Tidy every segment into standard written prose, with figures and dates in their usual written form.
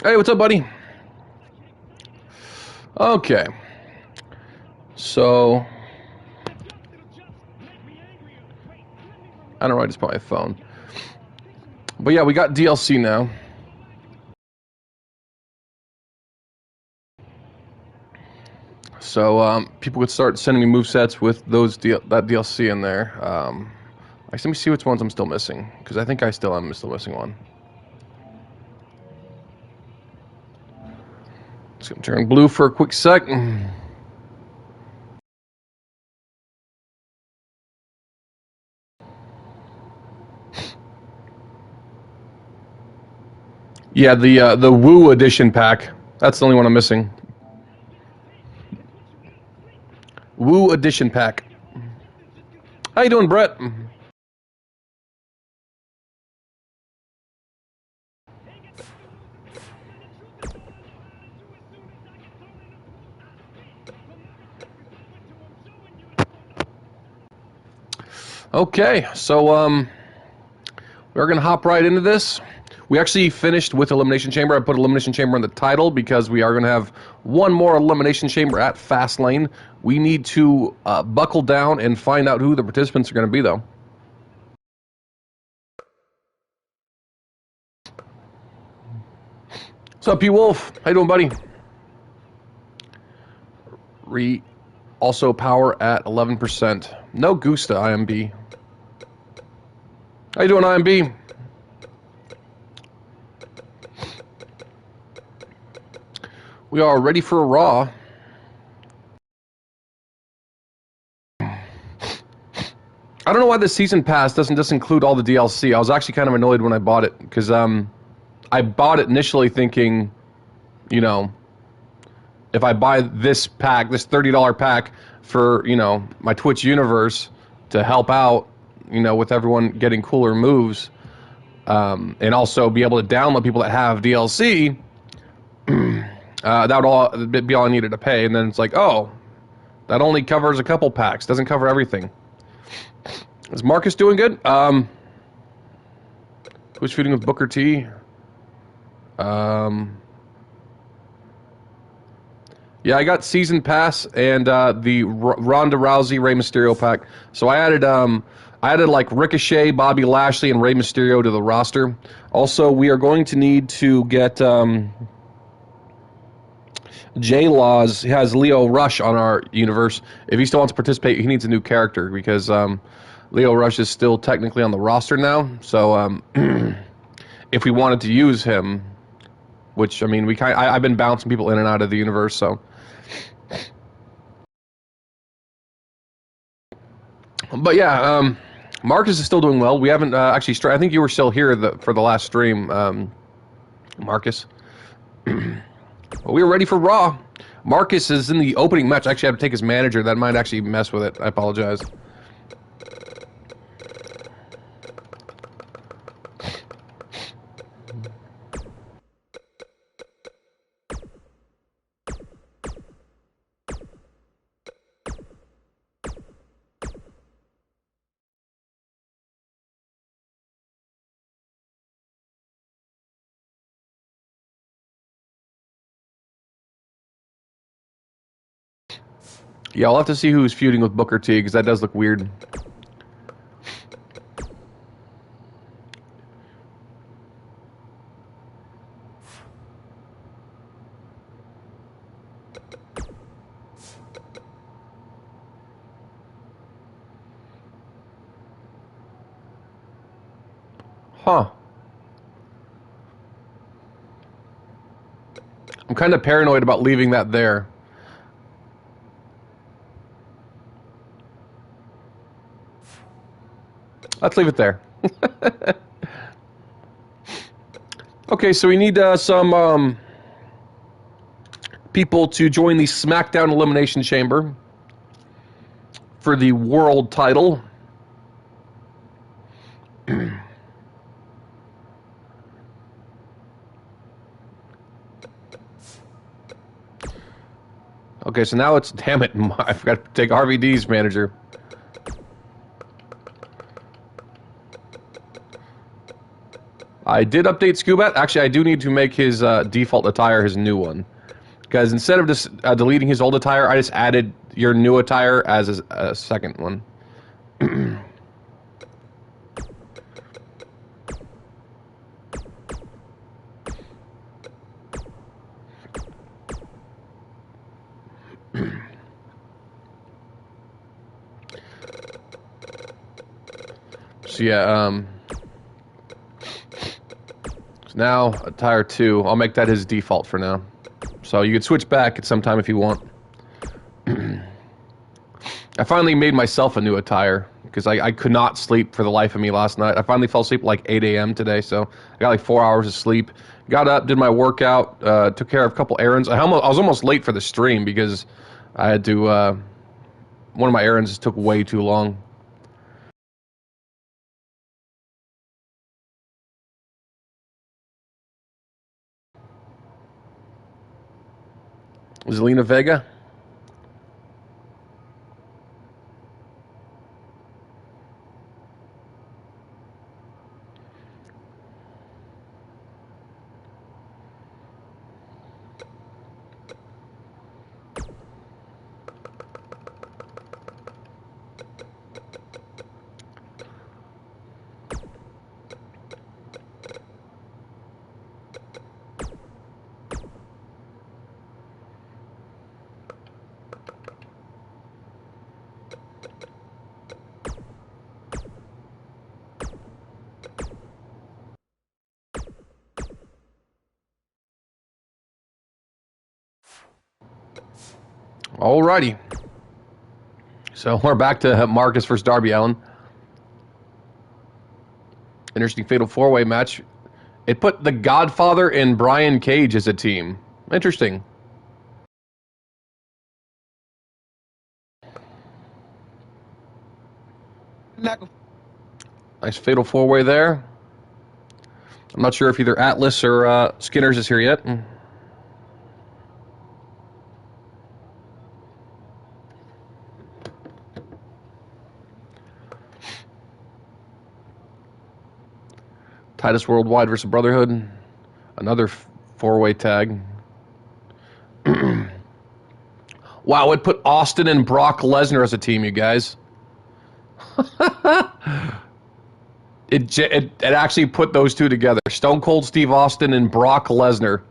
Hey, what's up, buddy? Okay. So, I don't know, I just put my phone. But yeah, we got DLC now. So, people could start sending me movesets with that DLC in there. Let me see which ones I'm still missing, because I think I still am still missing one. Just gonna turn blue for a quick sec. Yeah, the Woo Edition pack. That's the only one I'm missing. Woo Edition pack. How you doing, Brett? Okay, so we're gonna hop right into this. We actually finished with Elimination Chamber. I put Elimination Chamber in the title because we are gonna have one more Elimination Chamber at Fastlane. We need to buckle down and find out who the participants are gonna be, though. What's up, P Wolf? How you doing, buddy? Also power at 11%. No Gusta, IMB. How you doing, IMB? We are ready for a Raw. I don't know why the season pass doesn't just include all the DLC. I was actually kind of annoyed when I bought it, because I bought it initially thinking, you know, if I buy this pack, this $30 pack for, my Twitch universe to help out, with everyone getting cooler moves, and also be able to download people that have DLC, that would all be all I needed to pay. And then it's like, oh, that only covers a couple packs, doesn't cover everything. Is Marcus doing good? Who's feuding with Booker T? Yeah, I got Season Pass and the Ronda Rousey Rey Mysterio pack. So I added like Ricochet, Bobby Lashley, and Rey Mysterio to the roster. Also, we are going to need to get J-Laws. He has Leo Rush on our universe. If he still wants to participate, he needs a new character because Leo Rush is still technically on the roster now. So if we wanted to use him, which I mean, I've been bouncing people in and out of the universe, so. But yeah, Marcus is still doing well. We haven't actually. I think you were still here for the last stream, Marcus. Well, we were ready for Raw. Marcus is in the opening match. I actually have to take his manager. That might actually mess with it. I apologize. Yeah, I'll have to see who's feuding with Booker T, because that does look weird. Huh. I'm kind of paranoid about leaving that there. Let's leave it there. Okay, so we need some people to join the SmackDown Elimination Chamber for the world title. Okay, so now it's, damn it, I forgot to take RVD's manager. I did update Scubat. Actually, I do need to make his default attire his new one. Because instead of just deleting his old attire, I just added your new attire as a second one. So yeah, so now attire 2. I'll make that his default for now. So you could switch back at some time if you want. I finally made myself a new attire because I could not sleep for the life of me last night. I finally fell asleep at like 8 a.m. today, so I got like 4 hours of sleep. Got up, did my workout, took care of a couple errands. I was almost late for the stream because I had to. One of my errands just took way too long. Zelina Vega. Alrighty. So we're back to Marcus versus Darby Allin. Interesting fatal 4-way match. It put The Godfather and Brian Cage as a team. Interesting. Nice fatal 4-way there. I'm not sure if either Atlas or Skinner's is here yet. Titus Worldwide versus Brotherhood. Another 4-way tag. Wow, it put Austin and Brock Lesnar as a team, you guys. It actually put those two together. Stone Cold Steve Austin and Brock Lesnar.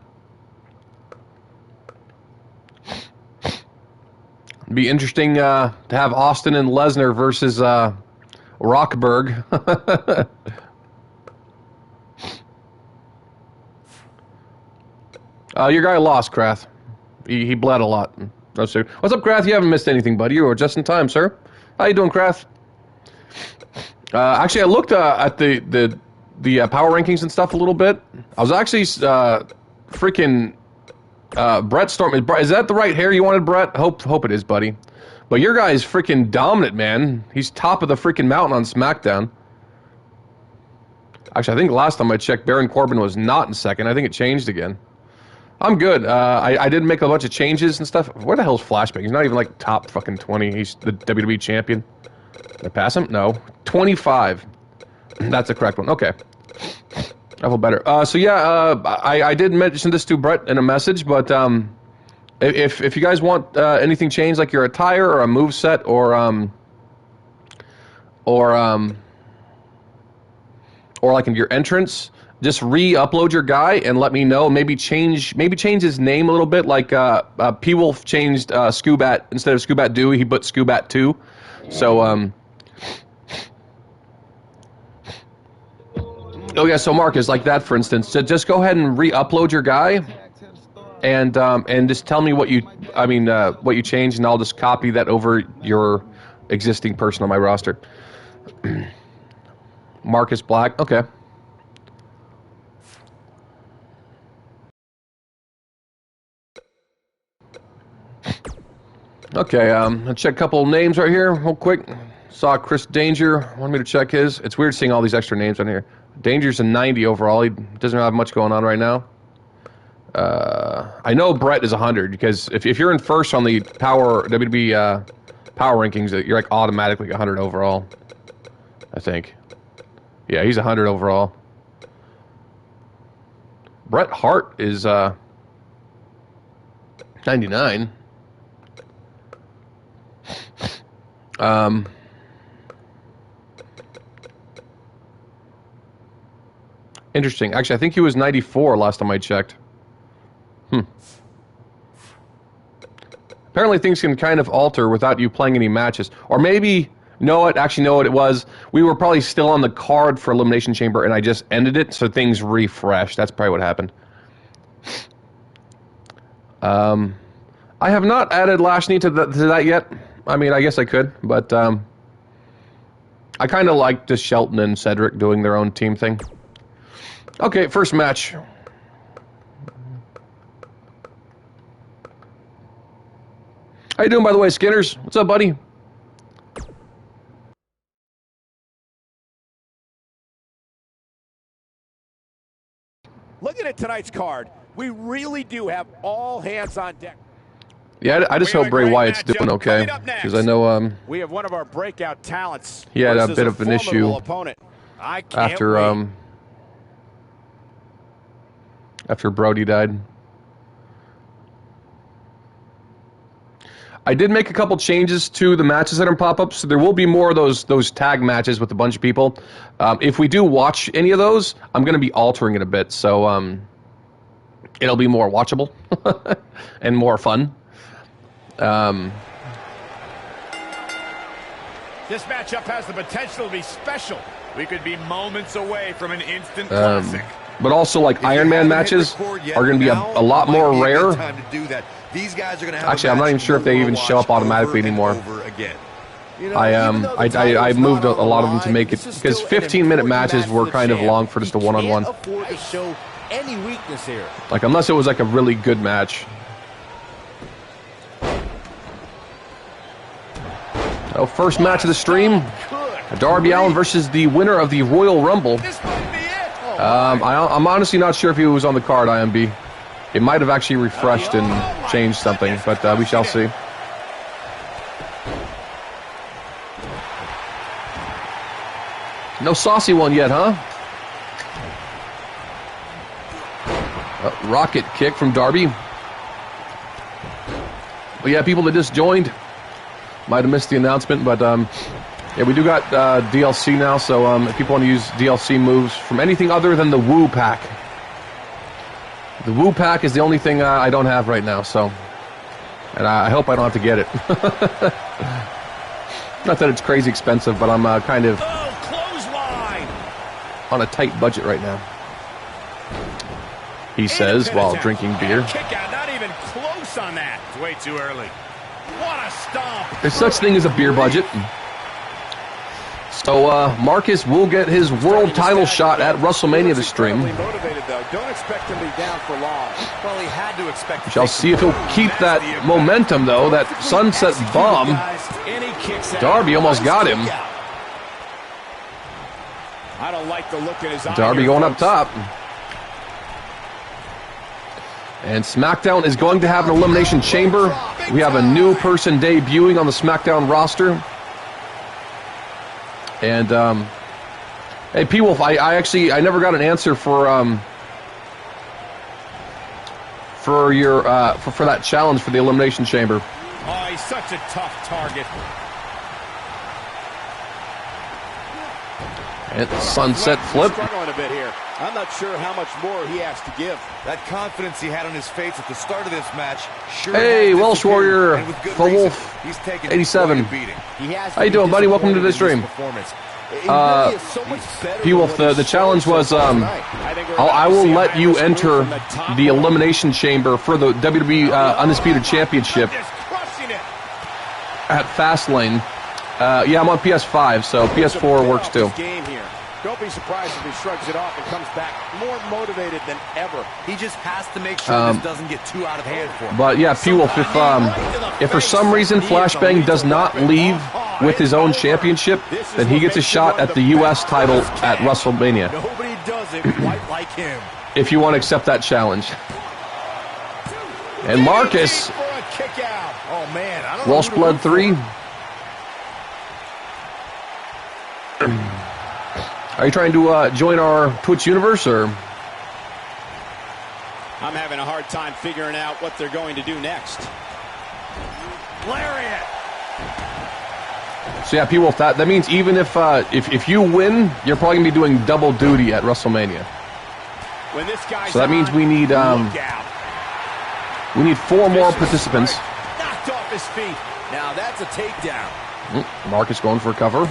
It'd be interesting to have Austin and Lesnar versus Rockberg. Your guy lost, Krath. He bled a lot. No, sir. What's up, Krath? You haven't missed anything, buddy. You were just in time, sir. How you doing, Krath? Actually, I looked at the power rankings and stuff a little bit. I was actually freaking Brett Storm. Is that the right hair you wanted, Brett? Hope it is, buddy. But your guy is freaking dominant, man. He's top of the freaking mountain on SmackDown. Actually, I think last time I checked, Baron Corbin was not in second. I think it changed again. I'm good. I did make a bunch of changes and stuff. Where the hell's Flashback? He's not even like top fucking 20. He's the WWE champion. Did I pass him? No. 25. That's the correct one. Okay. I feel better. So yeah, I did mention this to Brett in a message, but if you guys want anything changed, like your attire or a moveset or like in your entrance, just re-upload your guy and let me know. Maybe change his name a little bit. Like P-Wolf changed Scubat instead of Scubat Dewey, he put Scubat 2. So oh yeah, so Marcus, like that for instance, so just go ahead and re-upload your guy, and just tell me what you changed, and I'll just copy that over your existing person on my roster. Marcus Black, okay. Okay, I'll check a couple names right here real quick. Saw Chris Danger, wanted me to check his. It's weird seeing all these extra names on here. Danger's a 90 overall. He doesn't have much going on right now. I know Brett is 100 because if you're in first on the WWE power rankings, you're like automatically 100 overall. I think. Yeah, he's 100 overall. Bret Hart is 99. Interesting. Actually, I think he was 94 last time I checked. Apparently things can kind of alter without you playing any matches. Or maybe, know what it was. We were probably still on the card for Elimination Chamber and I just ended it, so things refreshed. That's probably what happened. I have not added Lashley to that yet. I mean, I guess I could, but I kind of like just Shelton and Cedric doing their own team thing. Okay, first match. How you doing, by the way, Skinners? What's up, buddy? Looking at tonight's card, we really do have all hands on deck. Yeah, I just hope Bray Wyatt's doing okay, because I know we have one of our breakout talents. He had a bit of an issue after after Brody died. I did make a couple changes to the matches that are pop-ups, so there will be more of those tag matches with a bunch of people. If we do watch any of those, I'm going to be altering it a bit, so it'll be more watchable and more fun. This matchup has the potential to be special. We could be moments away from an instant classic. But also, like, Iron Man matches are going to be a lot more rare. These guys are going to have Actually, I'm not even sure if they even show up automatically anymore. I moved a lot of them to make it, because 15-minute matches were kind of long for just a one-on-one. Like, unless it was like a really good match. Oh, first match of the stream, Darby Allin versus the winner of the Royal Rumble. I'm honestly not sure if he was on the card, IMB. It might have actually refreshed and changed something, but we shall see. No saucy one yet, huh? Rocket kick from Darby. Well, yeah, people that just joined might have missed the announcement, but yeah, we do got DLC now, so if people want to use DLC moves from anything other than the Woo Pack. The Woo Pack is the only thing I don't have right now, so... And I hope I don't have to get it. Not that it's crazy expensive, but I'm kind of on a tight budget right now. He says, while drinking beer. Kick out, not even close on that. It's way too early. What a stomp. There's such thing as a beer budget. So Marcus will get his world title shot at WrestleMania this stream. Don't expect him to be down for long. Well, he had to expect. We shall see if he'll keep that momentum, though. That sunset bomb. Darby almost got him. I don't like the look in his eye. Darby going up top. And SmackDown is going to have an Elimination Chamber. We have a new person debuting on the SmackDown roster. And, hey, P-Wolf, I never got an answer for your, for that challenge for the Elimination Chamber. Oh, he's such a tough target. And sunset flip. Struggling a bit here. I'm not sure how much more he has to give. That confidence he had on his face at the start of this match. Sure, hey, Welsh Warrior, Wolf, 87. How you doing, buddy? Welcome to the stream. P-Wolf, the challenge was, I will let you enter the Elimination Chamber for the WWE Undisputed Championship at Fastlane. Yeah, I'm on PS5, so PS4 works too. Don't be surprised if he shrugs it off and comes back more motivated than ever. He just has to make sure this doesn't get too out of hand for him. But yeah, P-Wolf, if for some reason Flashbang does not leave with his own championship, then he gets a shot at the U.S. title at WrestleMania. Nobody does it quite like him. If you want to accept that challenge. And Marcus, Welsh Blood 3. Are you trying to join our Twitch universe, or? having a hard time figuring out what they're going to do next. Lariat. So yeah, people, that means even if you win, you're probably gonna be doing double duty at WrestleMania. When this guy's So that means we need 4 more participants. Knocked off his feet. Now that's a takedown. Marcus going for a cover.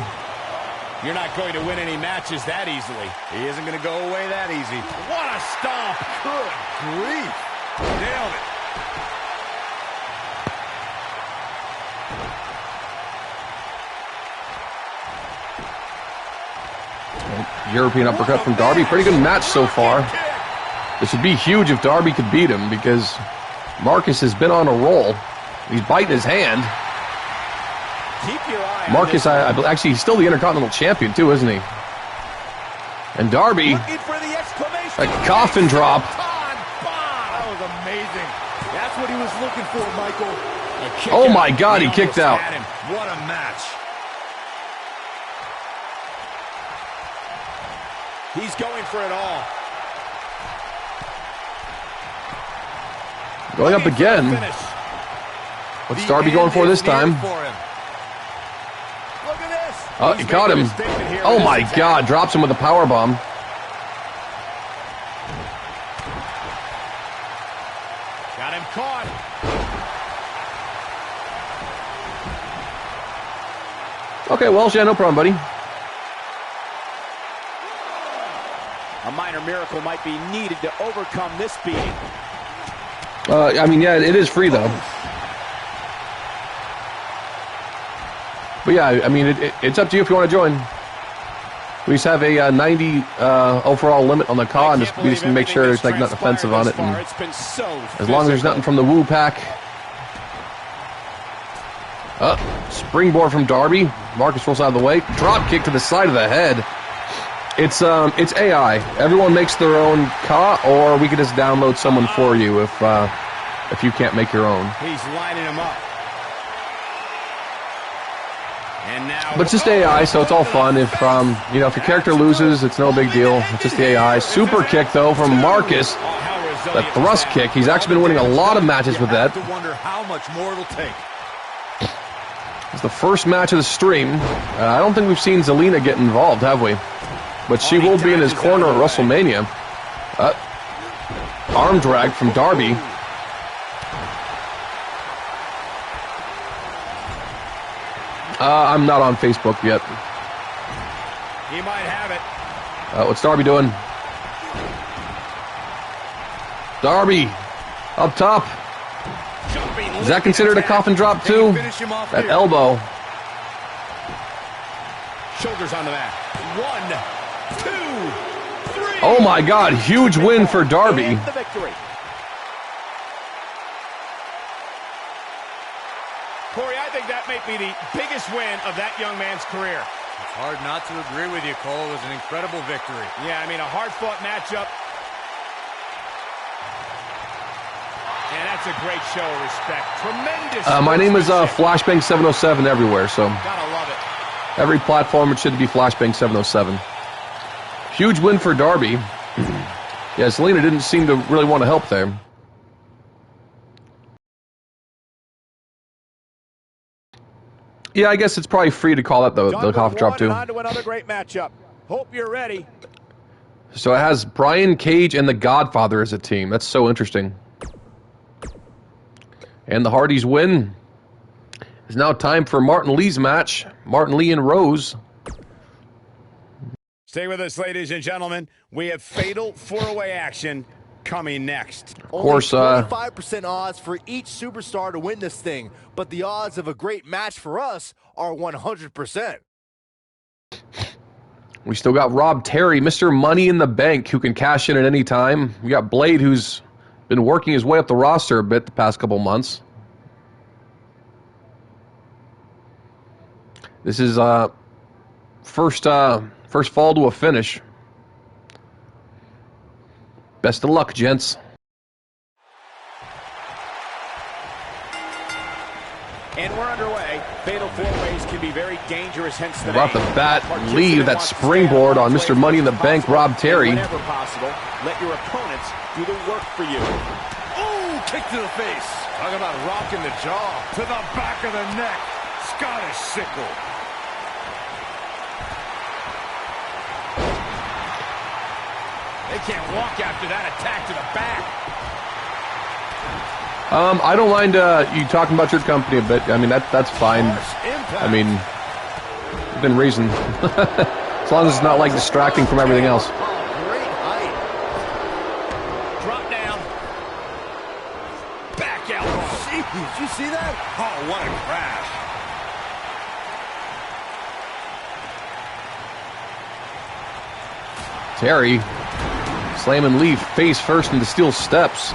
You're not going to win any matches that easily. He isn't going to go away that easy. What a stomp. Good grief. Nailed it. European uppercut from Darby. Pretty good match so far. This would be huge if Darby could beat him because Marcus has been on a roll. He's biting his hand. Keep your eye Marcus, actually, he's still the Intercontinental Champion too, isn't he? And Darby, a coffin drop. That was amazing. That's what he was looking for, Michael. Oh my God, he kicked out. What a match. He's going for it all. Going up again. What's Darby going for this time? Oh, he caught him. Oh my God, drops him with a power bomb. Got him caught. Okay, well, yeah, no problem, buddy. A minor miracle might be needed to overcome this beating. I mean, yeah, it is free though. But yeah, I mean, it's up to you if you want to join. We just have a 90 overall limit on the CAW, and we just make sure there's like nothing offensive on it. And as long as there's nothing from the Woo Pack. Springboard from Darby. Marcus rolls out of the way. Drop kick to the side of the head. It's AI. Everyone makes their own CAW, or we could just download someone for you if you can't make your own. He's lining him up. And now, but it's just AI, so it's all fun. If you know, if your character loses, it's no big deal. It's just the AI. Super kick though from Marcus. That thrust kick. He's actually been winning a lot of matches with that. I have to wonder how much more it'll take. It's the first match of the stream. I don't think we've seen Zelina get involved, have we? But she will be in his corner at WrestleMania. Arm drag from Darby. I'm not on Facebook yet. He might have it. What's Darby doing? Darby, up top. Is that considered a coffin drop too? That elbow. Shoulders on the mat. 1, 2, 3. Oh my God, huge win for Darby. The victory. Corey, I think that may be the biggest win of that young man's career. It's hard not to agree with you, Cole. It was an incredible victory. Yeah, I mean, a hard-fought matchup. And that's a great show of respect. Tremendous. My name is Flashbang707 everywhere, so gotta love it. every platform it should be Flashbang707. Huge win for Darby. Yeah, Zelina didn't seem to really want to help there. Yeah, I guess it's probably free to call that the coffin drop too. On to another great matchup. Hope you're ready. So it has Brian Cage and the Godfather as a team. That's so interesting. And the Hardys win. It's now time for Martin Lee's match. Martin Lee and Rose. Stay with us, ladies and gentlemen. We have fatal four-way action coming next. Of course, 25% odds for each superstar to win this thing, but the odds of a great match for us are 100%. We still got Rob Terry, Mr. Money in the Bank, who can cash in at any time. We got Blade, who's been working his way up the roster a bit the past couple months. This is first fall to a finish. Best of luck, gents. And we're underway. Fatal four-ways can be very dangerous, hence the Right off the bat, Lee, that springboard on Mr. Money in the Bank, Rob Terry. Whenever possible, let your opponents do the work for you. Kick to the face. Talk about rocking the jaw. To the back of the neck. Scottish sickle. They can't walk after that attack to the back. I don't mind you talking about your company a bit. I mean, that's fine. I mean, within reason. As long as it's not like distracting from everything else. Great height. Drop down. Back elbow. Jeez, did you see that? Oh, what a crash. Terry slamming Lee face first into steel steps.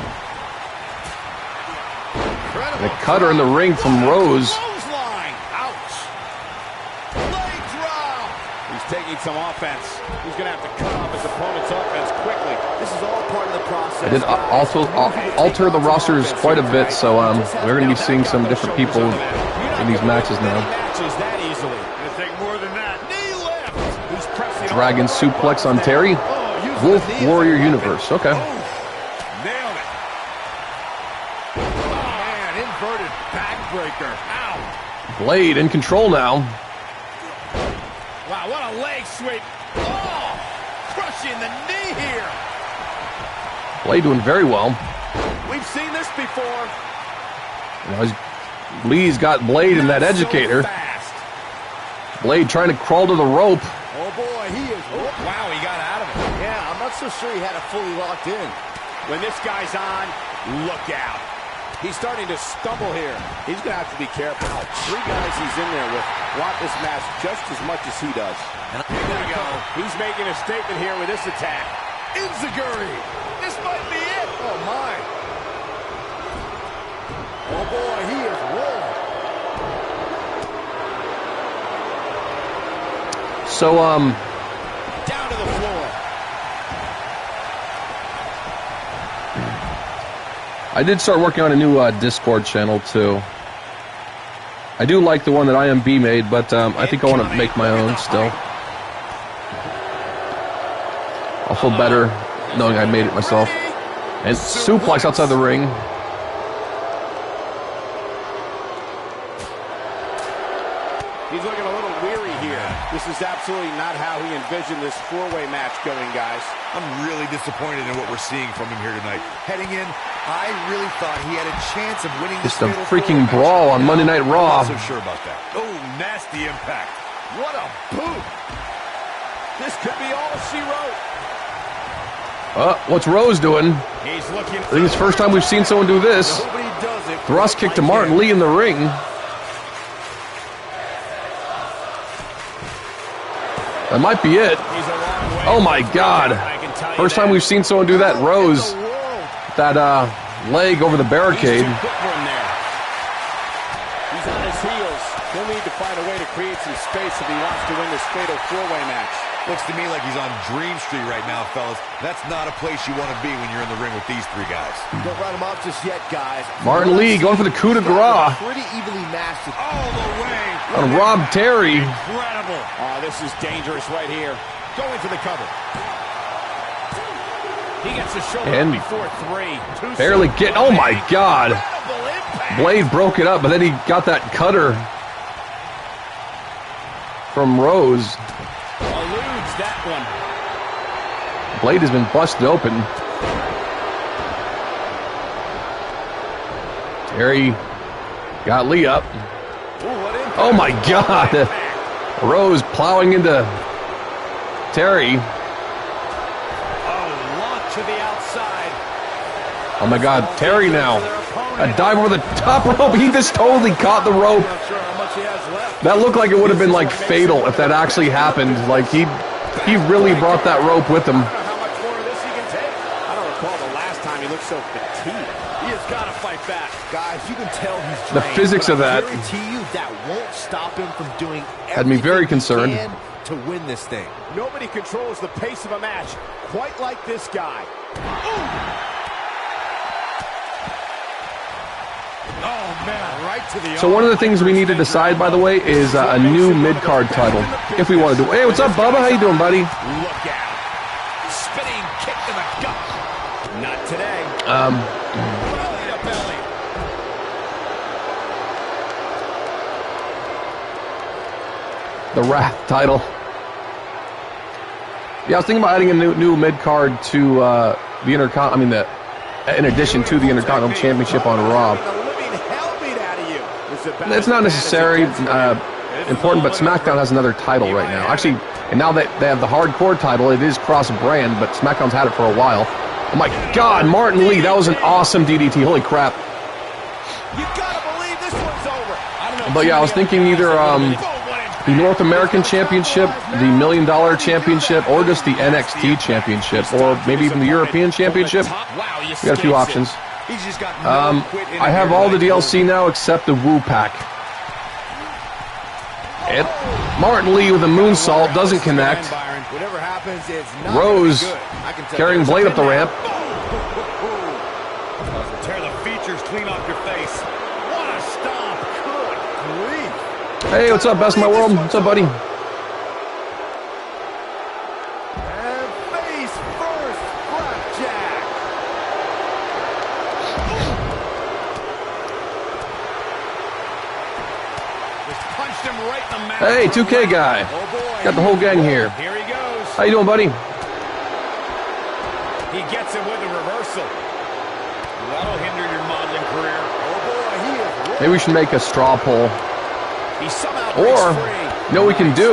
And a cutter in the ring from Rose. Clothesline. Ouch. Leg drop. He's taking some offense. He's going to have to cut off his opponent's offense quickly. This is all part of the process. I did also alter the rosters quite a bit, so we're going to be seeing some different people in these matches now. Matches that easily. Gonna take more than that. Knee left. He's pressing Dragon suplex on Terry. Wolf Warrior Universe. Okay. Nailed it. Oh, man, inverted backbreaker. Ow. Blade in control now. Wow, what a leg sweep. Oh, crushing the knee here. Blade doing very well. We've seen this before. Lee's got Blade in that educator. So fast. Blade trying to crawl to the rope. Oh boy, he is. Wow, he got out of it. Yeah, I'm not so sure he had it fully locked in. When this guy's on, look out. He's starting to stumble here. He's going to have to be careful. Three guys he's in there with want this match just as much as he does. Here we go. He's making a statement here with this attack. Enziguri. This might be it. Oh my. Oh boy, he is rolling. So, Down to the floor. I did start working on a new Discord channel, too. I do like the one that IMB made, but I think I want to make my own still. I'll feel better knowing I made it myself. And suplex outside the ring. He's looking a little weary here. This is absolutely not how he envisioned this four-way match going, guys. I'm really disappointed in what we're seeing from him here tonight. Heading in, I really thought he had a chance of winning this Just a fatal freaking four-way brawl match. on Monday Night Raw. I'm not so sure about that. Oh, nasty impact. What a boot. This could be all she wrote. What's Rose doing? He's looking. I think it's the first time we've seen someone do this. Nobody does it. Thrust kick to Martin Lee in the ring. That might be it. He's a long way. Oh my God. I can tell you First time that. we've seen someone do that. Rose, that leg over the barricade. He's too quick for him there. He's on his heels. He'll need to find a way to create some space if he wants to win this fatal four-way match. Looks to me like he's on Dream Street right now, fellas. That's not a place you want to be when you're in the ring with these three guys. Don't write him off just yet, guys. Martin Lee going for the coup de grace Pretty evenly matched. All the way. on Rob Terry. Incredible. Oh, this is dangerous right here. Going for the cover. He gets the shoulder And before three. barely get. Oh my God. Incredible impact. Blade broke it up, but then he got that cutter from Rose. Eludes that one. Blade has been busted open. Terry got Lee up. Oh my God. Rose plowing into Terry. Oh, launch to the outside. Oh my God, Terry now. A dive over the top rope. He just totally caught the rope. Not sure how much he has left. That looked like it would have been like fatal if that actually happened. Like he really brought that rope with him. I don't know how much more of this he can take. I don't recall the last time he looked so fatigued. He has got to fight back. Guys, you can tell he's The drained, physics but of that I guarantee you that won't stop him from doing had me very everything concerned. he can to win this thing. Nobody controls the pace of a match quite like this guy. Oh, man, right to the So one of the things we need to decide, by the way, is a new mid-card title. If we want to do it. Hey, what's up, Bubba? How you doing, buddy? Look out. Spinning kick to the gut. Not today. belly. The Wrath title. Yeah, I was thinking about adding a new mid card to the Intercon. I mean, in addition to the Intercontinental Championship on Raw. It's not necessary, important, but SmackDown has another title right now. Actually, and now that they have the Hardcore title, it is cross-brand, but SmackDown's had it for a while. Oh my God, Martin Lee, that was an awesome DDT. Holy crap! You gotta believe this one's over. But yeah, I was thinking either the North American Championship, the $1 Million Championship, or just the NXT Championship, or maybe even the European Championship. We got a few options. I have all the DLC now except the Woo Pack. And Martin Lee with a moonsault doesn't connect. Whatever happens, it's not Rose good. carrying Blade up the ramp. Tear the features clean off your face. What a stomp. Good grief. Hey, what's up, best in my world? What's up, buddy? And face first, flapjack. Just punched him right in the mouth. Hey, 2K guy. Oh boy. Got the whole gang here. Here he goes. How you doing, buddy? He gets it with a reversal. That'll hinder your modeling career. Oh boy, he is Maybe we should make a straw poll. He somehow Or, breaks free. you know what we can do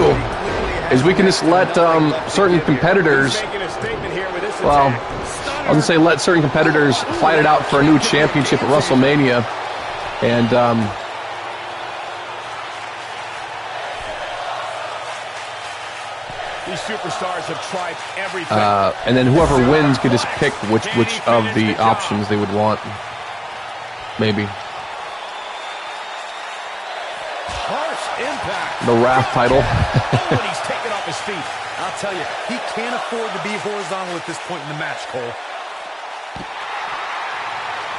is we can just let certain competitors, Making a statement here with this well, attack. I was going to say let certain competitors fight it out for a new championship at WrestleMania. And, These superstars have tried everything. and then whoever wins could just pick which of the options they would want. Maybe. harsh impact. The Wrath title. Oh, and he's taken off his feet. I'll tell you, he can't afford to be horizontal at this point in the match, Cole.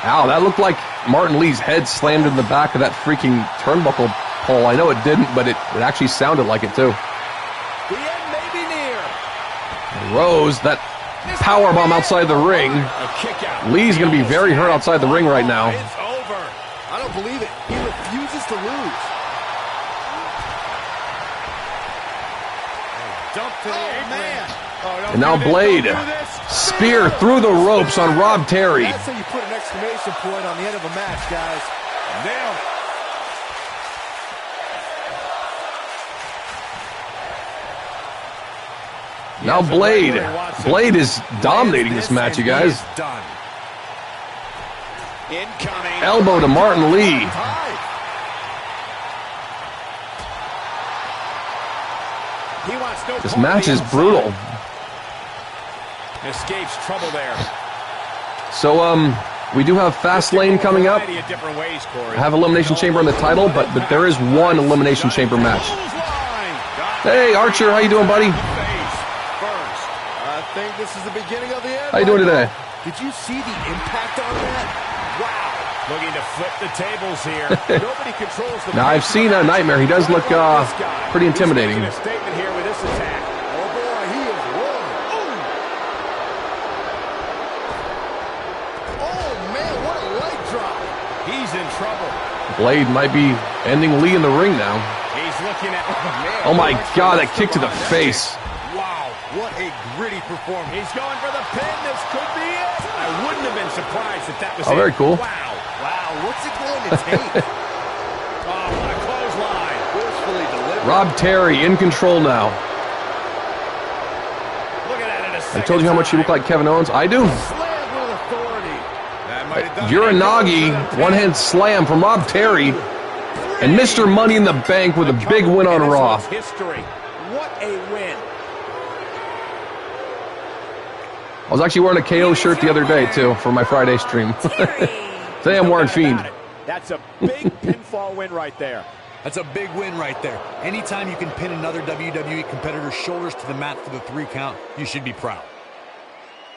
Ow, that looked like Martin Lee's head slammed in the back of that freaking turnbuckle pole. I know it didn't, but it actually sounded like it too. The end may be near. Rose, that powerbomb outside the ring. A kick out. Lee's going to be very hurt outside the ring right now. It's over. I don't believe it. He refuses to lose. Dump to the apron. Man. And now Blade. Spear through the ropes on Rob Terry. That's how you put an exclamation point on the end of a match, guys. Nailed it. Now Blade. Blade is dominating this match, you guys. Done. Incoming. Elbow to Martin Lee. He wants no This part of match the is outside. brutal. Escapes trouble there. So, we do have Fastlane coming up. Variety of different ways, Corey. I have Elimination Chamber in the title, but there is one Elimination Chamber match. Hey, Archer, how you doing, buddy? I think this is the beginning of the end. How you doing today? Did you see the impact on that? Wow. Looking to flip the tables here. Nobody controls the Now, I've seen a Nightmare. He does look pretty intimidating. He's making a statement here with this attack. Oh boy, he is rolling. Oh man, what a leg drop. He's in trouble. Blade might be ending Lee in the ring now. He's looking at... Oh my God, that kick to the face. Wow, what a gritty performance. He's going for the pin. This could be it. I wouldn't have been surprised if that was Oh, it. very cool. Wow. Wow, what's it going to take? Oh, what a clothesline. Forcefully delivered. Rob Terry in control now. Look at that in a second. I told you how much you look like Kevin Owens. I do. Slam with authority. That might have done it. Uranagi, one-hand slam from Rob Terry. And Mr. Money in the Bank with a big win on Raw. History. What a win. I was actually wearing a KO shirt the other day, too, for my Friday stream. Today I'm wearing Fiend. That's a big pinfall win right there. That's a big win right there. Anytime you can pin another WWE competitor's shoulders to the mat for the 3 count, you should be proud.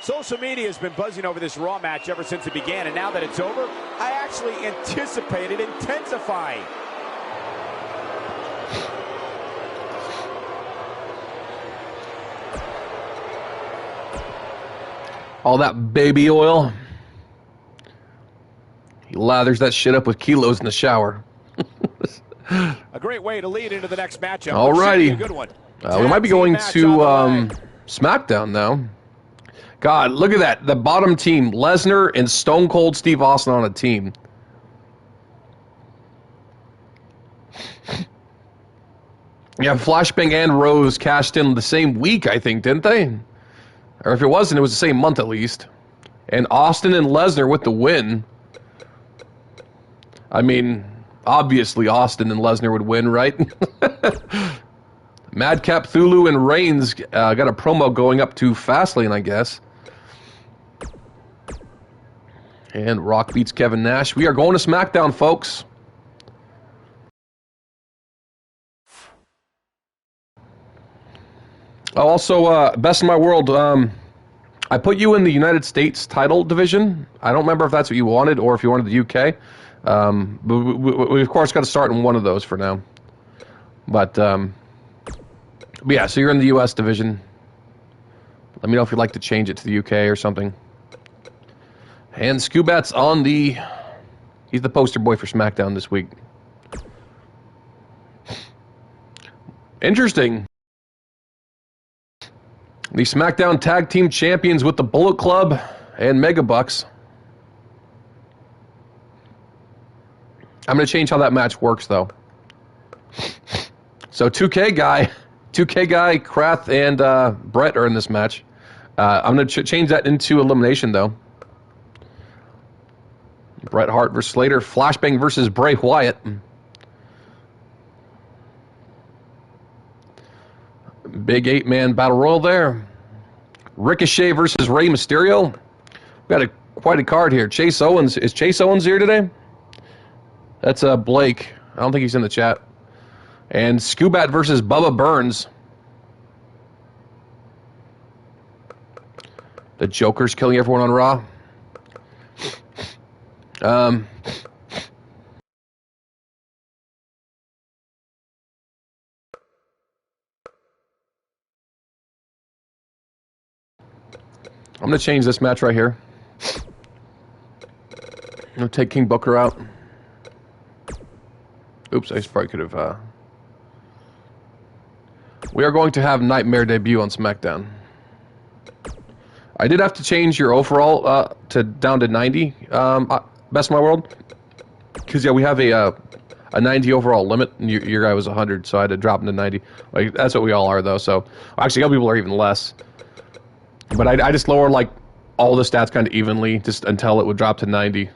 Social media has been buzzing over this Raw match ever since it began, and now that it's over, I actually anticipate it intensifying. All that baby oil. He lathers that shit up with kilos in the shower. A great way to lead into the next matchup. Alrighty. A good one. We might be going to SmackDown now. God, look at that. The bottom team, Lesnar and Stone Cold Steve Austin on a team. Yeah, Flashbang and Rose cashed in the same week, I think, didn't they? Or if it wasn't, it was the same month at least. And Austin and Lesnar with the win. I mean, obviously Austin and Lesnar would win, right? Madcap Thulu and Reigns got a promo going up to Fastlane, I guess. And Rock beats Kevin Nash. We are going to SmackDown, folks. Oh, also, Best in My World, I put you in the United States title division. I don't remember if that's what you wanted or if you wanted the UK. But we of course, got to start in one of those for now. But yeah, so you're in the US division. Let me know if you'd like to change it to the UK or something. And Scubat's on the... He's the poster boy for SmackDown this week. Interesting. The SmackDown Tag Team Champions with the Bullet Club and Megabucks. I'm going to change how that match works, though. So 2K guy, Krath, and Brett are in this match. I'm going to change that into elimination, though. Bret Hart versus Slater. Flashbang versus Bray Wyatt. Big 8-man battle royal there. Ricochet versus Rey Mysterio. We've got quite a card here. Chase Owens. Is Chase Owens here today? That's Blake. I don't think he's in the chat. And Scubat versus Bubba Burns. The Joker's killing everyone on Raw. I'm going to change this match right here. I'm going to take King Booker out. Oops, I probably could have... We are going to have Nightmare debut on SmackDown. I did have to change your overall down to 90, Best in My World. Because, yeah, we have a 90 overall limit, and your guy was 100, so I had to drop him to 90. Like, that's what we all are, though, so... Actually, other people are even less. But I just lowered, like, all the stats kind of evenly, just until it would drop to 90.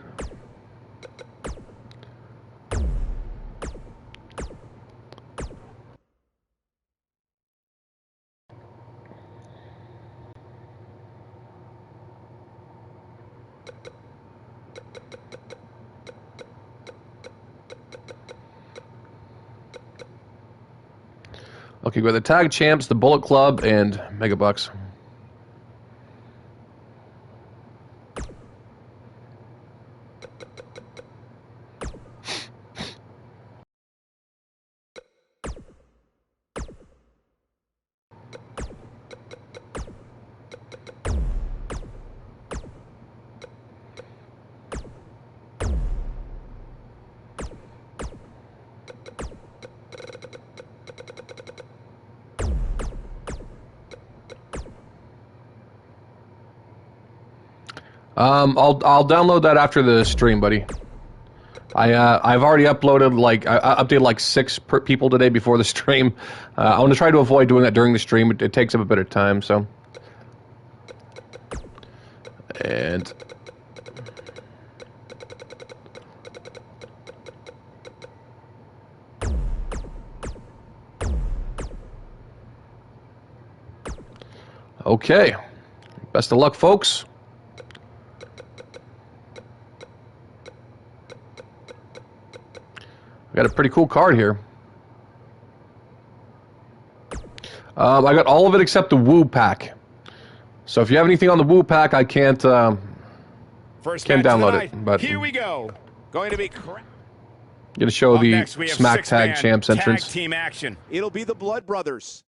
Okay, we have the Tag Champs, the Bullet Club, and Megabucks. I'll download that after the stream, buddy. I've already uploaded I updated like 6 people today before the stream. I want to try to avoid doing that during the stream. It takes up a bit of time, so. And okay. Best of luck, folks. Got a pretty cool card here. I got all of it except the Woo Pack. So if you have anything on the Woo Pack, I can't download it. But here we go. Going to be gonna show the Smack Tag Champs entrance. Tag team action. It'll be the Blood Brothers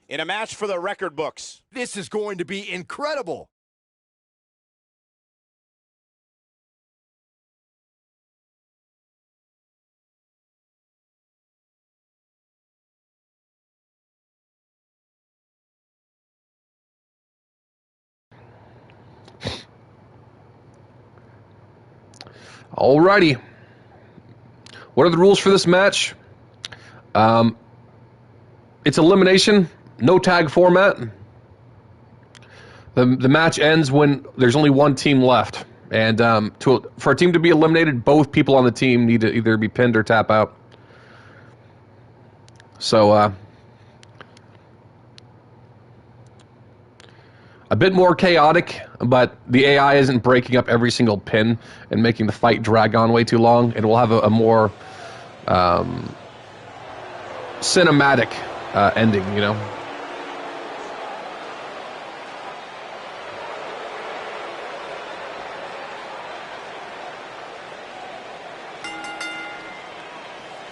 in a match for the record books. This is going to be incredible. Alrighty. What are the rules for this match? It's elimination, no tag format. The match ends when there's only one team left. And for a team to be eliminated, both people on the team need to either be pinned or tap out. So, a bit more chaotic, but the AI isn't breaking up every single pin and making the fight drag on way too long. And we'll have a more cinematic ending, you know.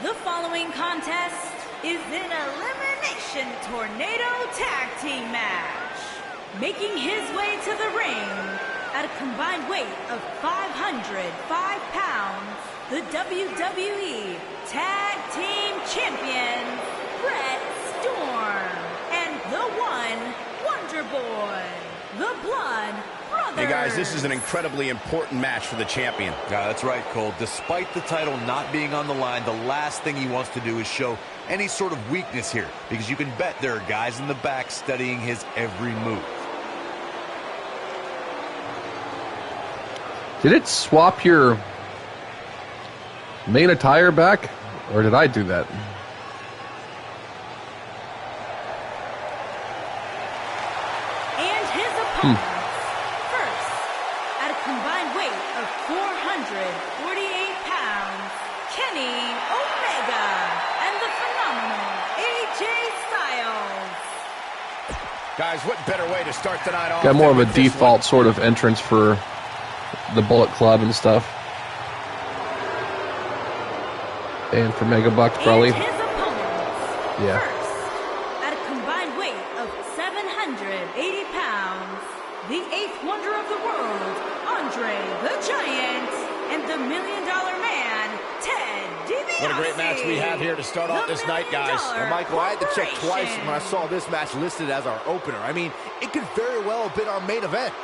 The following contest is an elimination tornado tag team match. Making his way to the ring at a combined weight of 505 pounds, the WWE Tag Team Champions, Brett Storm, and the Wonder Boy, the Blood Brothers. Hey guys, this is an incredibly important match for the champion. Yeah, that's right, Cole. Despite the title not being on the line, the last thing he wants to do is show any sort of weakness here, because you can bet there are guys in the back studying his every move. Did it swap your main attire back? Or did I do that? And his opponents, first, at a combined weight of 448 pounds, Kenny Omega and the phenomenal AJ Styles. Guys, what better way to start the night off? Got more of a than with this default sort of entrance for the Bullet Club and stuff. And for Mega Bucks, probably. And his opponents, Yeah. first, at a combined weight of 780 pounds, the eighth wonder of the world, Andre the Giant, and the $1 Million Man, Ted DiBiase. What a great match we have here to start off this night, guys. And Michael, I had to check twice when I saw this match listed as our opener. I mean, it could very well have been our main event.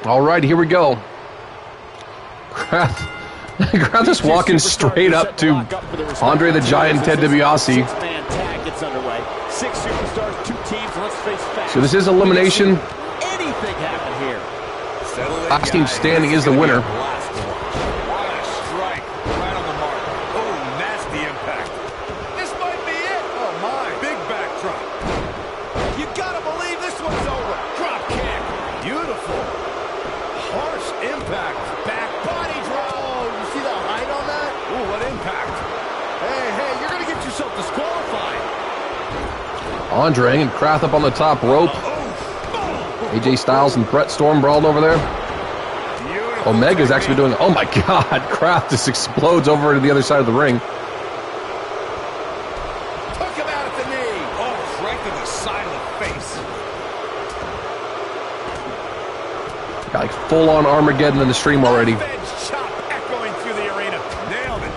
All right, here we go. Grab this walking straight up to Andre the Giant, Ted DiBiase. Six-man tag gets underway. 6 superstars, 2 teams. Let's face facts. So this is elimination. Anything happen here? Last team standing is the winner. What a strike. Right on the mark. Oh, nasty impact. This might be it. Oh, my. Big back drop. You gotta believe this one's over. Drop kick. Beautiful. Harsh impact. Back body drop. Oh, you see the height on that? Ooh, what impact. Hey, you're gonna get yourself disqualified. Andre and Kraft up on the top rope. AJ Styles and Brett Storm brawled over there. Beautiful Omega's technique. actually doing, oh my god, Kraft just explodes over to the other side of the ring. Took him out at the knee. Oh, right to the side of the face. Got like full-on Armageddon in the stream already. Offense chop echoing through the arena. Nailed it.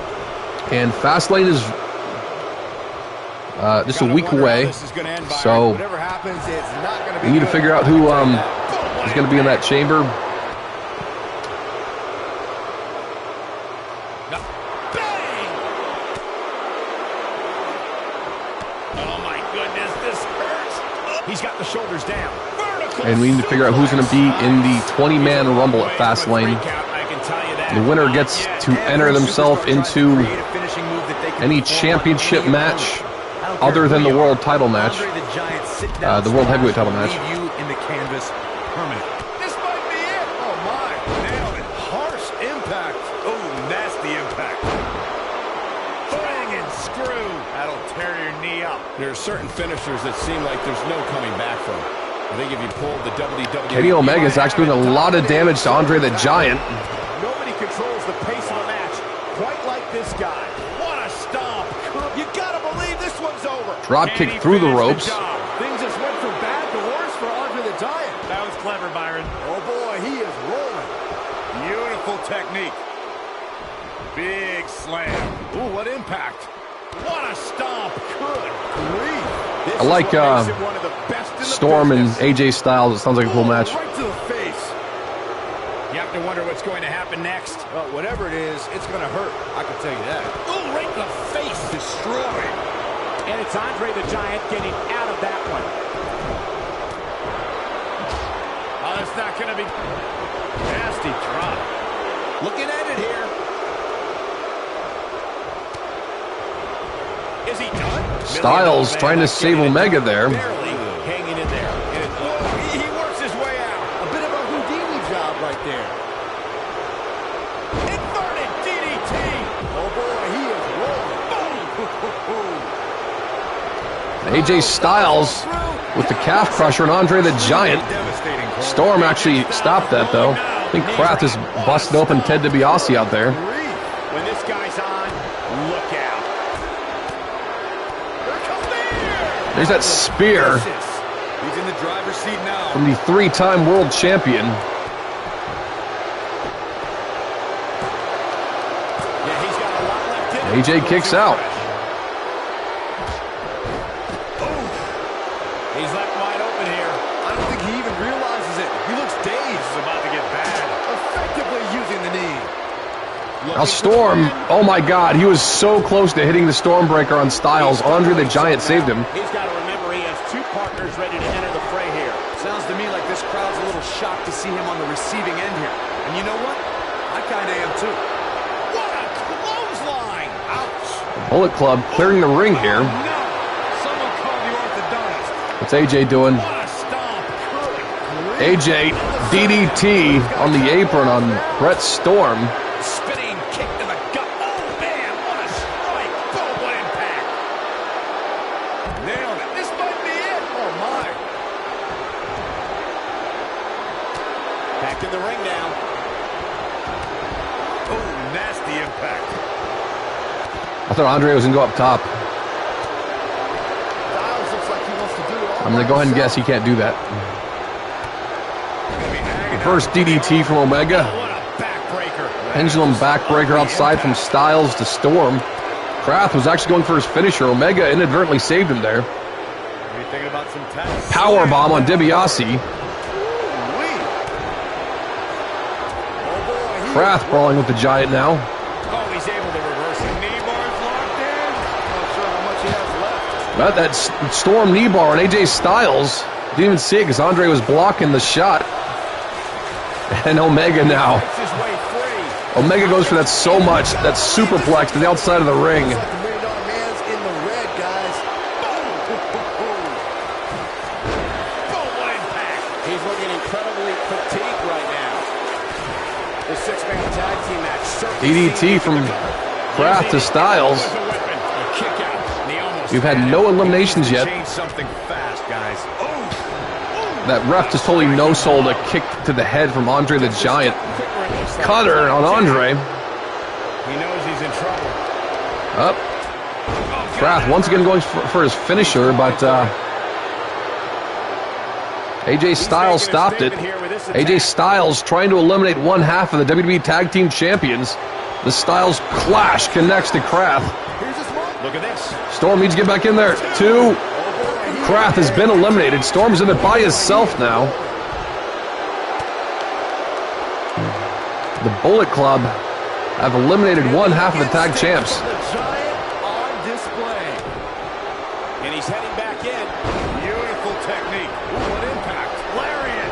And Fastlane is just a Gotta week wonder how away. this is gonna end, Byron. So Whatever happens, it's not going to be we need to good. figure out who is going to be in that chamber. Bang! Oh my goodness, this hurts. He's got the shoulders down. Vertical And we need to figure out who's going to be in the 20-man Rumble at Fastlane. I can tell you that. The winner gets to enter themselves into any championship match other than the world title match. The world heavyweight title match. This might be it. Oh my, nailed it. Harsh impact. Oh, nasty impact. Bang and screw. That'll tear your knee up. There are certain finishers that seem like there's no coming back from. I think if you pulled the WWE... Kenny Omega is actually doing a lot of damage to Andre the Giant. Nobody controls the pace of a match quite like this guy. What a stomp. You gotta believe this one's over. Drop kick through the ropes. Things just went from bad to worse for Andre the Giant. That was clever, Byron. Oh boy, he is rolling. Beautiful technique. Big slam. Ooh, what impact. What a stomp. Good grief. I like Storm and AJ Styles. It sounds like a cool match. Right to the face. You have to wonder what's going to happen next. Whatever it is, it's going to hurt. I can tell you that. Ooh, right in the face. Destroyed. And it's Andre the Giant getting out of that one. Oh, that's not going to be... Nasty drop. Looking at it here. Is he done? Styles trying to save Omega there. Barely hanging in there. And, He works his way out. A bit of a Houdini job right there. Inverted DDT. Oh, boy, he is rolling. AJ Styles with the calf crusher and Andre the Giant. Devastating. Storm actually stopped that, though. I think Kraft is busting open Ted DiBiase out there. when this guy's on, look out. There's that spear He's in the driver's seat now. from the three-time world champion. Yeah, he's got a lot left in him. AJ kicks out. He's left wide open here. I don't think he even realizes it. He looks dazed. It's about to get bad. Effectively using the knee. Now Storm, oh my God, he was so close to hitting the Stormbreaker on Styles. Andre the Giant saved him. He's got to remember he has two partners ready to enter the fray here. Sounds to me like this crowd's a little shocked to see him on the receiving end here. And you know what? I kind of am too. What a clothesline. Ouch. Bullet Club clearing the ring here. No. Someone call the orthodontist. What's AJ doing? What a stomp. Good. AJ DDT on the apron on Brett Storm. Spinning kick to the gut. Oh, man. What a strike. Boom, what impact. Nailed it. This might be it. Oh, my. Back in the ring now. Oh, nasty impact. I thought Andre was going to go up top. Styles looks like he wants to do it all I'm going to go ahead and guess he can't do that. Reverse DDT from Omega. What a backbreaker. Pendulum backbreaker outside from Styles to Storm. Kraft was actually going for his finisher. Omega inadvertently saved him there. Are you thinking about some tax? Power bomb on DiBiase. Kraft brawling with the Giant now. Oh, he's able to reverse it. Knee bar's locked in. Not sure how much he has left. But that Storm knee bar on AJ Styles. Didn't even see it because Andre was blocking the shot. And Omega now. Gets his way free. Omega goes for that so much. That superplex to the outside of the ring. Looks like the $1 million man's in the red, guys. Boom, what impact. He's looking incredibly fatigued right now. The six-man tag team match. certainly DDT from Kraft to Styles. With a weapon. A kick out. And he almost We've had no eliminations yet. Change something fast, guys. That ref just totally no-sold a kick to the head from Andre the Giant. Cutter on Andre. He knows he's in trouble. Up. Kraft once again going for his finisher, but AJ Styles stopped it. AJ Styles trying to eliminate one half of the WWE Tag Team Champions. The Styles clash connects to Kraft. Here's his mark. Look at this. Storm needs to get back in there. Two. Kraft has been eliminated. Storm's in it by himself now. The Bullet Club have eliminated one half of the tag champs. The Giant on display. And he's heading back in. Beautiful technique. Ooh, what impact. Lariat.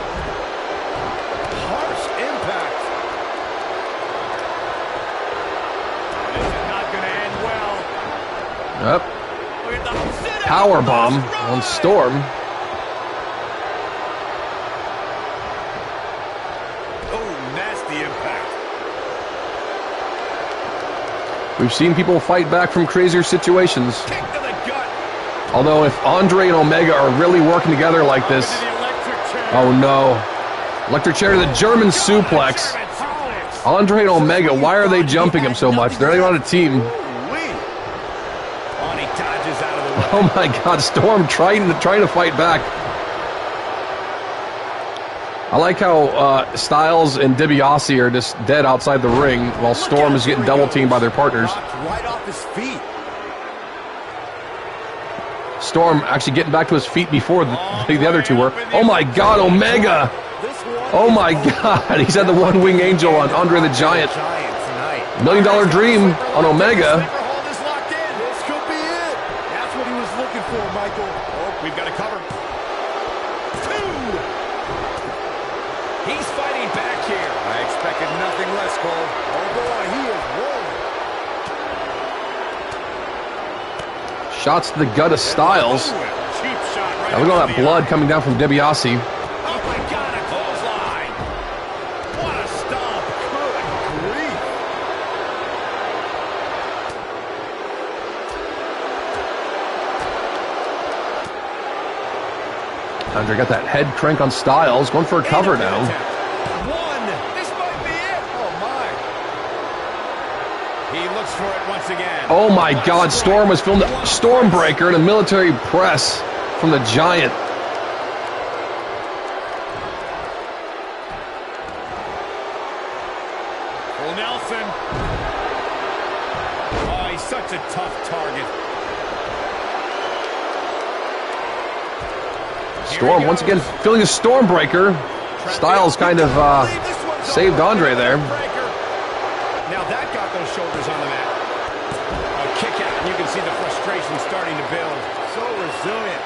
Harsh impact. This is not going to end well. Yep. Look at the sit-out. Power bomb on Storm. Oh, nasty impact. We've seen people fight back from crazier situations. Kick to the gut. Although if Andre and Omega are really working together like this, To the electric chair. oh no. Electric chair to the German suplex. Andre and Omega, why are they jumping him so much? They're not on a team. On, he dodges out of the way. Oh my God, Storm trying to fight back. I like how Styles and DiBiase are just dead outside the ring while Storm is getting double teamed by their partners. Knocked right off his feet. Storm actually getting back to his feet before the other two were. Oh my God, Omega! Oh my God, he's had the one-wing angel on Andre the Giant. $1 Million Dream on Omega. This could be it. That's what he was looking for, Michael. Oh, we've got a cover. 2. He's fighting back here. I expected nothing less, Cole. Oh boy, he is rolling. Shots to the gut of Styles. Cheap shot right. Now look at all that blood coming down from DiBiase. Oh my God, a clothesline. What a stomp. Good grief. Andre got that head crank on Styles. Going for a cover now. 1. This might be it. Oh my. He looks for it once again. Oh my God, Storm was filmed Stormbreaker in a military press from the Giant. Well, Nelson. Oh, he's such a tough target. Storm once again feeling a Stormbreaker. Styles kind of saved Andre there. Now that got those shoulders on the mat. A kick out, and you can see the frustration starting to build. So resilient.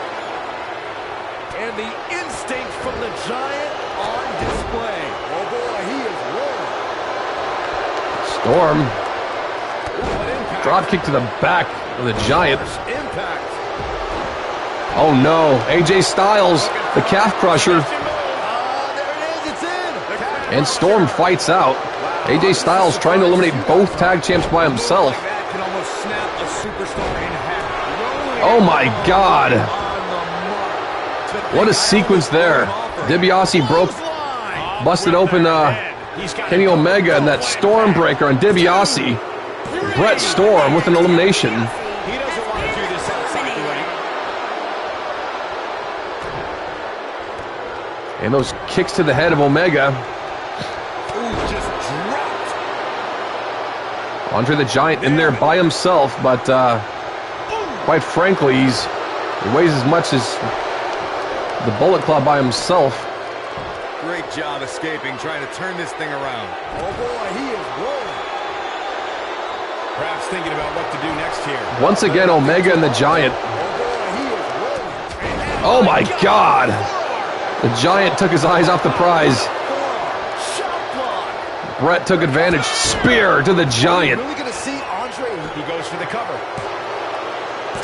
And the instinct from the Giant on display. Oh boy, he is rolling. Storm. What impact. Drop kick to the back of the Giant. Impact. Oh no, AJ Styles, the calf crusher, There it is, it's in. and Storm fights out. AJ Styles trying to eliminate both tag champs by himself. That can almost snap a superstar in half. Oh my God. On the mark. What a sequence there. DiBiase busted open Kenny Omega and that Stormbreaker on DiBiase. Brett Storm with an elimination. He doesn't want to do this outside the ring. And those kicks to the head of Omega. Ooh, just dropped. Andre the Giant in there by himself, but quite frankly, he weighs as much as the Bullet Club by himself. Great job escaping, trying to turn this thing around. Oh boy, he is rolling. Perhaps thinking about what to do next here. Once again, Omega and the Giant. Oh boy, he is rolling. Oh my God! The Giant took his eyes off the prize. Shot block. Brett took advantage. Spear to the Giant. Really gonna see Andre. He goes for the cover.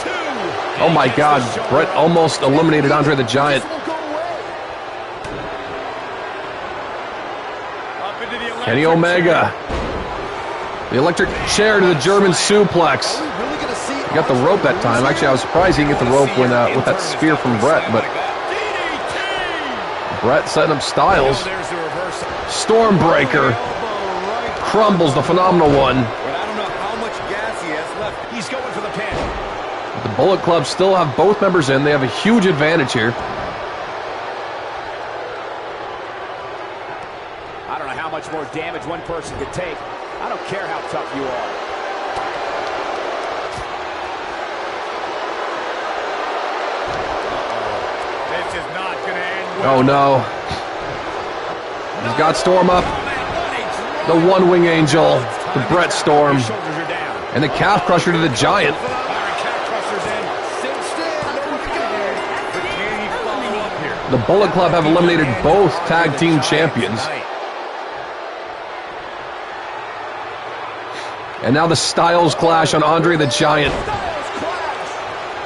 2. Oh my God, Brett almost eliminated Andre the Giant. This won't go away. Up into the electric Kenny chair. Omega. The electric chair to the German suplex. Are we really gonna see He got the rope that time. Actually, I was surprised he didn't get the rope when with that spear from Brett, but Brett setting up Styles. There's the reverse. Stormbreaker crumbles the phenomenal one. But I don't know how much gas he has left. He's going for the pin. The Bullet Club still have both members in. They have a huge advantage here. I don't know how much more damage one person could take. I don't care how tough you are. This is not going to end well. Oh no. He's got Storm up. The one-wing angel, the Brett Storm, Shoulders are down. and the calf crusher to the Giant. All right, calf crusher's in. Cinched in. Nowhere to go. But can he follow up here? The Bullet Club have eliminated both tag team champions. And now the Styles clash on Andre the Giant. Styles clash.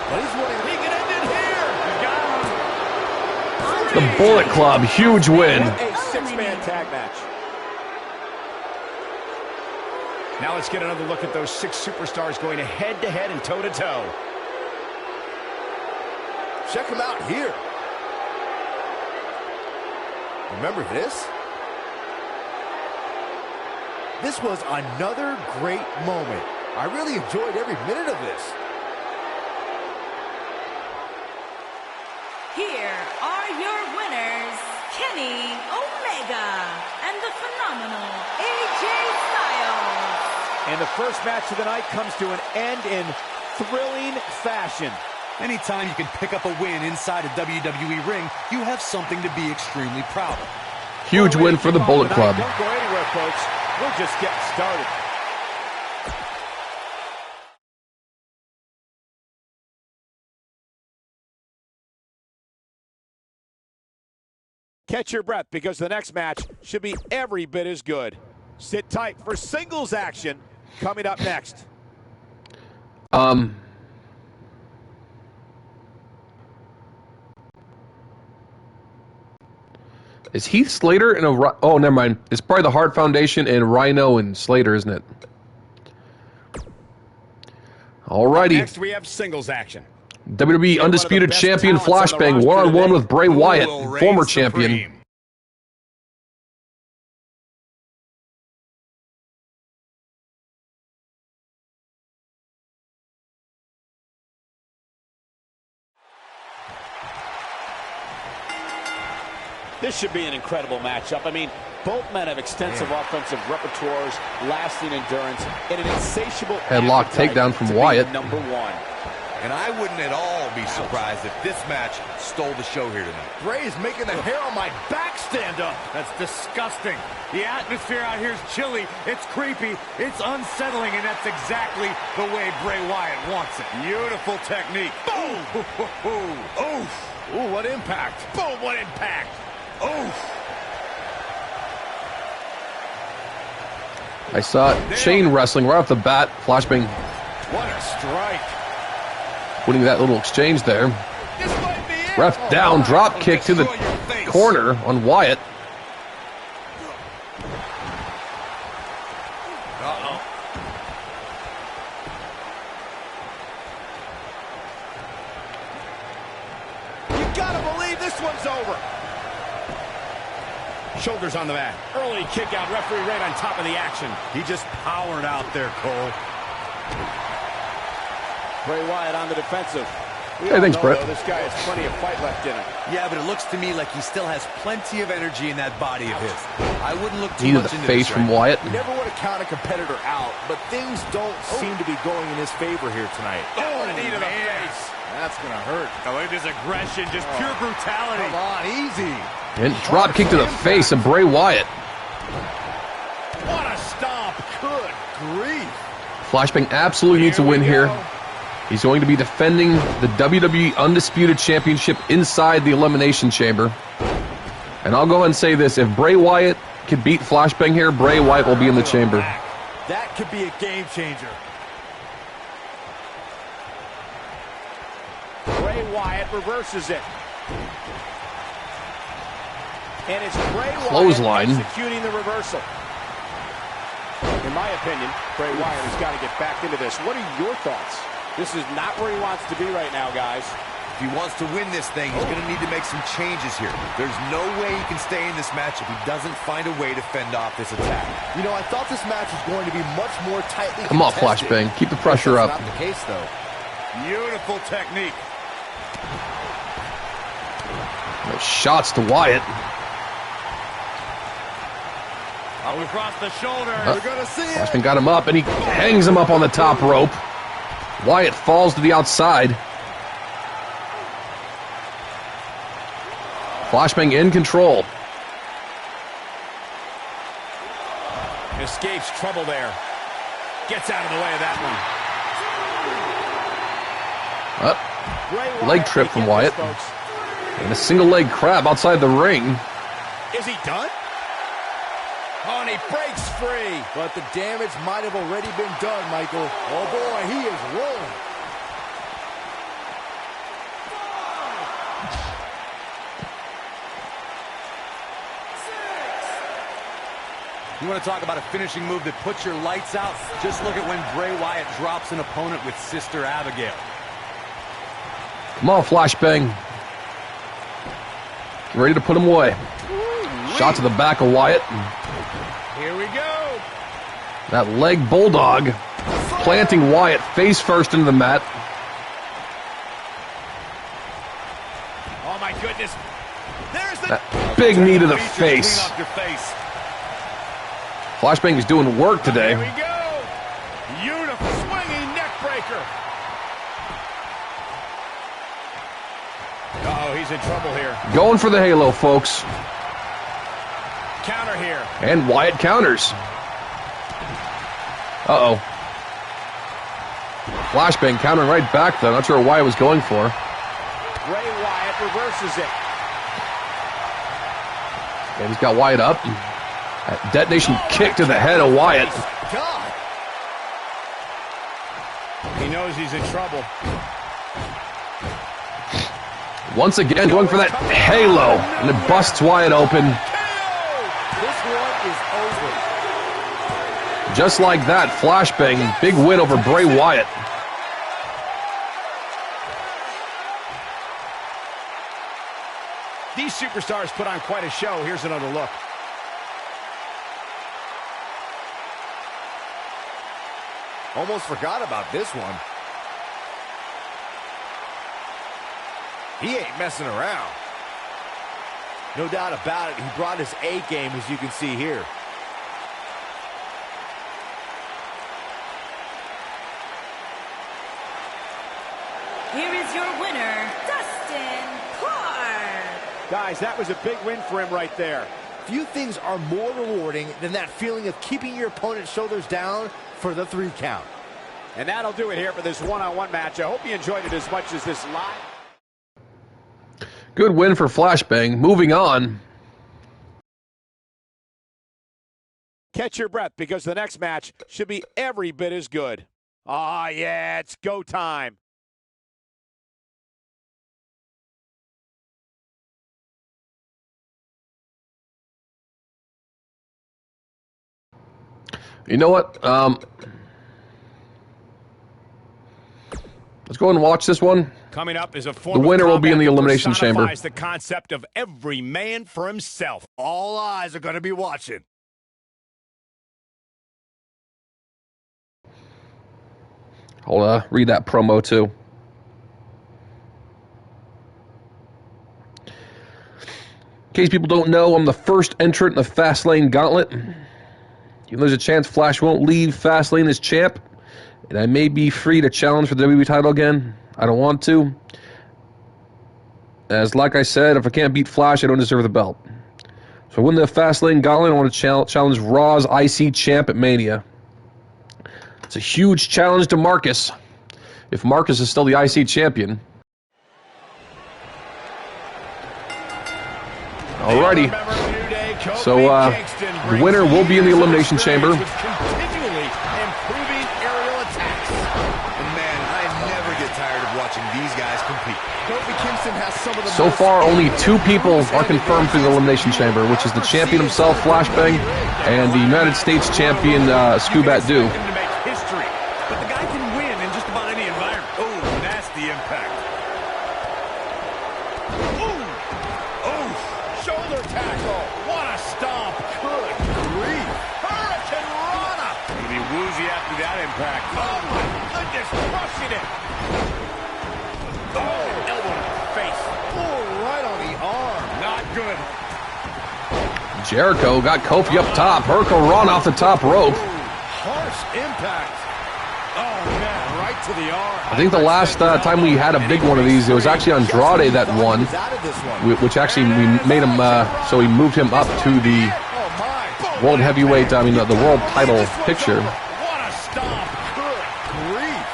But he's winning. He can end it here. You got him. The Bullet Club, huge win. A six-man tag match. Now let's get another look at those 6 superstars going head-to-head and toe-to-toe. Check him out here. Remember this? This was another great moment. I really enjoyed every minute of this. Here are your winners, Kenny Omega and the phenomenal AJ Styles. And the first match of the night comes to an end in thrilling fashion. Anytime you can pick up a win inside a WWE ring, you have something to be extremely proud of. Huge win for the Bullet Club. Don't go anywhere, folks. We're just getting started. Catch your breath, because the next match should be every bit as good. Sit tight for singles action coming up next. Is Heath Slater in a... Oh, never mind. It's probably the Hart Foundation and Rhino and Slater, isn't it? Alrighty. Next, we have singles action. WWE Undisputed Champion Flashbang, one-on-one with Bray Wyatt, former champion. This should be an incredible matchup. I mean, both men have extensive offensive repertoires, lasting endurance, and an insatiable headlock takedown from Wyatt. Number one. And I wouldn't at all be surprised if this match stole the show here tonight. Bray is making the hair on my back stand up. That's disgusting. The atmosphere out here is chilly. It's creepy. It's unsettling, and that's exactly the way Bray Wyatt wants it. Beautiful technique. Boom! Oof! Ooh, what impact. Boom, what impact. Oof! I saw chain wrestling right off the bat. Flashbang What a strike. winning that little exchange there. This might be it. Ref down, drop kick to the corner on Wyatt. You gotta believe this one's over. Shoulders on the mat. Early kick out. Referee right on top of the action. He just powered out there, Cole. Bray Wyatt on the defensive. Hey, thanks, Brett. This guy has plenty of fight left in him. Yeah, but it looks to me like he still has plenty of energy in that body of his. I wouldn't look too Knee to much the into face this from right Wyatt. You never want to count a competitor out, but things don't seem to be going in his favor here tonight. Oh, knee to the face. That's going to hurt. Oh, look at this aggression, just pure brutality. Come on, easy. And drop kick to the face of Bray Wyatt. What a stomp. Good grief. Flashbang absolutely needs to win here. He's going to be defending the WWE Undisputed Championship inside the Elimination Chamber. And I'll go ahead and say this. If Bray Wyatt can beat Flashbang here, Bray Wyatt will be in the chamber. That could be a game changer. Bray Wyatt reverses it. And it's Bray Wyatt Clothesline. executing the reversal. In my opinion, Bray Wyatt has got to get back into this. What are your thoughts? This is not where he wants to be right now, guys. If he wants to win this thing, he's going to need to make some changes here. There's no way he can stay in this match if he doesn't find a way to fend off this attack. You know, I thought this match was going to be much more tightly Come on, contested. Flashbang. Keep the pressure up. That's not the case, though. Beautiful technique. Nice shots to Wyatt. Oh, across the shoulder. We're going to see it. Flashbang got him up, and he hangs him up on the top rope. Wyatt falls to the outside. Flashbang in control. Escapes trouble there. Gets out of the way of that one. Up. Leg trip from Wyatt. And a single leg crab outside the ring. Is he done? Oh, and he breaks free. But the damage might have already been done, Michael. Oh, boy, he is rolling. You want to talk about a finishing move that puts your lights out? Just look at when Bray Wyatt drops an opponent with Sister Abigail. Come on, Flashbang. Ready to put him away. Shot to the back of Wyatt. Here we go. That leg bulldog planting Wyatt face first into the mat. Oh, my goodness. There's the... That big knee to the face. Clean off your face. Flashbang is doing work today. Here we go. Beautiful swinging neck breaker. he's in trouble here. Going for the halo, folks. Counter here. And Wyatt counters. Uh-oh. Flashbang countering right back, though. Not sure what Wyatt was going for. Bray Wyatt reverses it. And he's got Wyatt up. That detonation kick to the head of Wyatt. God. He knows he's in trouble. Once again, going for that halo. And it busts Wyatt open. This one is over. Just like that, flashbang. Big win over Bray Wyatt. These superstars put on quite a show. Here's another look. Almost forgot about this one. He ain't messing around. No doubt about it, he brought his A game, as you can see here. Here is your winner, Dustin Clark. Guys, that was a big win for him right there. Few things are more rewarding than that feeling of keeping your opponent's shoulders down for the 3 count. And that'll do it here for this one-on-one match. I hope you enjoyed it as much as this live. Good win for Flashbang. Moving on. Catch your breath, because the next match should be every bit as good. Ah, yeah, it's go time. You know what? Let's go and watch this one. Coming up is a form The winner of will be in the combat that Elimination Chamber. personifies the concept of every man for himself. All eyes are going to be watching. I'll read that promo too. In case people don't know, I'm the first entrant in the Fastlane gauntlet. Even there's a chance Flash won't leave Fastlane as champ, and I may be free to challenge for the WWE title again. I don't want to. As like I said, if I can't beat Flash, I don't deserve the belt. So I win the Fastlane gauntlet. I want to challenge Raw's IC champ at Mania. It's a huge challenge to Marcus, if Marcus is still the IC champion. Alrighty. So the winner will be in the Elimination Chamber. Continually improving aerial attacks. And man, I never get tired of watching these guys compete. Kofi Kingston has some of the So far, only 2 people are confirmed through the Elimination Chamber, which is the champion himself, Flashbang, and the United States champion, Scubat Doo. History, but the guy can win in just about any environment. Oh, nasty impact. Shoulder tackle. What a stomp. Good grief. Hurricane Rana. He'll be woozy after that impact. Oh, my goodness. Crushing it. Oh, elbow to the face. Oh, right on the arm. Not good. Jericho got Kofi up top. Hurricane Rana off the top rope. Harsh impact. Oh, man, right to the arm. I think the last time we had a big one of these, it was actually Andrade that won, which actually we made him, so we moved him up to the World Heavyweight, the World title picture. What a stomp. Good grief.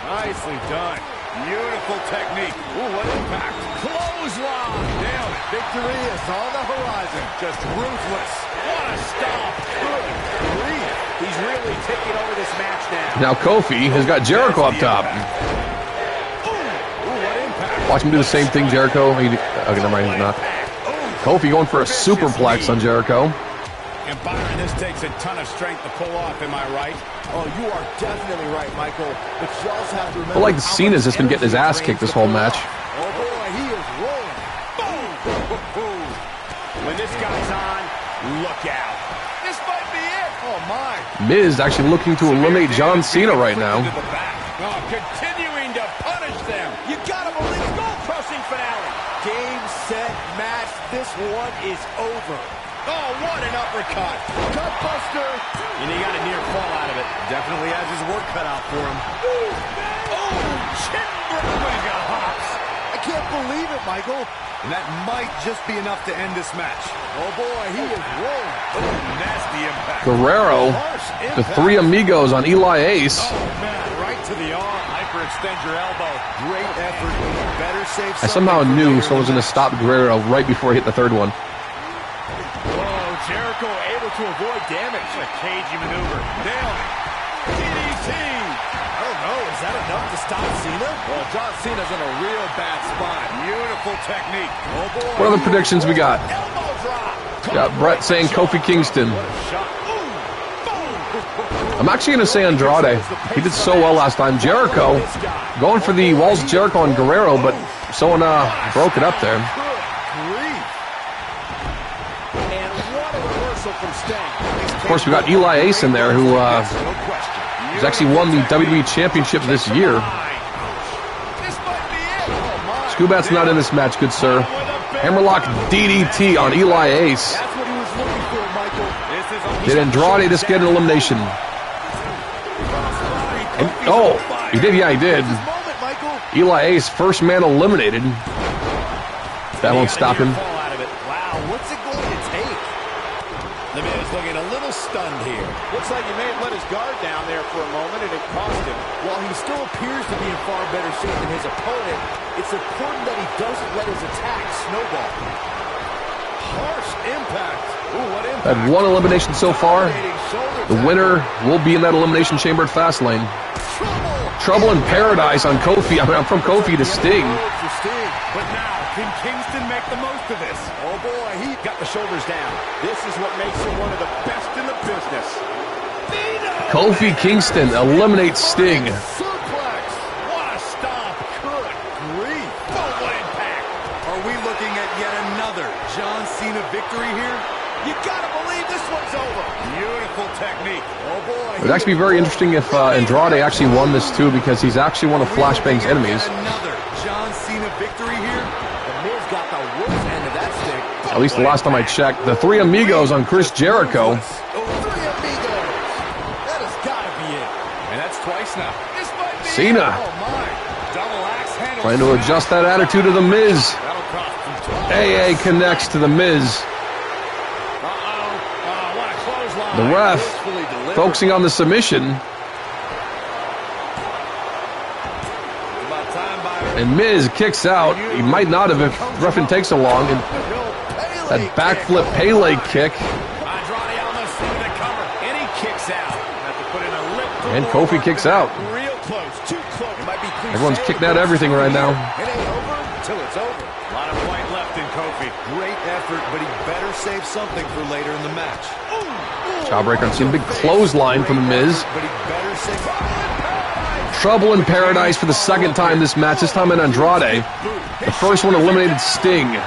Nicely done. Beautiful technique. Ooh, what impact. Clothesline. Nailed it. Victory is on the horizon. Just ruthless. What a stomp. Good grief. He's really taking over this match now. Now Kofi has got Jericho up top. Ooh, what impact. Watch him do the same thing, Jericho. Okay, never mind, he's not. Kofi going for a superplex on Jericho. And Byron, this takes a ton of strength to pull off, am I right? Oh, you are definitely right, Michael. But you also have to remember... But like Cena's just been getting his ass kicked this whole match. Oh, boy, he is rolling. Boom! When this guy's on, look out. This might be it. Oh, my. Miz actually looking to eliminate John Cena right now. Oh, continuing to punish them. You gotta believe goal-crushing finale. Game, set, match. This one is over. Oh, what an uppercut. Gutbuster. And he got a near fall out of it. Definitely has his work cut out for him. Oh, chin breaker. He's got hops. believe it, Michael. And that might just be enough to end this match. Oh, boy, he is rolling. Oh, nasty impact. Guerrero, the three amigos on Eli Ace. Oh, man, right to the arm. Hyperextend your elbow. Great effort. Better save I somehow knew someone was going to stop Guerrero right before he hit the third one. Oh, Jericho able to avoid damage. A cagey maneuver. Nailed it. DDT. I don't know. Is that enough to stop Cena? Well, John Cena's in a real bad spot. Beautiful technique. Oh, boy. What other predictions we got? Elbow drop. Got Brett saying Kofi Kingston. What a shot. I'm actually going to say Andrade. He did so well last time. Jericho going for the Walls of Jericho on Guerrero, but someone broke it up there. And what a reversal from Sting. Of course, we got Eli Ace in there, who has actually won the WWE Championship this year. Scubat's not in this match, good sir. Hammerlock DDT on Eli Ace. That's what he was looking for, Michael. Did Andrade just get an elimination? And, oh, he did, yeah, he did. Eli Ace, first man eliminated. That won't stop him. Wow, what's it going to take? The man is looking a little stunned here. Looks like he may have let his guard down there for a moment, and it cost him. While he still appears to be in far better shape than his opponent, it's important that he doesn't let his attack snowball. Harsh impact. Ooh, what impact. Had one elimination so far. The winner will be in that Elimination Chamber at Fastlane. Trouble in Paradise on Kofi. I mean, I'm from Kofi to Sting. But now, can Kingston make the most of this? Oh boy, he got the shoulders down. This is what makes him one of the best in the business. Kofi Kingston eliminates Sting. Suplex. What a stomp. Good grief. Oh, what impact. Are we looking at yet another John Cena victory here? You gotta believe this one's over. Beautiful technique. Oh boy. It would actually be very interesting if Andrade actually won this too, because he's actually one of Flashbang's enemies. Another John Cena victory here. The Miz got the worst end of that stick. At least the last time I checked. The three amigos on Chris Jericho. Oh, 3 amigos. That has got to be it. And that's twice now. This might be Cena it. Oh, my. Double axe handle. trying to adjust that attitude to the Miz. That'll cost him twice. AA connects to the Miz. What a clothesline. The ref Gracefully delivered. focusing on the submission. About time, Byron. And Miz kicks out. He might not have if the ref didn't take so long. And that backflip Pele kick. Andrade almost through the cover. And he kicks out. Have to put in a lip. And Kofi kicks out. Real close. Too close. It might be cliche, Everyone's kicking out everything right now. It ain't over until it's over. A lot of fight left in Kofi. Great effort, but he better save something for later in the match. Jawbreaker on scene. Big clothesline from the Miz. But he better save. Trouble in Paradise for the second time this match. This time in Andrade. The first one eliminated Sting. You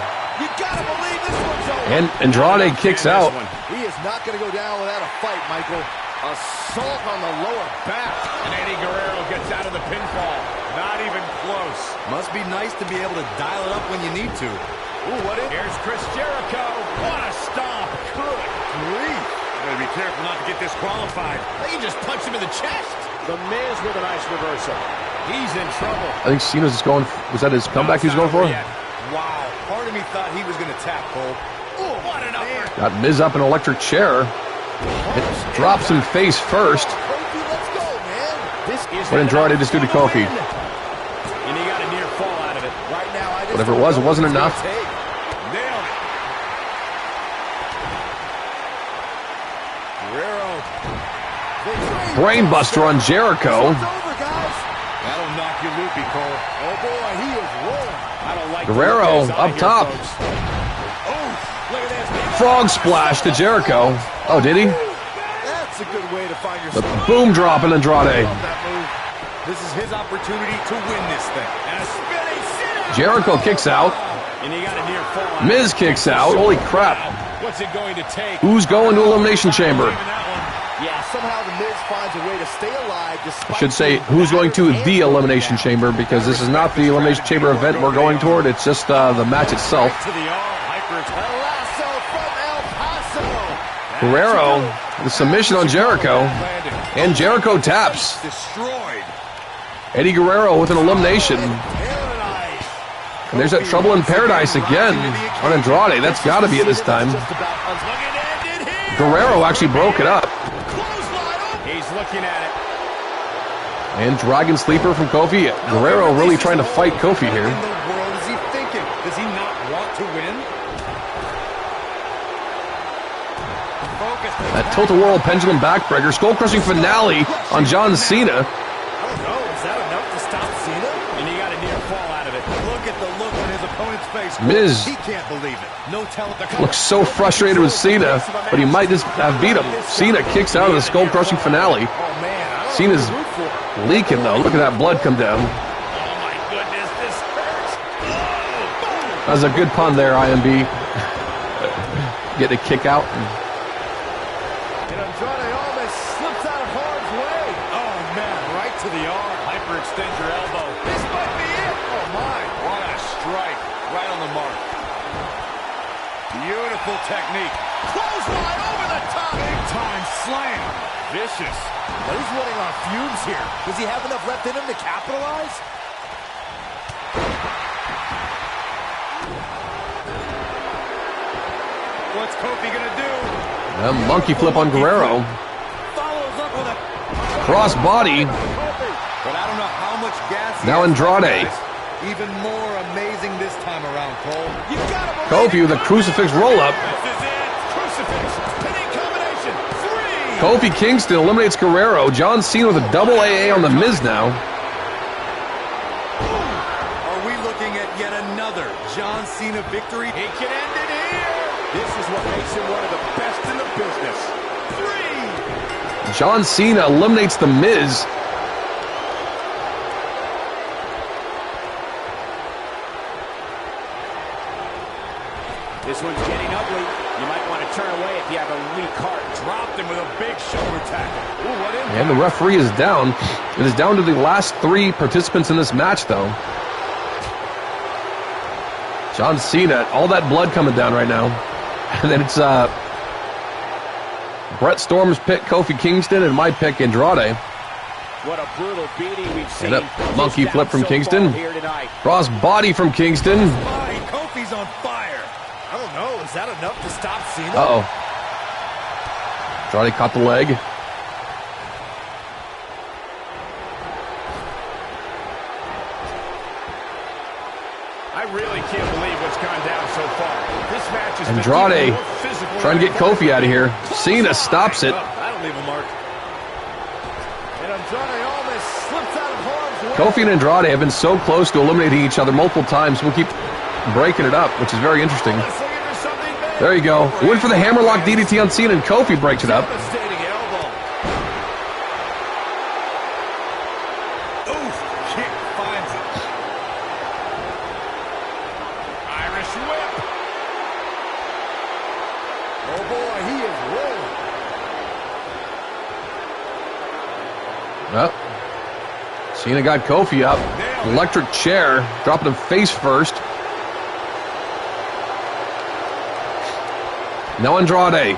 gotta believe this one's over. And Andrade kicks out. He is not going to go down without a fight, Michael. Assault on the lower back. And Eddie Guerrero gets out of the pinfall. Not even close. Must be nice to be able to dial it up when you need to. Ooh, what is? Here's Chris Jericho. What a stomp. Good grief. Gotta be careful not to get disqualified. They can just punch him in the chest. The Miz with a nice reversal. He's in trouble. I think Cena's just going. Was that his comeback he was going for? Wow. Part of me thought he was going to tap, Cole. Ooh, what an uppercut. Got Miz up in an electric chair. It drops him face first. Kofi, let's go, man. This is What did Andrade just do to Kofi? And he got a near fall out of it. Right now, I just Whatever it was, it wasn't enough. Nailed it. Guerrero. Brainbuster on Jericho. It's over, guys. That'll knock you loopy, Cole. Oh, boy, he is rolling. I don't like Guerrero up top. Look at this. Frog splash to Jericho. Oh, did he? That's a good way to find The yourself. boom drop in Andrade. That move. This is his opportunity to win this thing. And a spinning sit. Jericho kicks out. And he got a near fall. Miz kicks out. Holy crap. What's it going to take? Who's going to Elimination Chamber? Yeah, somehow the Miz finds a way to stay alive despite... I should say, who's going to the Elimination Chamber, because this is not the Elimination Chamber event we're going toward. It's just the match itself. To the arm. A lasso from El Paso. Guerrero, the submission on Jericho. And Jericho taps. Destroyed. Eddie Guerrero with an elimination. And there's that trouble in paradise again on Andrade. That's got to be it this time. Guerrero actually broke it up. He's looking at it. And Dragon Sleeper from Kofi. Guerrero really trying to fight Kofi here. What in the world is he thinking? Does he not want to win? That tilt-a-whirl pendulum backbreaker. Skull-crushing finale on John Cena. I don't know. Is that enough to stop Cena? And he got a near fall out of it. Look at the look on his opponent's face. Miz He can't believe it. No telling the looks so frustrated with Cena, but he might just have beat him. Cena kicks out of the skull-crushing finale. Oh, man. Cena's leaking, though. Look at that blood come down. Oh, my goodness. This hurts. Oh, That was a good pun there, IMB. Get a kick out. And Andrade almost slips out of harm's way. oh, man. Right to the arm. Hyperextend your elbow. This might be it. Oh, my. What a strike. Right on the mark. Beautiful technique. Clothesline over the top. Big time slam. Vicious. But he's running on fumes here. Does he have enough left in him to capitalize? What's Kofi gonna do? A monkey flip on Guerrero. Follows up with a Cross body. But I don't know how much gas. Now Andrade. Even more amazing this time around, Cole. You gotta believe Kofi with a crucifix roll-up. This is it. Crucifix. Pinning combination. 3. Kofi Kingston eliminates Guerrero. John Cena with a double AA on The Miz now. Are we looking at yet another John Cena victory? He can end it here. This is what makes him one of the best in the business. 3. John Cena eliminates The Miz. This one's getting ugly. You might want to turn away if you have a weak heart. Dropped him with a big shoulder tackle. Ooh, what impact. And the referee is down. It is down to the last 3 participants in this match, though. John Cena, all that blood coming down right now. And then it's Brett Storm's pick, Kofi Kingston, and my pick, Andrade. What a brutal beating we've seen. And a monkey flip from So Kingston. far here tonight. Cross body from Kingston. Fine, Kofi's on fire. I don't know. Is that enough to stop Cena? Uh-oh. Andrade caught the leg. I really can't believe what's gone down so far. This match is Andrade trying to get Kofi out of here. Cena stops it. That'll leave a mark. And Andrade almost slips out of harm's way. Kofi and Andrade have been so close to eliminating each other multiple times. We'll keep breaking it up, which is very interesting. Let's look into something big. There you go. Went for the hammerlock DDT on Cena, and Kofi breaks it up. Devastating elbow. Oof, kick finds it. Irish whip. Oh, boy, he is rolling. Well, Cena got Kofi up. Electric chair, dropping him face first. Now Andrade.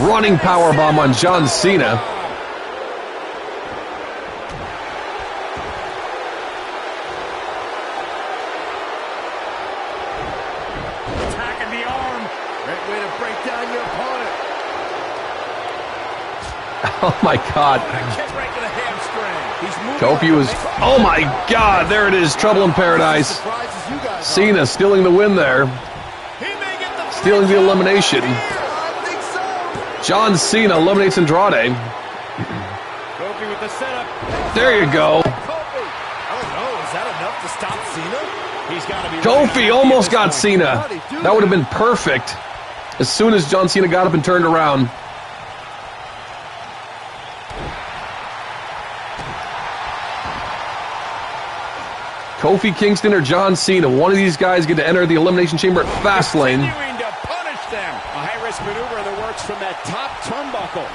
Running powerbomb on John Cena. Attacking the arm. Great way to break down your opponent. Oh my God. Kick right to the hamstring. He's moving Kofi was, oh my God, there it is, trouble in paradise. Surprises you guys. Cena stealing the win there. He may get the Stealing the elimination. I think so. John Cena eliminates Andrade. Kofi with the setup. There you go. Kofi. I don't know. Is that enough to stop Cena? He's got to be. Kofi almost got Cena. That would have been perfect. As soon as John Cena got up and turned around. Kofi Kingston or John Cena, one of these guys get to enter the Elimination Chamber at Fastlane. Continuing to punish them. A high-risk maneuver in the works from that top turnbuckle.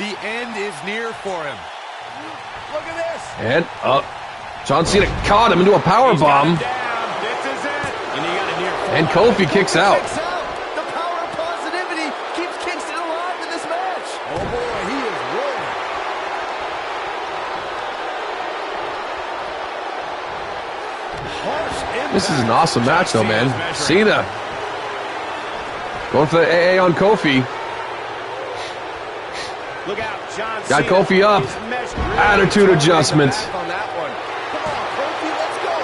The end is near for him. Look at this. And John Cena caught him into a power bomb. Down. This is it. And he got a near fall. And Kofi kicks out. Kicks out. The power of positivity keeps Kingston alive in this match. Oh, boy, he is rolling. This is an awesome match, though, man. Cena going for the AA on Kofi. Look out, John Got Cena. Kofi up. He's meshed really Attitude adjustments. Back on that one. Come on, Kofi, let's go,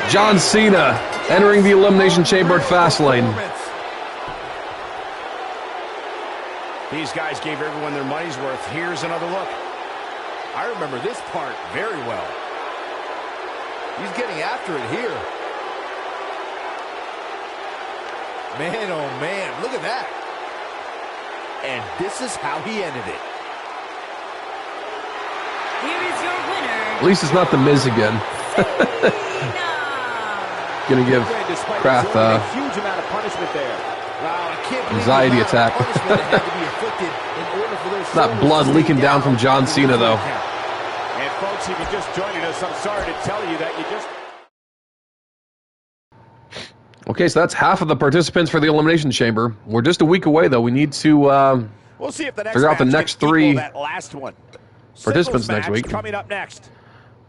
man. John Cena entering the Elimination Chamber at Fastlane. These guys gave everyone their money's worth. Here's another look. I remember this part very well. He's getting after it here. Man, oh man, look at that. And this is how he ended it. Here is your winner. At least it's not the Miz again. Gonna give Kraft a huge amount of punishment there. Wow, I can't believe anxiety the amount of attack. punishment that had to be inflicted in order for those That blood shoulders to leaking stay down from John Cena, though. And folks, if you're just joining us, I'm sorry to tell you that you just... Okay, so that's half of the participants for the Elimination Chamber. We're just a week away, though. We need to We'll see if the next figure out the match next can equal three that last one. participants Singles next match week. coming up next.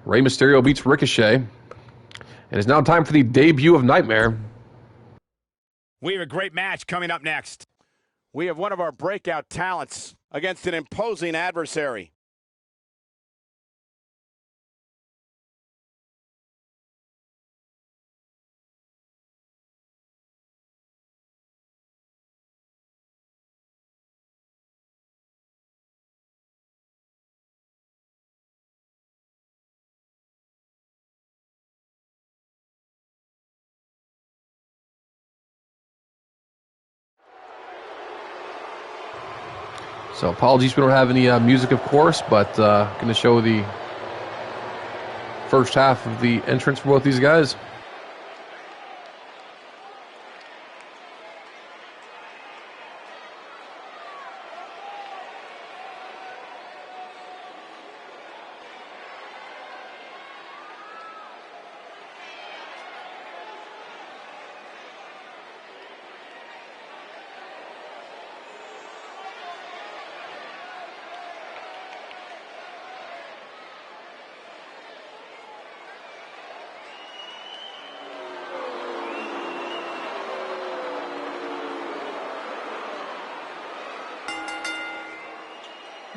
Rey Mysterio beats Ricochet. And it's now time for the debut of Nightmare. We have a great match coming up next. We have one of our breakout talents against an imposing adversary. So apologies we don't have any music, of course, but going to show the first half of the entrance for both these guys.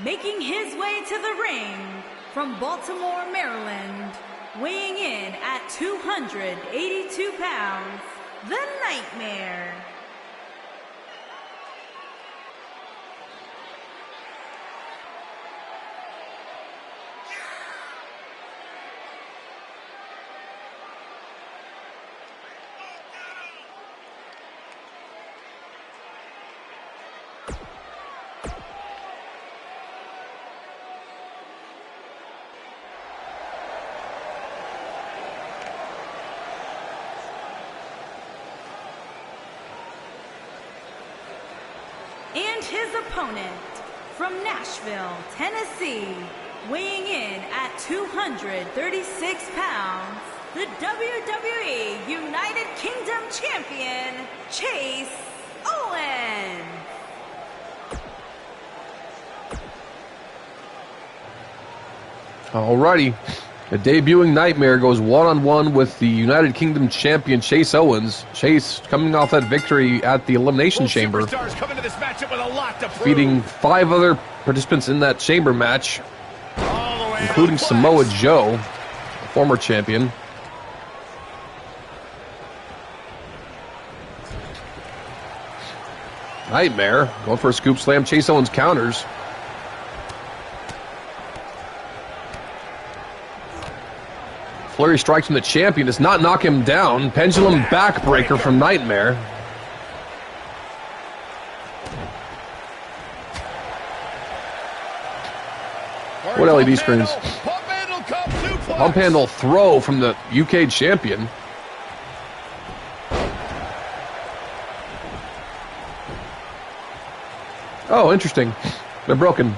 Making his way to the ring from Baltimore, Maryland, weighing in at 282 pounds, the Nightmare. And his opponent from Nashville, Tennessee, weighing in at 236 pounds, the WWE United Kingdom Champion, Chase Owens. Alrighty. The debuting Nightmare goes one-on-one with the United Kingdom Champion Chase Owens. Chase coming off that victory at the Elimination Chamber, Come into this matchup with a lot to prove. defeating 5 other participants in that chamber match, All the way including out Samoa flex. Joe, a former champion. Nightmare going for a scoop slam. Chase Owens counters. Flurry strikes from the champion. Does not knock him down. Pendulum backbreaker from Nightmare. What LED screens? Pump handle come suplex. Pump handle throw from the UK champion. Oh, interesting. They're broken.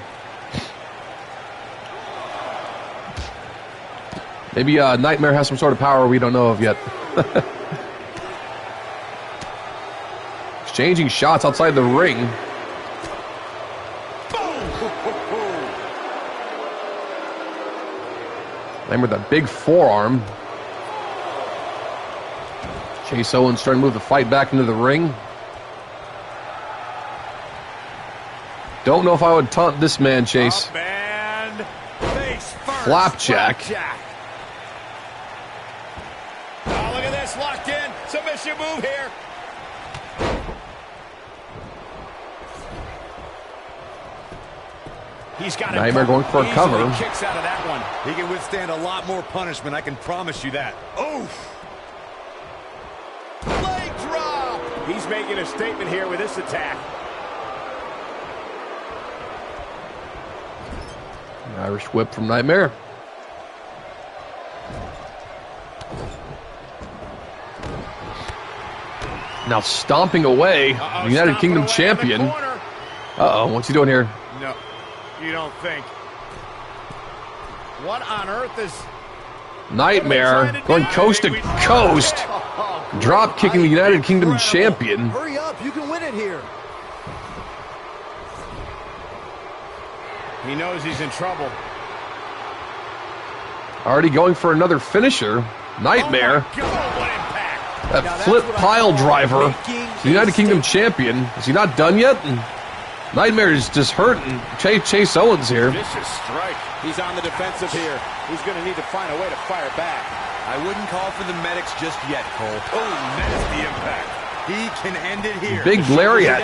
Maybe Nightmare has some sort of power we don't know of yet. Exchanging shots outside the ring. Nightmare with a big forearm. Chase Owens trying to move the fight back into the ring. Don't know if I would taunt this man, Chase. Up and face first. Flapjack. Oh, look at this, locked in. Submission move here. He's got Nightmare going for a cover. Kicks out of that one. He can withstand a lot more punishment, I can promise you that. Oof. Leg drop. He's making a statement here with this attack. An Irish whip from Nightmare. Now stomping away, United Kingdom champion. Uh-oh, what's he doing here? No, you don't think. What on earth is... Nightmare going coast to coast. Drop kicking the United Kingdom champion. Hurry up, you can win it here. He knows he's in trouble. Already going for another finisher. Nightmare. Oh my God, what impact. That flip pile driver. The United Kingdom champion. Is he not done yet? Nightmare is just hurting Chase Owens here. Vicious strike. He's on the defensive here. He's going to need to find a way to fire back. I wouldn't call for the medics just yet, Cole. Oh, nasty impact. He can end it here. Big lariat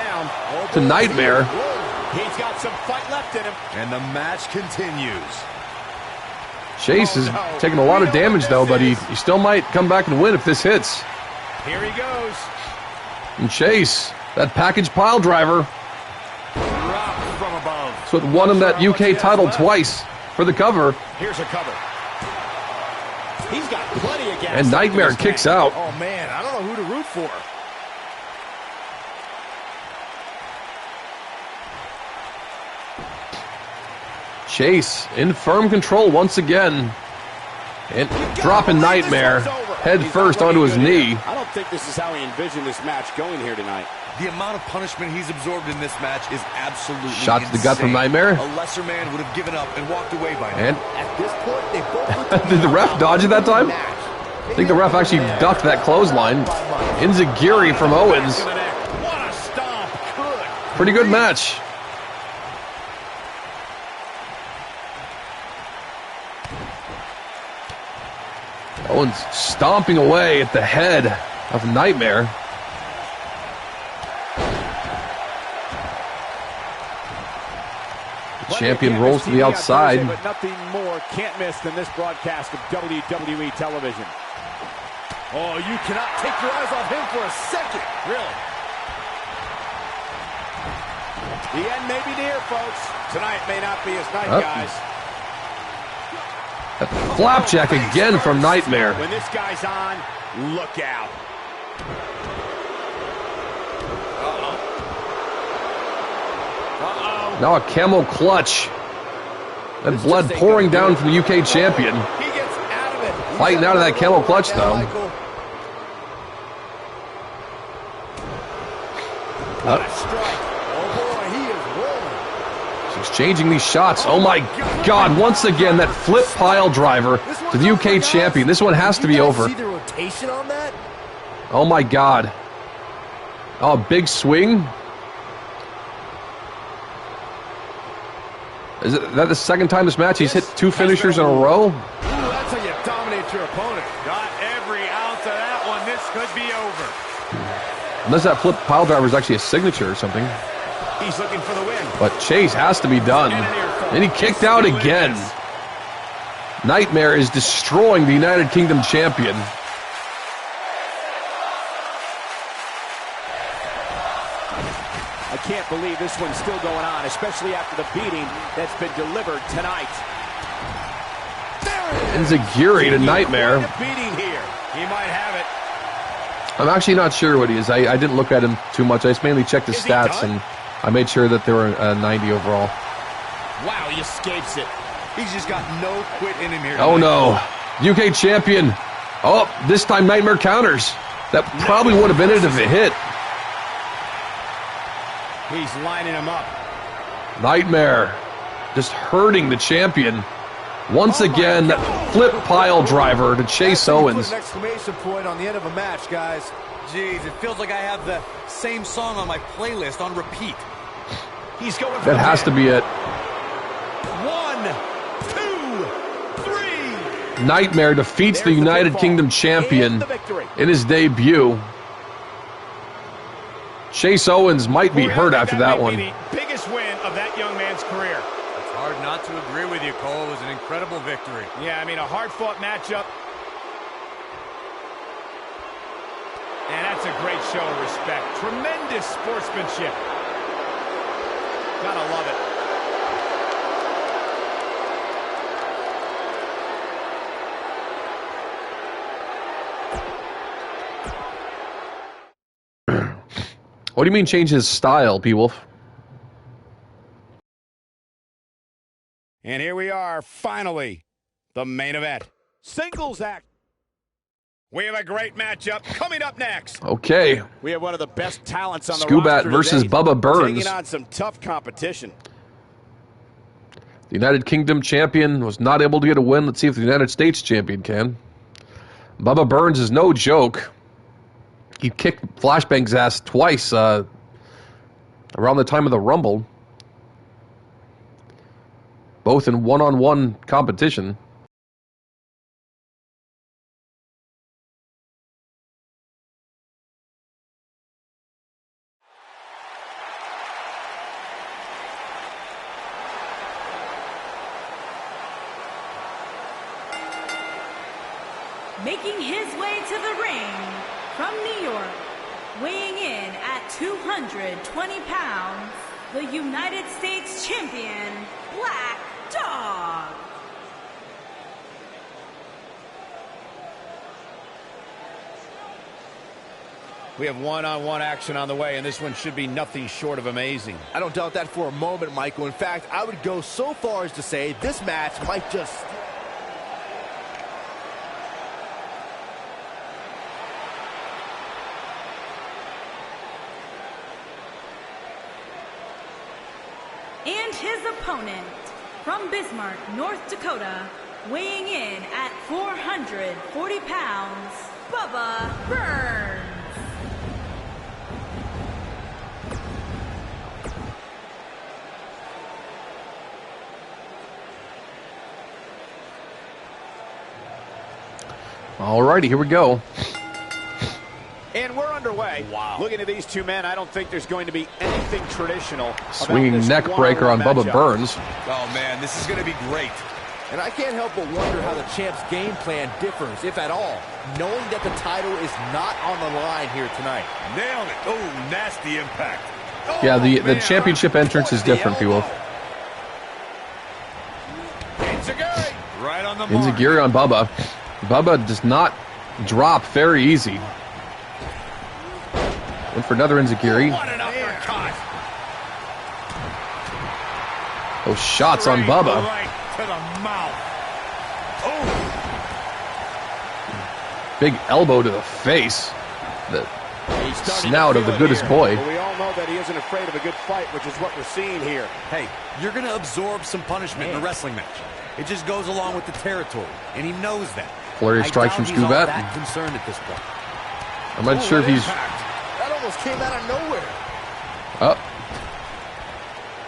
to Nightmare. He's got some fight left in him. And the match continues. Chase is taking a lot of damage, though, but he still might come back and win if this hits. Here he goes. And Chase, that package pile driver, Drop from above. that's what won him that UK title twice for the cover. Here's a cover. He's got plenty of gas. And Nightmare kicks out. Oh, man, I don't know who to root for. Chase in firm control once again. And dropping Nightmare head first onto his knee. I don't think this is how he envisioned this match going here tonight. The amount of punishment he's absorbed in this match is absolutely Shot to the gut from insane. Nightmare. A lesser man would have given up and walked away by now. And At this point, they both did the ref dodge it that time? I think the ref actually ducked that clothesline. Enziguri from Owens. What a stomp. Good. Pretty good match. Owens stomping away at the head of Nightmare. The champion rolls to the outside. But nothing more can't miss than this broadcast of WWE television. Oh, you cannot take your eyes off him for a second. Really. The end may be near, folks. Tonight may not be his night, Oh. guys. That flapjack again from Nightmare. When this guy's on, look out. Now a camel clutch. That blood pouring down from the UK champion. He gets out of it. Fighting out of that camel clutch, though. What a strike. Oh, boy, he is rolling. She's exchanging these shots. Oh my God, once again, that flip pile driver to the UK champion. This one has to be over. See the rotation on that? Oh my God. Oh, big swing. Is that the second time this match he's hit two finishers in a row? Ooh, that's how you dominate your opponent. Got every ounce of that one. This could be over. Unless that flip pile driver is actually a signature or something. He's looking for the win. But Chase has to be done. And he kicked out again. Nightmare is destroying the United Kingdom champion. I can't believe this one's still going on, especially after the beating that's been delivered tonight. Enziguri to Nightmare. Beating here. He might have it. I'm actually not sure what he is. I didn't look at him too much. I just mainly checked his stats, and I made sure that they were 90 overall. Wow, he escapes it. He's just got no quit in him here. Oh no. UK champion. Oh, this time Nightmare counters. That probably would have been it if it hit. He's lining him up. Nightmare just hurting the champion. Once again, flip pile driver to Chase Owens. Put an exclamation point on the end of a match, guys. Jeez, it feels like I have the same song on my playlist on repeat. He's going for That has to be it. 1, 2, 3. Nightmare defeats the United Kingdom champion in his debut. Chase Owens might be hurt after that one. The biggest win of that young man's career. It's hard not to agree with you, Cole. It was an incredible victory. Yeah, I mean, a hard-fought matchup. And that's a great show of respect. Tremendous sportsmanship. Gotta love it. What do you mean change his style, P-Wolf? And here we are, finally, the main event. Singles act. We have a great matchup coming up next. Okay. We have one of the best talents on the Skubat roster versus today, Bubba Burns. taking on some tough competition. The United Kingdom champion was not able to get a win. Let's see if the United States champion can. Bubba Burns is no joke. He kicked Flashbang's ass twice around the time of the Rumble. Both in one-on-one competition. Making his way to the ring from New York, weighing in at 220 pounds, the United States champion, Black Dog. We have one-on-one action on the way, and this one should be nothing short of amazing. I don't doubt that for a moment, Michael. In fact, I would go so far as to say this match might just... And his opponent, from Bismarck, North Dakota, weighing in at 440 pounds, Bubba Burns. Alrighty, here we go. And we're underway. Wow. Looking at these two men, I don't think there's going to be anything traditional. Swinging neck breaker on Bubba Burns. Oh, man, this is going to be great. And I can't help but wonder how the champ's game plan differs, if at all, knowing that the title is not on the line here tonight. Nailed it. Oh, nasty impact. Oh, Yeah, the man. championship entrance is different, P-Wolf. Enziguri. Right on the mark. Enziguri on Bubba. Bubba does not drop very easy. Went for another Enziguri. What an uppercut. Those shots on Bubba. Right to the mouth. Oh. Big elbow to the face. The snout of the goodest boy. But we all know that he isn't afraid of a good fight, which is what we're seeing here. Hey, you're going to absorb some punishment in a wrestling match. It just goes along with the territory, and he knows that. Flurry of strikes from I doubt he's all Skubat. that concerned at this point. I'm not sure if he's That almost came out of nowhere. up.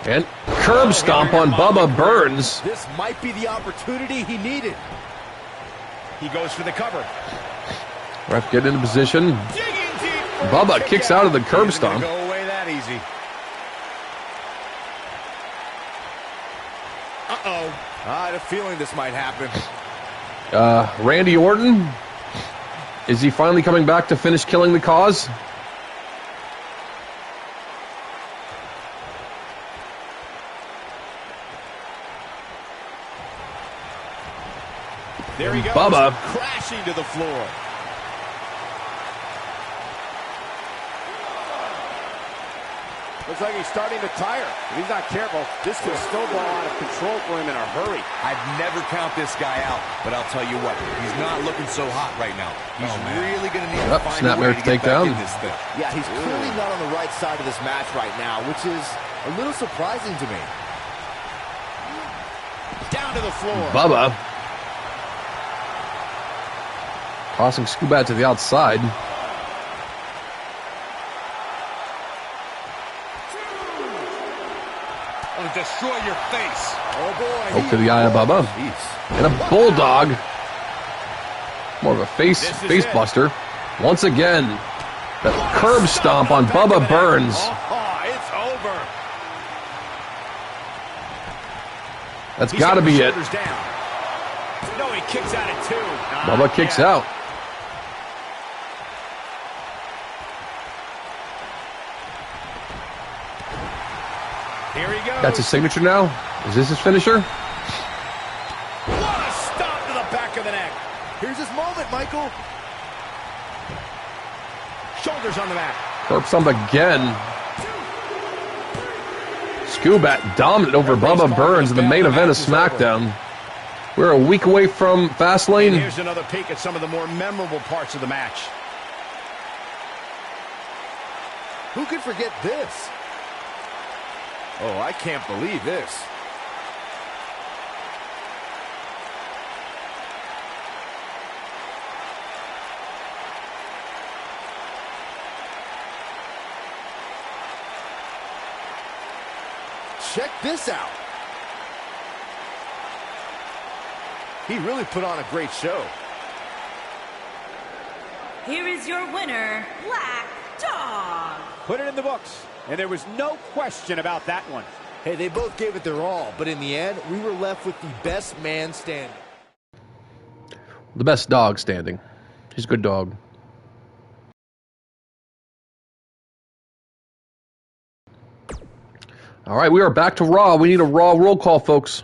And curb stomp on Bubba Burns. This might be the opportunity he needed. He goes for the cover. Ref get into position. Digging deep for Bubba the kicks kick out of the curb Isn't gonna stomp. go away that easy. Uh-oh. I had a feeling this might happen. Randy Orton. Is he finally coming back to finish killing the cause? There he goes. Bubba. Crashing to the floor. Looks like he's starting to tire. If he's not careful, this could snowball out of control for him in a hurry. I'd never count this guy out, but I'll tell you what, he's not looking so hot right now. He's really going to need to find a way to get back in this thing. Yeah, he's clearly not on the right side of this match right now, which is a little surprising to me. Down down to the floor. Bubba. Tossing Skubat to the outside. Gonna destroy your face. Oh, boy. Poke to the eye of Bubba. And a bulldog. More of a face buster. Once again, that curb stomp on Bubba Burns. Oh, it's over. That's got to be it. Down. No, he kicks out at 2. Bubba kicks out. Here he goes. That's his signature now? Is this his finisher? What a stomp to the back of the neck. Here's his moment, Michael. Shoulders on the mat. Curb stomp again. Skubat dominant over Bubba Burns in the main event of SmackDown. We're a week away from Fastlane. And here's another peek at some of the more memorable parts of the match. Who could forget this? Oh, I can't believe this. Check this out. He really put on a great show. Here is your winner, Black Dog. Put it in the books. And there was no question about that one. Hey, they both gave it their all, but in the end, we were left with the best man standing. The best dog standing. He's a good dog. All right, we are back to Raw. We need a Raw roll call, folks.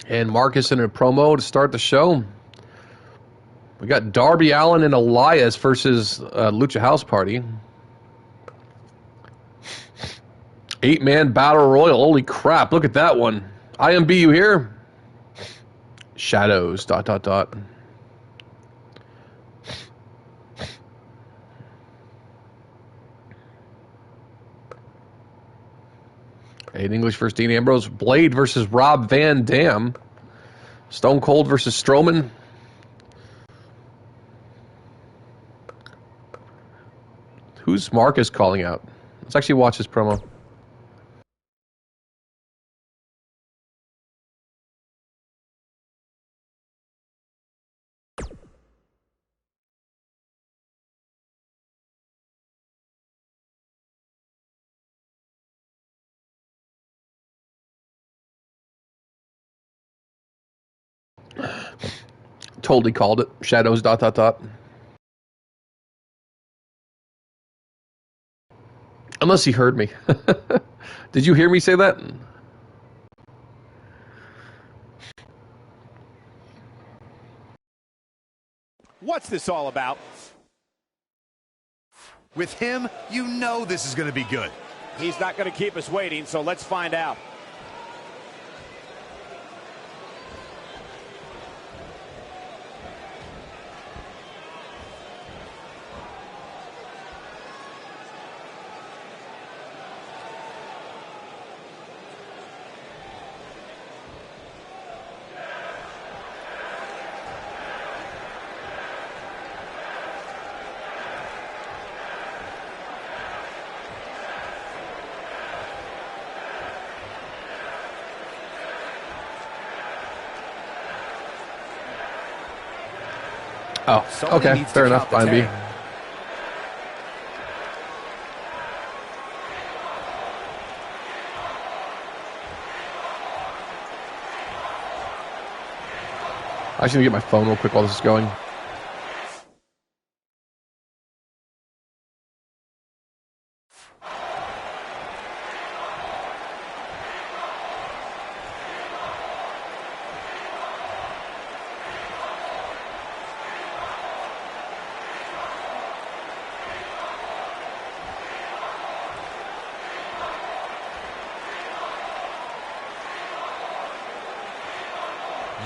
And Marcus in a promo to start the show. We got Darby Allin and Elias versus Lucha House Party. 8-man battle royal. Holy crap, look at that one. IMB, you here? Shadows, ... Aiden English versus Dean Ambrose. Blade versus Rob Van Dam. Stone Cold versus Strowman. Who's Marcus calling out? Let's actually watch this promo. Totally called it. Shadows ... Unless he heard me. Did you hear me say that? What's this all about? With him, you know this is going to be good. He's not going to keep us waiting, so let's find out. Oh, okay, fair enough, IMB. I should get my phone real quick while this is going.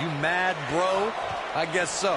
You mad, bro? I guess so.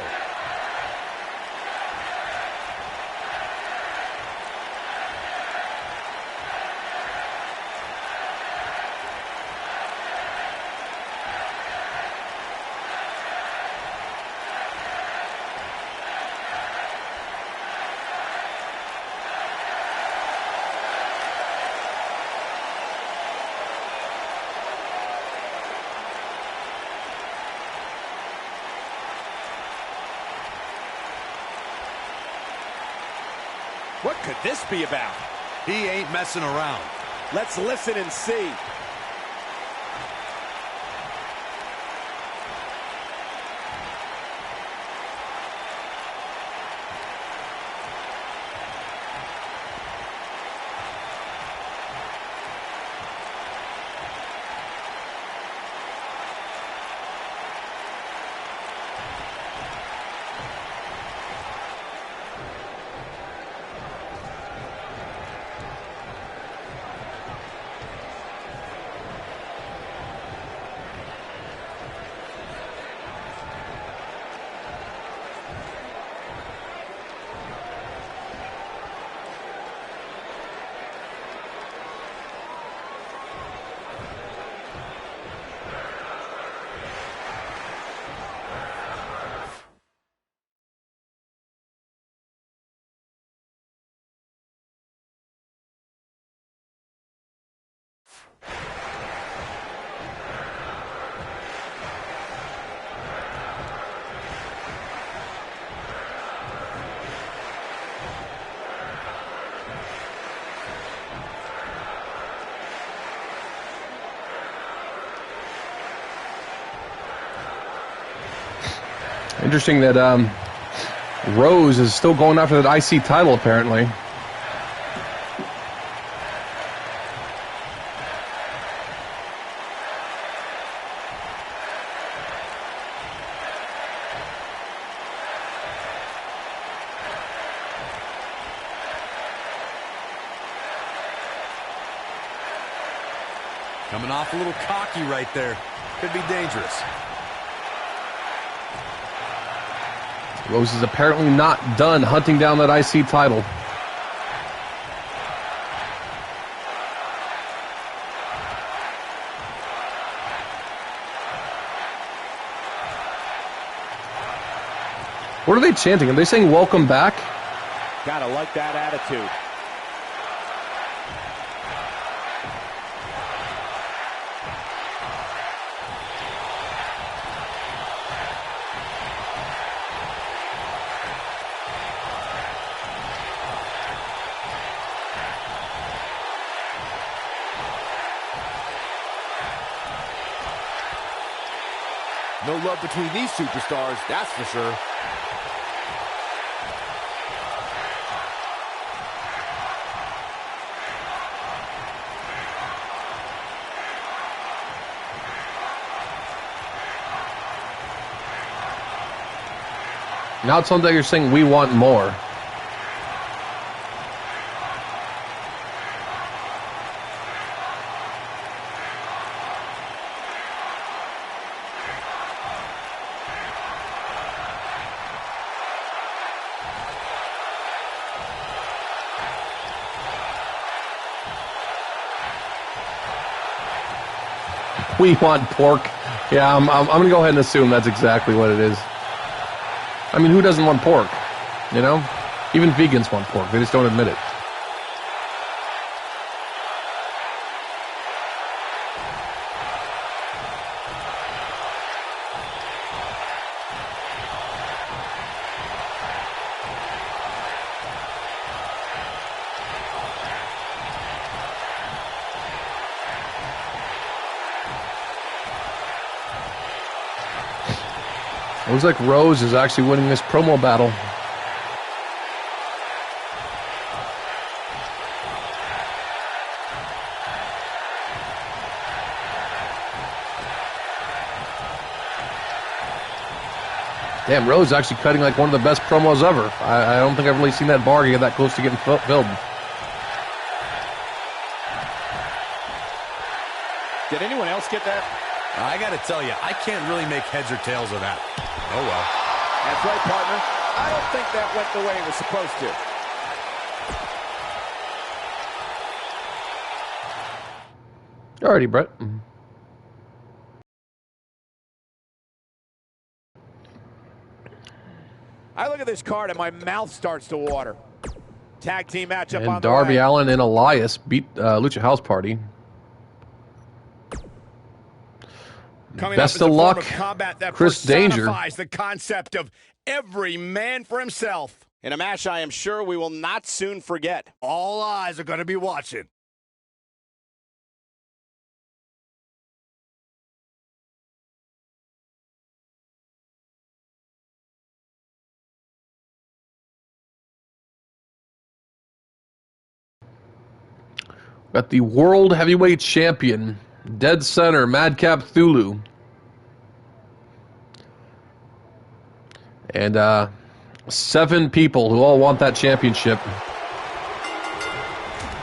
What could this be about? He ain't messing around. Let's listen and see. Interesting that Rose is still going after that IC title, apparently. Coming off a little cocky right there. Could be dangerous. Rose is apparently not done hunting down that IC title. What are they chanting? Are they saying welcome back? Gotta like that attitude. No love between these superstars, that's for sure. Now it sounds like you're saying we want more. We want pork. Yeah, I'm going to go ahead and assume that's exactly what it is. I mean, who doesn't want pork? You know? Even vegans want pork. They just don't admit it. Looks like Rose is actually winning this promo battle. Damn, Rose is actually cutting like one of the best promos ever. I don't think I've really seen that bar get that close to getting filled. Did anyone else get that? I got to tell you, I can't really make heads or tails of that. Oh, well. That's right, partner. I don't think that went the way it was supposed to. Alrighty, Brett. I look at this card and my mouth starts to water. Tag team matchup on And the Darby way. Allin and Elias beat Lucha House Party. Coming Best up is of a luck, form of combat that Chris Danger. personifies the concept of every man for himself. In a match I am sure we will not soon forget. All eyes are going to be watching. Got the World Heavyweight Champion, dead center, Madcap Thulu. And 7 people who all want that championship.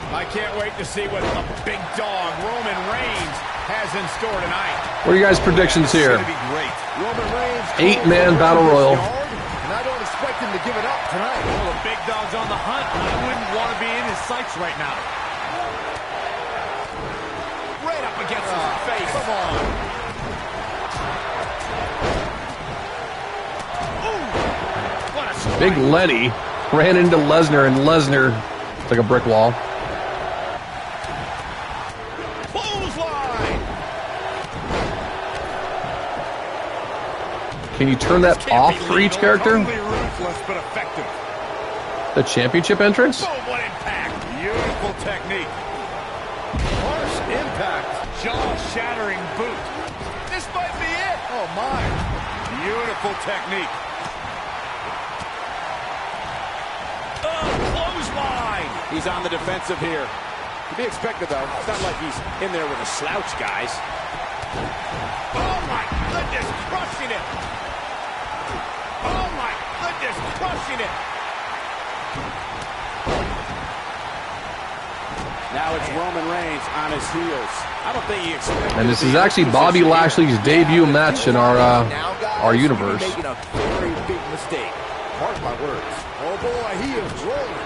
I can't wait to see what the big dog, Roman Reigns, has in store tonight. What are you guys' predictions here? It's going to be great. Roman Reigns. 8-man battle royal. And I don't expect him to give it up tonight. Well, the big dog's on the hunt, and I wouldn't want to be in his sights right now. Right up against his face. Come on. Ooh, what a strike. Big Lenny ran into Lesnar, and Lesnar took a brick wall. Clothesline. Can you turn that off for each character? Totally ruthless but effective. The championship entrance? Boom, what impact. Beautiful technique. Harsh impact. Jaw-shattering boot. This might be it. Oh, my. Beautiful technique. Oh, clothesline. He's on the defensive here. To be expected, though. It's not like he's in there with a slouch, guys. Oh, my goodness, crushing it. Oh, my goodness, crushing it. Now it's Roman Reigns on his heels. I don't think he expected. And this is actually Bobby Lashley's debut match in our universe. Making a very big mistake. Mark my words. Oh boy, he is rolling.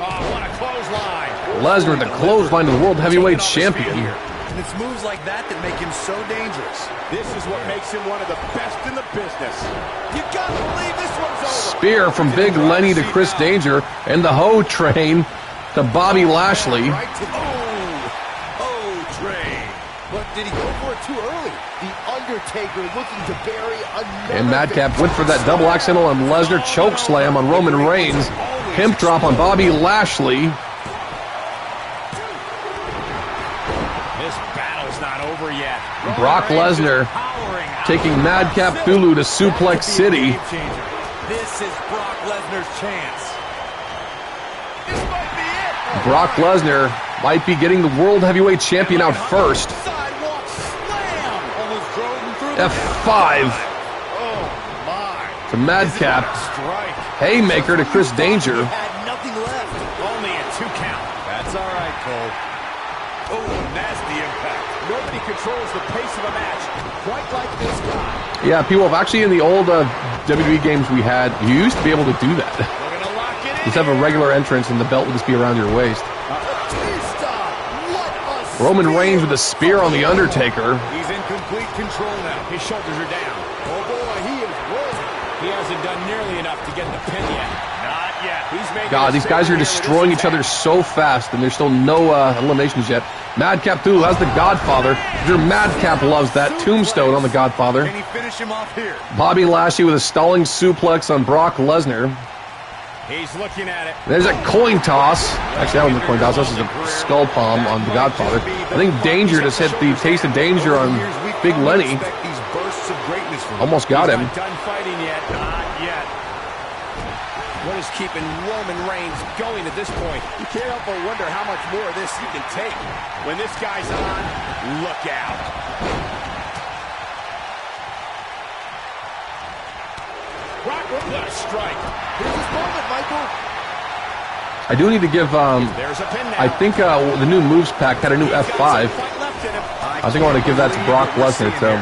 Oh, what a clothesline. Lesnar, the clothesline to the World Heavyweight Champion. And it's moves like that that make him so dangerous. This is what makes him one of the best in the business. You gotta believe this one's over. Spear from Big Lenny to Chris Danger, and the Ho Train to Bobby Lashley. Right to train. But did he go for it too early? The Undertaker looking to bury another. And Madcap went for that double accidental on Lesnar, choke slam on Roman Reigns, pimp drop on Bobby Lashley. This battle's not over yet. Brock Lesnar taking Madcap Thulu to Suplex City. This is Brock Lesnar's chance. This might be it. Brock Lesnar might be getting the World Heavyweight Champion out first. Sidewalk slam. Almost drove him through F5 Oh, my. to Madcap. Strike. Haymaker to Chris Danger. Had nothing left. Only a 2 count. That's all right, Cole. Oh, nasty impact. Nobody controls the pace of a match quite like this guy. Yeah, people have actually in the old WWE games we had, you used to be able to do that. We're going to lock it in. Just have a regular entrance and the belt would just be around your waist. Roman Reigns with a spear on The Undertaker. He's in complete control now. His shoulders are down. Oh boy, he is rolling. He hasn't done nearly enough to get the pin yet. Not yet. He's making God, these guys are destroying each other so fast, and there's still no eliminations yet. Madcap Thulu has the Godfather. Your Madcap loves that tombstone on the Godfather. Can he finish him off here? Bobby Lashley with a stalling suplex on Brock Lesnar. He's looking at it. There's a coin toss. Actually, that wasn't a coin toss. This is a skull palm on the Godfather. I think Danger just hit the taste of danger on Big Lenny. These bursts of greatness from Almost got him. Not done fighting yet. Not yet. What is keeping Roman Reigns going at this point? You can't help but wonder how much more of this he can take. When this guy's on, look out. Brock, what a strike. Here's his moment, Michael. I do need to give, There's a pin now. I think the new moves pack had a new F5. Fight left in him. I I think I want to give that to Brock Lesnar, too.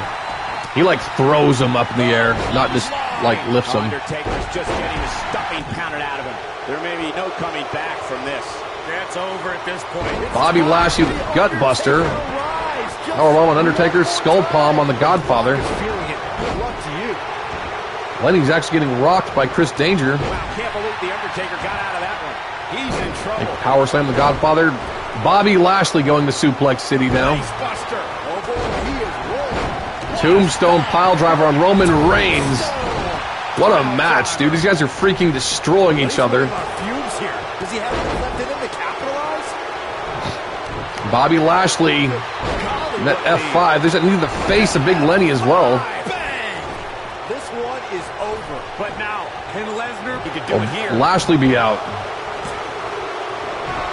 He, like, throws him up in the air, not just, like, lifts him. Undertaker's just getting his stuffing pounded out of him. There may be no coming back from this. That's over at this point. Bobby Lashley, the gut buster. Powerbomb on Undertaker, skull palm on the Godfather. Lenny's actually getting rocked by Chris Danger. Wow, can't believe the Undertaker got out of that one. He's in trouble. They power slam the Godfather. Bobby Lashley going to Suplex City now. Nice buster. Oh boy, he is rolling. Tombstone pile driver on Roman Reigns. What a match, dude. These guys are freaking destroying each other. Fumes here. Does he have enough left in him to capitalize? Bobby Lashley. And that F5. There's that knee to the face of Big Lenny as well. Bang! This one is over. But now, can Lesnar? He could do it here. Lashley be out.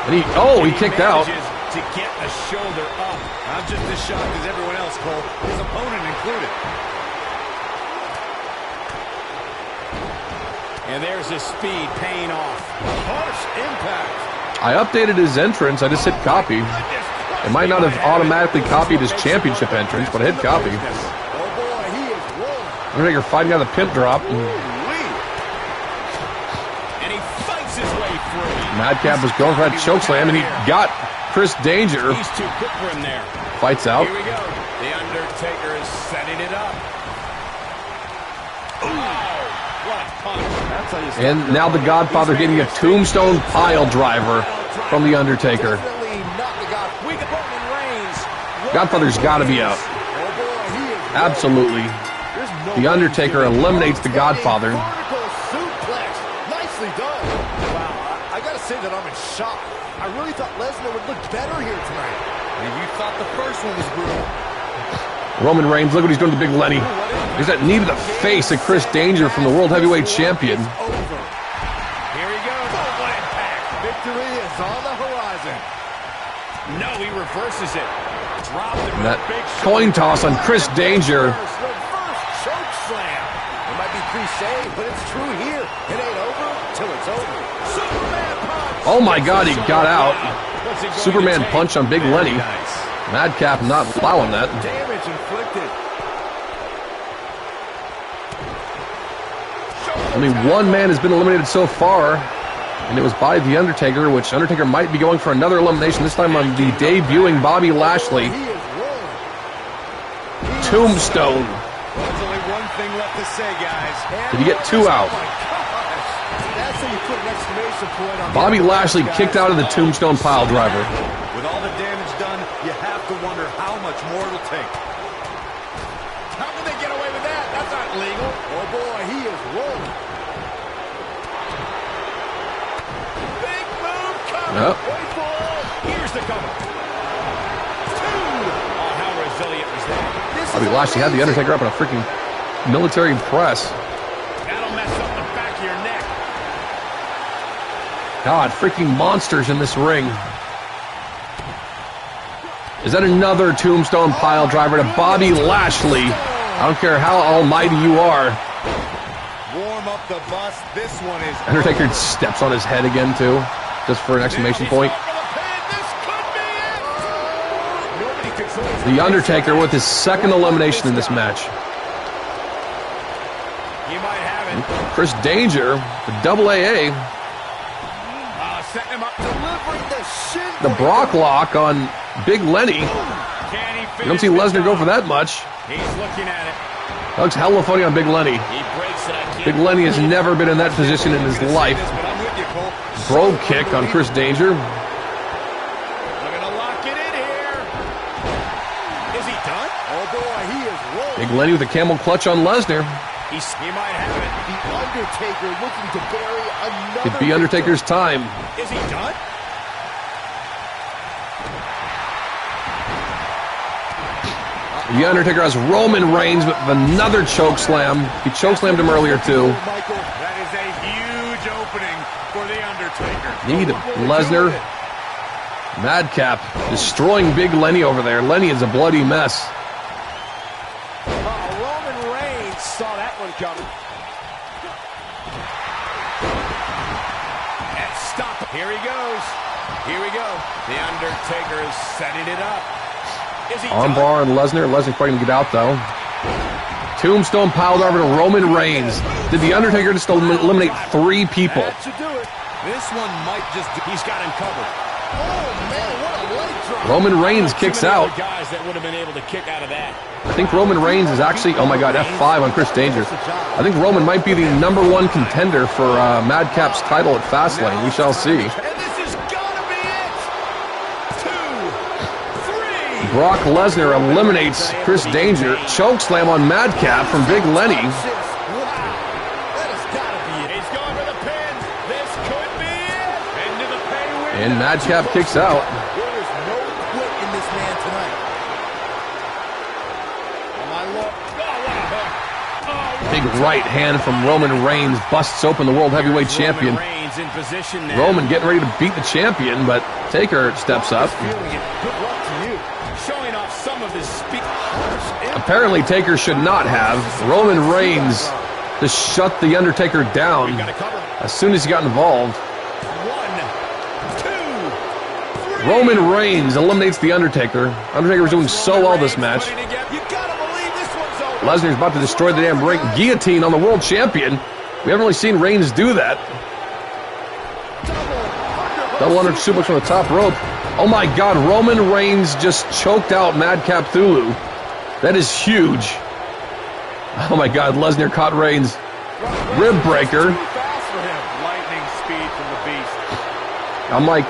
And he kicked out. To get a shoulder up. I'm just as shocked as everyone else, Cole. His opponent included. And there's his speed paying off. Harsh impact. I updated his entrance. I just hit copy. It might not have automatically copied his championship entrance, but I hit copy. Oh boy, he is rolling. Undertaker fighting out of the pimp drop. And he fights his way free. Madcap was going for that chokeslam, and he got Chris Danger. He's too quick for him there. Fights out. Here we go. The Undertaker is setting it up. Oh, what a punch. That's how you start. And now the Godfather getting a tombstone pile driver from the Undertaker. Definitely not the God. We got Roman Reigns. Godfather's got to be out. Oh boy, he is Absolutely. The Undertaker eliminates the Godfather. Vertical suplex. Nicely done. Wow, I gotta say that I'm in shock. I really thought Lesnar would look better here tonight. And you thought the first one was brutal. Roman Reigns, look what he's doing to Big Lenny. There's that knee to the face of Chris Danger from the World Heavyweight Champion. Over. Here he goes. Oh, what impact. Victory is on the horizon. No, he reverses it. Dropped him And with that a big coin toss on Chris Danger. Reverse choke slam. It might be cliche, but it's true here. It ain't over till it's over. Superman punch. Oh my God, he got out. What's he going Superman to take? punch on Big Lenny. Nice. Madcap not allowing that. Damage inflicted. Only one man has been eliminated so far, and it was by The Undertaker, which Undertaker might be going for another elimination, this time on the debuting Bobby Lashley. He is rolling. Tombstone. There's only one thing left to say, guys. Did he get two out? Oh my gosh. That's how you put an exclamation point on Bobby Lashley kicked out of the Tombstone pile driver. With all the damage done, you have to wonder how much more it'll take. How can they get away with that? That's not legal. Oh boy, he is rolling. Big move coming. Yep. Wait for it. Here's the cover. Two. Oh, how resilient was that? Bobby Lashley had The Undertaker up in a freaking military press. That'll mess up the back of your neck. God, freaking monsters in this ring. Is that another Tombstone pile driver to Bobby Lashley? I don't care how almighty you are. Warm up the bus. This one is Undertaker steps on his head again, too, just for an exclamation point. This could be it. Nobody controls The Undertaker with his second elimination in this match. He might have it. Chris Danger, the double AA, Setting him up. delivering the shin. the Brock lock on Big Lenny. Can he You don't see Lesnar go for that much. He's looking at it. That looks hella funny on Big Lenny. He breaks it. I can't Big Lenny has never been in that position in his life. but I'm with you, Cole. Brogue kick on Chris Danger. They're going to lock it in here. Is he done? Oh boy, he is rolling. Big Lenny with a camel clutch on Lesnar. He might have it. The Undertaker looking to bury another. Could be Undertaker's time. Is he done? The Undertaker has Roman Reigns with another choke slam. He chokeslammed him earlier too. Michael. That is a huge opening for The Undertaker. Need Lesnar. Madcap destroying Big Lenny over there. Lenny is a bloody mess. Roman Reigns saw that one coming. And stop. Here he goes. Here we go. The Undertaker is setting it up. Armbar on Lesnar. Lesnar's probably going to get out, though. Tombstone piled over to Roman Reigns. Did The Undertaker just eliminate 3 people? That should do it. This one might just do. He's got him covered. Oh, man, what a leg drop. Roman Reigns kicks out. Guys that would have been able to kick out of that. I think Roman Reigns is actually, oh my God, F5 on Chris Danger. I think Roman might be the #1 contender for Madcap's title at Fastlane. We shall see. And this has got to be it. 2, 3. Brock Lesnar eliminates Chris Danger. Chokeslam on Madcap from Big Lenny. Wow, that has got to be it. He's going for the pin. This could be it. Into the pay window. And Madcap kicks out. There is no quit in this man tonight. Big right hand from Roman Reigns busts open the World Heavyweight Champion. Reigns in position now. Roman getting ready to beat the champion, but Taker steps up. Feeling it. Good luck to you. Showing off some of his speed. Apparently Taker should not have. Roman Reigns just shut The Undertaker down as soon as he got involved. 1, 2, 3. Roman Reigns eliminates The Undertaker. Undertaker was doing so well this match. You got to believe this one's over. Lesnar's about to destroy the damn ring. Guillotine on the world champion. We haven't really seen Reigns do that. Double under suplex from the top rope. Oh my God, Roman Reigns just choked out Madcap Thulu. That is huge. Oh my God, Lesnar caught Reigns. Rib breaker. Lightning speed from the beast. I'm like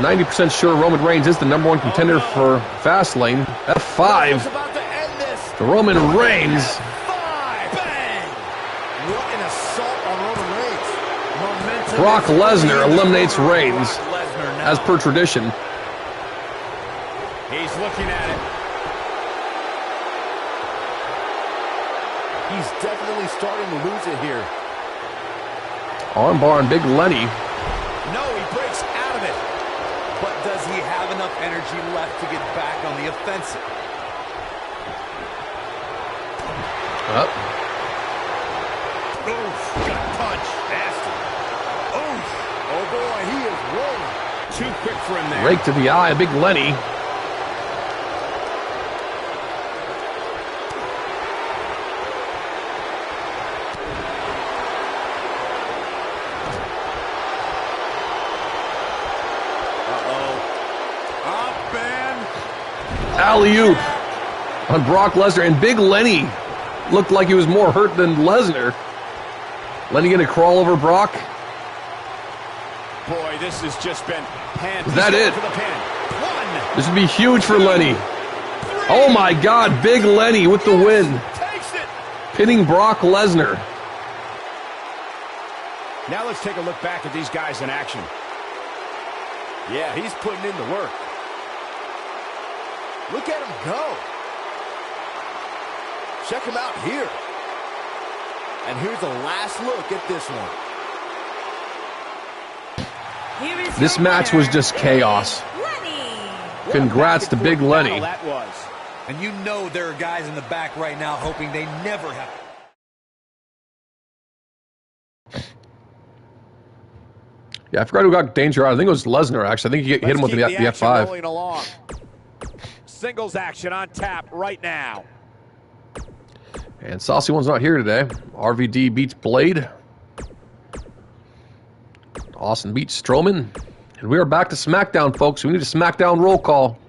90% sure Roman Reigns is the #1 contender for Fastlane. F5 About to end this. to Roman Reigns. 5. Bang. What an assault on Roman Reigns. Momentum. Brock Lesnar eliminates Reigns, Lesnar now. as per tradition. He's looking at it. He's definitely starting to lose it here. Armbar on Big Lenny. No, he breaks out of it. But does he have enough energy left to get back on the offensive? Up. Oof. Gut punch. Nasty. Oof. Oh, boy, he is rolling. Too quick for him there. Rake to the eye, Big Lenny. Up and Alley-oop on Brock Lesnar. And Big Lenny looked like he was more hurt than Lesnar. Lenny gonna crawl over Brock. Boy, this has just been hand. Is that it? For the pin. 1. This would be huge for Lenny. Oh my God, Big Lenny with the win. takes it. Pinning Brock Lesnar. Now let's take a look back at these guys in action. Yeah, he's putting in the work. Look at him go. Check him out here. And here's a last look at this one. Here is This your match winner, was just chaos. Lenny. Congrats to Big Lenny. That was. And you know there are guys in the back right now hoping they never have. Yeah, I forgot who got Danger out. I think it was Lesnar, actually. I think he hit him with the action F5. rolling along. Singles action on tap right now. And Saucy One's not here today. RVD beats Blade. Austin beats Strowman. And we are back to SmackDown, folks. We need a SmackDown roll call.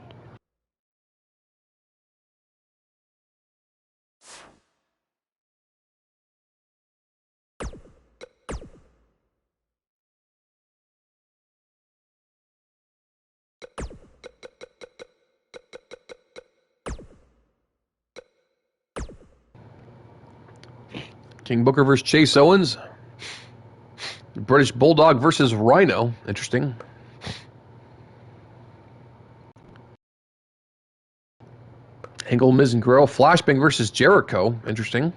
King Booker versus Chase Owens. British Bulldog versus Rhino. Interesting. Angle, Miz, and Guerrero. Flashbang versus Jericho. Interesting.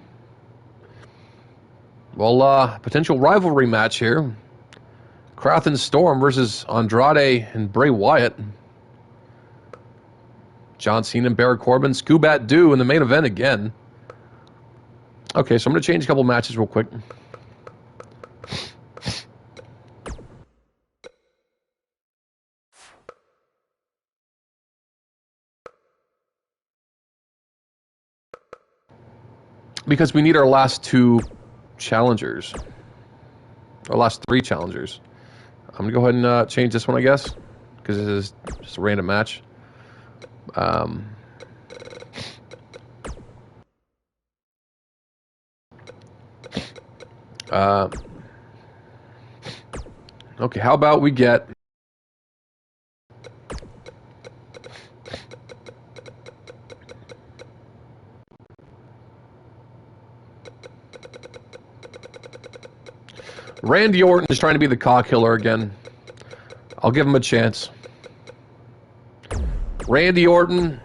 Well, potential rivalry match here. Krath and Storm versus Andrade and Bray Wyatt. John Cena and Baron Corbin. Scoobat Doo in the main event again. Okay, so I'm going to change a couple matches real quick. Because we need our last 2 challengers. Our last 3 challengers. I'm going to go ahead and change this one, I guess. Because this is just a random match. Okay, how about we get... Randy Orton is trying to be the CAW killer again. I'll give him a chance. Randy Orton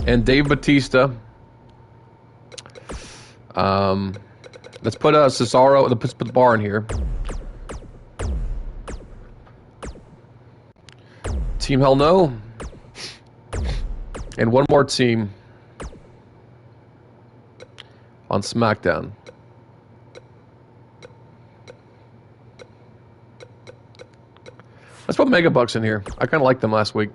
and Dave Bautista. Let's put Cesaro. Let's put the bar in here. Team Hell No. And one more team on SmackDown. Let's put Mega Bucks in here. I kind of liked them last week.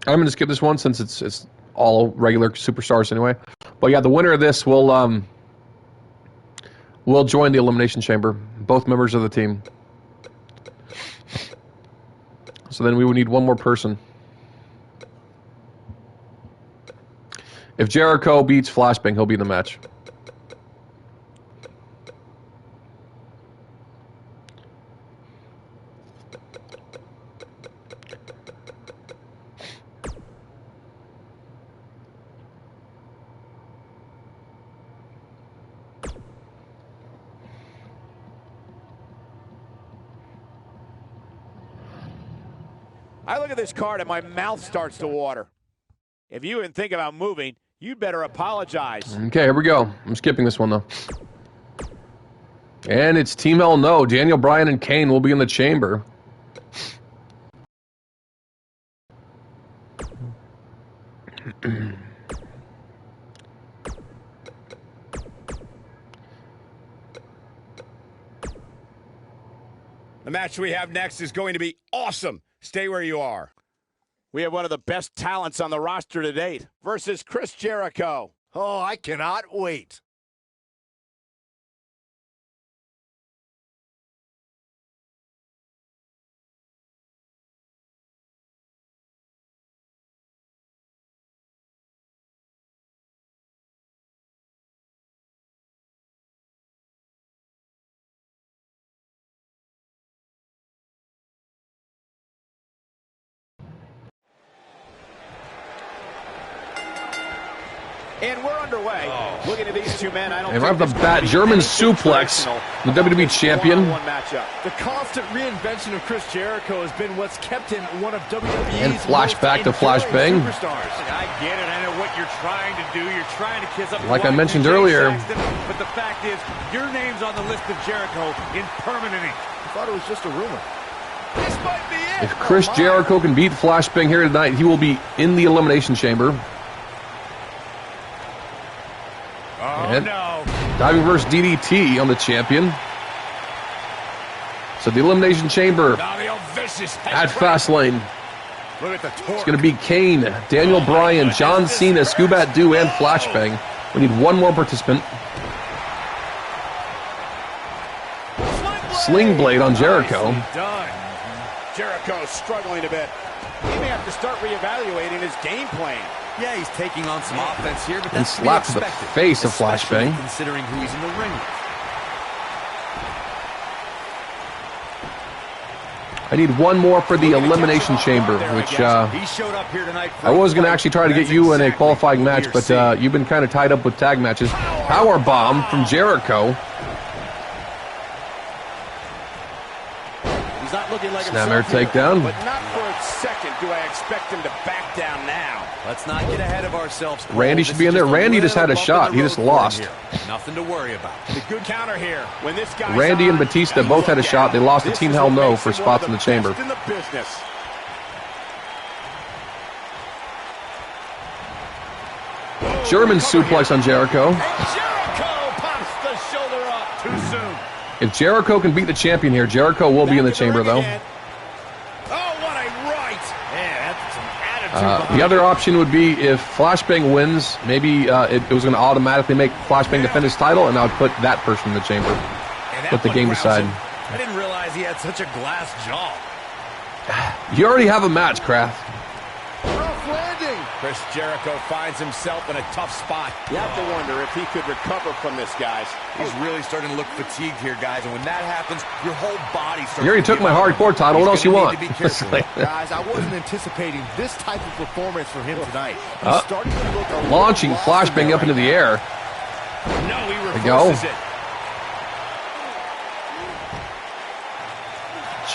I'm going to skip this one since it's all regular superstars anyway. But yeah, the winner of this will join the Elimination Chamber. Both members of the team. So then we would need one more person. If Jericho beats Flashbang, he'll be in the match. I look at this card and my mouth starts to water. If you even think about moving, you'd better apologize. Okay, here we go. I'm skipping this one, though. And it's Team Hell No. Daniel Bryan and Kane will be in the chamber. The match we have next is going to be awesome. Stay where you are. We have one of the best talents on the roster to date versus Chris Jericho. Oh, I cannot wait. And we're underway. Looking at these two men, I don't And right off the bat, German suplex, the WWE champion. The constant reinvention of Chris Jericho has been what's kept him one of WWE's And flashback to Flashbang. Superstars. I get it. I know what you're trying to do. You're trying to kiss up. Like I mentioned earlier. But the fact is, your name's on the list of Jericho in permanent ink. I thought it was just a rumor. This might be it. If Chris Jericho can beat Flashbang here tonight, he will be in the Elimination Chamber. Oh, no. Diving versus DDT on the champion. So the Elimination Chamber at Fastlane. Look at the torque. It's going to be Kane, Daniel Bryan, John Cena, Scubat Doo, and Flashbang. We need one more participant. Sling Blade on Jericho. Done. Jericho struggling a bit. He may have to start reevaluating his game plan. Yeah, he's taking on some offense here, but And that's slap to the face of especially Flashbang. considering who he's in the ring with. I need one more for the Elimination Chamber, which He showed up here tonight. I was going to actually try to get you in a qualifying match, but you've been kind of tied up with tag matches. Power Bomb from Jericho. He's not looking like Snapmare himself here, takedown. but not for a second do I expect him to back down now. Let's not get ahead of ourselves. Randy should be in there. Randy just had a shot. He just lost. Nothing to worry about. The good counter here. When this guy's Randy and on, Batista both had a shot. They lost to this Team is Hell what No makes for him one spots of in the chamber. best in the business. German suplex on Jericho. And Jericho pops the shoulder up too soon. If Jericho can beat the champion here, Jericho will be in the chamber, though. Oh, what a right. Yeah, that's some attitude. The other option would be if Flashbang wins, maybe it was going to automatically make Flashbang defend his title, and I would put that person in the chamber. Let the game decide. I didn't realize he had such a glass jaw. You already have a match, Kraft. Rough landing. Chris Jericho finds himself in a tough spot. You have to wonder if he could recover from this, guys. He's really starting to look fatigued here, guys. And when that happens, your whole body starts. You already took my hardcore title. What else you want? Guys, I wasn't anticipating this type of performance from him tonight. He's starting to look a launching little Flashbang up into the air. No, he go. reverses it.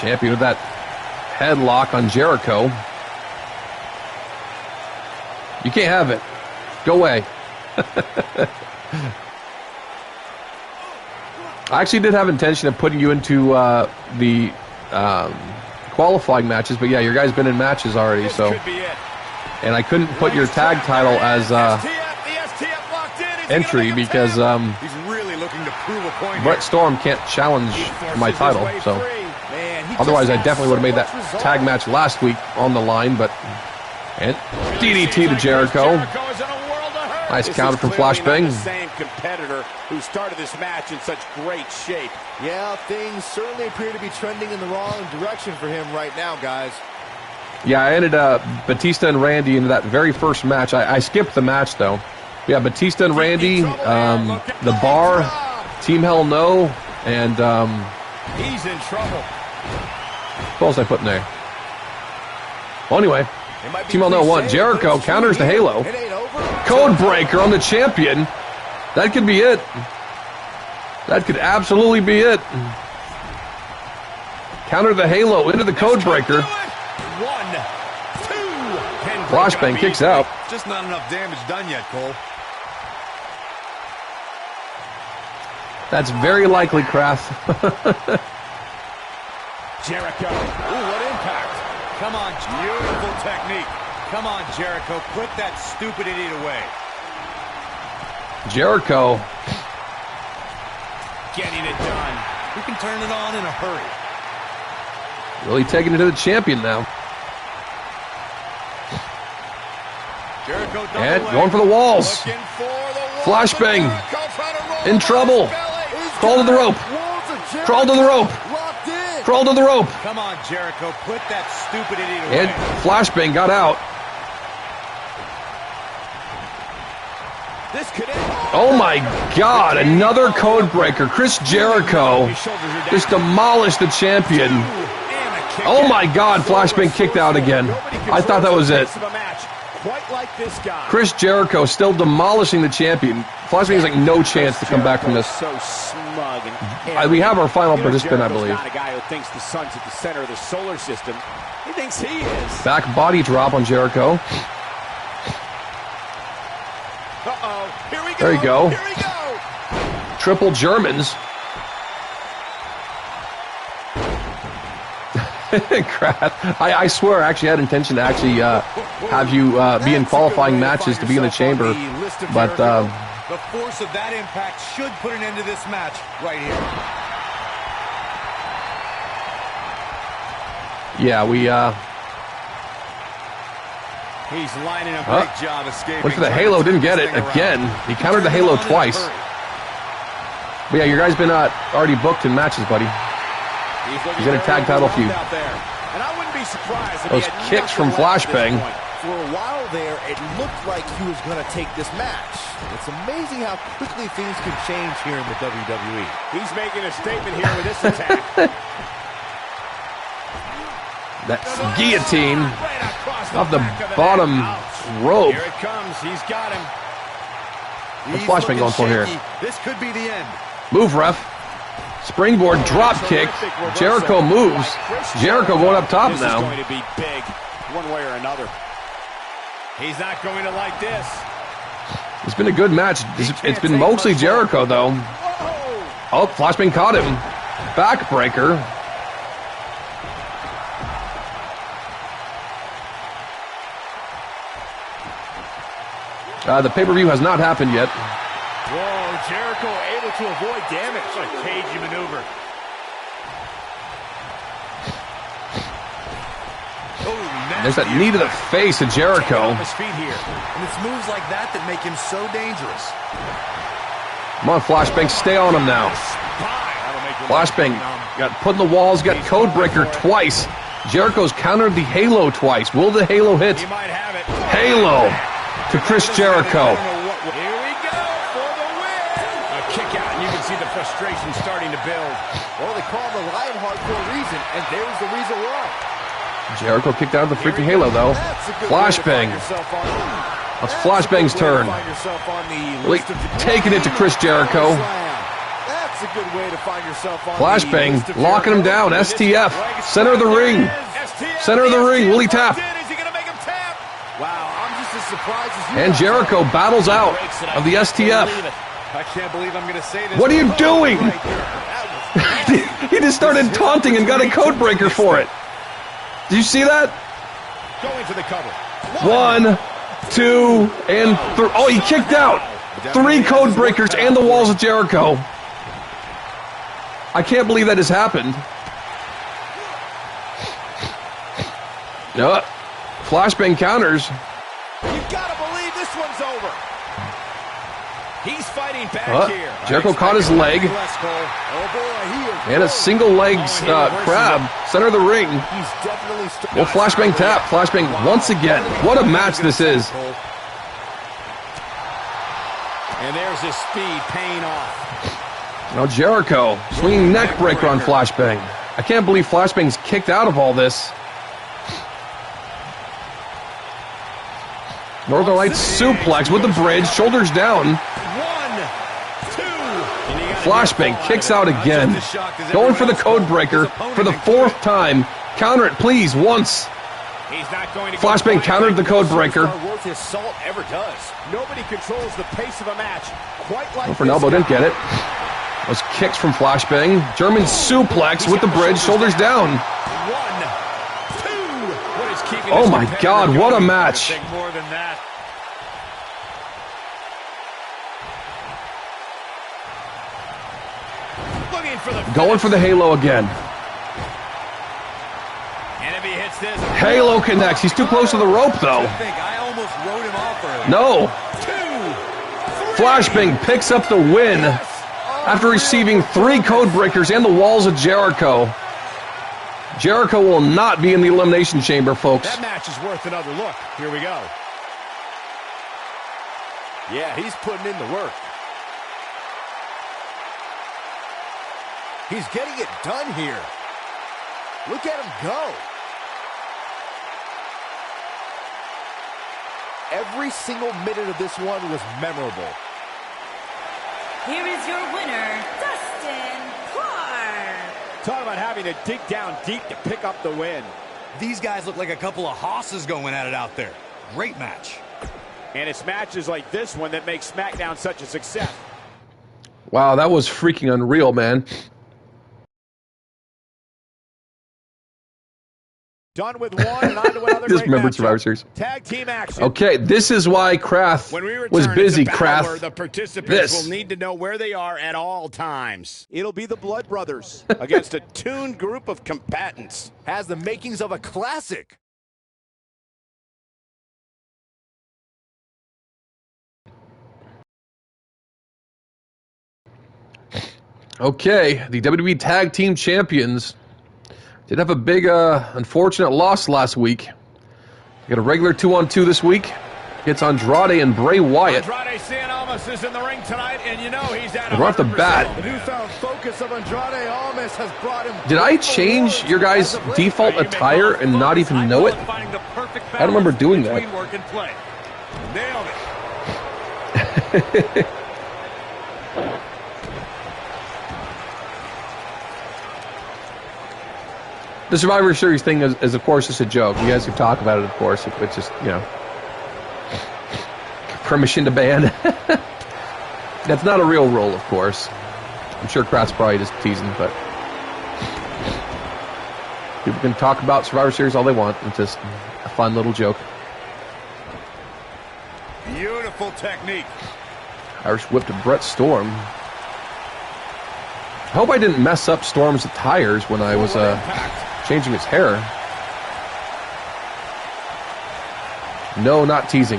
Champion with that headlock on Jericho. You can't have it. Go away. I actually did have intention of putting you into the qualifying matches, but yeah, your guys been in matches already, so. And I couldn't put your tag title as entry because He's really looking to prove a point. Brett Storm can't challenge my title, so. Otherwise, I definitely would have made that tag match last week on the line, but. And DDT to Jericho. Nice counter from Flashbang. The same competitor who started this match in such great shape. Yeah, things certainly appear to be trending in the wrong direction for him right now, guys. Yeah, I ended Batista and Randy into that very first match. I skipped the match, though. Yeah, Batista and Randy, The Bar, Team Hell No, and... He's in trouble. What else did I put in there? Well, anyway, Team Hell No won. Jericho counters the Halo. Code breaker on the champion. That could be it. That could absolutely be it. Counter the Halo into the code breaker. 1, 2. Flashbang kicks out. Just not enough damage done yet, Cole. That's very likely, Kraft. Jericho. Ooh, what impact. Come on, beautiful technique. Come on, Jericho. Put that stupid idiot away. Jericho. Getting it done. Who can turn it on in a hurry? Really taking it to the champion now. Jericho And going for the walls. Flashbang. In trouble. Crawl to the rope. Crawl to the rope. Crawl to the rope. Come on, Jericho. Put that stupid idiot away. And Flashbang got out. This could end. Oh my God, another code breaker. Chris Jericho just demolished the champion. Oh my God, Flashbang kicked out again. I thought that was it. Chris Jericho still demolishing the champion. Flashbang has like no chance to come back from this. So smug and We have our final participant, I believe. Not a guy who thinks the sun's at the center of the solar system. He thinks he is. Back body drop on Jericho. Uh-oh. Here we go. There you go. Here we go. Triple Germans. Crap. I swear I actually had intention to actually have you be in qualifying matches to be in the chamber. But the force of that impact should put an end to this match right here. yeah, we He's lining a great job escaping. went for the Halo, didn't get it again. He countered the Halo twice. But yeah, your guys been already booked in matches, buddy. He's in a tag title feud. And I wouldn't be surprised if Those he had kicks from nothing left at this Flashbang. point. For a while there, it looked like he was going to take this match. It's amazing how quickly things can change here in the WWE. He's making a statement here with this attack. That's guillotine Right across off the back of bottom neck. rope. Here it comes. He's got him. What's Flashbang going for here? This could be the end. Move, ref. Springboard drop kick. Jericho moves. Jericho going up top This now. is going to be big, one way or another. He's not going to like this. It's been a good match. It's been mostly Jericho, though. Oh, Flashbang caught him. Backbreaker. The pay-per-view has not happened yet. Whoa, Jericho able to avoid damage. A cagey maneuver. There's that knee to the face of Jericho. His feet here. And it's moves like that that make him so dangerous. Come on, Flashbang, stay on him now. Flashbang got put in the walls, got Codebreaker twice. Jericho's countered the Halo twice. Will the Halo hit? He might have it. Halo to Chris Jericho. Here we go for the win. A kick out, and you can see the frustration starting to build. Well, they call him the Lionheart for a reason, and there's the reason why. Jericho kicked out of the freaking Halo, though. Flashbang. That's Flashbang's turn. Really taking it to Chris Jericho. That's a good way to find yourself on Flashbang locking him down. STF. Center of the ring. Center of the ring. Will he tap? Wow, I'm just as surprised as you. And Jericho battles out of the STF. I can't believe I'm going to say this. What are you doing? He just started taunting and got a Codebreaker for it. Did you see that? Going for the cover. 1, 2, and 3. Oh, he kicked out. 3 Codebreakers and the walls of Jericho. I can't believe that has happened. No. Flashbang counters. You gotta believe this one's over. He's fighting back here. Jericho caught his leg. And a single leg crab. Center of the ring. Well, Flashbang tap. Flashbang once again. What a match this is. And there's his speed paying off. Now Jericho swinging neck breaker on Flashbang. I can't believe Flashbang's kicked out of all this. Northern Lights suplex with the bridge, shoulders down. 1, 2. Flashbang kicks out again. Going for the Codebreaker for the 4th time. Counter it, please, once. Flashbang countered the Codebreaker. Worth his salt ever does. Nobody controls the pace of a match quite like For elbow didn't get it. Those kicks from Flashbang. German suplex with the bridge, shoulders down. 1, 2. What is keeping Oh my God, what a match. More than that. Going for the Halo again. And if he hits this, Halo connects. He's too close to the rope, though. I almost wrote him off earlier. No. 2, 3. Flashbang picks up the win after receiving 3 Codebreakers and the walls of Jericho. Jericho will not be in the Elimination Chamber, folks. That match is worth another look. Here we go. Yeah, he's putting in the work. He's getting it done here. Look at him go. Every single minute of this one was memorable. Here is your winner, Dustin Clark. Talk about having to dig down deep to pick up the win. These guys look like a couple of hosses going at it out there. Great match. And it's matches like this one that make SmackDown such a success. Wow, that was freaking unreal, man. Done with one and on to another Just great remembered matchup. Survivor Series. Tag team action. Okay, this is why Kraft When we return, was busy. it's a battle where Kraft. the participants This. will need to know where they are at all times. It'll be the Blood Brothers against a tuned group of combatants. Has the makings of a classic. Okay, the WWE Tag Team Champions did have a big, unfortunate loss last week. They got a regular 2-on-2 this week. It's Andrade and Bray Wyatt. Andrade Cien Almas is in the ring tonight, and you know he's at Right off the bat. The newfound focus of Andrade Almas has brought him. Did I change your guys' default attire and not even know it? I don't remember doing that. Work and play. Nailed it. The Survivor Series thing is, of course, just a joke. You guys can talk about it, of course. It's just, you know, permission to ban. That's not a real rule, of course. I'm sure Kraft's probably just teasing, but people can talk about Survivor Series all they want. It's just a fun little joke. Beautiful Powerful technique. Irish whip to Brett Storm. I hope I didn't mess up Storm's tires when I was changing his hair. No, not teasing.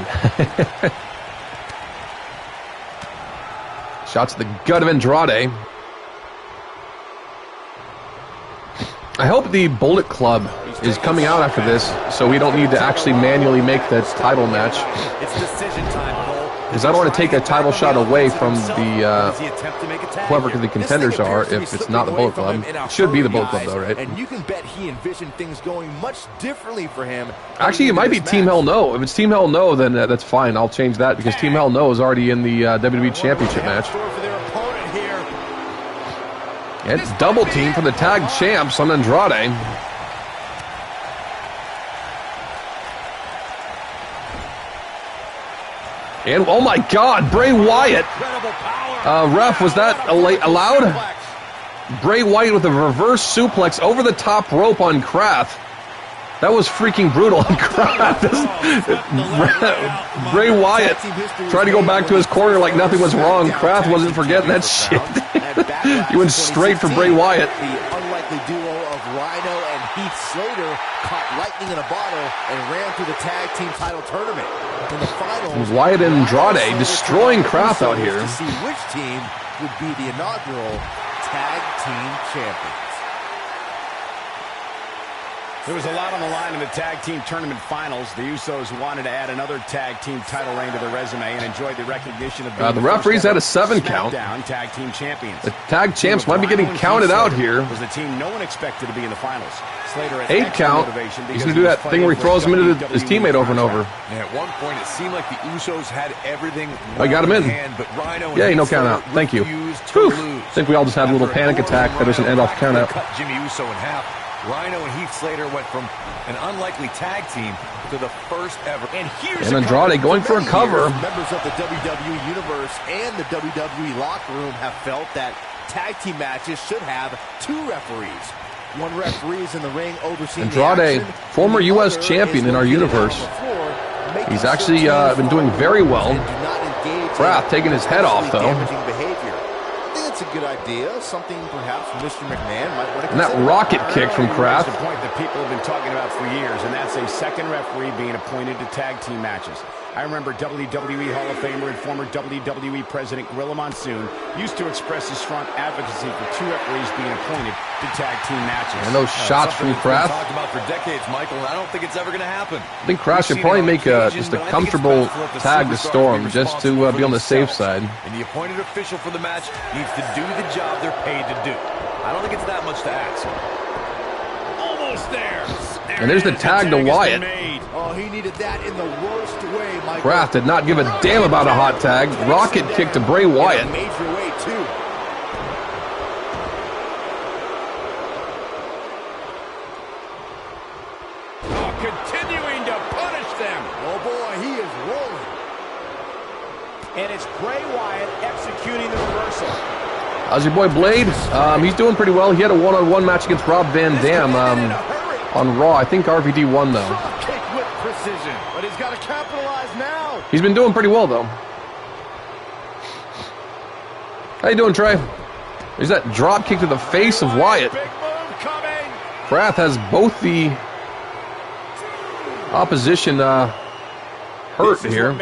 Shots to the gut of Andrade. I hope the Bullet Club is coming out after this, so we don't need to actually manually make the title match. It's decision time, Cole. Because I don't want to take a title shot away from the whoever the contenders are if it's not the Bullet Club. It should be the Bullet Club, though, right? And you can bet he envisioned things going much differently for him. Actually, it might be Team Hell No. If it's Team Hell No, then that's fine. I'll change that because Team Hell No is already in the WWE Championship match. And double team for the tag champs on Andrade. And, oh my God, Bray Wyatt. Ref, was that allowed? Bray Wyatt with a reverse suplex over the top rope on Kraft. That was freaking brutal on Kraft. Bray Wyatt tried to go back to his corner like nothing was wrong. Kraft wasn't forgetting that shit. He went straight for Bray Wyatt. The unlikely duo of Rhino and Heath Slater caught lightning in a bottle and ran through the tag team title tournament. In the finals, Wyatt and Andrade destroying Kraft out here. To see which team would be the inaugural tag team champions. There was a lot on the line in the tag team tournament finals. The Usos wanted to add another tag team title reign to their resume and enjoyed the recognition of being the referees had a 7 count. Tag team champions. The tag champs might be getting counted out here. Was the team no one expected to be in the finals. Slater 8 count. He's going to do that thing where he throws him into his teammate over and over. And at one point, it seemed like the Usos had everything. I got him in. Hand, but Rhino yeah, no count out. Thank you. Whew. I think we all just had a little panic attack that doesn't end off count out. Cut Jimmy Uso in half. Rhino and Heath Slater went from an unlikely tag team to the first ever. And here's Andrade going for a cover. Members of the WWE Universe and the WWE locker room have felt that tag team matches should have 2 referees. One referee is in the ring overseeing Andrade, former U.S. champion in our universe. He's actually been doing very well. Kraft taking his head off, though. It's a good idea, something perhaps Mr. McMahon might want to consider. And that rocket kick from Kraft. That's a point that people have been talking about for years, and that's a second referee being appointed to tag team matches. I remember WWE Hall of Famer and former WWE President Gorilla Monsoon used to express his strong advocacy for 2 referees being appointed to tag team matches. And those shots from Kraft. Talked about for decades, Michael, and I don't think it's ever going to happen. I think Kraft should probably make just a comfortable tag to Storm just to be on the safe side. And the appointed official for the match needs to do the job they're paid to do. I don't think it's that much to ask. Almost there. And there's the tag to Wyatt. Oh, he needed that in the worst way, Michael. Kraft did not give a damn about a hot tag. Rocket kick to Bray Wyatt. In a major way, too. Oh, continuing to punish them. Oh, boy, he is rolling. And it's Bray Wyatt executing the reversal. How's your boy Blade? He's doing pretty well. He had a one-on-one match against Rob Van Dam on Raw. I think RVD won, though. Kick with precision, but he's got to capitalize now. He's been doing pretty well, though. How you doing, Trey? There's that drop kick to the face of Wyatt. Big move coming. Kraft has both the opposition hurt here.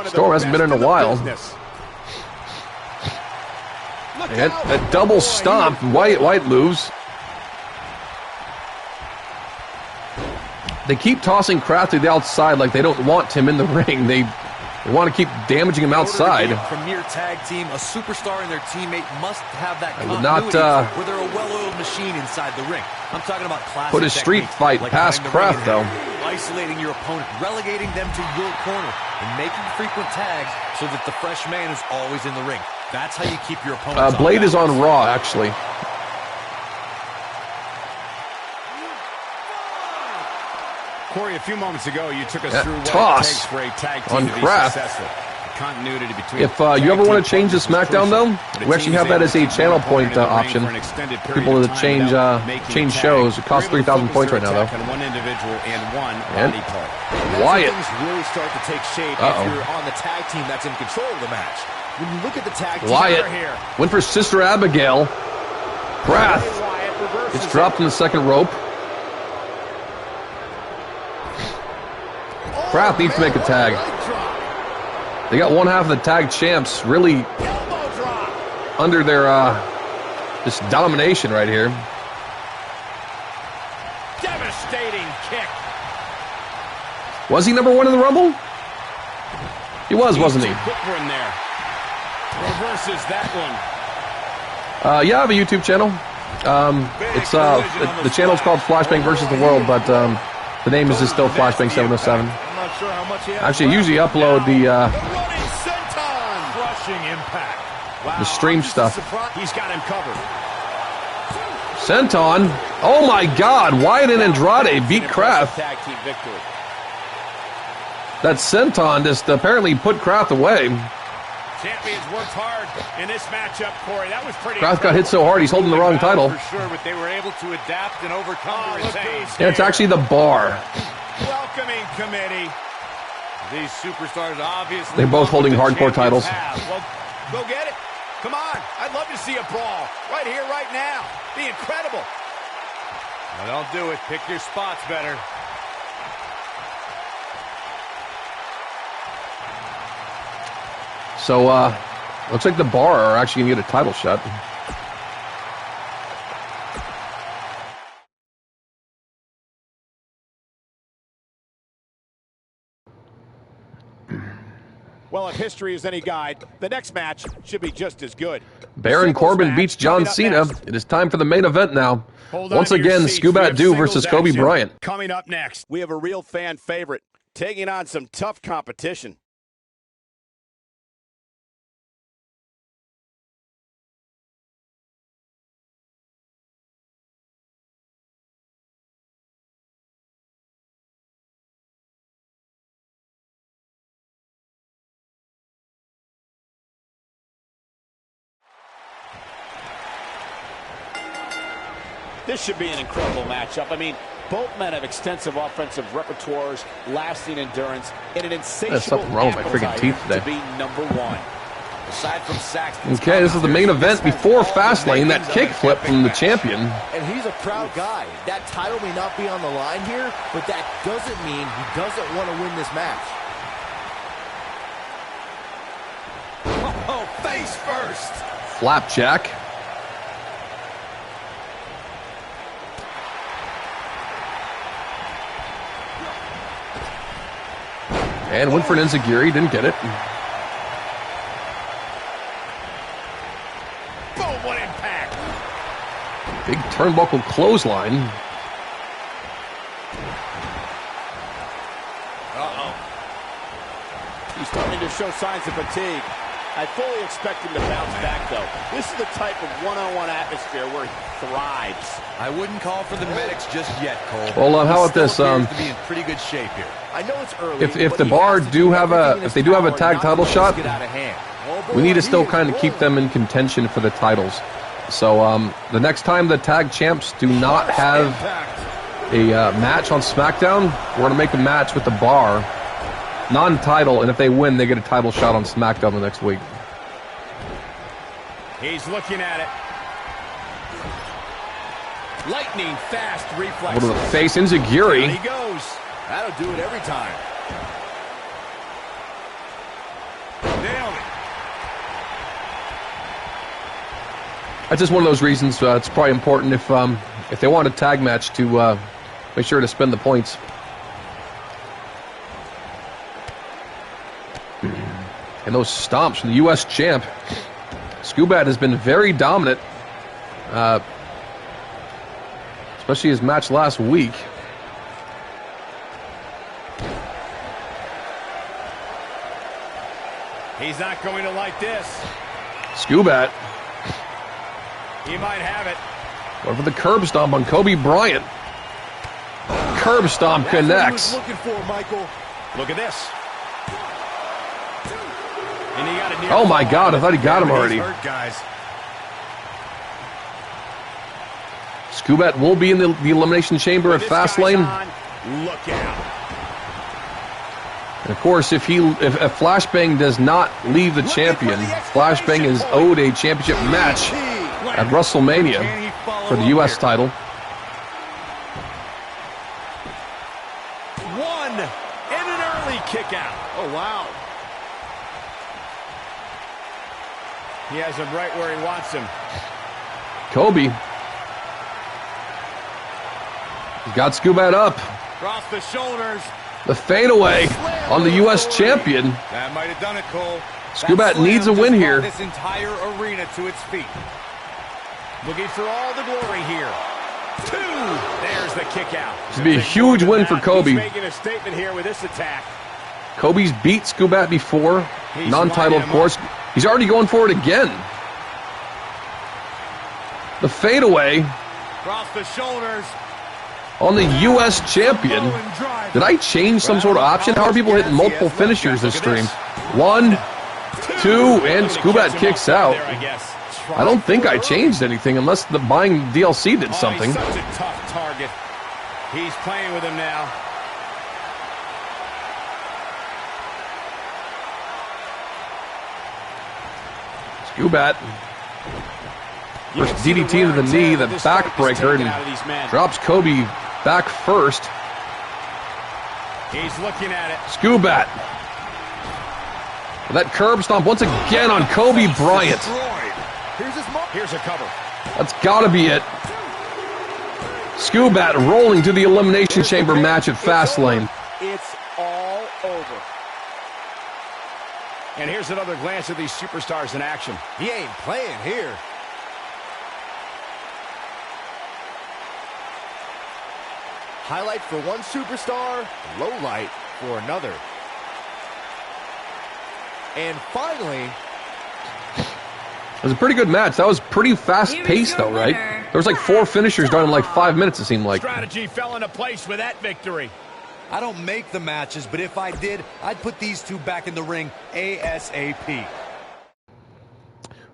Storm hasn't been in a while. And a double stomp. Wyatt moves. They keep tossing Kraft to the outside like they don't want him in the ring. They want to keep damaging him outside. Premier tag team, a superstar and their teammate must have that continuity where they're a well-oiled machine inside the ring. I'm talking about classic put a street fight like past Kraft, though. Isolating your opponent, relegating them to your corner, and making frequent tags so that the fresh man is always in the ring. That's how you keep your opponent. Blade is on Raw, actually. Corey, a few moments ago, you took us through what it toss takes for a tag on team to be Kraft. successful. continuity between. If you ever want to change the SmackDown, though, we actually have that as a channel point option. People that change shows. It costs 3,000 points right now, though. One individual and one body part. Wyatt. Things really start to take shape if you're on the tag team that's in control of the match. When you look at the tag team Wyatt here, went for Sister Abigail. Wrath gets dropped in the second rope. Wrath needs to make a tag. They got one half of the tag champs really under their this domination right here. Devastating kick. Was he number one in the Rumble? He was, wasn't he? Quick for him there. Reverses that one. Yeah, I have a YouTube channel. It's the channel's called Flashbang versus the World, but the name is just still Flashbang 707. I'm not sure how much he has. Actually, I usually upload the running senton. Crushing impact. Wow, the stream stuff. He's got him covered. Senton. Oh my God! Wyatt and Andrade beat Kraft. tag team victory. That Senton just apparently put Kraft away. Champions worked hard in this matchup, Corey. That was pretty. Kraft got hit so hard he's holding the wrong title. For sure, but they were able to adapt and overcome to retain. Yeah, it's actually the bar. Welcoming committee. These superstars obviously. They're both holding want what the hardcore titles. champions have. Well, go get it. Come on. I'd love to see a brawl right here, right now. Be incredible. Well, don't do it. Pick your spots better. So, looks like the bar are actually going to get a title shot. Well, if history is any guide, the next match should be just as good. Baron Corbin beats John Cena. It is time for the main event now. Once again, Scubat Doo versus Kobe Bryant. Coming up next, we have a real fan favorite taking on some tough competition. This should be an incredible matchup. I mean, both men have extensive offensive repertoires, lasting endurance, and an insatiable There's something wrong with my freaking teeth today. to be number one. Aside from Saxton's Okay, this is the main event before Fastlane. That kickflip from the champion. And he's a proud guy. That title may not be on the line here, but that doesn't mean he doesn't want to win this match. Oh, face first. Flapjack. And went for an enziguri, didn't get it. Boom, what impact. Big turnbuckle clothesline. He's starting to show signs of fatigue. I fully expect him to bounce back, though. This is the type of one-on-one atmosphere where he thrives. I wouldn't call for the medics just yet, Cole. Well, how about this? To be in pretty good shape here. I know it's early. If the bar do have if they do have a tag title shot, we need to still kind of keep them in contention for the titles. So the next time the tag champs do not have a match on SmackDown, we're gonna make a match with the bar, non-title, and if they win, they get a title shot on SmackDown the next week. He's looking at it. Lightning fast reflex. What to the face, enziguri. He goes. That'll do it every time. Nailed it. That's just one of those reasons. It's probably important if they want a tag match to make sure to spend the points. And those stomps from the U.S. champ. Scubat has been very dominant, especially his match last week. He's not going to like this. Scubat. He might have it. Going for the curb stomp on Kobe Bryant. Curb stomp connects. That's what he was looking for, Michael. Look at this. And he got a near Oh my fall God, out I of thought he it. got him He's already. hurt, guys. Skubat will be in the Elimination Chamber at This guy's Fastlane. on. Look out. And of course, if Flashbang does not leave the champion, Flashbang is owed a championship match at WrestleMania for the U.S. title. One and an early kick out. Oh, wow. He has him right where he wants him. Kobe. He's got Skubat up. Across the shoulders. The fadeaway on the U.S. champion. That might have done it, Cole. Skubat needs a win here. This entire arena to its feet. Looking for all the glory here. 2. There's the kick out. This would be a huge win for Kobe. He's making a statement here with this attack. Kobe's beat Skubat before. He's Non-title, of lining him course. He's already going for it again. The fadeaway Across the shoulders. on the U.S. champion. Did I change some sort of option? How are people hitting multiple finishers this stream? 1, 2, and Skubat kicks out. There, I guess. I don't think I changed anything unless the buying DLC did something. Oh, he's such a tough target. He's playing with him now. Skubat. First DDT into the knee, the backbreaker, and drops Kobe back first. He's looking at it. Skubat. That curb stomp once again on Kobe Bryant. Here's a cover. That's got to be it. Skubat rolling to the Elimination Chamber match at Fastlane. It's all over. And here's another glance at these superstars in action. He ain't playing here. Highlight for one superstar, low light for another. And finally, It was a pretty good match. That was pretty fast-paced, though, right? There was like 4 finishers done in like 5 minutes, it seemed like. Strategy fell into place with that victory. I don't make the matches, but if I did, I'd put these two back in the ring ASAP.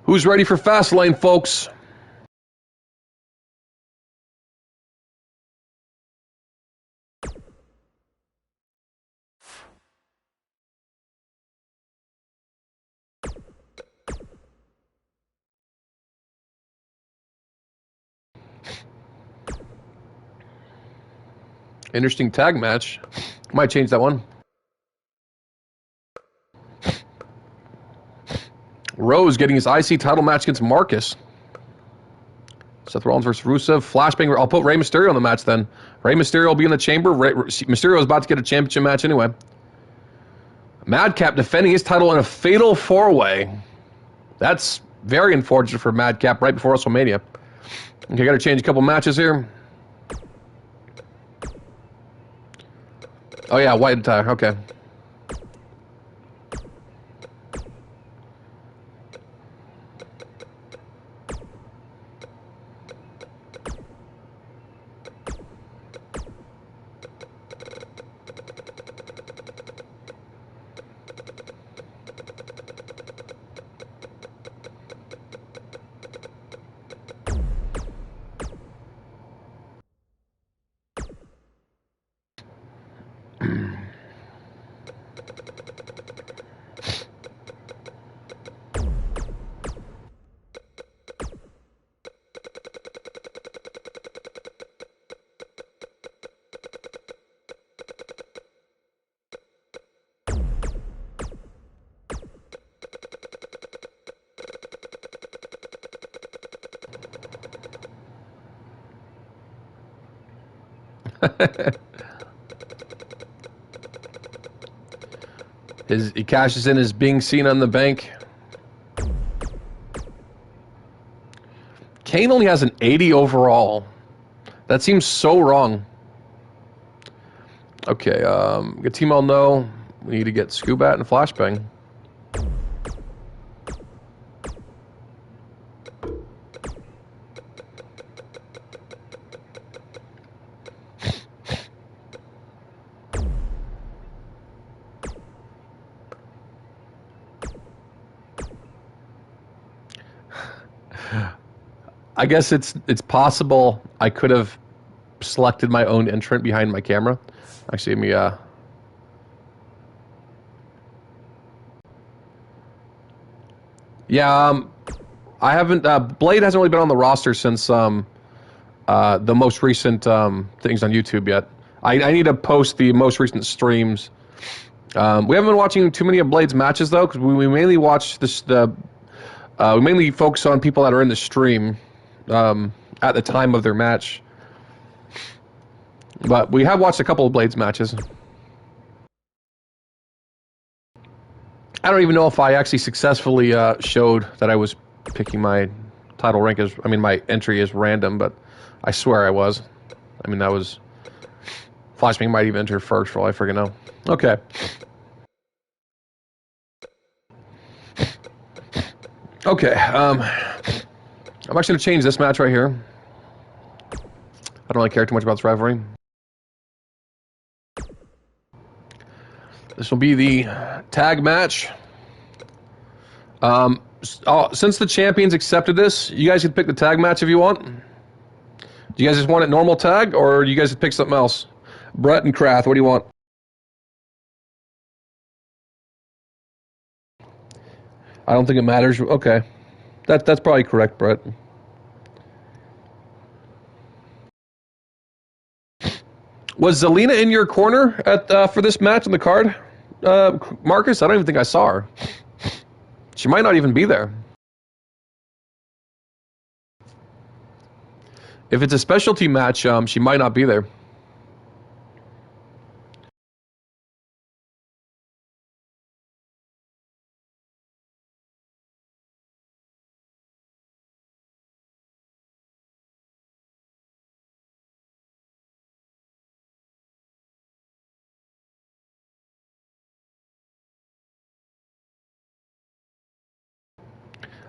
Who's ready for Fastlane, folks? Interesting tag match. Might change that one. Rose getting his IC title match against Marcus. Seth Rollins versus Rusev. Flashbang. I'll put Rey Mysterio on the match then. Rey Mysterio will be in the chamber. Mysterio is about to get a championship match anyway. Madcap defending his title in a fatal 4-way. That's very unfortunate for Madcap right before WrestleMania. Okay, got to change a couple matches here. Oh yeah, white tie. Okay. He cashes in his being seen on the bank. Kane only has an 80 overall. That seems so wrong. Okay, get Team All No. We need to get Skubat and Flashbang. I guess it's possible I could have selected my own entrant behind my camera. Actually, let me yeah, I haven't Blade hasn't really been on the roster since the most recent things on YouTube yet. I need to post the most recent streams. We haven't been watching too many of Blade's matches though, because we mainly watch we mainly focus on people that are in the stream at the time of their match. But we have watched a couple of Blade's matches. I don't even know if I actually successfully showed that I was picking my title rank as, I mean, my entry as random, but I swear I was. I mean, that was... Flashbang might even enter first for all I freaking know. Okay. Okay, I'm actually going to change this match right here. I don't really care too much about this rivalry. This will be the tag match. Since the champions accepted this, you guys can pick the tag match if you want. Do you guys just want it normal tag, or do you guys pick something else? Brett and Krath, what do you want? I don't think it matters. Okay. That's probably correct, Brett. Was Zelina in your corner at for this match on the card? Marcus? I don't even think I saw her. She might not even be there. If it's a specialty match, she might not be there.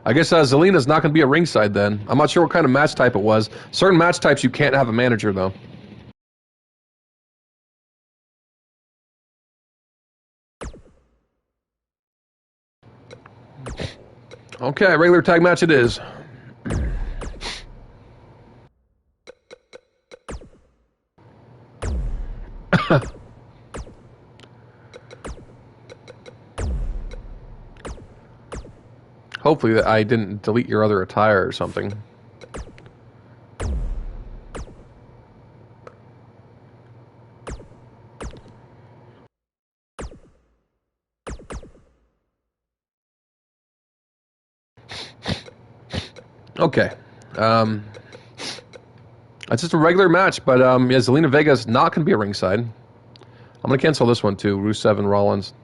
I guess Zelina's not going to be at ringside then. I'm not sure what kind of match type it was. Certain match types you can't have a manager, though. Okay, regular tag match it is. Hopefully that I didn't delete your other attire or something. Okay. It's just a regular match, but yeah, Zelina Vega's not going to be at ringside. I'm going to cancel this one too, Rusev and Rollins.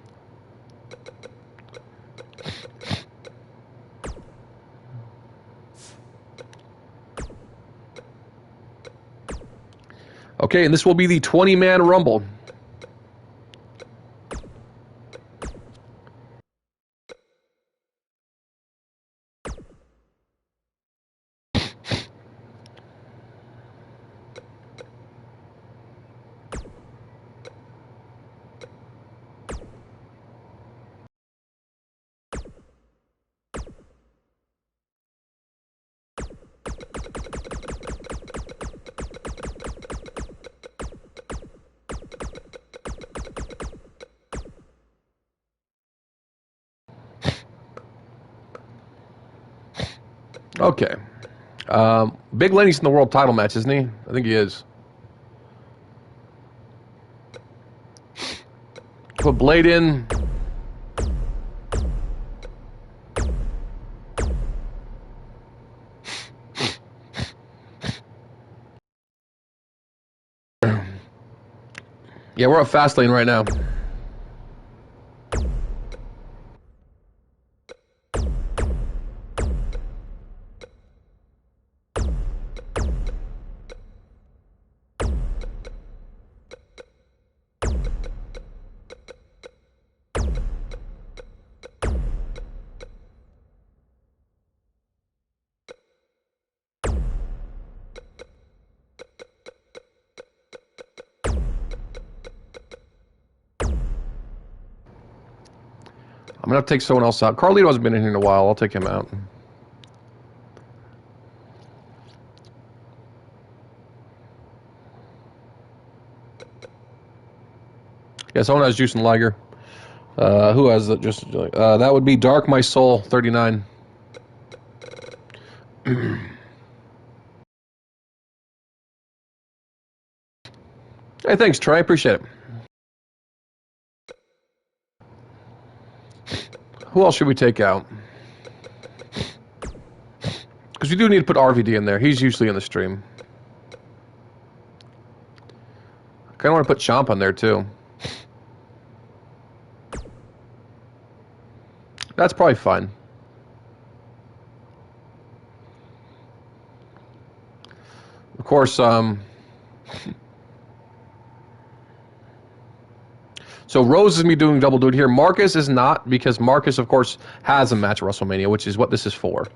Okay, and this will be the 20-man Rumble. Okay. Big Lenny's in the world title match, isn't he? I think he is. Put Blade in. Yeah, we're at Fastlane right now. I'm going to take someone else out. Carlito hasn't been in here in a while. I'll take him out. Yeah, someone has Juice and Liger. Who has it? Just that would be Dark My Soul 39. Hey, thanks, Trey. Appreciate it. Who else should we take out? Because we do need to put RVD in there. He's usually in the stream. I kind of want to put Chomp on there, too. That's probably fine. Of course, so Rose is me doing double duty here. Marcus is not, because Marcus, of course, has a match at WrestleMania, which is what this is for.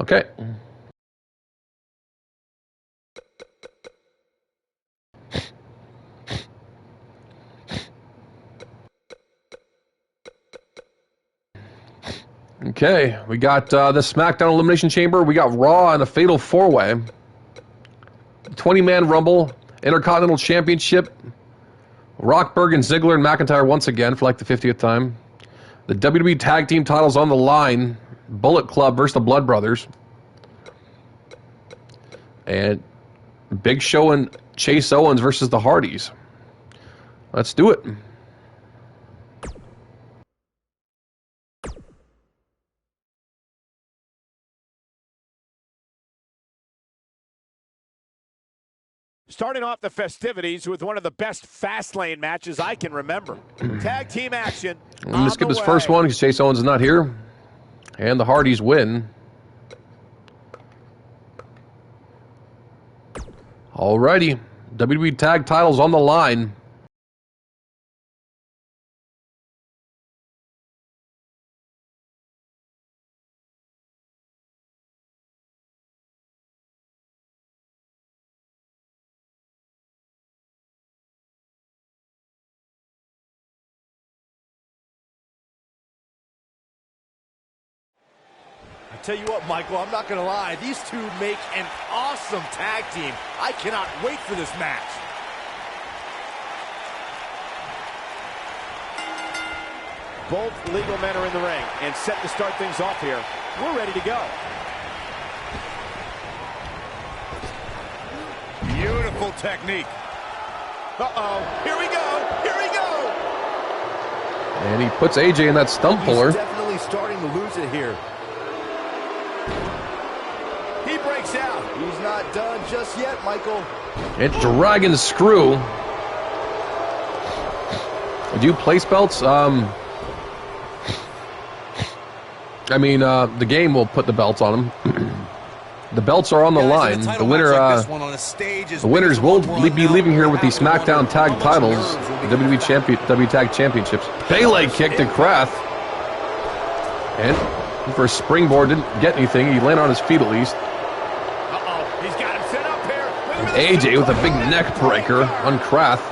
Okay. Okay, we got the SmackDown Elimination Chamber. We got Raw and a Fatal 4-Way. 20-man Rumble, Intercontinental Championship. Rockberg and Ziggler and McIntyre once again for like the 50th time. The WWE Tag Team titles on the line. Bullet Club versus the Blood Brothers. And Big Show and Chase Owens versus the Hardys. Let's do it. Starting off the festivities with one of the best Fastlane matches I can remember. Tag team action. I'm going to skip this first one because Chase Owens is not here. And the Hardys win. Alrighty. WWE Tag titles on the line. I tell you what, Michael, I'm not going to lie. These two make an awesome tag team. I cannot wait for this match. Both legal men are in the ring and set to start things off here. We're ready to go. Beautiful technique. Uh-oh. Here we go. Here we go. And he puts AJ in that stump puller. He's definitely starting to lose it here. He breaks out. He's not done just yet, Michael. And Dragon Screw. Do you place belts? I mean, the game will put the belts on them. The belts are on the line. The winner, the winners will be leaving here with the SmackDown Tag Titles, the WWE Tag Championships. Pele kick to Kraft, and for a springboard, didn't get anything. He landed on his feet at least. Uh-oh, he's got him set up here. And AJ with a big neck breaker on Kraft.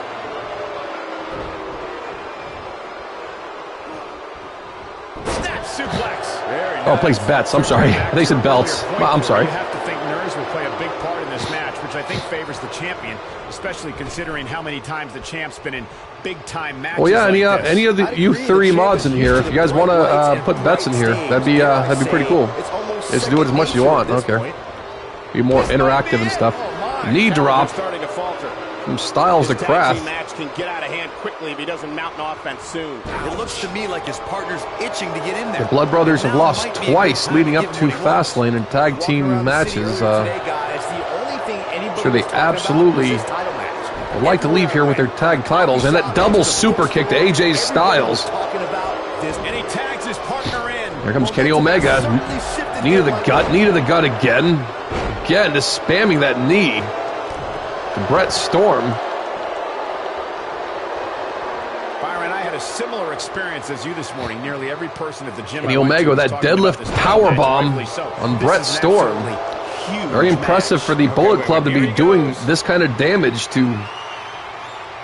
Snap suplex. Very nice. Oh, place bets. I'm sorry. They said belts. I'm sorry. You have to think nerves will play a big part in this match, which I think favors the champion, especially considering how many times the champ's been in big-time matches. Well, yeah, like any of the you three mods in here, if you guys want to put bets in here, that'd be pretty cool. Just do it as much as you want. I don't care. Be more interactive and stuff. Knee drop from Styles to Kraft. match can get out of hand quickly if he doesn't mount an offense soon. It looks to me like his partner's itching to get in there. The Blood Brothers have lost twice leading up to Fastlane in tag team matches. Sure, they absolutely would like to leave here with their tag titles. And that double super kick to AJ Styles. And he tags his partner in. Here comes Kenny Omega. Knee to the gut, knee to the gut again. Again, just spamming that knee to Brett Storm. Byron, I had a similar experience as you this morning. Nearly every person at the gym. Kenny Omega, that deadlift power bomb on Brett Storm. Very impressive for the Bullet Club to be doing this kind of damage to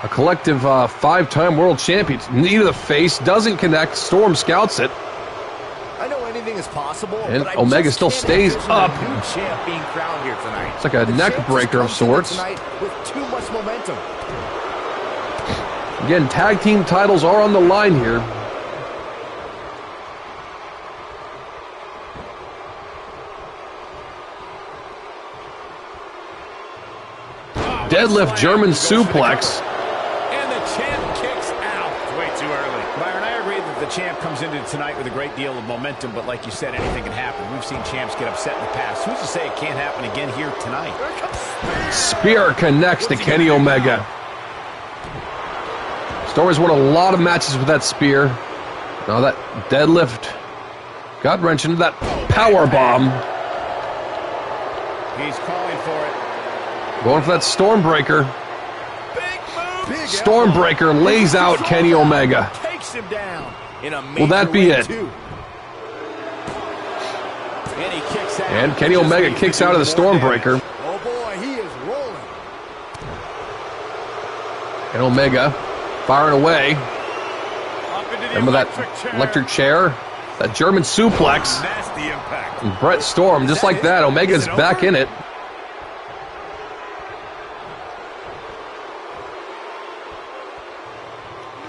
a collective five-time world champion. Knee to the face, doesn't connect. Storm scouts it. anything is possible. And but I Omega just still can't stays envision up. a new champ being crowned here tonight. It's like a neck champ breaker of just comes sorts. in tonight with too much momentum. Again, tag team titles are on the line here. Deadlift German suplex. And the champ kicks out. Way too early. Byron, I agree that the champ comes into tonight with a great deal of momentum, but like you said, anything can happen. We've seen champs get upset in the past. Who's to say it can't happen again here tonight? Spear connects to Kenny Omega. Storm has won a lot of matches with that spear. Now that deadlift got wrenched into that power bomb. He's calling for it. Going for that Stormbreaker. Big Stormbreaker lays out Kenny Omega. takes him down in a Will that be it? too. And he kicks out. And Kenny Omega kicks out of the Stormbreaker. Oh boy, he is rolling. And Omega firing away. Up into the Remember that electric chair? That German suplex. Nasty impact. And Brett Storm, just like that, Omega's back in it.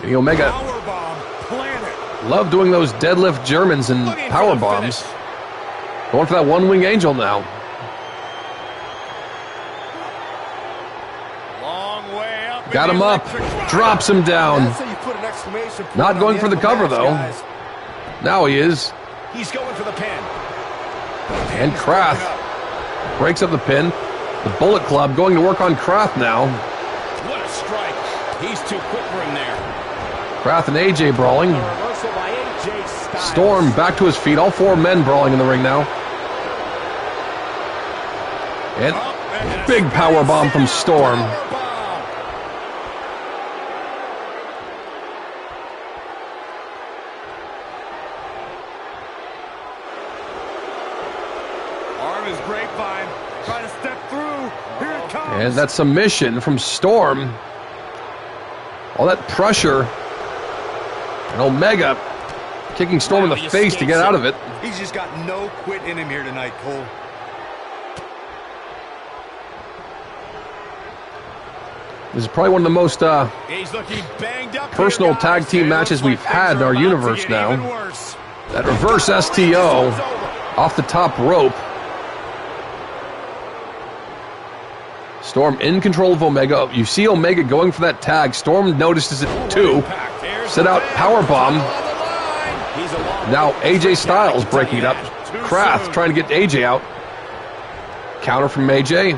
Kenny Omega, Powerbomb planted. love doing those deadlift Germans and Looking for power the bombs. finish. Going for that one-wing angel now. Long way up. Got in him the up, electric drive. drops him down. That's how you put an exclamation point Not on going the for end the of a cover, match, though. guys. Now he is. He's going for the pin. And Kraft breaks up the pin. The Bullet Club going to work on Kraft now. What a strike. He's too quick for him there. Kraft and AJ brawling. Reversal by AJ Styles. Storm back to his feet. All four men brawling in the ring now. And big power bomb from Storm. Arm is grapevine. Trying to step through. Here it comes. And that submission from Storm. All that pressure. And Omega kicking Storm in the face to get out of it. He's just got no quit in him here tonight, Cole. This is probably one of the most He's looking banged up personal here, tag guys. team It matches looks we've like had in things are our about to universe get now. even worse. That reverse STO off the top rope. Storm in control of Omega. You see Omega going for that tag. Storm notices it too. Set out powerbomb. Now AJ Styles breaking it up. Kraft trying to get AJ out. Counter from AJ.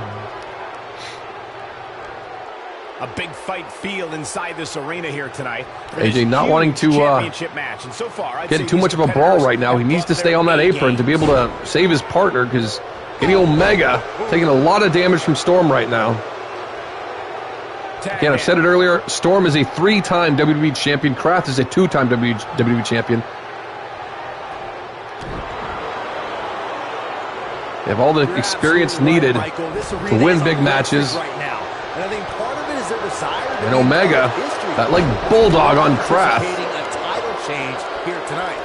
A big fight feel inside this arena here tonight. AJ not wanting to championship match. And so far, I'd get say too these much of a brawl competitors right now. He have needs to brought stay their on that A apron to game. be able to save his partner because Kenny Omega taking a lot of damage from Storm right now. Again, I've said it earlier, Storm is a 3-time WWE champion. Kraft is a 2-time WWE champion. They have all the You're experience absolutely needed right, Michael. This to arena win is big electric matches. right now. And I think part of it is their desire to And be Omega, part of history. that like bulldog on Kraft. Anticipating a title change here tonight.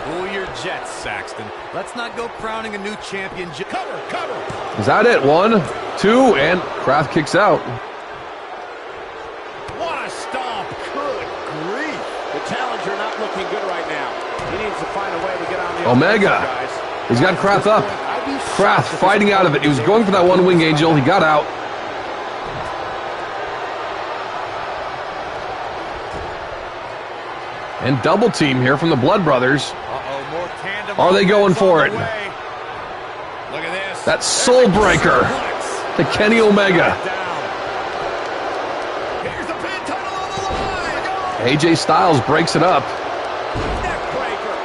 Cool your jets, Saxton. Let's not go crowning a new champion. Cover, cover. Is that it? 1, 2, and Kraft kicks out. What a stomp. Good grief. The challenger not looking good right now. He needs to find a way to get on the Omega. offensive, guys. He's got Kraft up. I'd be Kraft fighting out of it. He was going for that one-wing angel. He got out. And double team here from the Blood Brothers. Uh-oh, more tandem. Are they going for it? Look at this. That soul breaker to Kenny Omega. Here's the pin title on the line. AJ Styles breaks it up. Neck breaker.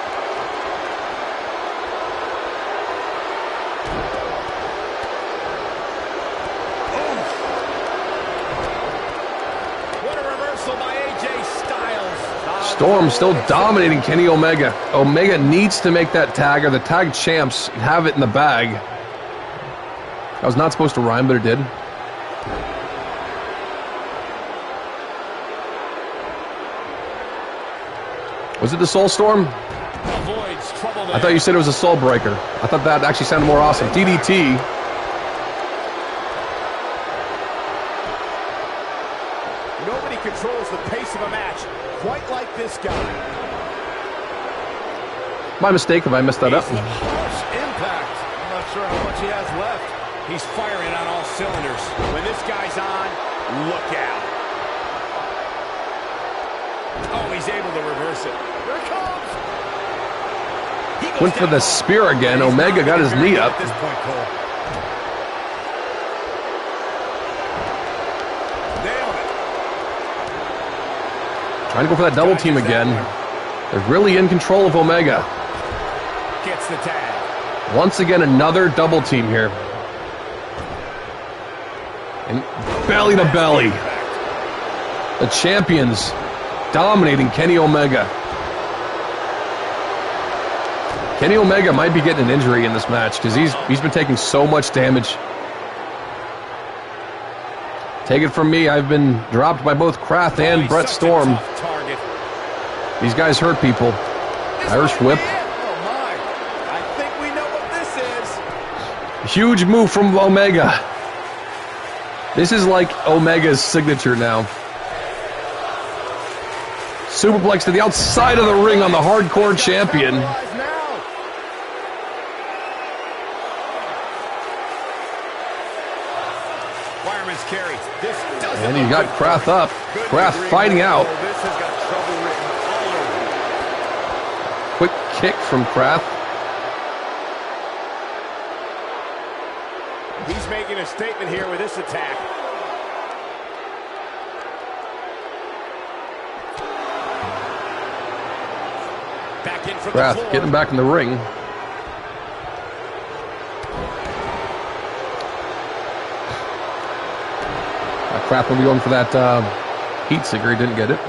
What a reversal by AJ Styles. Storm still dominating Kenny Omega. Omega needs to make that tag, or the tag champs have it in the bag. I was not supposed to rhyme, but it did. Was it the Soul Storm? Avoids trouble there. I thought you said it was a soul breaker. I thought that actually sounded more awesome. DDT. Nobody controls the pace of a match quite like this guy. My mistake if I messed that up. Harsh impact. I'm not sure how much he has left. He's firing on all cylinders. When this guy's on, look out. Oh, he's able to reverse it. Here it comes. He goes Went for the down. spear again. Omega got his knee up. At this point, Cole. Nailed it. Trying to go for that double team again. They're really in control of Omega. Gets the tag. Once again, another double team here. And belly to belly. The champions dominating Kenny Omega. Kenny Omega might be getting an injury in this match because he's been taking so much damage. Take it from me, I've been dropped by both Kraft and Brett Storm. These guys hurt people. Irish whip. Oh my. I think we know what this is. Huge move from Omega. This is like Omega's signature now. Superplex to the outside of the ring on the hardcore champion. Fireman's carry. This doesn't And he look got good. Kraft up. Kraft fighting out. This has got trouble written all over it. Quick kick from Kraft. He's making a statement here with this attack. Back in from the Kraft floor. getting back in the ring. Kraft will be going for that heat seeker. He didn't get it.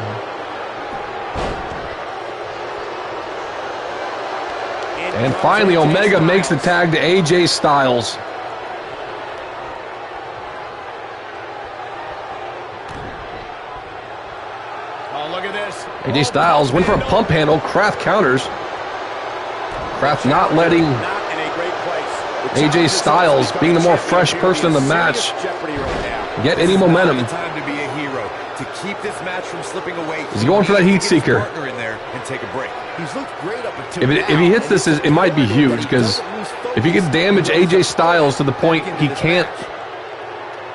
And finally, Omega makes the tag to AJ Styles. Oh, look at this. AJ Styles went for a pump handle. Kraft counters. Kraft not letting Not in a great place. AJ Styles, being the more fresh person in the match, Jeopardy right now. get any momentum. Time to be a hero, to keep this match from slipping away. He's going for that heat Get his seeker. partner in there and take a break. He's looked great up until If he hits this, it might be huge, because if he can damage AJ Styles to the point he can't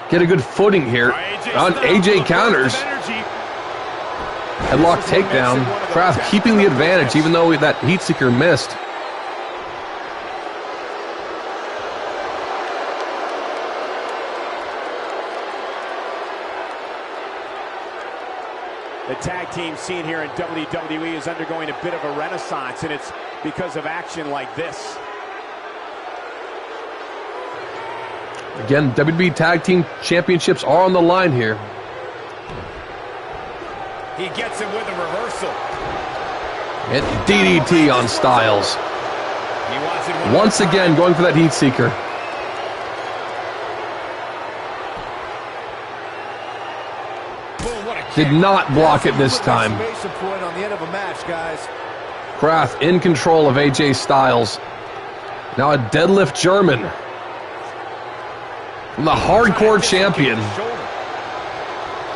get a good footing here, on AJ counters, headlock takedown, Kraft keeping the advantage even though that heat seeker missed. The tag team scene here in WWE is undergoing a bit of a renaissance, and it's because of action like this. Again, WWE Tag Team Championships are on the line here. He gets him with a reversal. And DDT on Styles. He wants it one Once more time. again, going for that heat seeker. Boom, what a Did kick. not block it this time. Exclamation point on the end of a match, guys. Kraft in control of AJ Styles. Now a deadlift German. From the hardcore champion.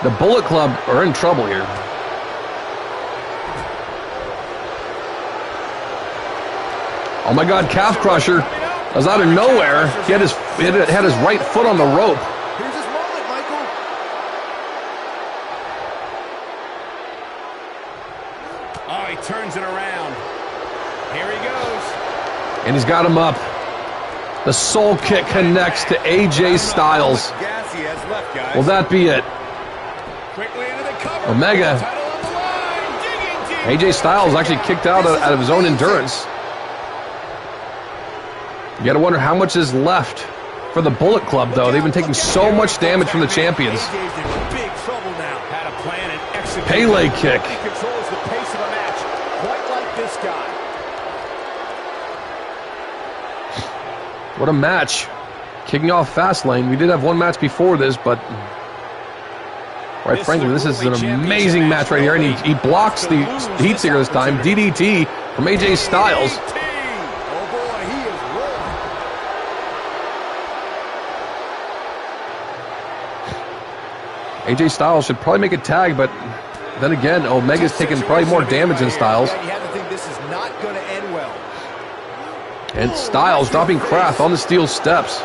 The Bullet Club are in trouble here. Oh my God, calf crusher was out of nowhere. He had his right foot on the rope. Here's his moment, Michael. Oh, he turns it around. Here he goes. And he's got him up. The soul kick connects to AJ Styles. Gas he has left, guys. Will that be it? Quickly into the cover. Omega. Title on the line. Digging deep. AJ Styles actually kicked out of his own endurance. You gotta wonder how much is left for the Bullet Club, though. They've been taking so much damage from the champions. AJ's in big trouble now. Had a plan and executed. Pele kick. He controls the pace of a match, quite like this guy. What a match. Kicking off Fastlane. We did have one match before this, but quite frankly, this is an amazing match right here. And he blocks the heat seeker this time. DDT from AJ Styles. AJ Styles should probably make a tag, but then again, Omega's taking probably more damage than Styles. You have to think this is not going to end well. And Styles dropping Kraft on the steel steps.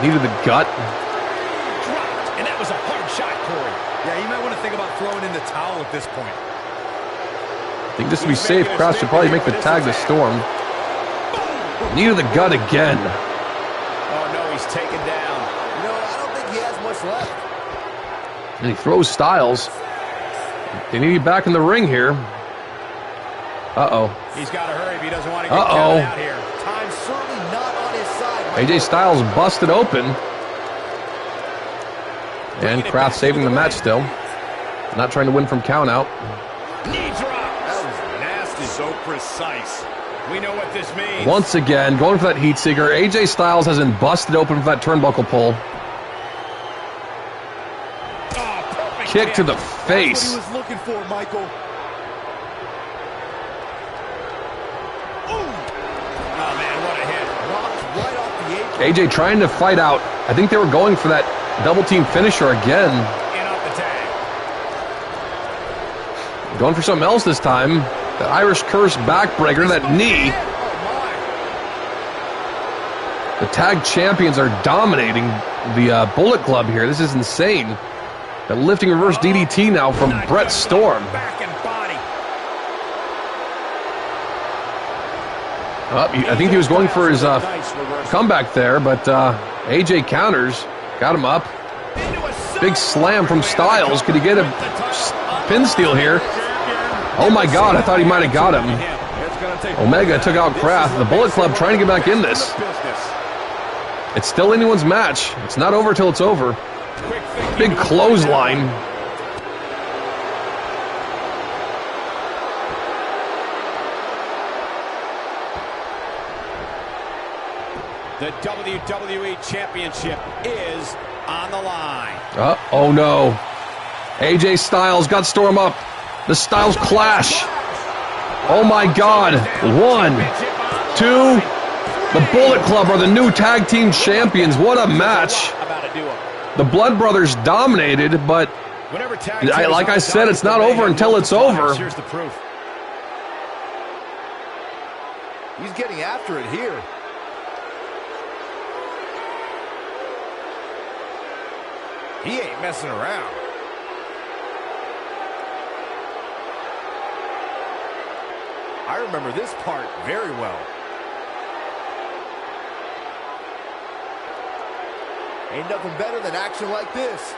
Needed the gut. Dropped, and that was a hard shot, Corey. Yeah, you might want to think about throwing in the towel at this point. I think just to be safe, Kraft should probably make the tag to Storm. Needed the gut again. Oh, no, he's taken down. No, I don't think he has much left. And he throws Styles. They need you back in the ring here. Uh-oh. He's got to hurry if he doesn't want to get Uh-oh. counted out here. Time's certainly not on his side. AJ Styles busted open. And Kraft saving the match still. Not trying to win from count out. Knee drop. That was nasty. So precise. We know what this means. Once again, going for that heat seeker. AJ Styles has been busted open for that turnbuckle pull. Oh, perfect Kick to the That's face. what he was looking for, Michael. Oh, man, what a hit. Knocked right off the apron. AJ trying to fight out. I think they were going for that double team finisher again. In off the tag. Going for something else this time. The Irish Curse backbreaker, that knee. The tag champions are dominating the Bullet Club here. This is insane. The lifting reverse DDT now from Brett Storm. Back and body. I think he was going for his comeback there, but AJ counters. Got him up. Big slam from Styles. Could he get a pin steal here? Oh my God, I thought he might have got him. Omega took out Kraft. The Bullet Club trying to get back in this. It's still anyone's match. It's not over till it's over. Big clothesline. The WWE Championship is on the line. Oh no. AJ Styles got Storm up. The Styles clash. Oh my God. 1, 2. The Bullet Club are the new tag team champions. What a match. The Blood Brothers dominated, but like I said, it's not over until it's over. Here's the proof. He's getting after it here. He ain't messing around. I remember this part very well. Ain't nothing better than action like this.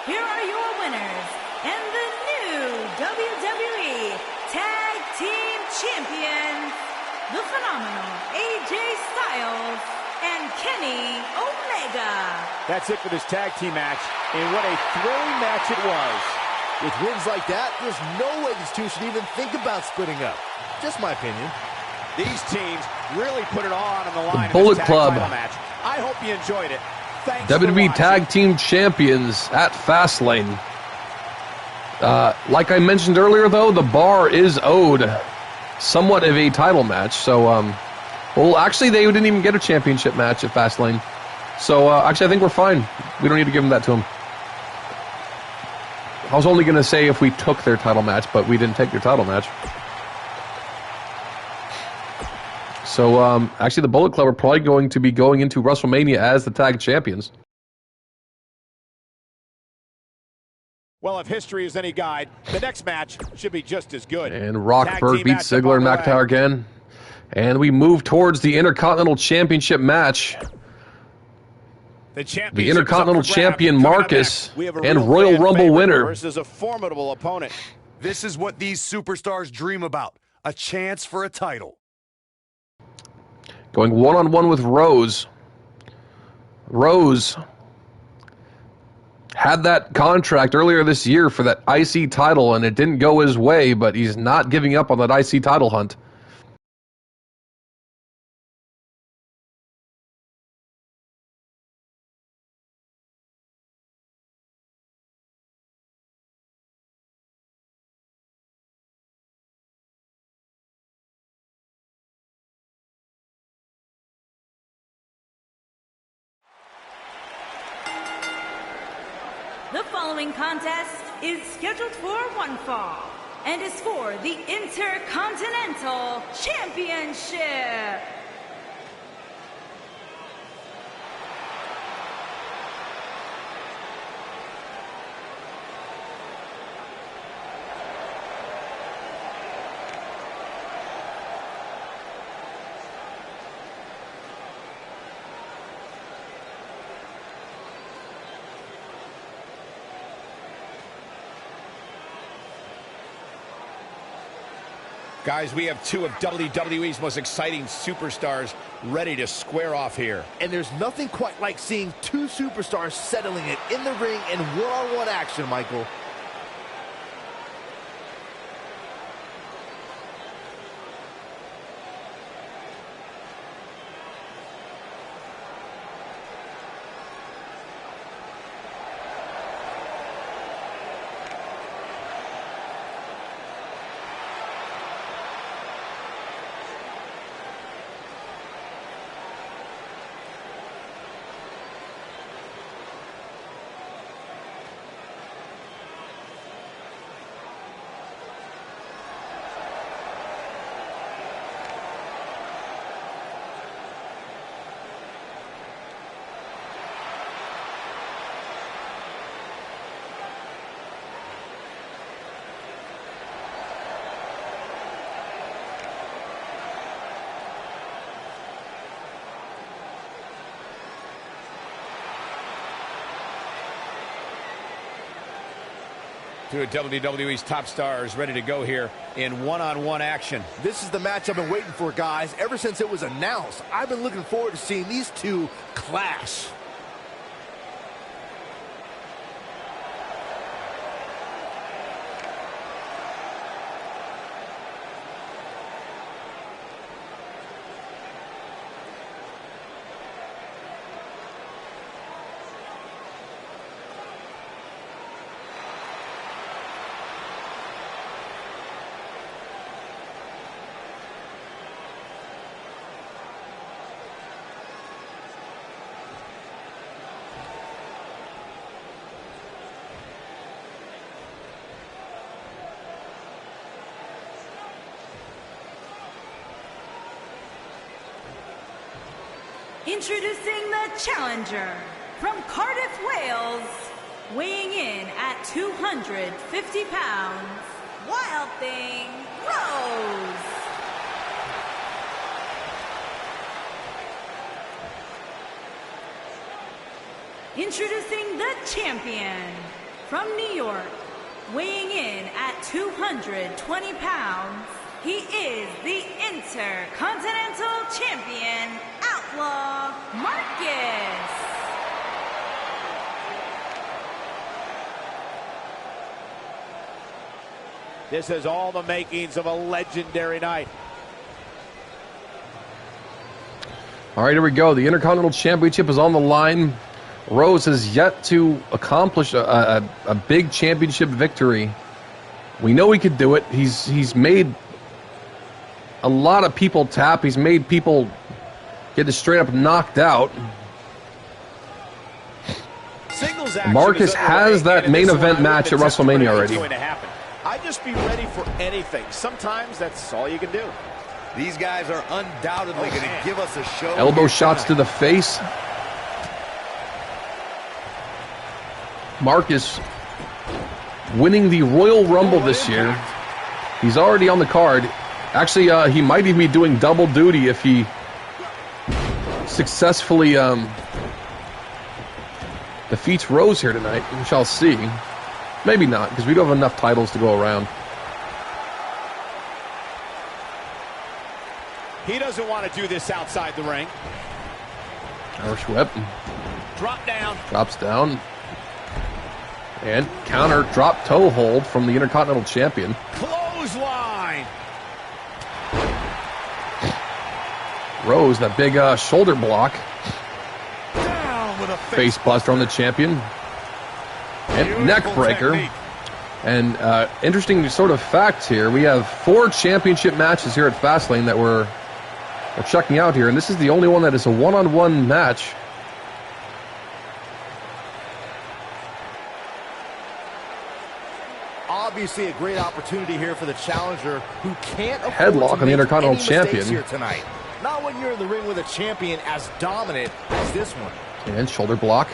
Here are your winners and the new WWE Tag Team Champions, the phenomenal AJ Styles and Kenny Omega. That's it for this tag team match, and what a thrilling match it was. With wins like that, there's no way these two should even think about splitting up. Just my opinion. These teams really put it all on the line. The Bullet in this tag Club. title match. I hope you enjoyed it. Thanks for WWE watching. Tag Team Champions at Fastlane. Like I mentioned earlier, though, the bar is owed somewhat of a title match. So, well, actually, they didn't even get a championship match at Fastlane. So, actually, I think we're fine. We don't need to give them that to them. I was only going to say if we took their title match, but we didn't take their title match. So, actually, the Bullet Club are probably going to be going into WrestleMania as the tag champions. Well, if history is any guide, the next match should be just as good. And Tag Rockberg team beats matchup Ziggler and on the way. McIntyre again. And we move towards the Intercontinental Championship match. The Intercontinental Champion Marcus and Royal Rumble winner. Versus a formidable opponent. This is what these superstars dream about. A chance for a title. Going one-on-one with Rose. Rose had that contract earlier this year for that IC title, and it didn't go his way, but he's not giving up on that IC title hunt. The following contest is scheduled for one fall and is for the Intercontinental Championship. Guys, we have two of WWE's most exciting superstars ready to square off here. And there's nothing quite like seeing two superstars settling it in the ring in one-on-one action, Michael. Two of WWE's top stars ready to go here in one-on-one action. This is the match I've been waiting for, guys. Ever since it was announced, I've been looking forward to seeing these two clash. Introducing the challenger from Cardiff, Wales, weighing in at 250 pounds, Wild Thing Rose. Introducing the champion from New York, weighing in at 220 pounds, he is the Intercontinental Champion, Outlaw Marcus. This has all the makings of a legendary night. All right, here we go. The Intercontinental Championship is on the line. Rose has yet to accomplish a big championship victory. We know he could do it. He's made a lot of people tap. He's made people get straight up knocked out. Marcus has that main event match at WrestleMania already. I'd just be ready for anything. Sometimes that's all you can do. These guys are undoubtedly going to give us a show. Elbow shots to the face. Marcus winning the Royal Rumble this year. He's already on the card. Actually, he might even be doing double duty if he successfully defeats Rose here tonight. We shall see. Maybe not, because we don't have enough titles to go around. He doesn't want to do this outside the ring. Irish whip. Drop down. Drops down. And counter drop toe hold from the Intercontinental Champion. Clothesline. Rose, that big shoulder block. Down with a Face buster on the champion. And neck breaker. Technique. And interesting sort of fact here, we have 4 championship matches here at Fastlane that we're checking out here, and this is the only one that is a one-on-one match. Obviously, a great opportunity here for the challenger who can't afford Headlock to on the make Intercontinental any mistakes Champion. here tonight. Not when you're in the ring with a champion as dominant as this one. And shoulder block.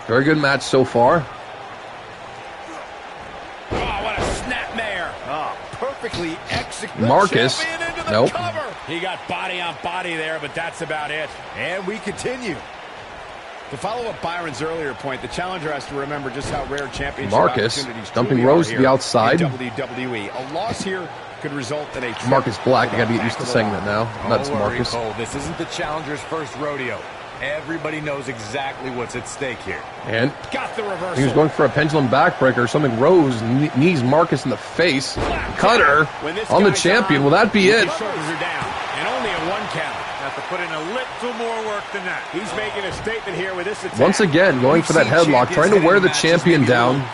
Very good match so far. Oh, what a snapmare. Oh, perfectly executed. Marcus. Nope. He got body on body there, but that's about it. And we continue. To follow up Byron's earlier point, the challenger has to remember just how rare championship Marcus opportunities dumping truly are Rose to here the outside. in WWE. A loss here could result in a Marcus Black. I got to get used to saying that now. That's Don't worry, Marcus. Cole. This isn't the challenger's first rodeo. Everybody knows exactly what's at stake here. And Got the reversal. he was going for a pendulum backbreaker or something. Rose knees Marcus in the face. Cutter on the champion. Will that be it? His shoulders are down, and only a 1 count. Have to put in a little more work than that. He's making a statement here with this attack. Once again, going for that headlock, trying to wear the champion down.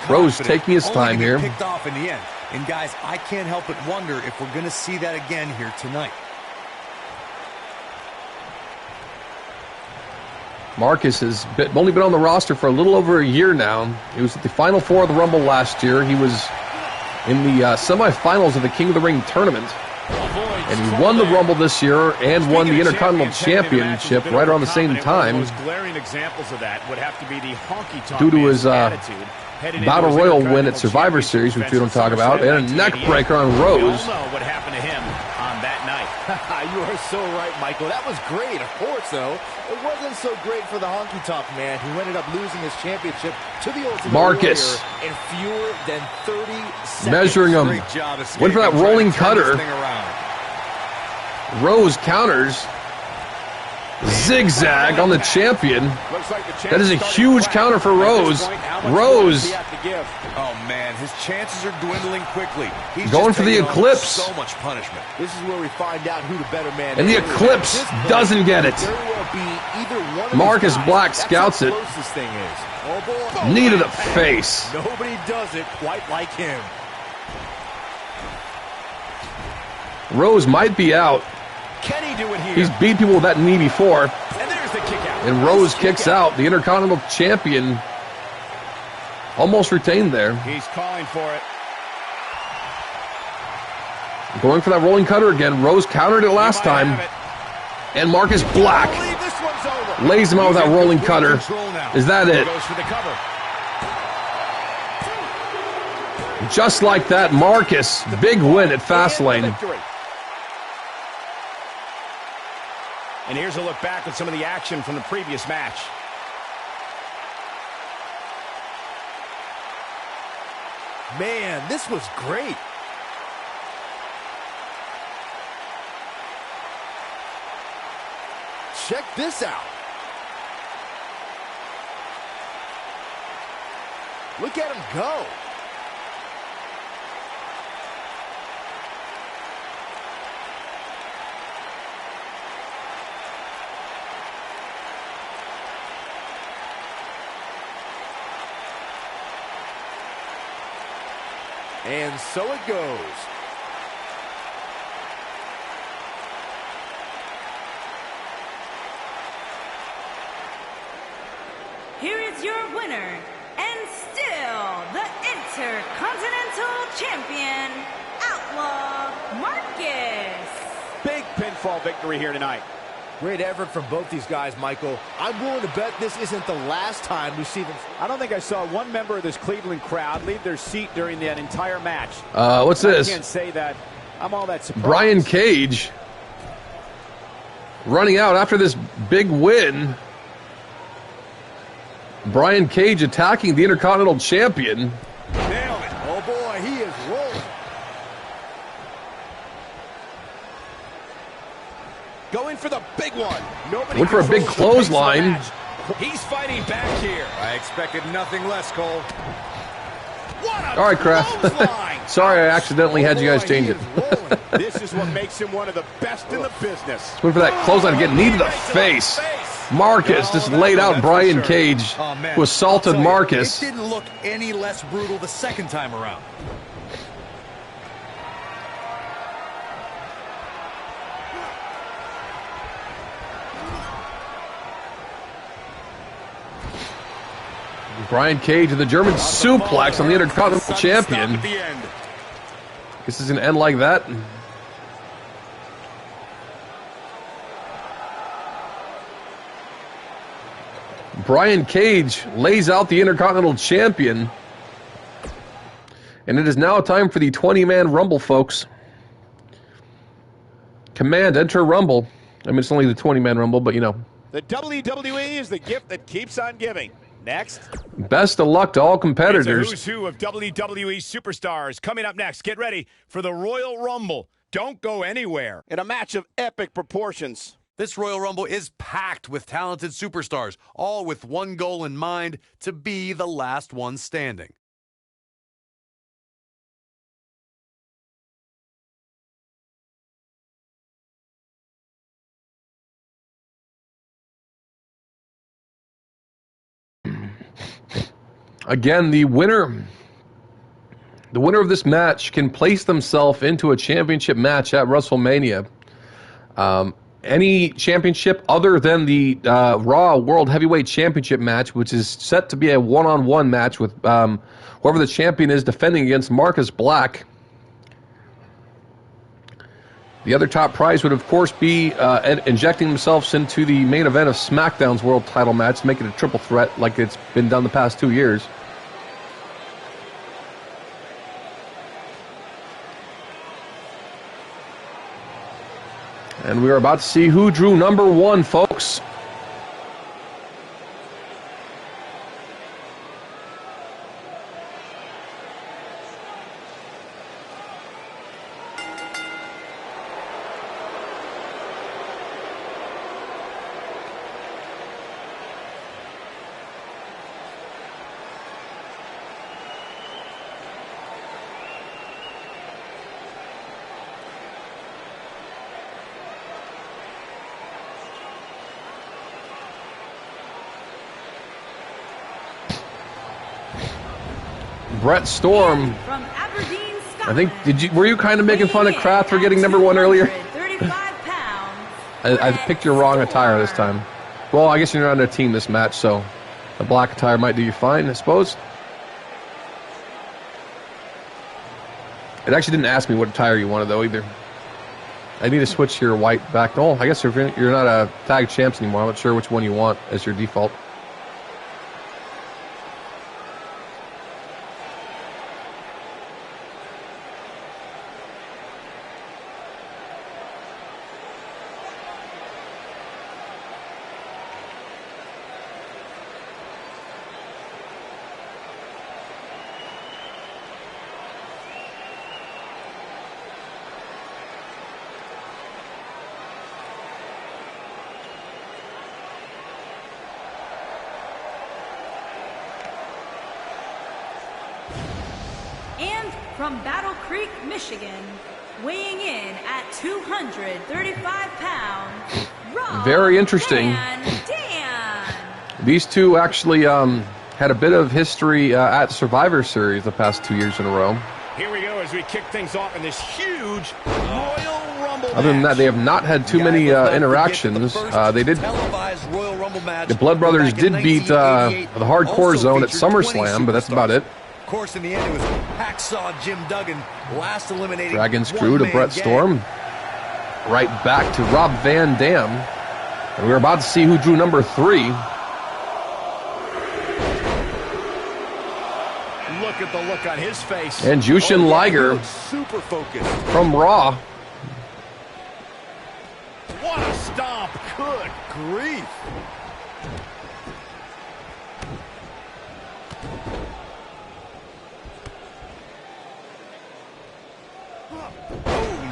Rose taking his time here. Picked off in the end. And guys, I can't help but wonder if we're going to see that again here tonight. Marcus has only been on the roster for a little over a year now. He was at the Final Four of the Rumble last year. He was in the semifinals of the King of the Ring tournament. And he won the Rumble this year and won the Intercontinental Championship right around the same time. Most glaring examples of that would have to be the honky-tonk Due to his attitude headed into Battle his Royal win Intercontinental at Survivor Championship Series, which we don't defense talk at about, and a SummerSlam neck 1988. breaker on We Rose. all know what happened to him on that night. You are so right, Michael. That was great. Of course, though, it wasn't so great for the honky-tonk man who ended up losing his championship to the Ultimate Marcus. Warrior in fewer than 30 seconds. Measuring him. Great job Went for that escaping, rolling trying to turn cutter. this thing around. Rose counters. Zigzag on the champion. Looks like the That is a huge counter for Rose. Rose Oh, man, his chances are dwindling quickly. He's going just for the taking on Eclipse. So much punishment. This is where we find out who the better man And is. the Eclipse At this point, doesn't get it. very well be either one of Marcus these guys. Black That's scouts how it. close this thing is. Oh, boy. knee to the face. Nobody does it quite like him. Rose might be out. Can he do it here? He's beat people with that knee before. And there's the kick out. And Rose kicks out. The Intercontinental Champion almost retained there. He's calling for it. Going for that rolling cutter again. Rose countered it last He might time. have it. And Marcus Black I believe this one's over. lays him out with that He's in rolling complete cutter. control now. Is that He it? goes for the cover. Just like that, Marcus, big win at Fastlane. Victory. And here's a look back at some of the action from the previous match. Man, this was great. Check this out. Look at him go. And so it goes. Here is your winner, and still the Intercontinental Champion, Outlaw Marcus. Big pinfall victory here tonight. Great effort from both these guys, Michael. I'm willing to bet this isn't the last time we see them. I don't think I saw one member of this Cleveland crowd leave their seat during that entire match. What's I this? can't say that I'm all that surprised. Brian Cage running out after this big win. Brian Cage attacking the Intercontinental Champion. Nailed it. Oh boy, he is rolling. Going for the big one. Nobody Went for a big controls the pace of the clothesline. match. He's fighting back here. I expected nothing less, Cole. What a All right, Kraft. clothesline. Sorry, I accidentally had you guys Boy, change he it. is rolling. This is what makes him one of the best in the business. Went for that clothesline again, knee to the face. Marcus just laid out Brian Cage, Oh, man. who assaulted I'll tell you, Marcus. It didn't look any less brutal the second time around. Brian Cage and the German suplex on the Intercontinental Champion. This is going to end like that. Brian Cage lays out the Intercontinental Champion. And it is now time for the 20-man Rumble, folks. Command, enter Rumble. I mean, it's only the 20-man Rumble, but you know. The WWE is the gift that keeps on giving. Next. Best of luck to all competitors. It's a who's who of WWE superstars. Coming up next, get ready for the Royal Rumble. Don't go anywhere. In a match of epic proportions. This Royal Rumble is packed with talented superstars, all with one goal in mind, to be the last one standing. Again, the winner of this match can place themselves into a championship match at WrestleMania. Any championship other than the Raw World Heavyweight Championship match, which is set to be a one-on-one match with whoever the champion is defending against Marcus Black. The other top prize would, of course, be injecting themselves into the main event of SmackDown's world title match, make it a triple threat like it's been done the past 2 years. And we are about to see who drew number one, folks. Brett Storm. From Aberdeen, I think were you kind of making fun of Kraft for getting number one earlier? I picked your wrong attire this time. Well, I guess you're not on a team this match, so the black attire might do you fine, I suppose. It actually didn't ask me what attire you wanted though either. I need to switch your white back. Oh, I guess you're not a tag champs anymore. I'm not sure which one you want as your default. From Battle Creek, Michigan, weighing in at 235 pounds, Rob Very interesting. Van Dam. These two actually had a bit of history at Survivor Series the past 2 years in a row. Here we go as we kick things off in this huge Royal Rumble Other than that, they have not had too many interactions. They did. Royal Rumble match. The Blood Brothers did beat the Hardcore Zone at SummerSlam, but that's about it. Of course, in the end, it was Hacksaw Jim Duggan last eliminating Dragon Screw to Brett Storm. Right back to Rob Van Dam. And we're about to see who drew number 3. Look at the look on his face. And Jushin Liger super focused from Raw. What a stomp. Good grief.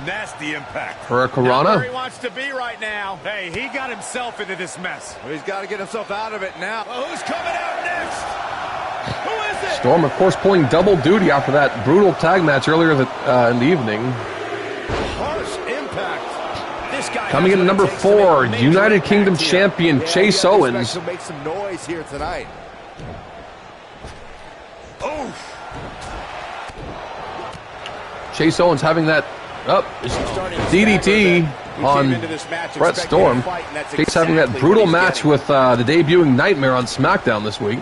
Nasty impact. Hurricanrana. Where he wants to be right now. Hey, he got himself into this mess. Well, he's got to get himself out of it now. Well, who's coming out next? Who is it? Storm, of course, pulling double duty after that brutal tag match earlier in the evening. Harsh impact. This guy Coming in at number 4, United Kingdom champion Chase Owens. Make some noise here tonight. Chase Owens having that DDT on Brett Storm. Chase having that brutal match with the debuting Nightmare on SmackDown this week.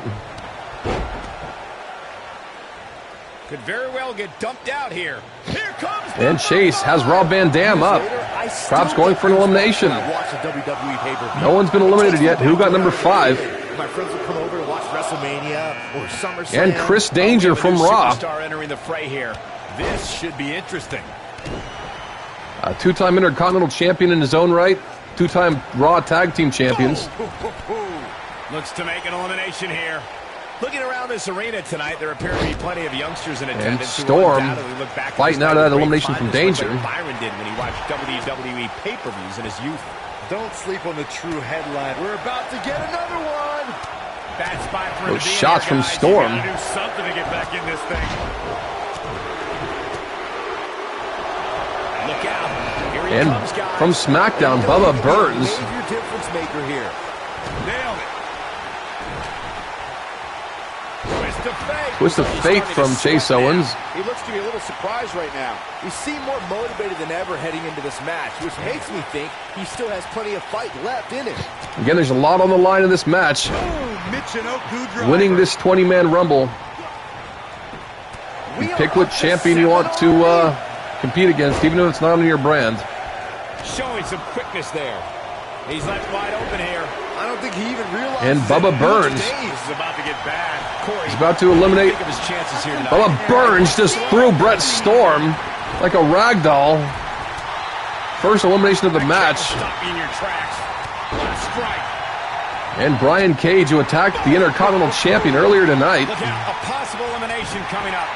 Could very well get dumped out here. Here comes And Chase has Rob Van Dam up. Perhaps going for an elimination. Watch the WWE pay-per-view. No one's been eliminated yet. Who got number 5? My friends will come over to watch WrestleMania or SummerSlam. And Chris Danger from Raw. Superstar entering the fray here. This should be interesting. A 2-time Intercontinental Champion in his own right. 2-time Raw Tag Team Champions. Looks to make an elimination here. Looking around this arena tonight, there appear to be plenty of youngsters in attendance. And Storm fighting out of that elimination from Danger. Like Byron did when he watched WWE pay-per-views in his youth. Don't sleep on the true headline. We're about to get another one. Bad spot for him Those to be in shots here, from guys. Storm. You gotta do something to get back in this thing. Look out. Here he And comes, guys. from SmackDown, Bubba Burns. Major difference maker here. Nailed it. Twist of fate from Chase Owens. He looks to be a little surprised right now. He seemed more motivated than ever heading into this match, which makes me think he still has plenty of fight left in him. Again, there's a lot on the line in this match. Winning this 20-man Rumble. You pick what champion you want to compete against, even if it's not on your brand. Showing some quickness there. He's left wide open here. I don't think he even realized. And Bubba Burns. This is about to get bad. Corey, He's about to eliminate. think of his chances here tonight. Bubba Burns just threw Brett Storm like a rag doll. First elimination of the match. Stop you in your tracks. Last strike. And Brian Cage, who attacked the Intercontinental Champion earlier tonight. Look out, a possible elimination coming up.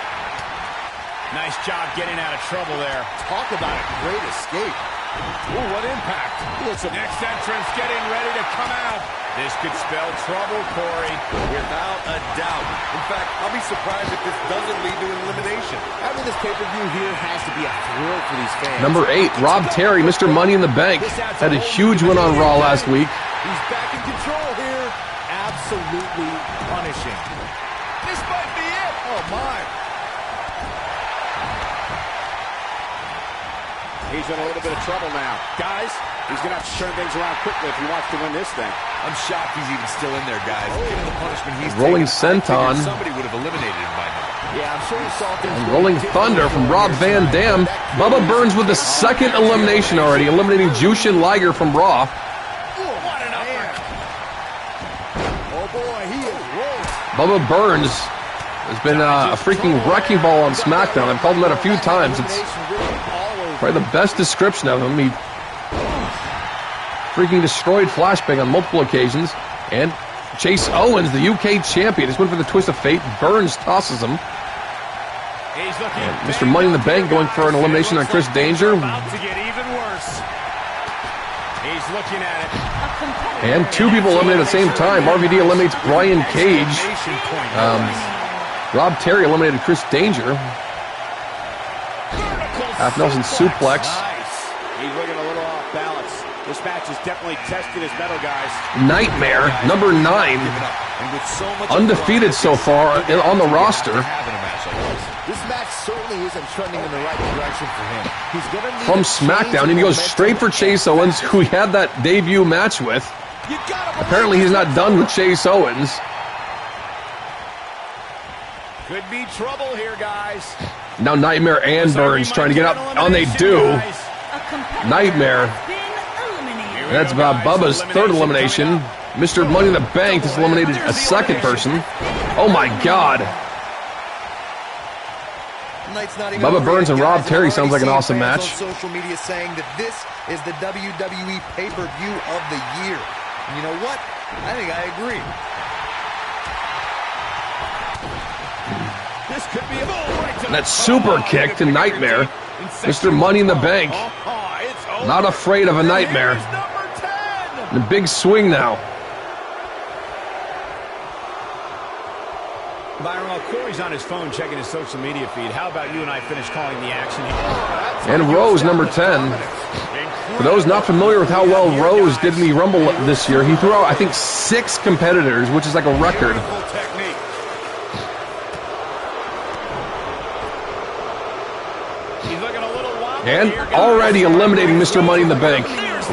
Nice job getting out of trouble there. Talk about a great escape. Ooh, what impact. Next entrance getting ready to come out. This could spell trouble, Corey. Without a doubt. In fact, I'll be surprised if this doesn't lead to an elimination. Having this pay-per-view here has to be a thrill for these fans. Number 8, Rob Terry, Mr. Money in the Bank. Had a huge win on Raw last week. He's back in control here. Absolutely punishing. This might be it. Oh, my. He's in a little bit of trouble now. Guys, he's going to have to turn things around quickly if he wants to win this thing. I'm shocked he's even still in there, guys. Given the punishment he's Rolling taken, I senton. figured somebody would have eliminated him by now. Yeah, I'm sure he saw things. And Rolling Thunder from Rob Van Dam. Bubba Burns with the second elimination already, eliminating Jushin Liger from Raw. What an upper. Oh, boy, he is rolling. Bubba Burns has been a freaking wrecking ball on SmackDown. I've called him that a few times. It's probably the best description of him. He freaking destroyed Flashbang on multiple occasions. And Chase Owens, the UK champion, has went for the twist of fate. Burns tosses him. He's looking And Mr. Money in the Bank going for an elimination on Chris Danger. About to get even worse. He's looking at it. And 2 people eliminated at the same time. RVD eliminates Brian Cage. Rob Terry eliminated Chris Danger. Half Nelson suplex. Nice. He's looking a little off balance. This match has definitely tested his metal, guys. Nightmare, number 9. And with so much Undefeated so far on the roster. having a match like this. This match certainly isn't trending in the right direction for him. He's going to need From a change SmackDown, in and he goes momentum. straight for Chase Owens, who he had that debut match with. Apparently he's not done with Chase Owens. Could be trouble here, guys. Now Nightmare and Burns trying to get up, and they do. Nightmare. That's about Bubba's third elimination. Mr. Money in the Bank has eliminated a second person. Oh my God. Bubba Burns and Rob Terry sounds like an awesome match. On social media saying that this is the WWE pay-per-view of the year. And you know what? I think I agree. This could be a right to That super kick to Nightmare. Mr. Money in the Bank. Not afraid of a nightmare. The big swing now. Byron, while Corey's on his phone checking his social media feed, how about you and I finish calling the action here? And Rose, number 10. For those not familiar with how well Rose did in the Rumble this year, he threw out, I think, 6 competitors, which is like a record. Technique. He's looking a little wobbly And here, guys. already eliminating Mr. Money in the Bank.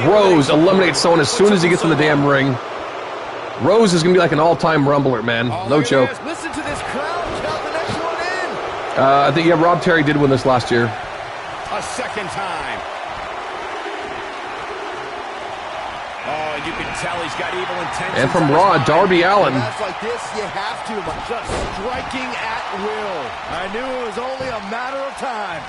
Rose eliminates someone as soon as he gets in the damn ring. Rose is going to be like an all-time Rumbler, man. No joke. Listen to this crowd. Count the next one in. I think, yeah, Rob Terry did win this last year. A second time. Oh, and you can tell he's got evil intentions. And from Raw, Darby Allin. That's like this, you have to. Just striking at will. I knew it was only a matter of time.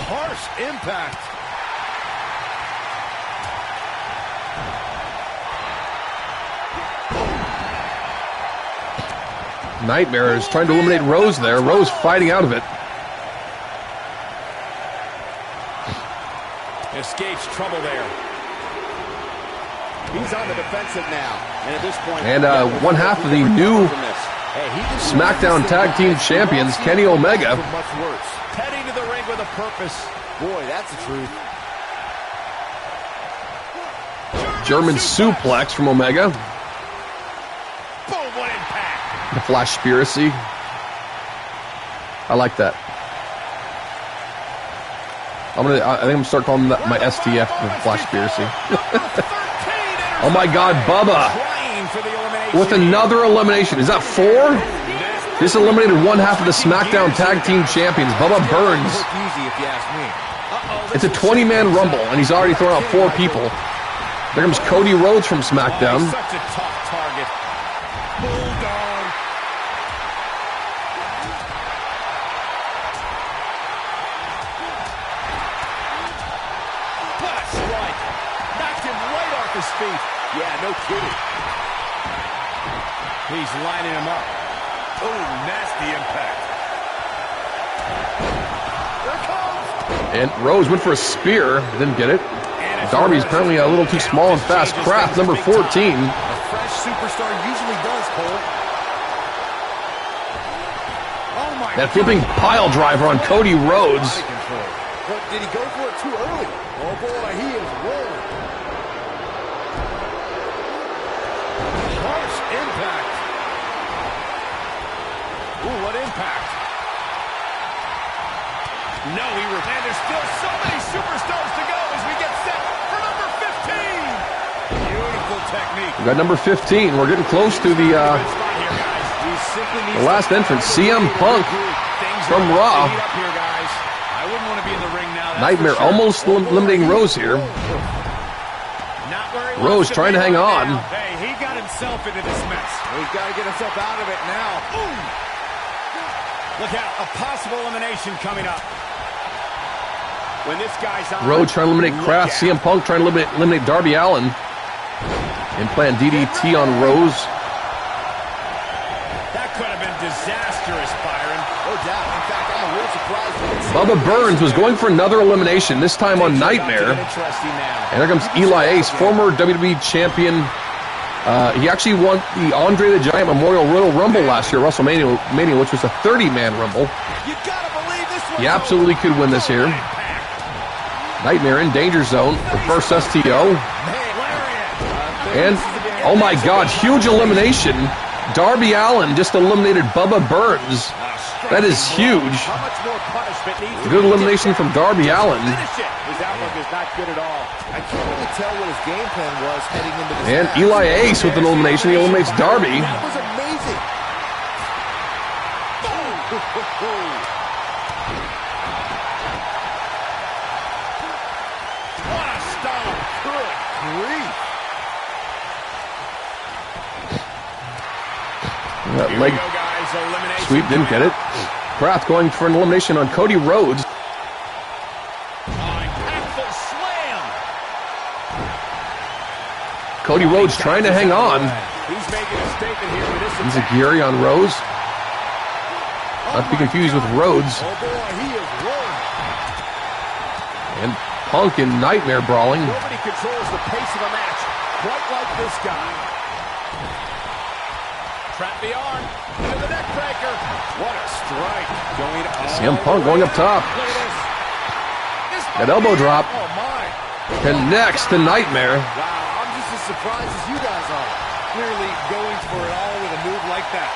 Harsh impact. Nightmare is trying to eliminate Rose there. Rose fighting out of it. Escapes trouble there. He's on the defensive now. And at this point... And one half of the new SmackDown Tag Team Champions, Kenny Omega. Much worse. Heading to the ring with a purpose. Boy, that's the truth. German suplex from Omega. Boom, what impact. The Flashspiracy. I like that. I think I'm gonna start calling that my STF, the Flashspiracy. Oh my God, Bubba with another elimination. Is that 4? This eliminated one half of the SmackDown Tag Team Champions, Bubba Burns. It's a 20-man Rumble, and he's already thrown out 4 people. There comes Cody Rhodes from SmackDown. Such a tough target. Bulldog. What a strike. Knocked him right off his feet. Yeah, no kidding. He's lining him up. Oh, nasty impact. Here it comes. And Rose went for a spear, didn't get it. Darby's apparently a little too small and fast. Kraft, number 14. A fresh superstar usually does, Cole. Oh my That flipping pile driver on Cody Rhodes. But did he go for it too early? Oh boy, he is rolling. harsh impact. Ooh, what impact. No, and there's still so many superstars to go as we get set for number 15. Beautiful technique. We got number 15. We're getting close to the last entrance. CM Punk from Raw. I wouldn't want to be in the ring now. Nightmare almost eliminating Rose here. Rose trying to hang on. Hey, he got himself into this mess. He's got to get himself out of it now. Ooh. Look out, a possible elimination coming up. When this guy's on, Rhodes trying to eliminate Kraft. CM Punk trying to eliminate Darby Allin. Implant DDT on Rose. That could have been disastrous, Byron. No doubt. In fact, I'm a little surprised. Bubba Burns was going for another elimination, this time on Nightmare. And there comes Eli Ace, former WWE champion. He actually won the Andre the Giant Memorial Royal Rumble last year, WrestleMania, which was a 30-man Rumble. He absolutely could win this here. Nightmare in danger zone, reverse STO. And, oh my God, huge elimination. Darby Allin just eliminated Bubba Burns. That is huge. Good elimination from Darby Allin. His outlook is not good at all. I can't really tell what his game plan was heading into this And match. Eli Ace with an elimination. He eliminates Darby. That was amazing. What a stomp. Good grief. That Here leg we go, guys. Elimination sweep didn't get it. Kraft going for an elimination on Cody Rhodes. Impactful slam. Cody Rhodes trying to hang on. He's making a statement here with this. Enziguri on Rose. Not to be confused with Rhodes. Oh boy, he is rolling. And Punk and Nightmare brawling. Nobody controls the pace of a match quite like this guy. Trap the arm into the neck breaker. What a strike. Going CM Punk going up top. Look at this. That elbow drop. Oh my. Connects to Nightmare. Wow, I'm just as surprised as you guys are. Clearly going for it all with a move like that.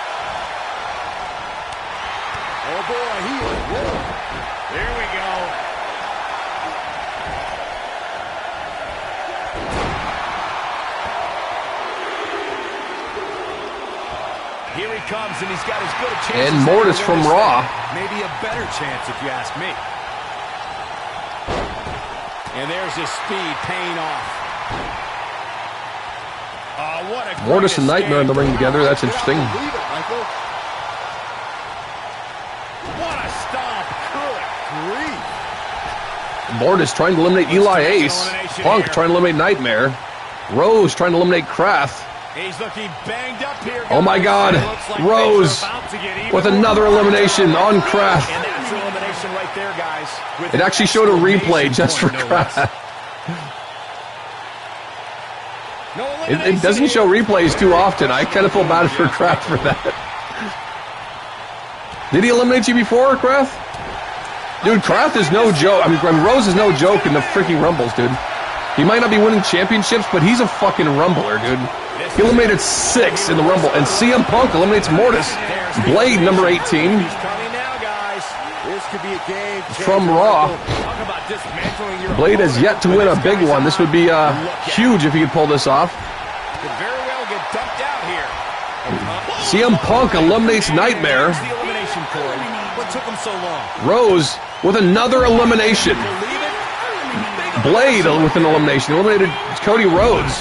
Oh boy, he is rolling. Here we go. Here he comes, and he's got as good a chance And as Mortis from Raw. Maybe a better chance, if you ask me. And there's his speed paying off. What a Mortis and Nightmare in the ring together. That's interesting. What a stomp. Good grief. Mortis trying to eliminate Eli Ace. Punk trying to eliminate Nightmare. Rose trying to eliminate Kraft. He's looking banged up here. Oh my God. Rose with another elimination on Kraft. And that's an elimination right there, guys. It actually showed a replay just for Kraft. It doesn't show replays too often. I kind of feel bad for Kraft for that. Did he eliminate you before, Kraft? Dude, Kraft is no joke. I mean, Rose is no joke in the freaking Rumbles, dude. He might not be winning championships, but he's a fucking Rumbler, dude. He eliminated 6 in the Rumble, and CM Punk eliminates Mortis. Blade, number 18. From Raw. Blade has yet to win a big one. This would be huge if he could pull this off. Could very well get dumped out here. CM Punk eliminates Nightmare. What took him so long? Rose with another elimination. Blade with an elimination. Eliminated Cody Rhodes.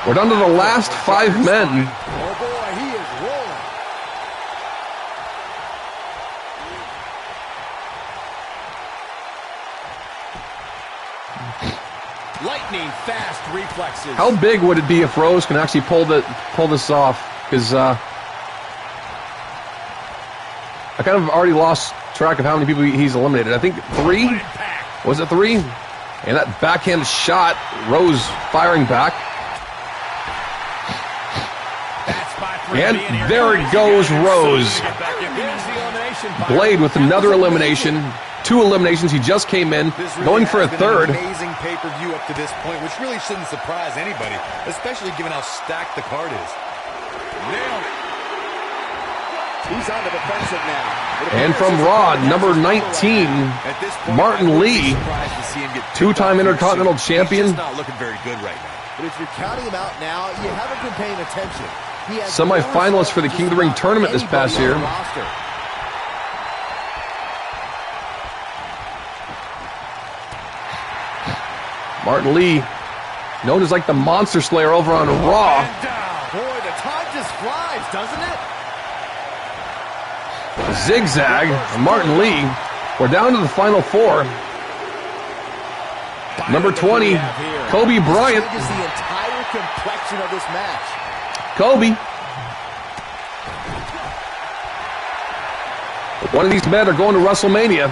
We're down to the last 5 men. Oh boy, he is rolling. Lightning fast reflexes. How big would it be if Rose can actually pull this off? Because I kind of already lost track of how many people he's eliminated. I think 3? Was it 3? And that backhand shot, Rose firing back. And there it goes, Rose. Blade with another elimination. 2 eliminations. He just came in, going for a 3rd. Amazing pay-per-view up to this point, which really shouldn't surprise anybody, especially given how stacked the card is. Nailed it. He's on the defensive now. And from Raw, number 19, Martin Lee, 2-time Intercontinental Champion. He's just not looking very good right now. But if you're counting him out now, you haven't been paying attention. Semi-finalist for the King of the Ring tournament this past year. Martin Lee, known as like the Monster Slayer over on Raw. Boy, the time just flies, doesn't it? Zigzag, Martin Lee. We're down to the final 4. Number 20, Kobe Bryant. Is the entire complexion of this match. Kobe. One of these men are going to WrestleMania.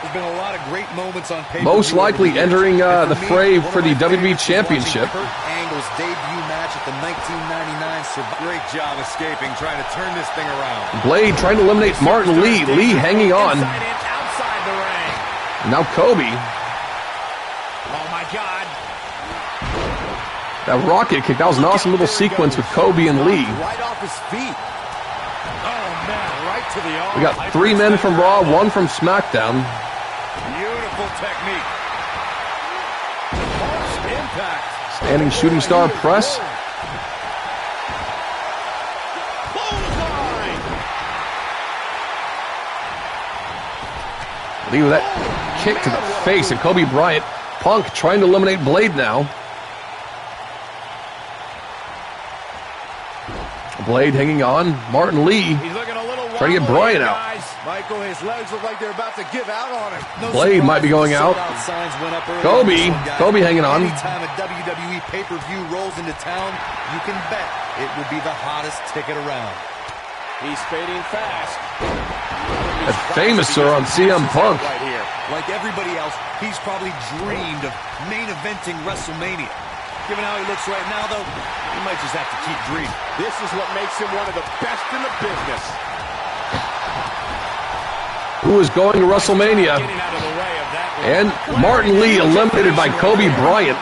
There's been a lot of great moments on paper. Most likely entering the fray for the WWE Championship. Kurt Angle's debut match at the 1999 Survivor. Great job escaping, trying to turn this thing around. Blade trying to eliminate Martin Lee. Lee hanging on. Outside the ring. Now Kobe. Oh my God. That rocket kick. That was an awesome little sequence with Kobe and Lee. Right off his feet. Oh man, right to the arm. We got 3 men from Raw, 1 from SmackDown. Beautiful technique. Harsh impact. Standing shooting star press. Clothesline. Lee with that kick to the face of Kobe Bryant. Punk trying to eliminate Blade now. Blade hanging on. Martin Lee He's looking a little trying to get Bryant out. Michael, his legs look like they're about to give out on him. Blade might be going out. Kobe hanging on. Anytime a WWE pay-per-view rolls into town, you can bet it will be the hottest ticket around. He's fading fast. That famous sir on CM Punk. Right here. Like everybody else, he's probably dreamed of main eventing WrestleMania. Given how he looks right now, though, he might just have to keep dreaming. This is what makes him one of the best in the business. Who is going to WrestleMania? Getting out of the way of that one. And Martin Lee eliminated by Kobe Bryant.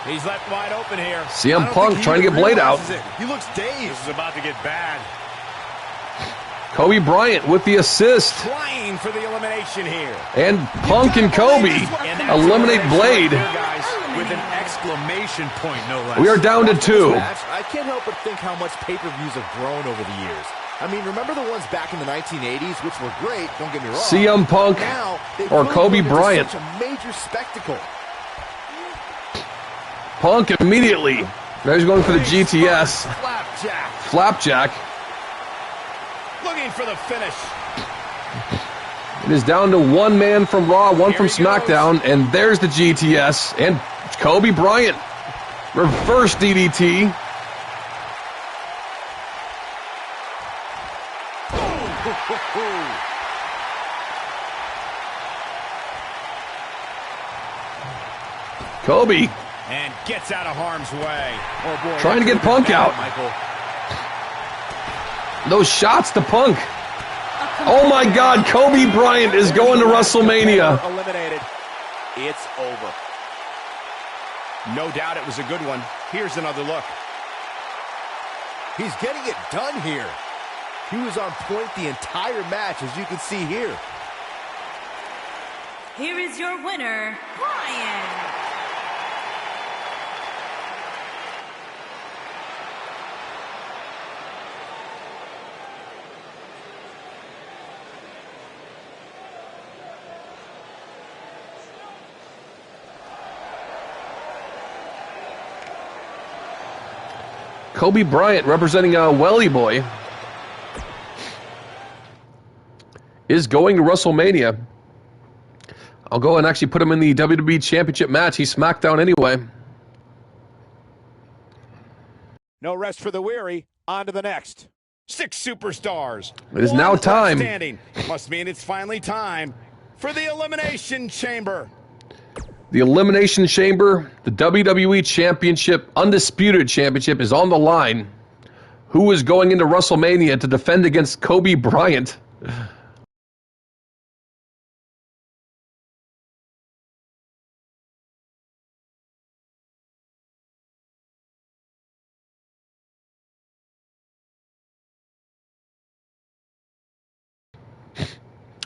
He's left wide open here. CM Punk trying to get Blade out. He looks dazed. This is about to get bad. Kobe Bryant with the assist. Trying for the elimination here. And Punk and Kobe eliminate Blade. Guys, with with an exclamation point, no less. We are down to 2. I can't help but think how much pay-per-views have grown over the years. I mean, remember the ones back in the 1980s, which were great, don't get me wrong. CM Punk now, or Kobe Bryant. Such a major spectacle. Punk immediately. Now he's going for the GTS. Flapjack. Looking for the finish. It is down to 1 man from Raw, 1 from SmackDown, and there's the GTS. And Kobe Bryant. Reverse DDT. Kobe. And gets out of harm's way. Oh boy, Trying to get Punk out. Michael. Those shots to Punk. Oh my God, Kobe Bryant is going to WrestleMania. Eliminated. It's over. No doubt it was a good one. Here's another look. He's getting it done here. He was on point the entire match, as you can see here. Here is your winner, Bryan. Kobe Bryant, representing Welly Boy, is going to WrestleMania. I'll go and actually put him in the WWE Championship match. He's SmackDown anyway. No rest for the weary. On to the next. 6 superstars. It is now time. Standing. Must mean it's finally time for the Elimination Chamber. The Elimination Chamber, the WWE Championship, Undisputed Championship is on the line. Who is going into WrestleMania to defend against Kobe Bryant?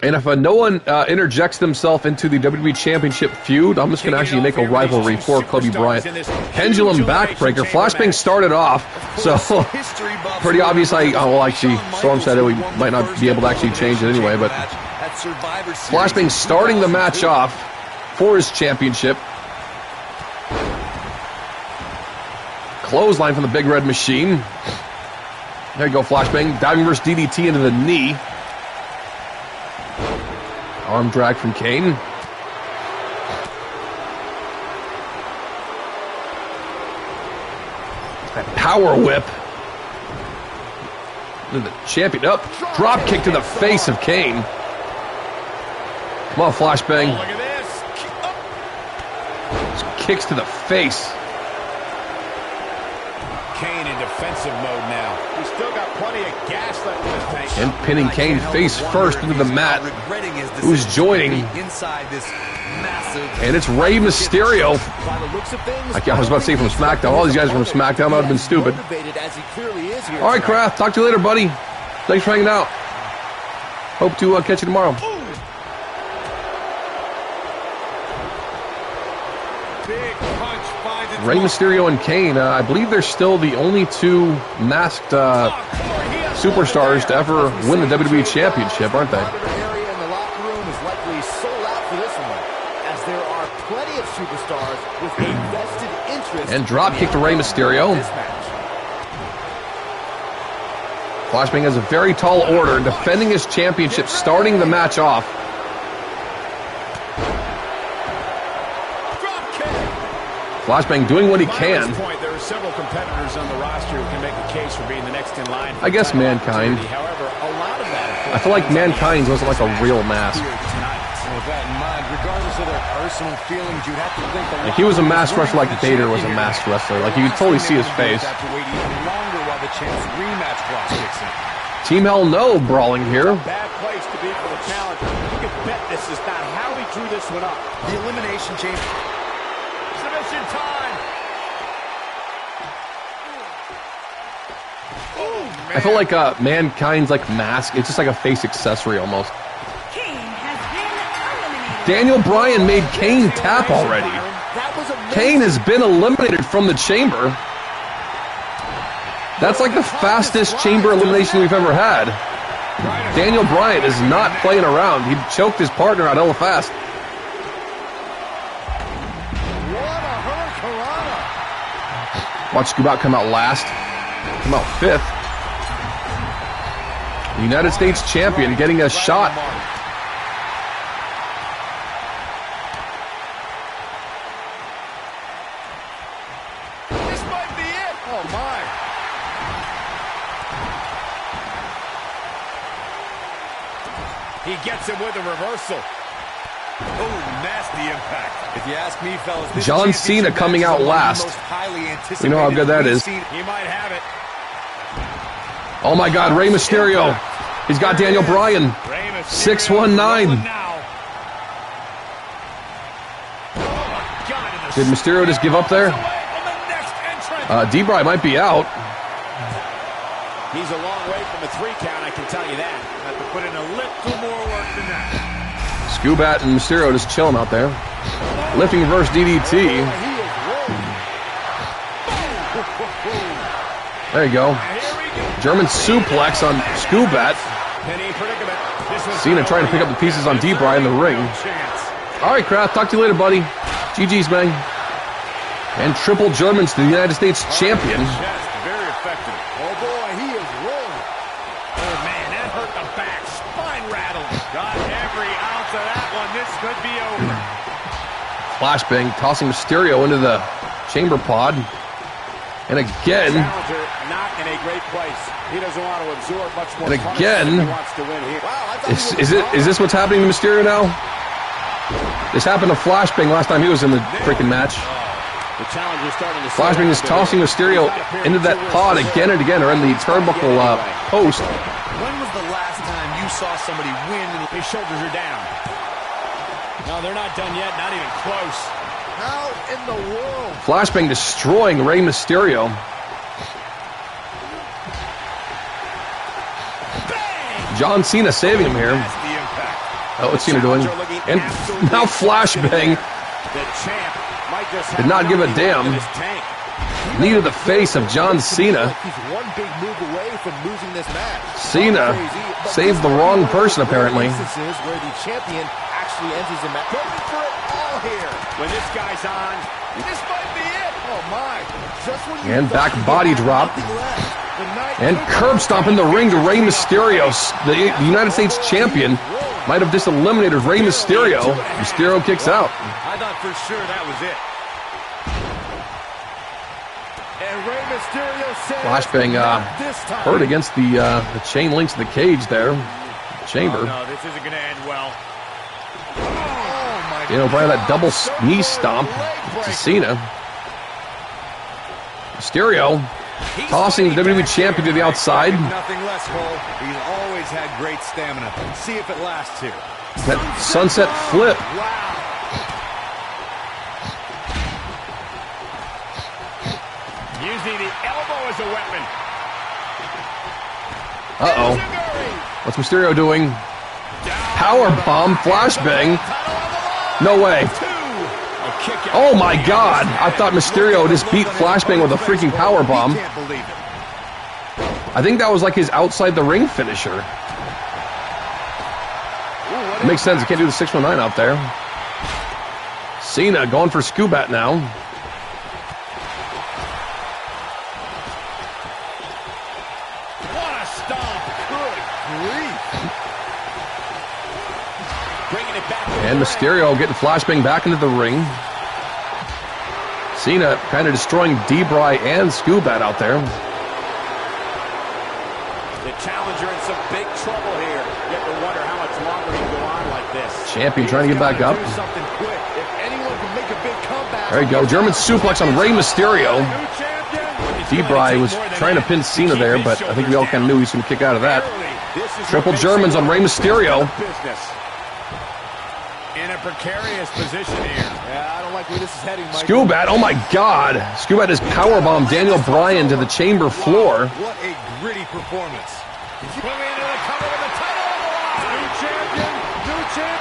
And if no one interjects themselves into the WWE Championship feud, I'm just going to actually make a rivalry for Kobe Bryant. Pendulum backbreaker. Flashbang started off, so pretty obvious. Well, actually, Storm said that we might not be able to actually change it anyway, but Flashbang starting the match off for his championship. Clothesline from the Big Red Machine. There you go, Flashbang. Diving versus DDT into the knee. Arm drag from Kane. That power whip. The champion up. Drop kick to the face of Kane. Come on, Flashbang. Look at this. Kicks to the face. Kane in defensive mode now. He's still got plenty of gas left in his tank. And pinning Kane face first into the mat. Who's joining? Inside this massive. And it's Rey Mysterio. By the looks of things, I was about to say from SmackDown. All these guys are from SmackDown. That would have been stupid. motivated as he clearly is here All right, tonight. Kraft. Talk to you later, buddy. Thanks for hanging out. Hope to catch you tomorrow. Big punch finds its Rey mark. Mysterio and Kane, I believe they're still the only 2 masked superstars to ever win the WWE Championship, aren't they? The area in the locker room is likely sold out for this one, as there are plenty of superstars with a vested interest. And drop kick to Rey Mysterio. This match. Flashbang has a very tall order, defending his championship, starting the match off. Flashbang doing what he can. At this point, there are several competitors on the roster who can make a case for being the next in line. I guess Mankind. However, a lot of that. I feel like Mankind's wasn't like a real mask. With that in mind, regardless of their personal feelings, you'd have to think the Like he was a masked wrestler like Vader was a masked wrestler. Like you could totally see his face. have to wait even longer while the champ's rematch clause kicks in. Team Hell No brawling here. Bad place to be for the talent. You can bet this is not how he drew this one up. The Elimination Chamber. Submission time. I feel like Mankind's like mask. It's just like a face accessory almost. Kane has been eliminated. Daniel Bryan made Kane tap already. That was a Kane has been eliminated from the chamber. That's like the fastest chamber elimination we've ever had. Daniel Bryan is not playing around. He choked his partner out hella fast. Watch Scoobot come out last. Come out 5th. The United States champion getting a shot. This might be it. Oh, my. He gets him with a reversal. Oh, nasty impact. If you ask me, fellas, this John Cena coming out last. You know how good that is. He might have it. Oh my God, Rey Mysterio. He's got Daniel Bryan. 619. Did Mysterio just give up there? D-Bry might be out. He's a long way from a 3 count, I can tell you that. Have to put in a little more work than that. Scubat and Mysterio just chilling out there. Lifting reverse DDT. There you go. German suplex on Scubat. Cena trying to pick up the pieces on D-Bry in the ring. All right, crowd. Talk to you later, buddy. GG's, man. And triple Germans to the United States champion. Very effective. Oh, boy, he is rolling. Oh, man, that hurt the back. Spine rattled. Got every ounce of that one. This could be over. Flashbang tossing Mysterio into the chamber pod. And again. Challenger not in a great place. He doesn't want to absorb much more. And again. He wants to win here. Wow, is this what's happening to Mysterio now? This happened to Flashbang last time he was in the freaking match. The challenger's starting to Flashbang is tossing Mysterio into that pod again and again, or in the turnbuckle post. When was the last time you saw somebody win? His shoulders are down. No, they're not done yet. Not even close. How in the world? Flashbang destroying Rey Mysterio. John Cena saving him here. Oh, what's Cena doing? And now Flashbang did not give a damn. Knee to the face of John Cena. He's one big move away from losing this match. Cena saved the wrong person, apparently. Instances where the champion actually enters the match. Going for it all here. When this guy's on, This might be it. Oh, my. Just when you And thought back you body had drop. nothing left, the night And could curb stomp in the ring to Rey Mysterio. The United States champion might have just eliminated Rey Mysterio. Mysterio kicks out. I thought for sure that was it. And Rey Mysterio says, Flashbang "Not this time." hurt against the chain links to the cage there. Chamber. oh, no, this isn't going to end well. Oh, my You know, Brian, that double knee stomp to Cena. Mysterio tossing the WWE champion to the outside. Nothing less, Cole. He's always had great stamina. See if it lasts here. That sunset flip. Using the elbow as a weapon. Uh-oh. What's Mysterio doing? Powerbomb, flashbang. No way. Oh my God! I thought Mysterio just beat Flashbang with a freaking powerbomb. Can't believe it. I think that was like his outside the ring finisher. It makes sense. He can't do the 619 out there. Cena going for Scubat now. What a stomp. Good grief. Bringing it back. And Mysterio getting Flashbang back into the ring. Cena kind of destroying D-Bry and Scubat out there. The challenger in some big trouble here. You have to wonder how much longer he can go on like this. Champion trying to get back up. Do something quick. If anyone can make a big comeback. There you go. German suplex on Rey Mysterio. D-Bry was trying to pin Cena there, but I think we all kind of knew he was going to kick out of that. Triple Germans on Rey Mysterio. In a precarious position here. Yeah, I don't like where this is heading, Michael. Scubat, oh my God. Scubat has powerbombed Daniel Bryan to the chamber floor. What a gritty performance.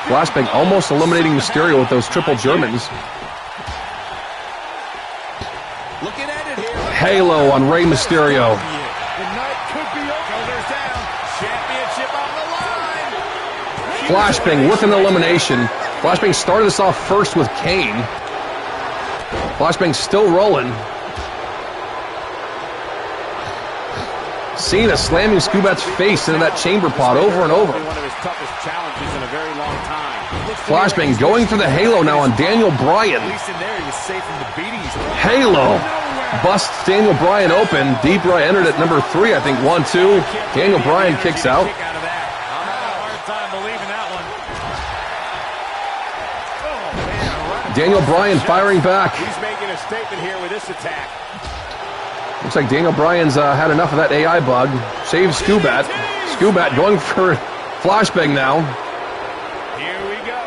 Flashbang almost eliminating Mysterio with those triple Germans. Looking at it here. Halo on Rey Mysterio. The night could be over. Shoulders down. Championship on the line. Flashbang with an elimination. Flashbang started us off first with Kane. Flashbang still rolling. Cena slamming Scubat's face into that chamber pod over and over. One of his toughest challenges in a very long time. Flashbang going for the Halo now on Daniel Bryan. At least in there, he was safe from the beatings. Halo busts Daniel Bryan open. D-Bry entered at number 3, I think. 1-2. Daniel Bryan kicks out. I'm having a hard time believing that one. Daniel Bryan firing back. He's making a statement here with this attack. Looks like Daniel Bryan's had enough of that AI bug. Saves Scubat. Scubat going for Flashbang now. Here we go.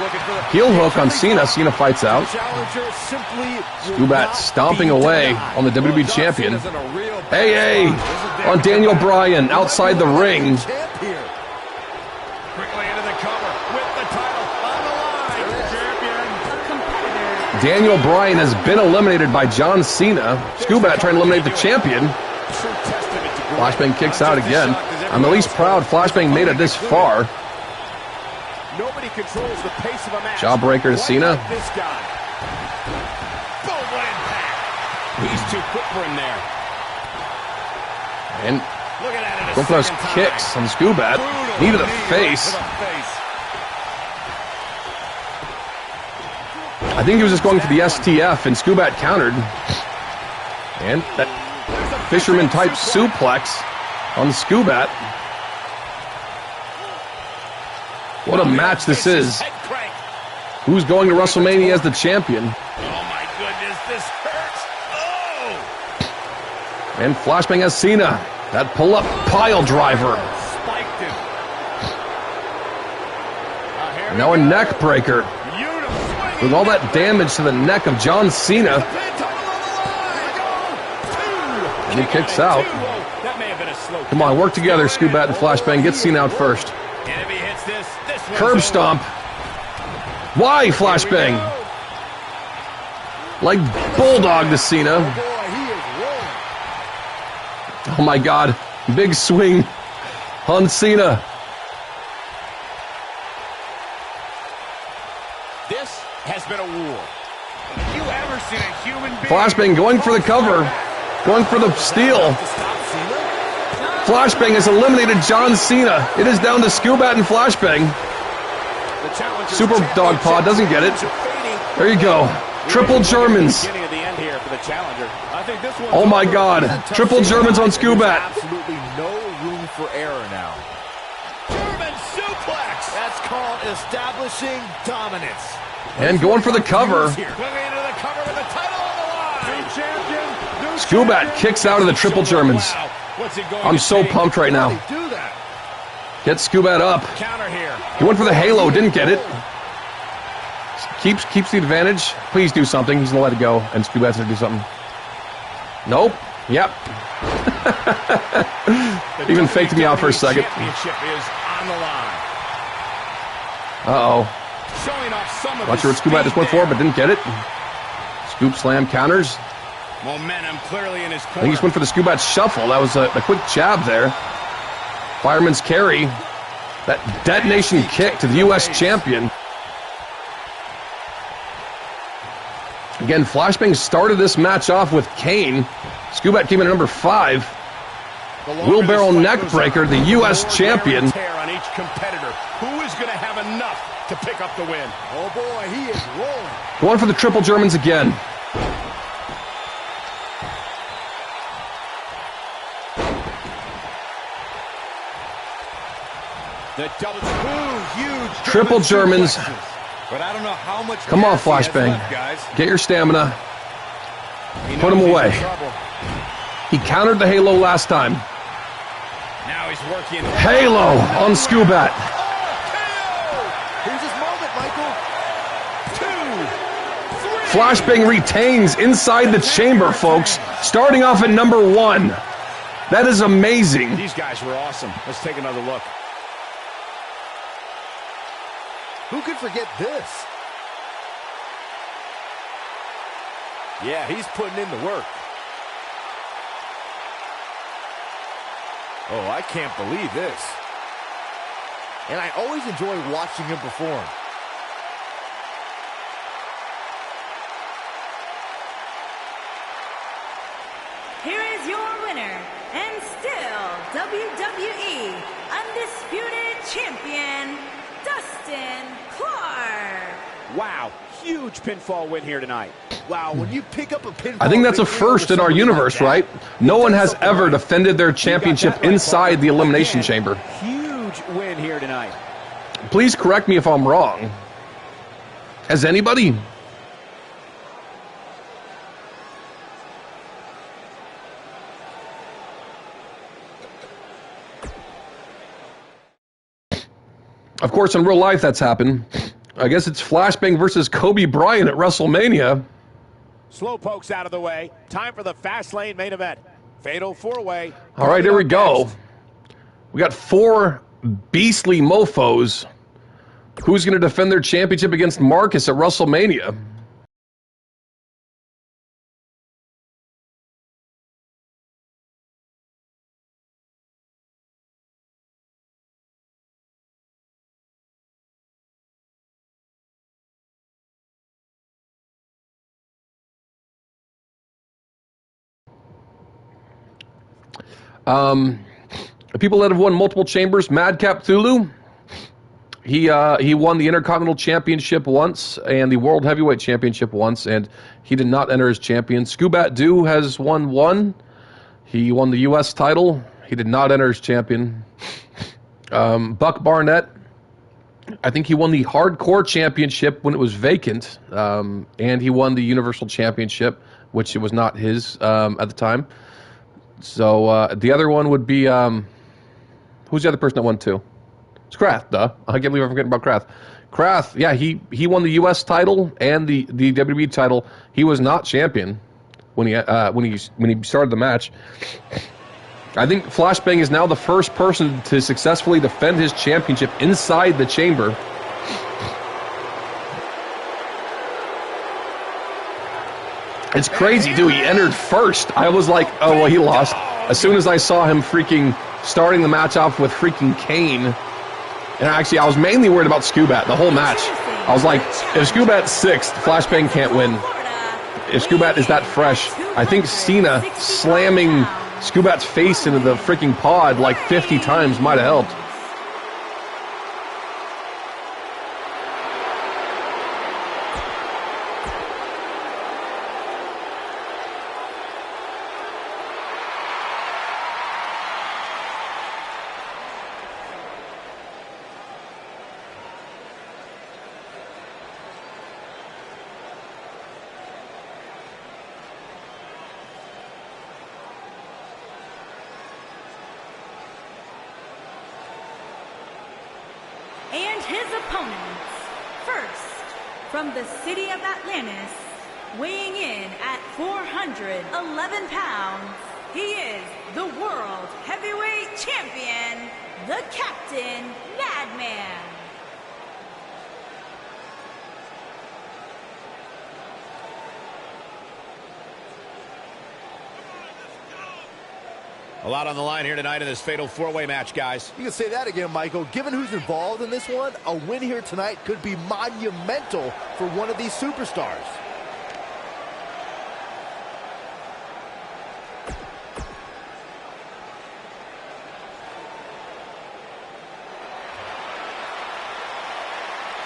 Looking for the Heel hook on Cena. Cena fights out. challenger simply Scubat stomping away on the WWE champion. AA on Daniel Bryan outside the ring. Quickly into the cover with the title on the line. Champion. Daniel Bryan has been eliminated by John Cena. Scubat trying to eliminate the champion. True testament to Flashbang kicks out again. I'm at least proud Flashbang made it this far. Nobody controls the pace of a match. Jawbreaker to quite Cena. like this guy. Boom, what impact. He's too quick for him there. And Look at that. going for those kicks on Scubat. Knee to the face. I think he was just going for the STF, and Scubat countered. And that fisherman-type suplex on Scubat. What a match this is. Who's going to WrestleMania as the champion? Oh my goodness, this hurts. Oh! And Flashbang has Cena. That pull-up pile driver. Spiked him. Now a neck breaker. With all that damage to the neck of John Cena. And he kicks out. That may have been a slow. Come on, work together, Scubat and Flashbang. Get Cena out first. And if he hits this one's Curb over. stomp. Why, Flashbang? Like Bulldog to Cena. Oh my God. Big swing on Cena. This has been a war. Have you ever seen a human being? Flashbang going for the cover. Going for the steal. Flashbang has eliminated John Cena. It is down to Scubat and Flashbang. Super Dog Pod doesn't get it. There you go. Triple Germans. Beginning of the end here for the challenger. I think this one's Oh my over. God. Triple Germans on Scubat. Absolutely no room for error now. German suplex. That's called establishing dominance. And going for the cover. Quickly into the cover with the title on the line. New champion. Scubat kicks out of the Triple Germans. Wow. What's it going I'm to so take? pumped right now. Do that. Get Scubat up. Counter here. He went for the Halo, didn't get it. Keeps the advantage. Please do something. He's gonna let it go, and Scubat's gonna do something. Nope. Yep. Even faked me out for a second. Championship is on the line. Uh-oh. Showing off some of Not sure what Scubat just went for, but didn't get it. Scoop slam counters. Momentum clearly in his I corner. think he just went for the Scubat shuffle. That was a quick jab there. Fireman's carry. That detonation kick to the U.S. champion. Again, Flashbang started this match off with Kane. Scubat came in at number 5. Wheelbarrow neck breaker, the U.S. champion. On each competitor. Who is going to have enough to pick up the win? Oh boy, he is rolling. Going for the Triple Germans again. The double huge Triple Germans. But I don't know how much Come on, gas he has Flashbang. left, guys. Get your stamina. He Put knows him he's in away. trouble. He countered the Halo last time. Now he's working. Halo on Scubat. Here's his moment, Michael. 2, 3. Flashbang retains inside the chamber, folks. Starting off at number 1. That is amazing. These guys were awesome. Let's take another look. Who could forget this? Yeah, he's putting in the work. Oh, I can't believe this. And I always enjoy watching him perform. Here is your winner, and still WWE Undisputed Champion, Dustin Clark. Wow, huge pinfall win here tonight. Wow, when you pick up a pinfall... I think that's a victory first over in our somebody universe, like that, right? No one has something ever right. defended their championship inside the Elimination Chamber. Huge win here tonight. Please correct me if I'm wrong. Has anybody? Of course, in real life, that's happened. I guess it's Flashbang versus Kobe Bryant at WrestleMania. Slow pokes out of the way. Time for the Fastlane main event. Fatal 4-way. All right, here we go. Next. We got 4 beastly mofos. Who's going to defend their championship against Marcus at WrestleMania? The people that have won multiple chambers, Madcap Thulu. He won the Intercontinental Championship once and the World Heavyweight Championship once, and he did not enter as champion. Scoobat Doo has won 1. He won the U.S. title. He did not enter as champion. Buck Barnett, I think he won the Hardcore Championship when it was vacant, and he won the Universal Championship, which it was not his at the time. So the other one would be, who's the other person that won 2? It's Krath, duh. I can't believe I'm forgetting about Krath. Krath, yeah, he won the U.S. title and the WWE title. He was not champion when he started the match. I think Flashbang is now the first person to successfully defend his championship inside the chamber. It's crazy, dude. He entered first. I was like, oh, well, he lost. As soon as I saw him freaking starting the match off with freaking Kane, and actually, I was mainly worried about Scoobat the whole match. I was like, if Scoobat's 6th, Flashbang can't win. If Scoobat is that fresh, I think Cena slamming Scoobat's face into the freaking pod like 50 times might have helped. And his opponents, first, from the city of Atlantis, weighing in at 411 pounds, he is the World Heavyweight Champion, the Captain Madman. A lot on the line here tonight in this fatal 4-way match, guys. You can say that again, Michael. Given who's involved in this one, a win here tonight could be monumental for one of these superstars.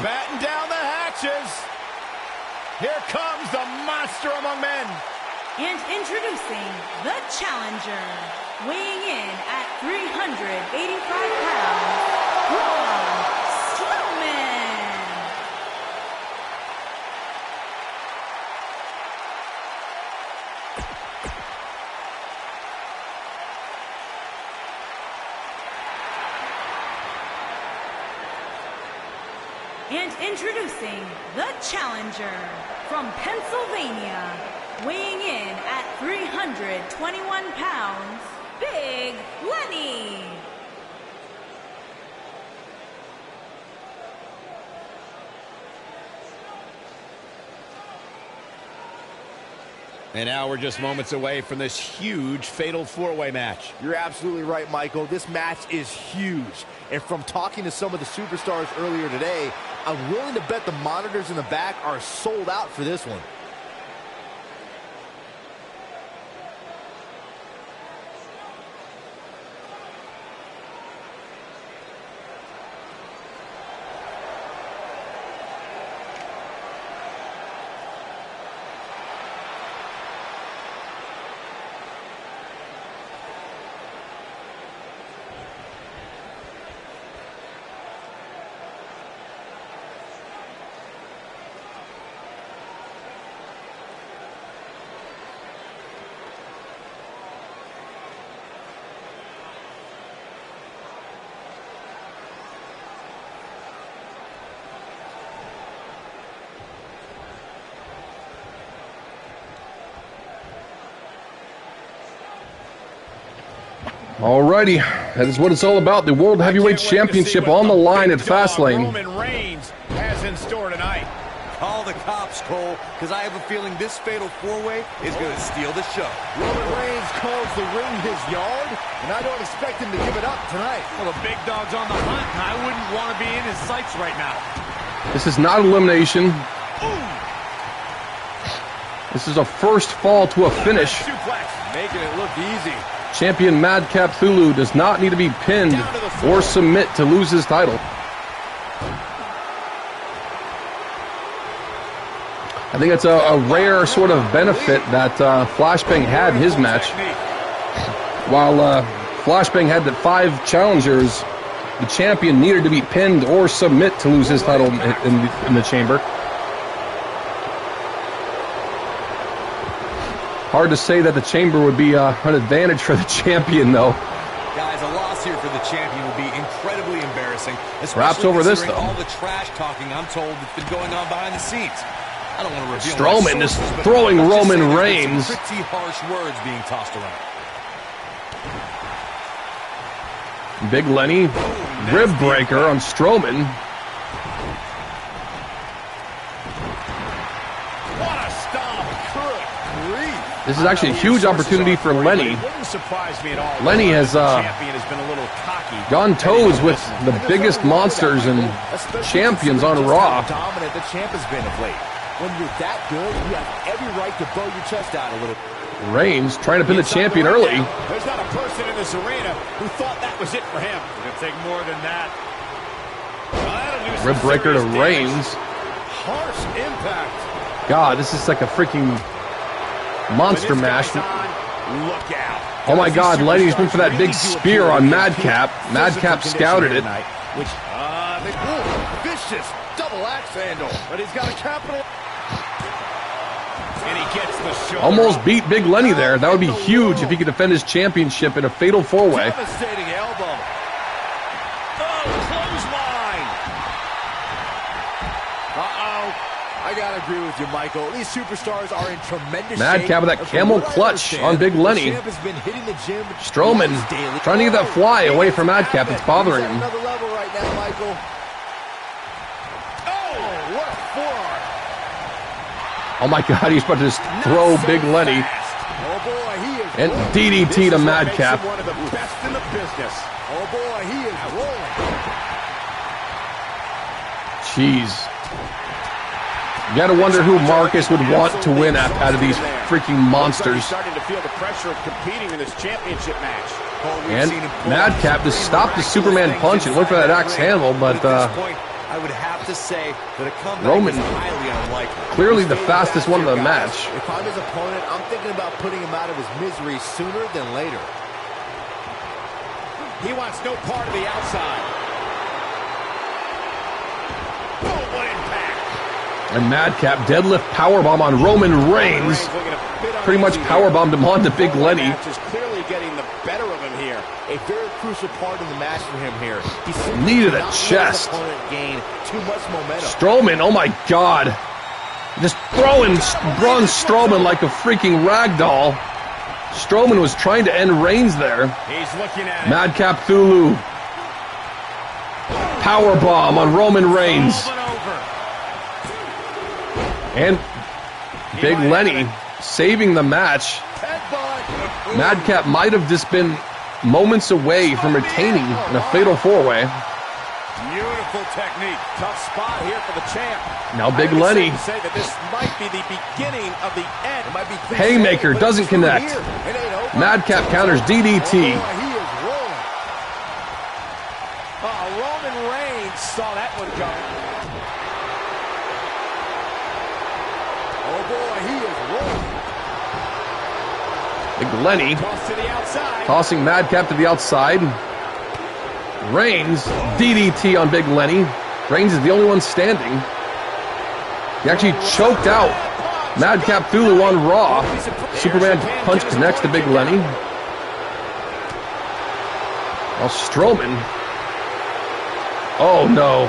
Batten down the hatches. Here comes the monster among men. And introducing the challenger, weighing in at 385 pounds, Braun Strowman. And introducing the challenger from Pennsylvania, weighing in at 321 pounds, Big Lenny. And now we're just moments away from this huge fatal four-way match. You're absolutely right, Michael. This match is huge. And from talking to some of the superstars earlier today, I'm willing to bet the monitors in the back are sold out for this one. Alrighty, that is what it's all about. The World Heavyweight Championship on the line at Fastlane. Roman Reigns has in store tonight. Call the cops, Cole, because I have a feeling this fatal four-way is going to steal the show. Roman Reigns calls the ring his yard, and I don't expect him to give it up tonight. Well, the big dog's on the hunt, and I wouldn't want to be in his sights right now. This is not elimination. This is a first fall to a finish. Suplex, making it look easy. Champion Madcap Thulu does not need to be pinned or submit to lose his title. I think it's a rare sort of benefit that Flashbang had in his match. While Flashbang had the 5 challengers, the champion needed to be pinned or submit to lose his title in the chamber. Hard to say that the chamber would be an advantage for the champion, though. Guys, a loss here for the champion would be incredibly embarrassing. Perhaps over this, though. All the trash talking, I'm told, that's been going on behind the scenes. I don't want to reveal Strowman is throwing Roman Reigns. Pretty harsh words being tossed around. Big Lenny, rib breaker on Strowman. What a stomp. Good grief. This is actually a huge opportunity for Lenny. Wouldn't surprise me at all. Lenny has Champion has been a little cocky. gone toes with the biggest monsters and champions on Raw. Dominant the champ has been of late. When you're that good, you have every right to bow your chest out a little. Reigns trying to pin the champion early. There's not a person in this arena who thought that was it for him. It's going to take more than that. Rib breaker to Reigns. Harsh impact. God, this is like a freaking monster mash. Look out. Oh my God, Lenny's went for that big spear on Madcap. Madcap scouted it. Which, vicious double axe handle. But he's got a capital. And he gets the shoulder. Almost beat Big Lenny there. That would be huge if he could defend his championship in a fatal 4-way. Devastating elbow. Oh, clothesline. I gotta agree with you, Michael. These superstars are in tremendous Madcap with that camel clutch on Big Lenny. Strowman trying to get that fly away from Madcap. It's bothering him. Another level right now, Michael. Oh, what a forearm. Oh my God, he's about to just throw Big Lenny. Oh boy, he is And rolling. DDT to Madcap. One of the best in the business. Oh boy, he is rolling. Jeez. You gotta wonder who Marcus would want to win out of these freaking monsters. Starting to feel the pressure of competing in this championship match. And Madcap just stopped the Superman punch and went for that axe handle, but I would have to say that a comeback Roman is highly unlikely. clearly the fastest one of the match. If I'm his opponent, I'm thinking about putting him out of his misery sooner than later. He wants no part of the outside. Oh, what impact. And Madcap deadlift powerbomb on Roman Reigns. Pretty much powerbombed him onto Big Lenny. Is clearly getting the better of him here. A very crucial part of the match for him here. Knee to the chest. Gain too much momentum. Strowman, oh my God. Just throwing Braun Strowman like a freaking ragdoll. Strowman was trying to end Reigns there. He's looking at Madcap Thulu. Powerbomb on Roman Reigns. And Big Lenny saving the match. Madcap might have just been moments away from retaining in a fatal four-way. Beautiful technique. Tough spot here for the champ. Now Big Lenny. Say that this might be the beginning of the end. It might be Haymaker doesn't connect. Madcap counters DDT. Roman Reigns saw that one coming. Oh boy, he is rolling. Big Lenny Toss to the outside. tossing Madcap to the outside. Reigns, DDT on Big Lenny. Reigns is the only one standing. He actually choked out Madcap Thulu on Raw. Superman punch connects to Big Lenny. Now Strowman. Oh no.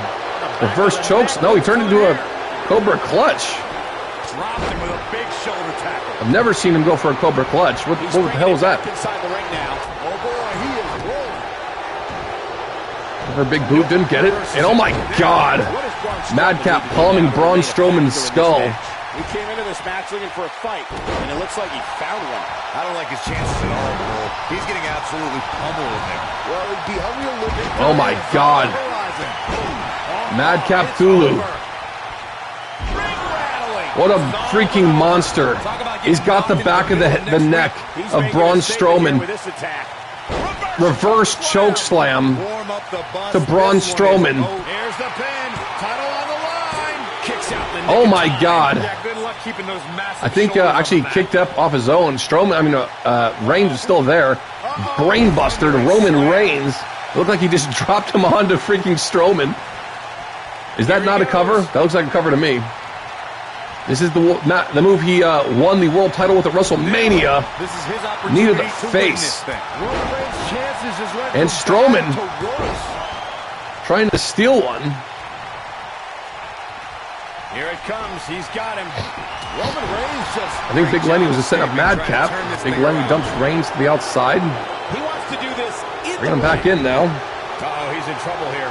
Reverse chokes. No, he turned into a Cobra Clutch. Dropped him with a big shoulder tackle. I've never seen him go for a Cobra Clutch. What the hell was that? Inside the ring now. Oh boy, he is rolling. Her big boot didn't get it. And oh my God. Madcap palming Braun Strowman's skull. He came into this match looking for a fight, and it looks like he found one. I don't like his chances at all, Cole. He's getting absolutely pummeled in there. Well, it'd be unrealistic. Oh my God. Madcap Thulu. What a freaking monster. He's got the back of the neck of Braun Strowman. Reverse choke slam to Braun Strowman. Here's the pin. Title on the line. Kicks out the neck. Oh my God. Yeah, good luck keeping those massive I think shoulders actually on the kicked back. up off his own. Reigns is still there. Brainbuster to Roman Reigns. It looked like he just dropped him onto freaking Strowman. Is that not a cover? That looks like a cover to me. This is the move he won the world title with at WrestleMania. This is his Knee to opportunity the to win face. this thing. And Strowman trying to steal one. Here it comes. He's got him. Roman Reigns just... I think Big Lenny was a set up Madcap. Big Lenny dumps Reigns to the outside. He wants to do this in Bring him back in now. Uh-oh, he's in trouble here.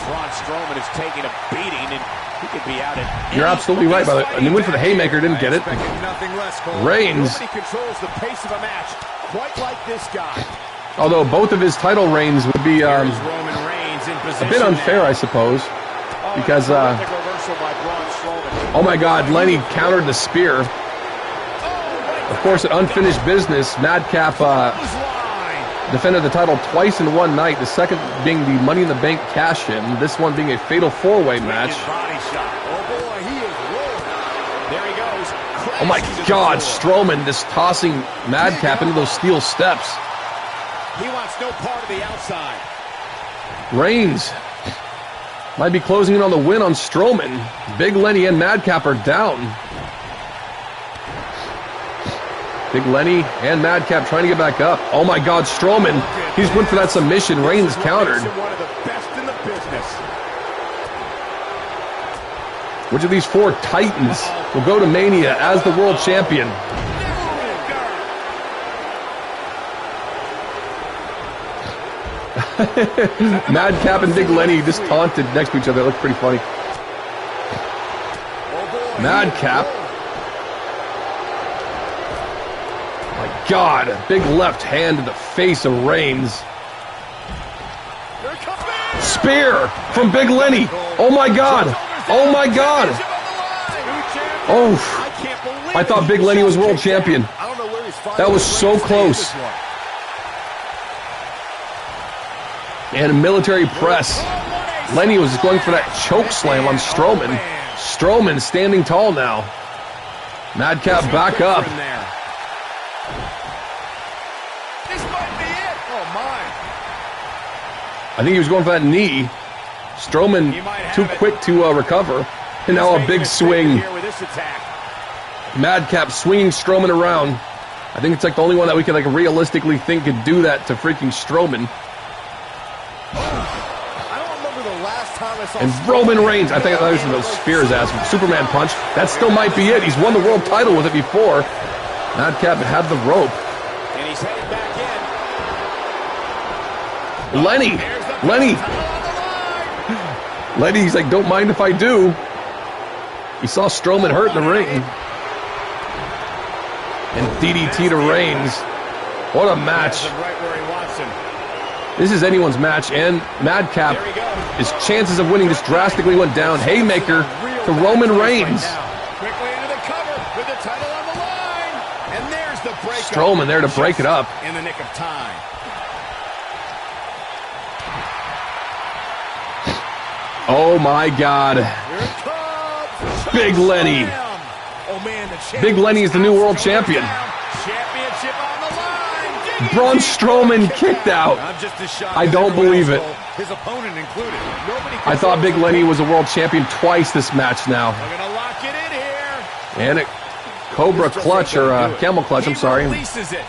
Braun Strowman is taking a beating, and he could be out at... You're absolutely right, by the way. And he went for the haymaker, didn't get it. Nothing less, Cole. Reigns, Nobody controls the pace of a match quite like this guy. although both of his title reigns would be Here's Roman Reigns in a position bit unfair, now. I suppose. Because, Terrific reversal by Braun Strowman. oh my God, Lenny countered the spear. Of course, at Unfinished Business, Madcap defended the title twice in one night, the second being the Money in the Bank cash-in, this one being a fatal four-way match. Body shot. Oh boy, he is rolling. There he goes. Oh my God, Strowman just tossing Madcap into those steel steps. He wants no part of the outside. Reigns might be closing in on the win on Strowman. Big Lenny and Madcap are down. Big Lenny and Madcap trying to get back up. Oh my God, Strowman. He's went for that submission. Reigns countered. One of the best in the business. Which of these four titans will go to Mania as the world champion? Madcap and Big Lenny just taunted next to each other. It looked pretty funny. Madcap. My God, big left hand to the face of Reigns. Spear from Big Lenny. Oh my God. Oh my God. Oh, I thought Big Lenny was world champion. That was so close. And a military press. Lenny was going for that choke slam on Strowman. Strowman standing tall now. Madcap back up. This might be it. Oh my. I think he was going for that knee. Strowman too quick to recover. And now a big swing. Madcap swinging Strowman around. I think it's like the only one that we can like realistically think could do that to freaking Strowman. And Roman Reigns, I think that was those spears ass Superman punch. That still might be it. He's won the world title with it before. Madcap had the rope. And he's headed back in. Lenny's like, don't mind if I do. He saw Strowman hurt in the ring. And DDT to Reigns. What a match. Right where he wants him. This is anyone's match, and Madcap, his chances of winning just drastically went down. Haymaker to Roman Reigns. Quickly into the cover with the title on the line. And there's the break. Strowman there to break it up. In the nick of time. Oh my God. Here it comes. Big Lenny. Oh man, the Big Lenny is the new world champion. Championship on the line. Braun Strowman kicked out. I'm just as shocked I as don't everyone believe else, it. Cole. His opponent included. Nobody I thought Big Lenny was a world champion twice this match now. We're gonna lock it in here. And a Cobra clutch, or camel clutch, I'm sorry. He releases it.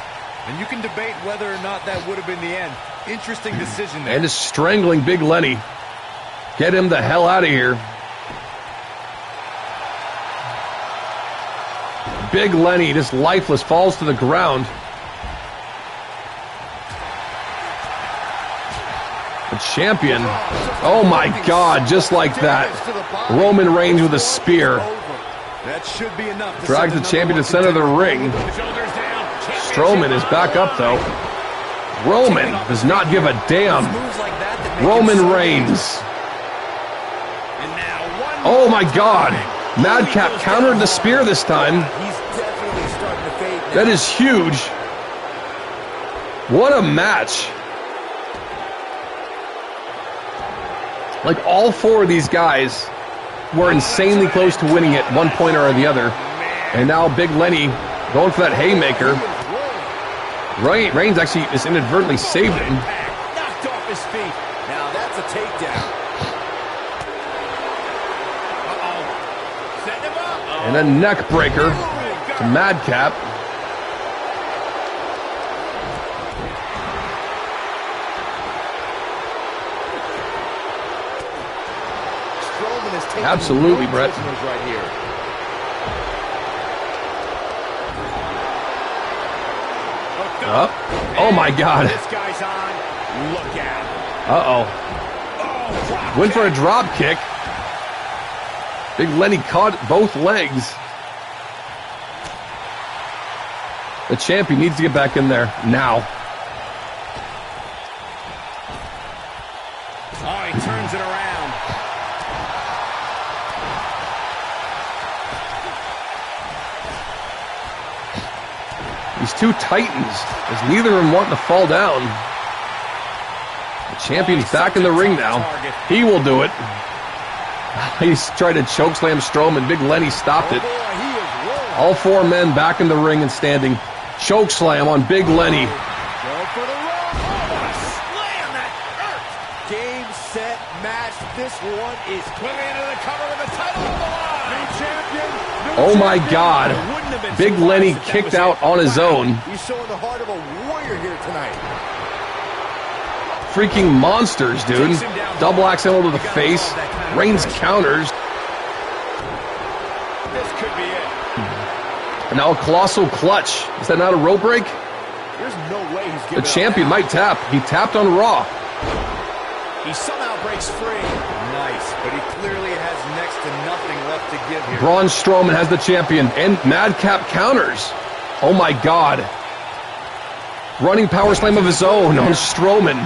And you can debate whether or not that would have been the end. Interesting decision there. And is strangling Big Lenny. Get him the hell out of here. Big Lenny, just lifeless, falls to the ground. The champion. Oh my God, just like that. Roman Reigns with a spear. That should be enough. Drags the champion to the center of the ring. Strowman is back up though. Roman does not give a damn. Roman Reigns. Oh my God. Madcap countered the spear this time. That is huge. What a match. Like, all four of these guys were insanely close to winning it one point or the other. And now Big Lenny going for that haymaker. Reigns actually just inadvertently saved him. Knocked off his feet. Now that's a takedown. Setting him up. And a neck breaker to Madcap. Strowman is taking Absolutely, no Brett. prisoners right here. Up. Oh my God. This guy's on. Look out. Uh-oh. Went for a drop kick. Big Lenny caught both legs. The champion needs to get back in there now. Oh, he turns it around. These two titans, as neither of them want to fall down. The champion's back in the ring now. He will do it. He's tried to chokeslam Strowman. Big Lenny stopped it. All four men back in the ring and standing. Chokeslam on Big Lenny. Going for the roll. Oh, what a slam that hurt. Game, set, match. This one is Quickly into the cover with the title on the line. New champion. Oh my God. Big Lenny kicked out on his own. He's showing the heart of a warrior here tonight. Freaking monsters, dude. Double axe handle to the face. Reigns counters. This could be it. And now a colossal clutch. Is that not a rope break? There's no way he's The giving champion up. might tap. He tapped on Raw. He somehow breaks free. Nice, but he clearly has next to nothing left to give here. Braun Strowman has the champion. And Madcap counters. Oh my God. Running power slam of his own on Strowman.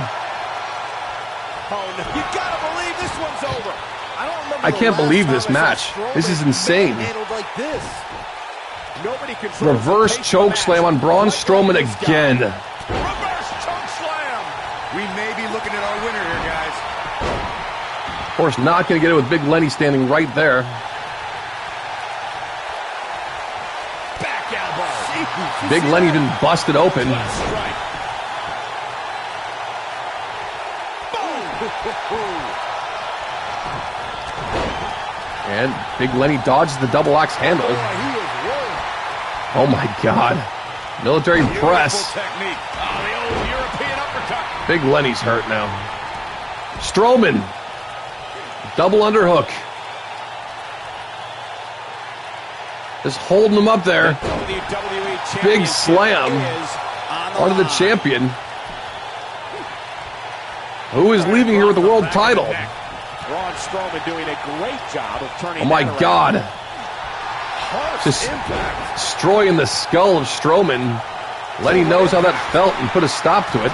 Oh, no. You gotta believe this one's over. I don't remember I the can't last believe time this I saw match. Strowman This is insane. handled like this. Nobody controls Reverse the pace choke of the slam match on Braun like Strowman this guy. again. Reverse choke slam. We may be looking at our winner here, guys. Of course, not going to get it with Big Lenny standing right there. Back elbow. Big Lenny been busted open. Strike. And Big Lenny dodges the double axe handle. Boy, he is rolling. Oh my God. Military press. Technique. Oh, the old European uppercut. Big Lenny's hurt now. Strowman. Double underhook. Just holding him up there. WWE Big slam onto the champion, who is leaving here with the world title. Braun Strowman doing a great job of turning Oh my that around. God. Just destroying the skull of Strowman. Lenny knows how that felt and put a stop to it.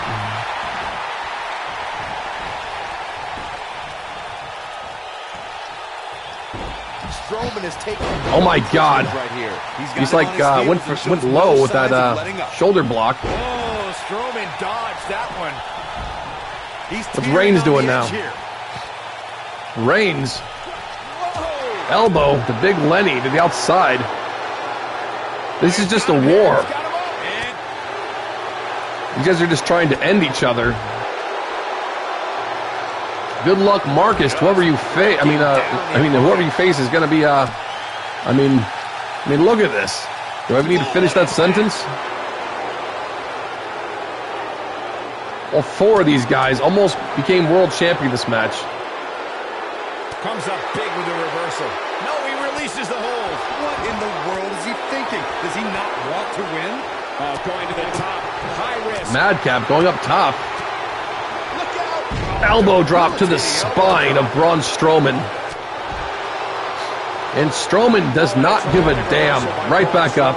Strowman is taking. Oh my God! Right here. He's like went low with that shoulder block. Oh, Strowman dodged that one. What's Reigns doing now? Reigns. Elbow to big Lenny to the outside. This is just a war. You guys are just trying to end each other. Good luck, Marcus. Whoever you face, whoever you face is going to be. I mean, look at this. Do I even need to finish that sentence? All four of these guys almost became world champion this match. Comes up big with a reversal. No, he releases the hold. What in the world is he thinking? Does he not want to win? Going to the top. High risk. Madcap going up top. Look out. Elbow drop to the spine of Braun Strowman. And Strowman does not give a damn. Right back up.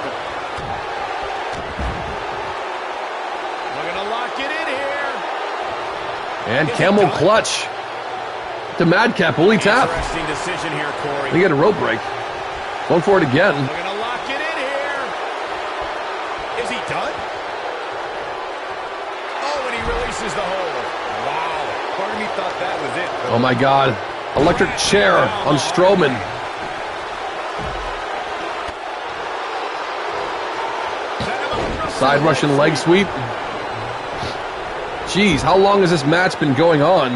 We're going to lock it in here. And camel clutch to Madcap. Will he tap? Interesting decision here, Corey. They get a rope break. Going for it again. We're going to lock it in here. Is he done? Oh, and he releases the hold. Wow. Part of me thought that was it. Oh my God. Electric chair on Strowman. Side Russian leg sweep. Jeez, how long has this match been going on?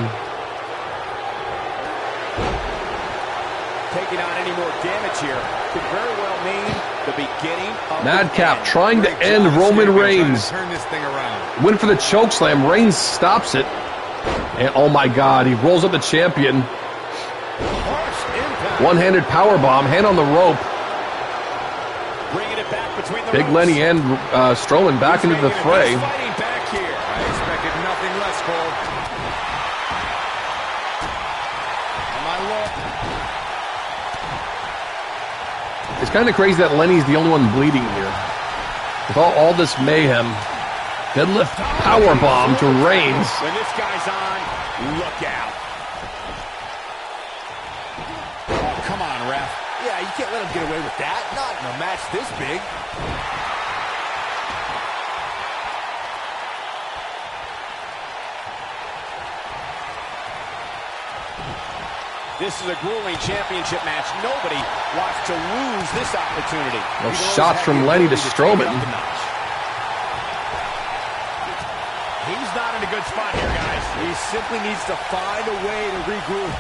Taking on any more damage here could very well mean the beginning of Madcap trying to end Roman Reigns. Turn this thing around. Went for the chokeslam. Reigns stops it. And oh my God, he rolls up the champion. One-handed powerbomb, hand on the rope. Bringing it back between the Big ropes. Lenny and Strowman back into the fray. He's fighting back here. I expected nothing less, Cole. Am I low? It's kind of crazy that Lenny's the only one bleeding here. With all this mayhem. Deadlift powerbomb to Reigns. When this guy's on, look out. Oh, come on, ref. Yeah, you can't let him get away with that. Not in a match this big. This is a grueling championship match. Nobody wants to lose this opportunity. Those shots from Lenny to Strowman. He's not in a good spot here, guys. He simply needs to find a way to regroup.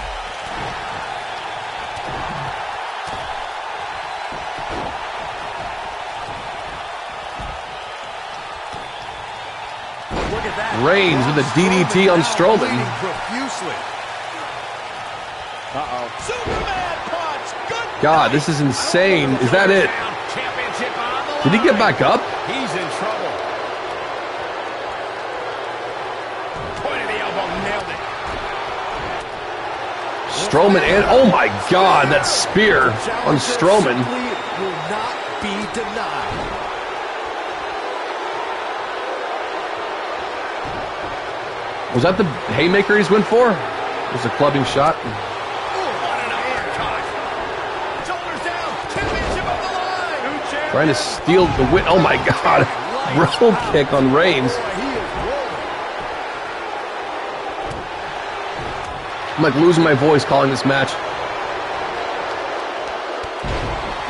Look at that. Reigns with a DDT on Strowman. Bleeding profusely. Superman punch. Good. God, this is insane. Is that it? Championship on the line. Did he get back up? He's in trouble. Point of the elbow, nailed it. Strowman and oh my God, that spear on Strowman. Simply will not be denied. Was that the haymaker he's went for? It was a clubbing shot. What an uppercut. Shoulders down. Championship on the line. Trying to steal the win. Oh my God. Roll kick on Reigns. I'm like losing my voice calling this match.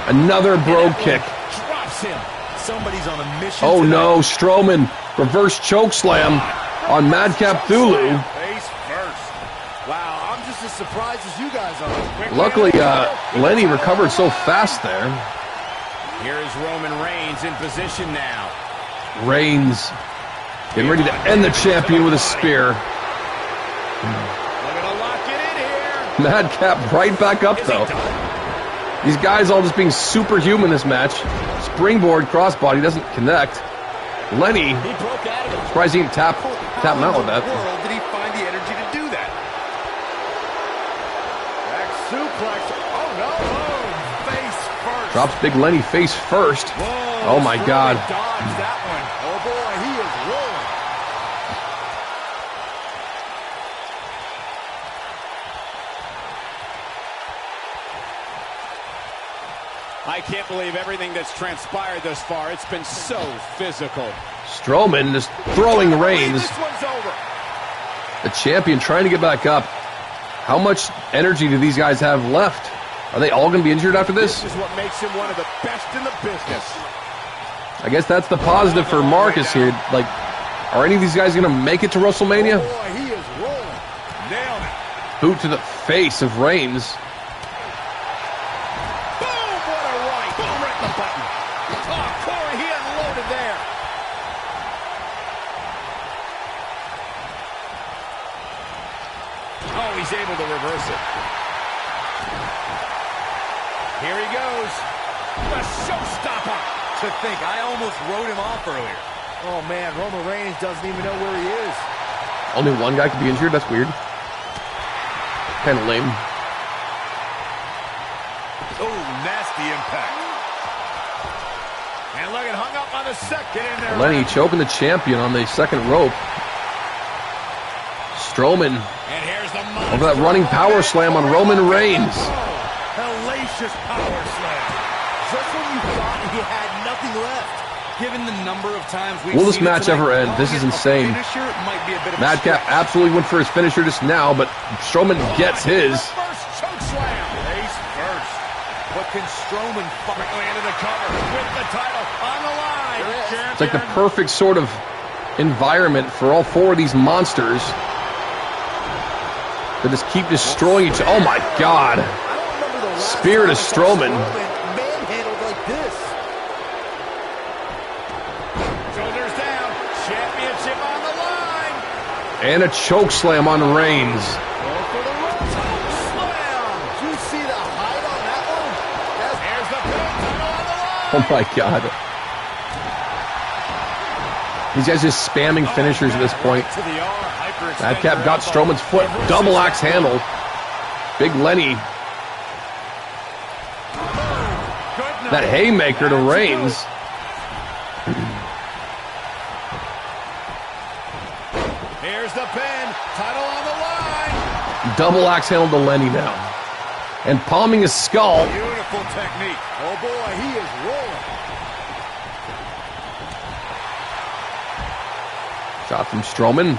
Another brogue kick. Drops him. Somebody's on a mission. Oh tonight. no, Strowman. Reverse choke slam on Madcap Thulu. Face first. Wow, I'm just as surprised as you guys are. Luckily, Lenny recovered so fast there. Here is Roman Reigns in position now. Reigns getting ready to end the champion with a spear. They're going to lock it in here. Madcap right back up though. These guys all just being superhuman this match. Springboard crossbody doesn't connect. Lenny, He broke out of it. surprised he didn't tap him out with that. How in the world did he find the energy to do that? Back suplex. Oh no! Boom! Face first. Drops Big Lenny face first. Whoa, Oh my God. Dodged that one. Oh boy, he is rolling. I can't believe everything that's transpired thus far. It's been so physical. Strowman just throwing Reigns. This one's over. The champion trying to get back up. How much energy do these guys have left? Are they all going to be injured after this? This is what makes him one of the best in the business. I guess that's the positive for Marcus here. Like, are any of these guys going to make it to WrestleMania? Oh boy, he is rolling. Nailed it. Boot to the face of Reigns. Boom, what a right. Boom, right in the button. Oh, Corey, he unloaded there. Oh, he's able to reverse it. Here he goes. The showstopper. To think, I almost wrote him off earlier. Oh, man, Roman Reigns doesn't even know where he is. Only one guy could be injured? That's weird. Kind of lame. Oh, nasty impact. And look, it hung up on the second in there. Lenny choking the champion on the second rope. Strowman And here's the over that running power slam on Roman Reigns. Hellacious power slam. Just when you thought he had nothing left. Given the number of times we've Will this seen it match tonight, ever end? This calling is it a insane. finisher might be a bit of a Madcap stretch. absolutely went for his finisher just now, but Strowman gets his. First choke slam. Face first. But can Strowman Quickly into the cover with the title on the line. It's like the perfect sort of environment for all four of these monsters. They just keep destroying each other. Oh my God. I don't remember the last Spear time to I saw Strowman. manhandled like this. Shoulders down. Championship on the line. And a choke slam on Reigns. Go for the rope. Slam. Did you see the height on that one? Here's the pin. Title on the line. Oh my God. These guys just spamming finishers at this point. To the arm. Hyperextend Madcap your got elbow. Strowman's foot. Double axe handle. Big Lenny. Good night. That haymaker to Reigns. Here's the pin. Title on the line. Double axe handle to Lenny now. And palming his skull. Beautiful technique. Oh boy, he is rolling. Shot from Strowman.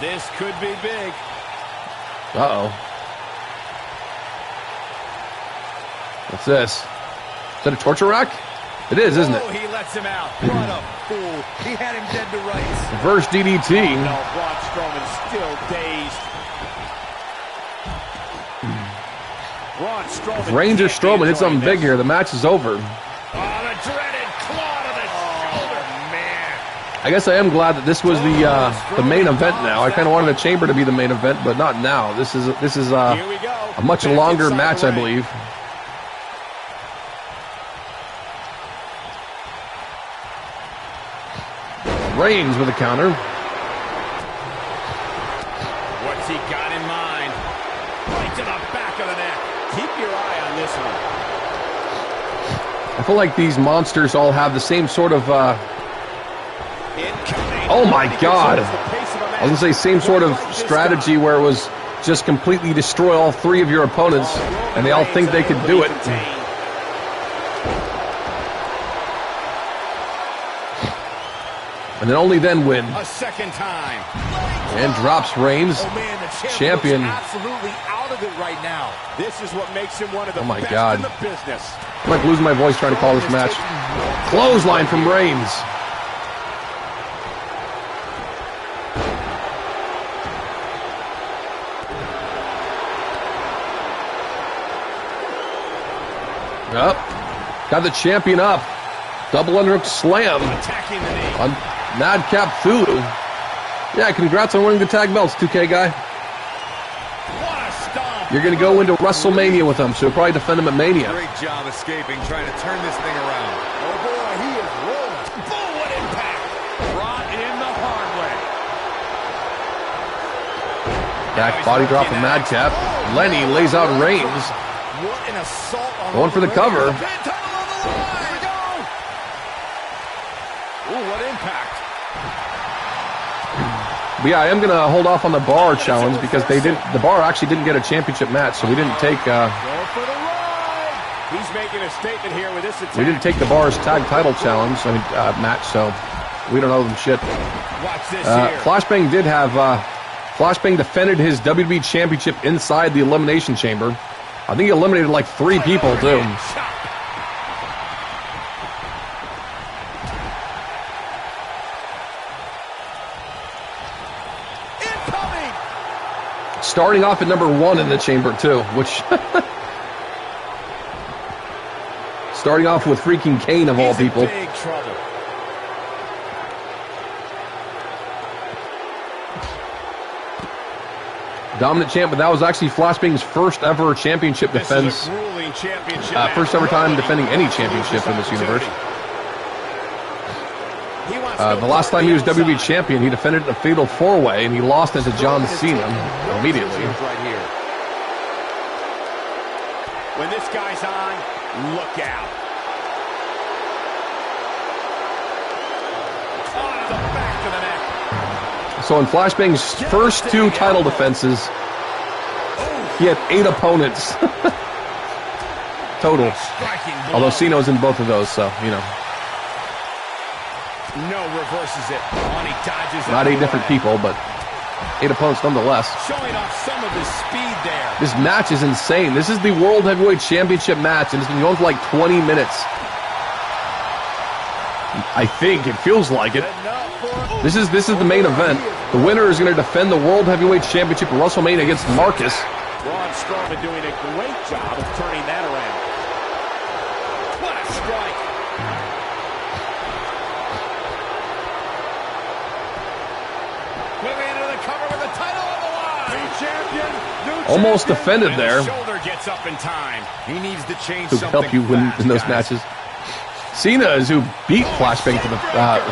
This could be big. Uh-oh. What's this? Is that a torture rack? It is, isn't it? Oh, he lets him out. What a fool. He had him dead to rights. Reverse DDT. No, Braun Strowman still dazed. Braun Strowman. If Reigns or can't be Strowman hit something enjoying big here, the match is over. this. Oh, the dreaded claw to the shoulder. Man. I guess I am glad that this was the main event now. I kind of wanted the Chamber to be the main event, but not now. This is Here we go. a much Back longer inside match, the I ring. believe. Reigns with a counter. What's he got in mind? Right to the back of the neck. Keep your eye on this one. I feel like these monsters all have the same sort of, Incoming. oh my God. The pace of a I was going to say same sort of strategy where it was just completely destroy all three of your opponents, and they all think they could do it. And then only then win. A second time. And drops Reigns. Oh man, the Champion. looks absolutely out of it right now. This is what makes him one of the Oh my best God. in the business. I'm like losing my voice trying to call this match. Clothesline from Reigns. Up. Got the champion up. Double underhook slam Attacking the knee. on Madcap Thulu. Yeah, congrats on winning the tag belts, 2K guy. What a stomp. You're going to go into WrestleMania with them, so you'll probably defend them at Mania. Great job escaping, trying to turn this thing around. Oh boy, he is rolling. Boom, what impact. Brought in the hard way. Back body drop from Madcap. Lenny lays out Reigns. What an assault on Going for the cover. Pin title on the line. Here we go. Ooh, what impact. But yeah, I am going to hold off on the bar challenge because the bar actually didn't get a championship match, so we didn't take Go for the ride. He's making a statement here with this attack. we didn't take the bar's tag title challenge, match, so we don't owe them shit. Watch this here. Flashbang did have Flashbang defended his WWE Championship inside the Elimination Chamber. I think he eliminated like 3 people too. Incoming. Starting off at number 1 in the chamber too, which starting off with freaking Kane of all He's in people. big trouble. Dominant champ, but that was actually Flashbang's first ever championship This defense. is a grueling championship match. First ever time defending any championship in this universe. He wants The last time he was WWE champion, he defended in a fatal 4-way, and he lost it to John Cena immediately. Right here. When this guy's on, look out. On the back of the neck. So in Flashbang's first 2 title defenses, he had 8 opponents total. Striking blow. Although Cena was in both of those, so, you know. No, reverses it. On, he dodges it. Not 8 different people, but 8 opponents nonetheless. Showing off some of his speed there. This match is insane. This is the World Heavyweight Championship match, and it's been going for like 20 minutes. I think. It feels like it. This is the main event. The winner is going to defend the World Heavyweight Championship at WrestleMania against Marcus. Braun Strowman doing a great job of turning that around. What a strike. Moving into the cover with the title on the line. New champion. Almost defended there. Shoulder gets up in time. He needs to change Who something help you win fast, in those guys. matches. Cena is who beat Flashbang for the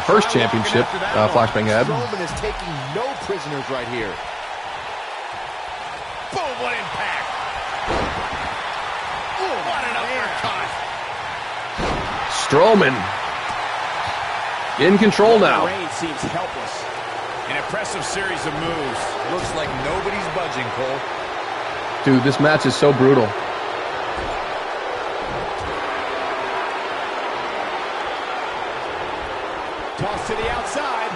first championship Flashbang had. Strowman is taking no prisoners right here. Boom, what impact. Ooh, what an uppercut. Strowman in control now. Reigns seems helpless. An impressive series of moves. Looks like nobody's budging, Cole. Dude, this match is so brutal. Toss to the outside.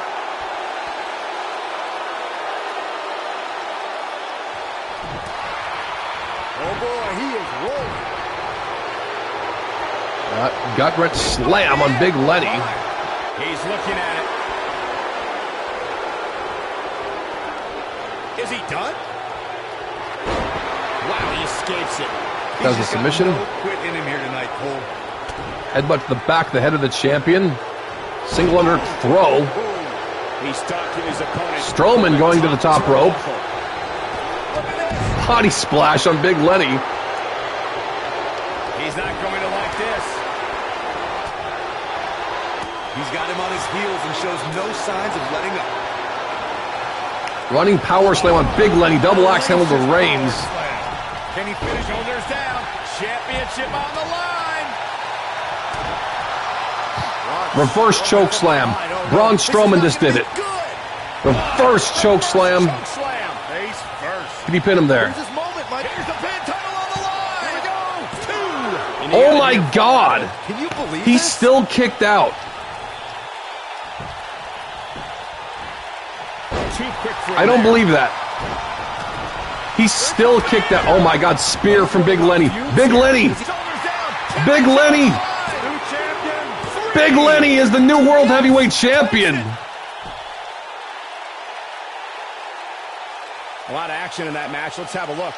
Oh boy, he is rolling. Gut-wrench slam on Big Lenny. He's looking at it. Is he done? Wow, he escapes it. That was a submission. No quit in him here tonight, Cole. Headbutt to the back of the head of the champion. Single under throw. He's stuck in his opponent. Strowman going to the top rope. Body splash on Big Lenny. He's not going to like this. He's got him on his heels and shows no signs of letting up. Running power slam on Big Lenny. Double axe handle to Reigns. Can he finish? Shoulders down. Championship on the line. Reverse choke slam. Braun Strowman just did it. Reverse choke slam. Choke slam. Face first. Did he pin him there? Here's this moment, Mike. Here's the pin title on the line. Here we go. 2. Oh my God. Can you believe He's this? still kicked out. Too quick for I don't believe that. He's still kicked out. Oh my God, spear from Big Lenny. Big Lenny. Shoulders down. Big Lenny. New champion. 3. Big Lenny is the new World Heavyweight Champion. A lot of action in that match. Let's have a look.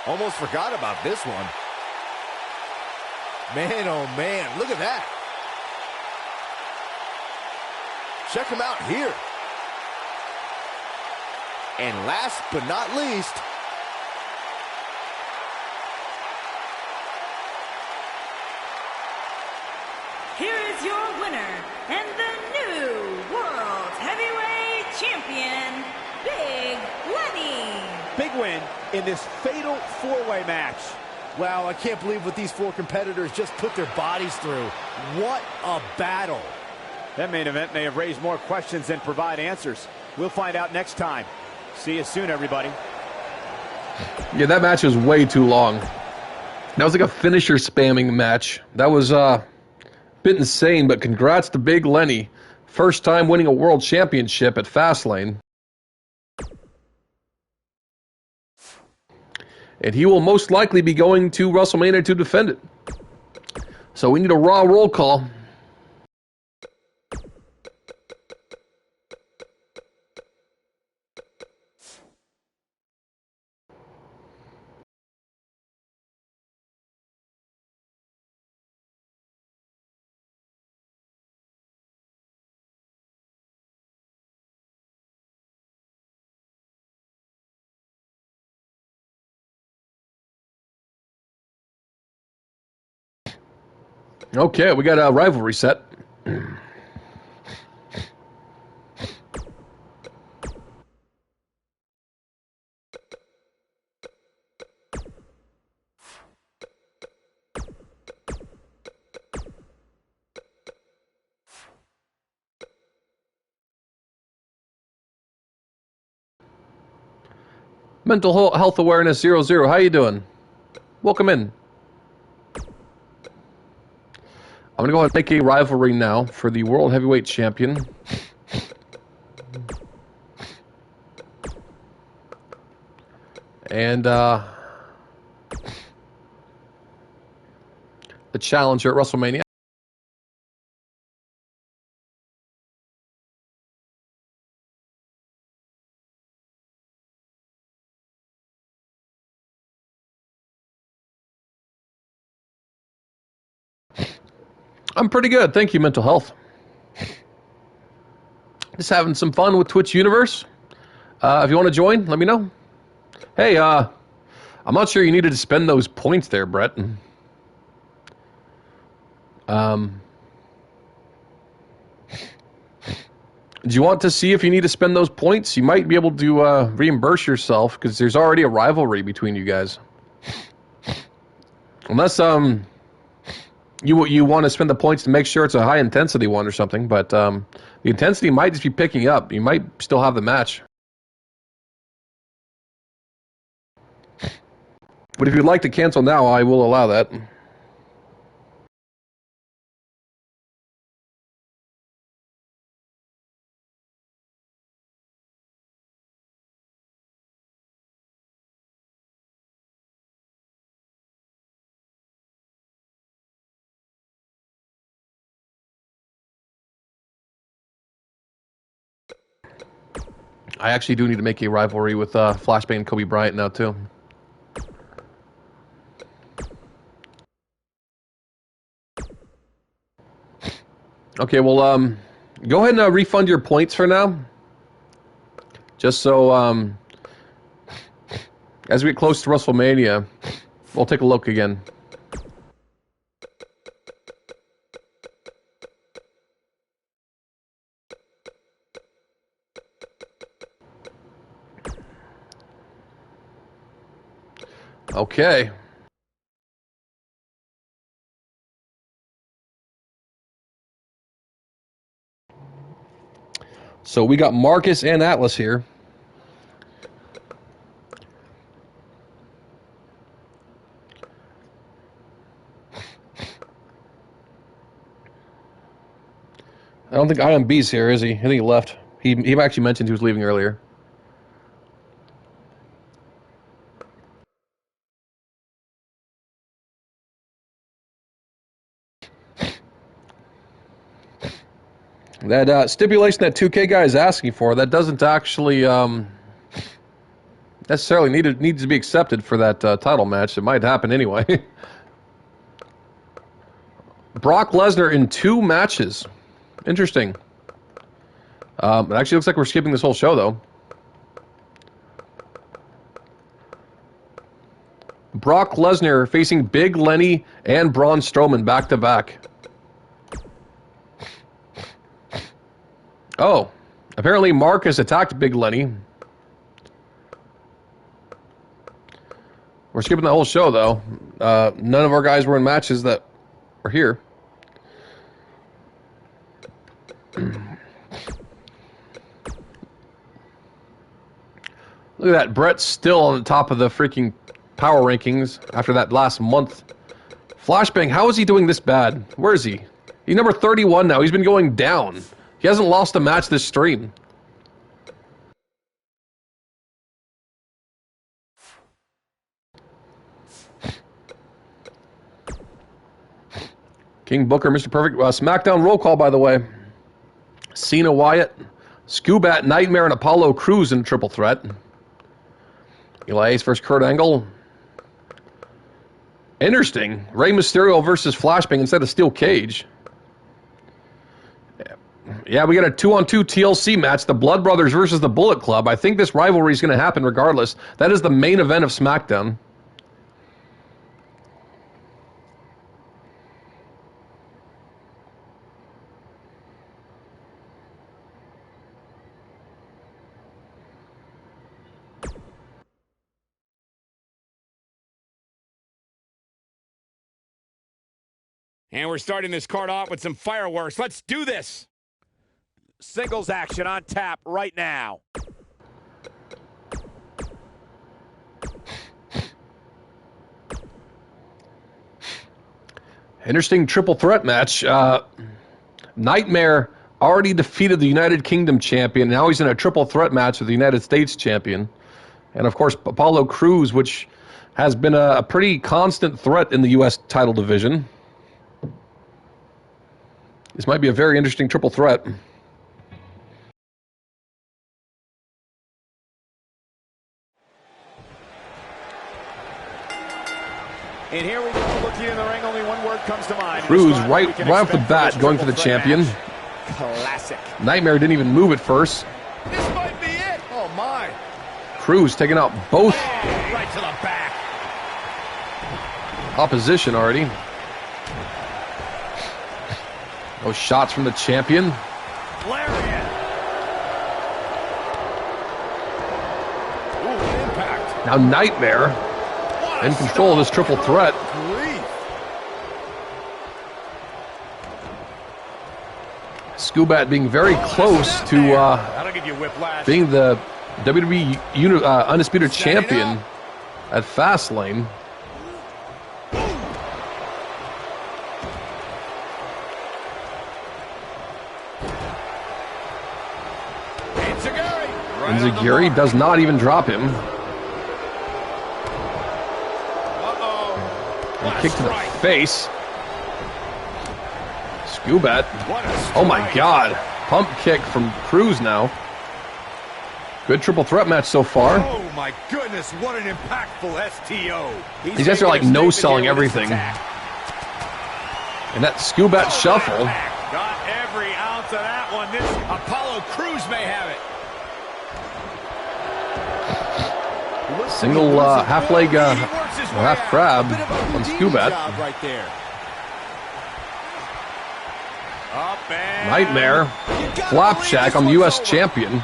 Almost forgot about this one. Man, oh man, look at that. Check him out here. And last but not least, Here is your winner and the new World Heavyweight Champion, Big Lenny. Big win in this fatal four-way match. Wow, I can't believe what these four competitors just put their bodies through. What a battle. That main event may have raised more questions than provide answers. We'll find out next time. See you soon, everybody. Yeah, that match was way too long. That was like a finisher spamming match. That was a bit insane, but congrats to Big Lenny. First time winning a world championship at Fastlane. And he will most likely be going to WrestleMania to defend it. So we need a Raw roll call. Okay, we got a rivalry set. Mental Health Awareness 00. How you doing? Welcome in. I'm going to go ahead and make a rivalry now for the World Heavyweight Champion. And the challenger at WrestleMania. I'm pretty good. Thank you, Mental Health. Just having some fun with Twitch Universe. If you want to join, let me know. Hey, I'm not sure you needed to spend those points there, Brett. Do you want to see if you need to spend those points? You might be able to reimburse yourself because there's already a rivalry between you guys. Unless you want to spend the points to make sure it's a high intensity one or something, but the intensity might just be picking up. You might still have the match. But if you'd like to cancel now, I will allow that. I actually do need to make a rivalry with Flashbang and Kobe Bryant now, too. Okay, well, go ahead and refund your points for now. Just so, as we get close to WrestleMania, we'll take a look again. Okay. So we got Marcus and Atlas here. I don't think IMB's here, is he? I think he left. He actually mentioned he was leaving earlier. That stipulation that 2K guy is asking for, that doesn't actually necessarily needs to be accepted for that title match. It might happen anyway. Brock Lesnar in 2 matches. Interesting. It actually looks like we're skipping this whole show, though. Brock Lesnar facing Big Lenny and Braun Strowman back-to-back. Oh, apparently Marcus attacked Big Lenny. We're skipping the whole show, though. None of our guys were in matches that are here. Look at that. Brett's still on the top of the freaking power rankings after that last month. Flashbang, how is he doing this bad? Where is he? He's number 31 now. He's been going down. He hasn't lost a match this stream. King Booker, Mr. Perfect. SmackDown roll call, by the way. Cena, Wyatt, Skubat, Nightmare, and Apollo Crews in a triple threat. Elias versus Kurt Angle. Interesting. Rey Mysterio versus Flashbang instead of Steel Cage. Yeah, we got a 2-on-2 TLC match. The Blood Brothers versus the Bullet Club. I think this rivalry is going to happen regardless. That is the main event of SmackDown. And we're starting this card off with some fireworks. Let's do this. Singles action on tap right now. Interesting triple threat match. Nightmare already defeated the United Kingdom champion. Now he's in a triple threat match with the United States champion. And of course, Apollo Crews, which has been a pretty constant threat in the U.S. title division. This might be a very interesting triple threat. And here we go, looking in the ring, only one word comes to mind. Crews right off the bat going for the champion. Classic. Nightmare didn't even move at first. This might be it. Oh, my. Crews taking out both Right to the back. opposition already. Those shots from the champion. Lariat. Ooh, impact. Now Nightmare in control of this triple threat. Skubat being very close to That'll give you whiplash. being the WWE Undisputed Champion at Fastlane. And Zagiri does not even drop him. And kick to the face. Skubat. Oh my god. Pump kick from Crews now. Good triple threat match so far. Oh my goodness, what an impactful STO. These guys are like no-selling everything. And that Skubat shuffle. Got every ounce of that one. This Apollo Crews may have it. Single half leg, half crab on Skubat. Right there. Nightmare. Flapjack on the U.S. champion.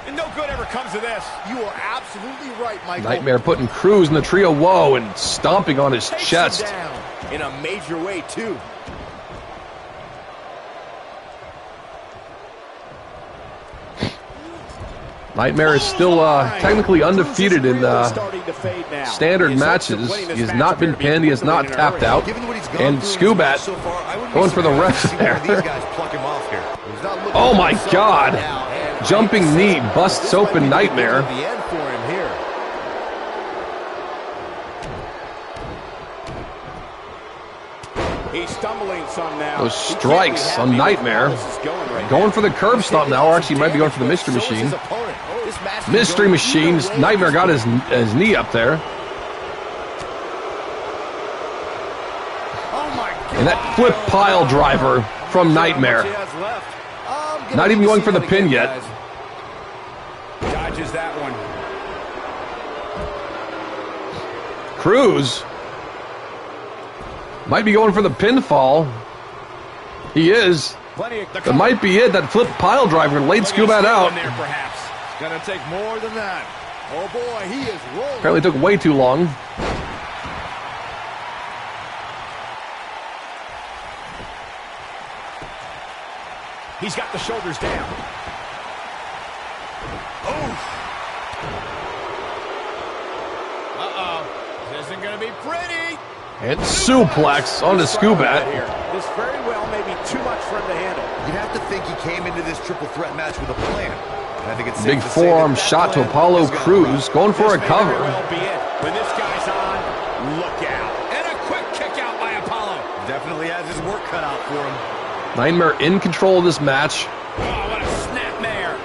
And no good ever comes of this. You are absolutely right, Michael. Nightmare putting Crews in the trio. Whoa, and stomping on his chest. Down in a major way, too. Nightmare is still technically undefeated in standard matches. He has not been pinned. He has not tapped out. And Skubat going for the ref there. Oh my god. Jumping knee busts open Nightmare. He's stumbling some now. Those strikes on Nightmare. Going for the curb stomp now, or actually might be going for the Mystery Machine. Mystery Machine. Nightmare got his knee up there. And that flip pile driver from Nightmare. Not even going for the pin yet. Dodges that one. Crews might be going for the pinfall. He is. That might be it. That flip pile driver laid Skubat out. It's going to take more than that. Oh boy, he is rolling. Apparently took way too long. He's got the shoulders down. This isn't going to be pretty. And suplex on the Skubat. This very well may be too much for him to handle. You'd have to think he came into this triple threat match with a plan. And I think it's Big safe to say forearm that shot to plan Apollo is gonna Crews. Going for a This may cover. very well be it. When this guy's on, look out. And a quick kick out by Apollo. definitely has his work cut out for him. Nightmare in control of this match. Oh, what a snapmare.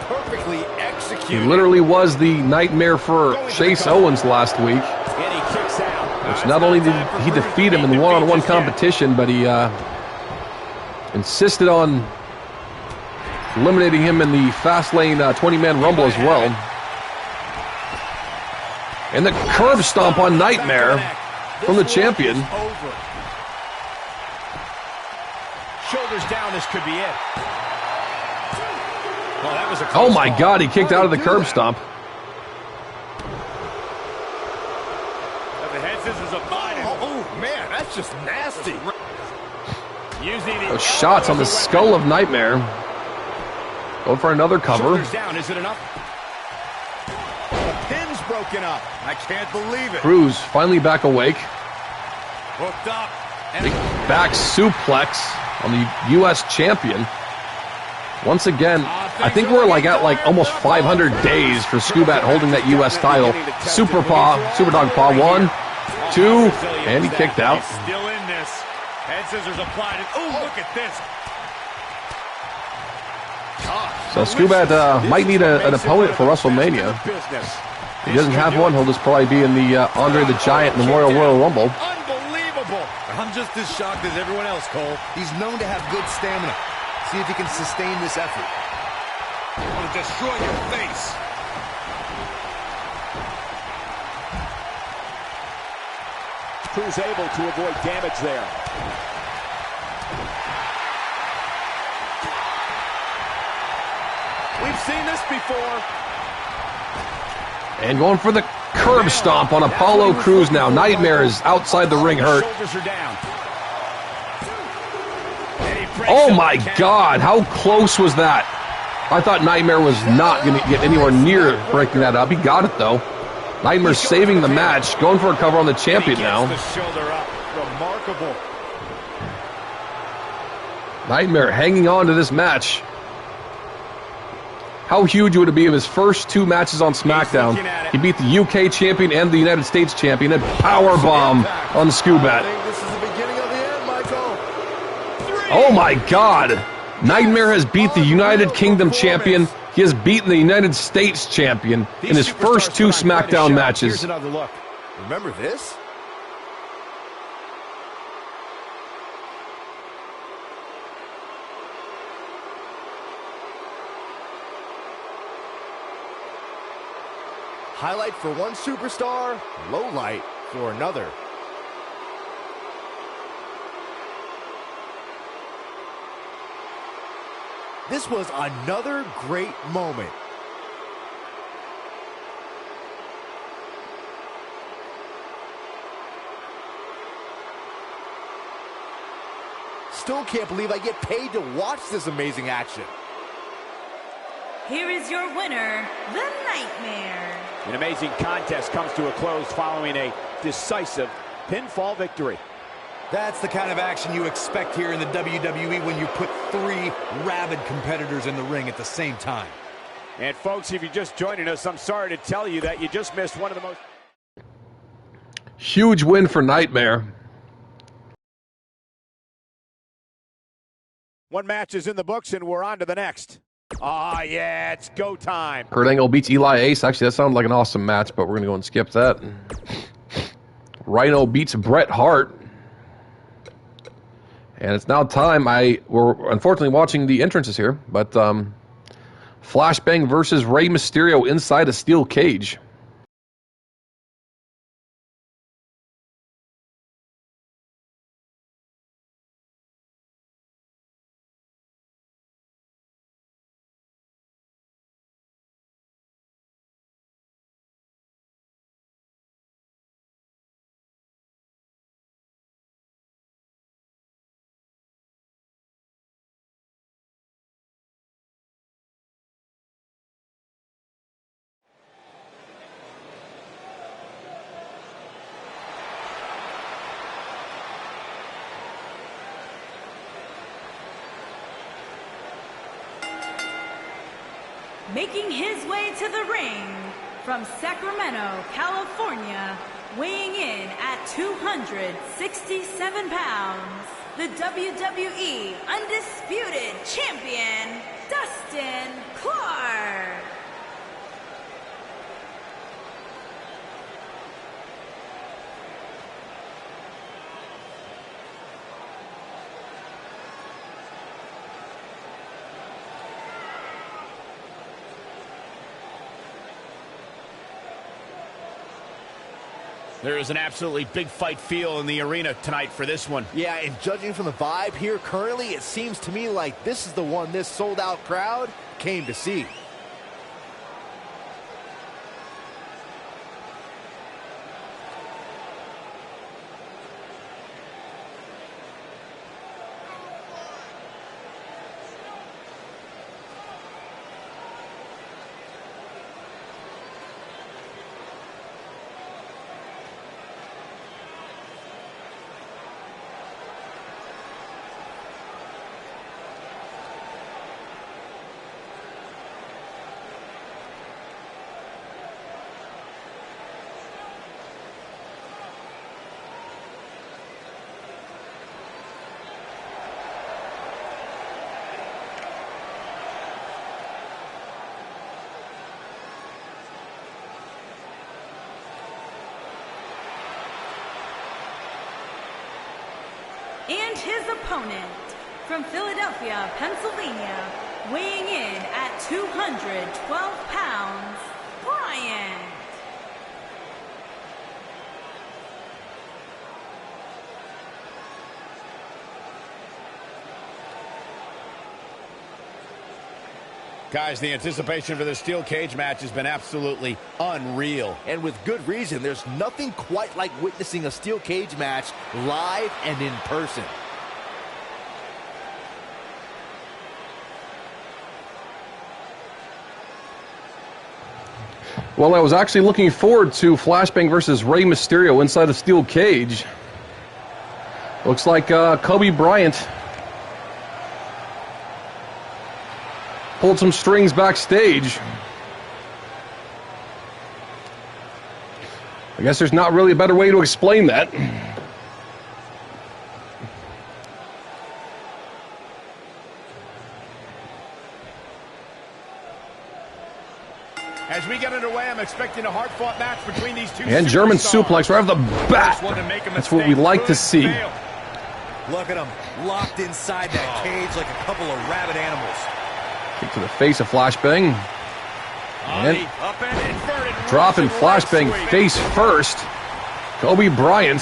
Perfectly He executed. literally was the Nightmare for Chase Owens last week. And he kicks out. Which not only did he defeat him in one-on-one competition, but he insisted on eliminating him in the Fastlane 20-man Rumble as well. And the curb stomp on Nightmare from the champion. Over. Shoulders down, this could be it. Well, that was a Oh close my call. God, he kicked out of the curb stomp. The head scissors are fine. Oh, man, that's just nasty. Using the Those shots on the skull of Nightmare. Going for another cover. Shoulders down, is it enough? The pin's broken up. I can't believe it. Crews finally back awake. Hooked up. And Big back suplex on the U.S. champion. Once again, I think we're like at like almost 500 days for Skubat holding that U.S. title. Super dog paw, 1, 2, and he kicked out. He's still in this. Head scissors applied. Oh, look at this. So Skubat might need an opponent for WrestleMania. If he doesn't have one, he'll just probably be in the Andre the Giant Memorial Royal Rumble. Unbelievable. I'm just as shocked as everyone else, Cole. He's known to have good stamina. See if he can sustain this effort. I'm going to destroy your face. Cruz able to avoid damage there. We've seen this before. And going for the curb stomp on Apollo Crews now. Nightmare is outside the ring hurt. Shoulders are down. And he breaks Oh up my the count. God, how close was that? I thought Nightmare was not going to get anywhere near breaking that up. He got it though. Nightmare saving the match, going for a cover on the champion He now. gets the shoulder up. Remarkable. Nightmare hanging on to this match. How huge would it be if his first 2 matches on SmackDown, he beat the UK champion and the United States champion and powerbomb on Skubat. This is the beginning of the end, Michael. Oh my God! Nightmare has beat the United Kingdom champion. He has beaten the United States champion in his first 2 SmackDown Here's matches. another look. Remember this? Highlight for one superstar, low light for another. This was another great moment. Still can't believe I get paid to watch this amazing action. Here is your winner, the Nightmare. An amazing contest comes to a close following a decisive pinfall victory. That's the kind of action you expect here in the WWE when you put 3 rabid competitors in the ring at the same time. And folks, if you're just joining us, I'm sorry to tell you that you just missed one of the most... Huge win for Nightmare. One match is in the books, and we're on to the next. Ah, yeah, it's go time. Kurt Angle beats Eli Ace. Actually, that sounded like an awesome match, but we're going to go and skip that. Rhino beats Bret Hart. And it's now time. We're unfortunately watching the entrances here, but Flashbang versus Rey Mysterio inside a steel cage. Making his way to the ring from Sacramento, California, weighing in at 267 pounds, the WWE Undisputed Champion, Dustin Clark. There is an absolutely big fight feel in the arena tonight for this one. Yeah, and judging from the vibe here currently, it seems to me like this is the one this sold-out crowd came to see. And his opponent, from Philadelphia, Pennsylvania, weighing in at 212 pounds, Bryant. Guys, the anticipation for the steel cage match has been absolutely unreal. And with good reason. There's nothing quite like witnessing a steel cage match live and in person. Well, I was actually looking forward to Flashbang versus Rey Mysterio inside a steel cage. Looks like Kobe Bryant pulled some strings backstage. I guess there's not really a better way to explain that. As we get underway, I'm expecting a hard-fought match between these two. And German suplex right off the bat. That's what we like to see. Look at them, locked inside that cage like a couple of rabid animals. Kick to the face of Flashbang. And dropping Flashbang face first. Kobe Bryant.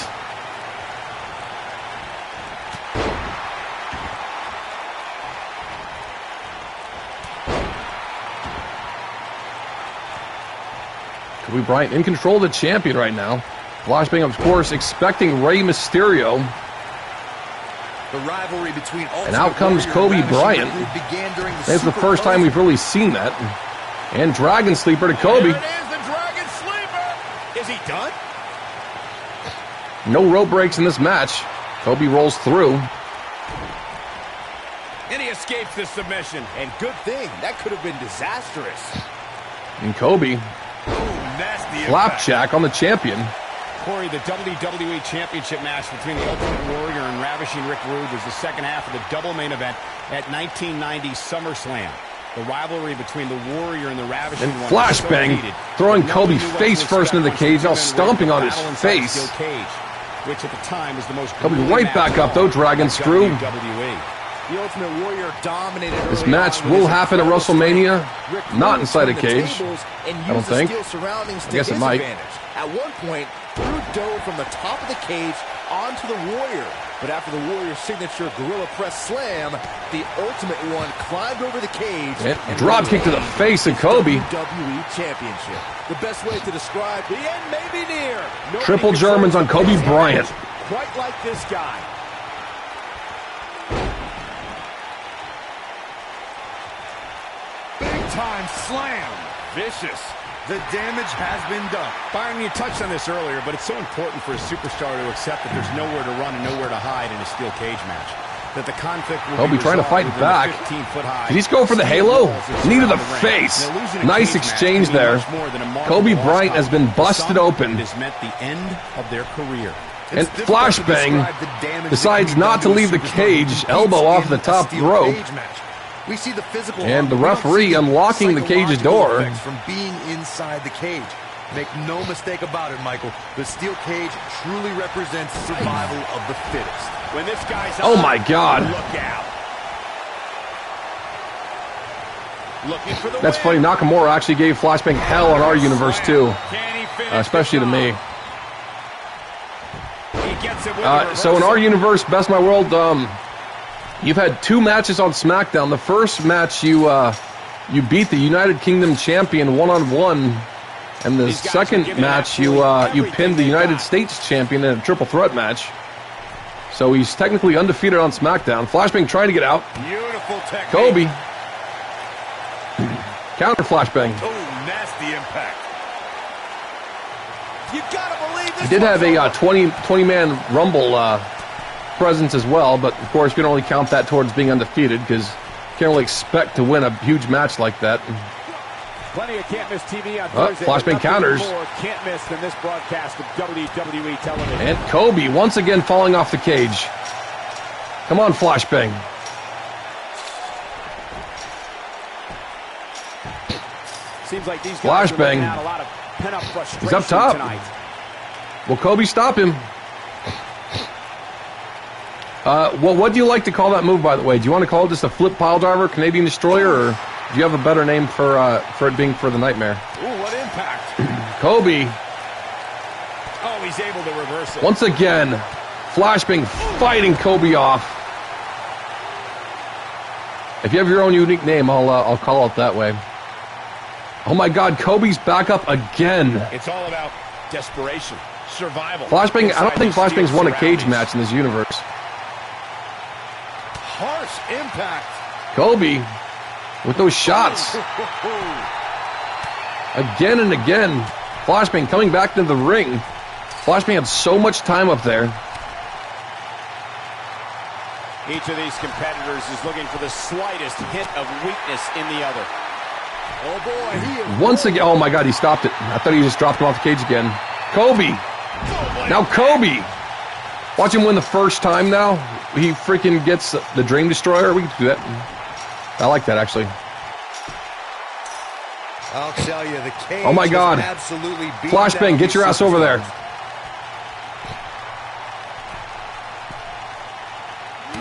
Kobe Bryant in control of the champion right now. Flashbang, of course, expecting Rey Mysterio. The rivalry between and out comes Kobe Bryant. It's the first time we've really seen that. And Dragon Sleeper to Kobe. There it is, the Dragon Sleeper. Is he done? No rope breaks in this match. Kobe rolls through. And he escapes the submission. And good thing, that could have been disastrous. And Kobe, flapjack on the champion. Corey, the WWE Championship match between the Ultimate Warrior and Ravishing Rick Rude was the second half of the double main event at 1990 SummerSlam. The rivalry between the Warrior and the Ravishing and Flashbang, throwing Kobe face first into the cage, now stomping on his face. Which at the time was the most Kobe right back up though, Dragon Screw. The Ultimate Warrior dominated. This match will happen at WrestleMania, not inside a cage. I don't think. I guess it might. At one point, Rude dove from the top of the cage onto the Warrior. But after the Warrior's signature Gorilla Press Slam, the Ultimate One climbed over the cage. And drop kick to the face of Kobe. WWE Championship. The best way to describe the end may be near. Triple Germans on Kobe Bryant. Quite like this guy. Time slam. Vicious. The damage has been done. Byron, you touched on this earlier, but it's so important for a superstar to accept that there's nowhere to run and nowhere to hide in a steel cage match. that the conflict will Kobe be trying to fight resolved back. within the 15-foot-high Did he go for the steel halo? walls that Knee to surround the ring. face. Now, losing a Nice cage match exchange can mean there. much more than a mark Kobe of lost Bryant has been confidence. For busted some, open. It has meant the end of their career. And It's difficult to Flashbang describe the damage decides that can be not done to a leave the superstar who cage, competes elbow off in the a top steel rope. cage match. We see the physical And harm, the but we don't referee see the unlocking the cage's psychological door. effects from being inside the cage. Make no mistake about it, Michael. The steel cage truly represents survival of the fittest. When this guy's Oh on, my God. look out. Looking for the That's win. funny. Nakamura actually gave Flashbang hell on our universe too, Can he finish especially the to me. job? He gets it with the So in reversal. our universe, Best of My World, you've had 2 matches on SmackDown. The first match you beat the United Kingdom champion one-on-one, and the These guys are second giving match you absolutely pinned the everything United they've got. States champion in a triple threat match. So he's technically undefeated on SmackDown. Flashbang trying to get out. Beautiful technique. Kobe. Counter Flashbang. Oh, nasty impact. You gotta believe this. He did have a one's 20-man Rumble presence as well, but of course you can only count that towards being undefeated because you can't really expect to win a huge match like that. Plenty of can't miss TV on Thursday. Flashbang but nothing counters. more can't miss than this broadcast of WWE television. And Kobe once again falling off the cage. Come on, Flashbang. Seems like these guys are Flashbang. letting out a lot of pent-up frustration He's up top. tonight. Will Kobe stop him? Well, what do you like to call that move, by the way? Do you want to call it just a flip pile driver, Canadian Destroyer, or do you have a better name for it being for the Nightmare? Ooh, what impact. Kobe, Oh, he's able to reverse it. once again, Flashbang fighting Kobe off. If you have your own unique name, I'll call it that way. Oh my God, Kobe's back up again. It's all about desperation, survival. Flashbang, I don't Inside think these Flashbang's steel won a cage surroundings. match in this universe. harsh impact. Kobe with those shots. Again and again. Flashbang coming back to the ring. Flashbang had so much time up there. Each of these competitors is looking for the slightest hint of weakness in the other. Oh boy, he is. Once again, oh my God, he stopped it. I thought he just dropped him off the cage again. Kobe. Now Kobe. Watch him win the first time now. He freaking gets the Dream Destroyer. We can do that. I like that, actually. I'll tell you, the cage Oh my God. has absolutely beat Flashbang, down get your these ass over there. superstars.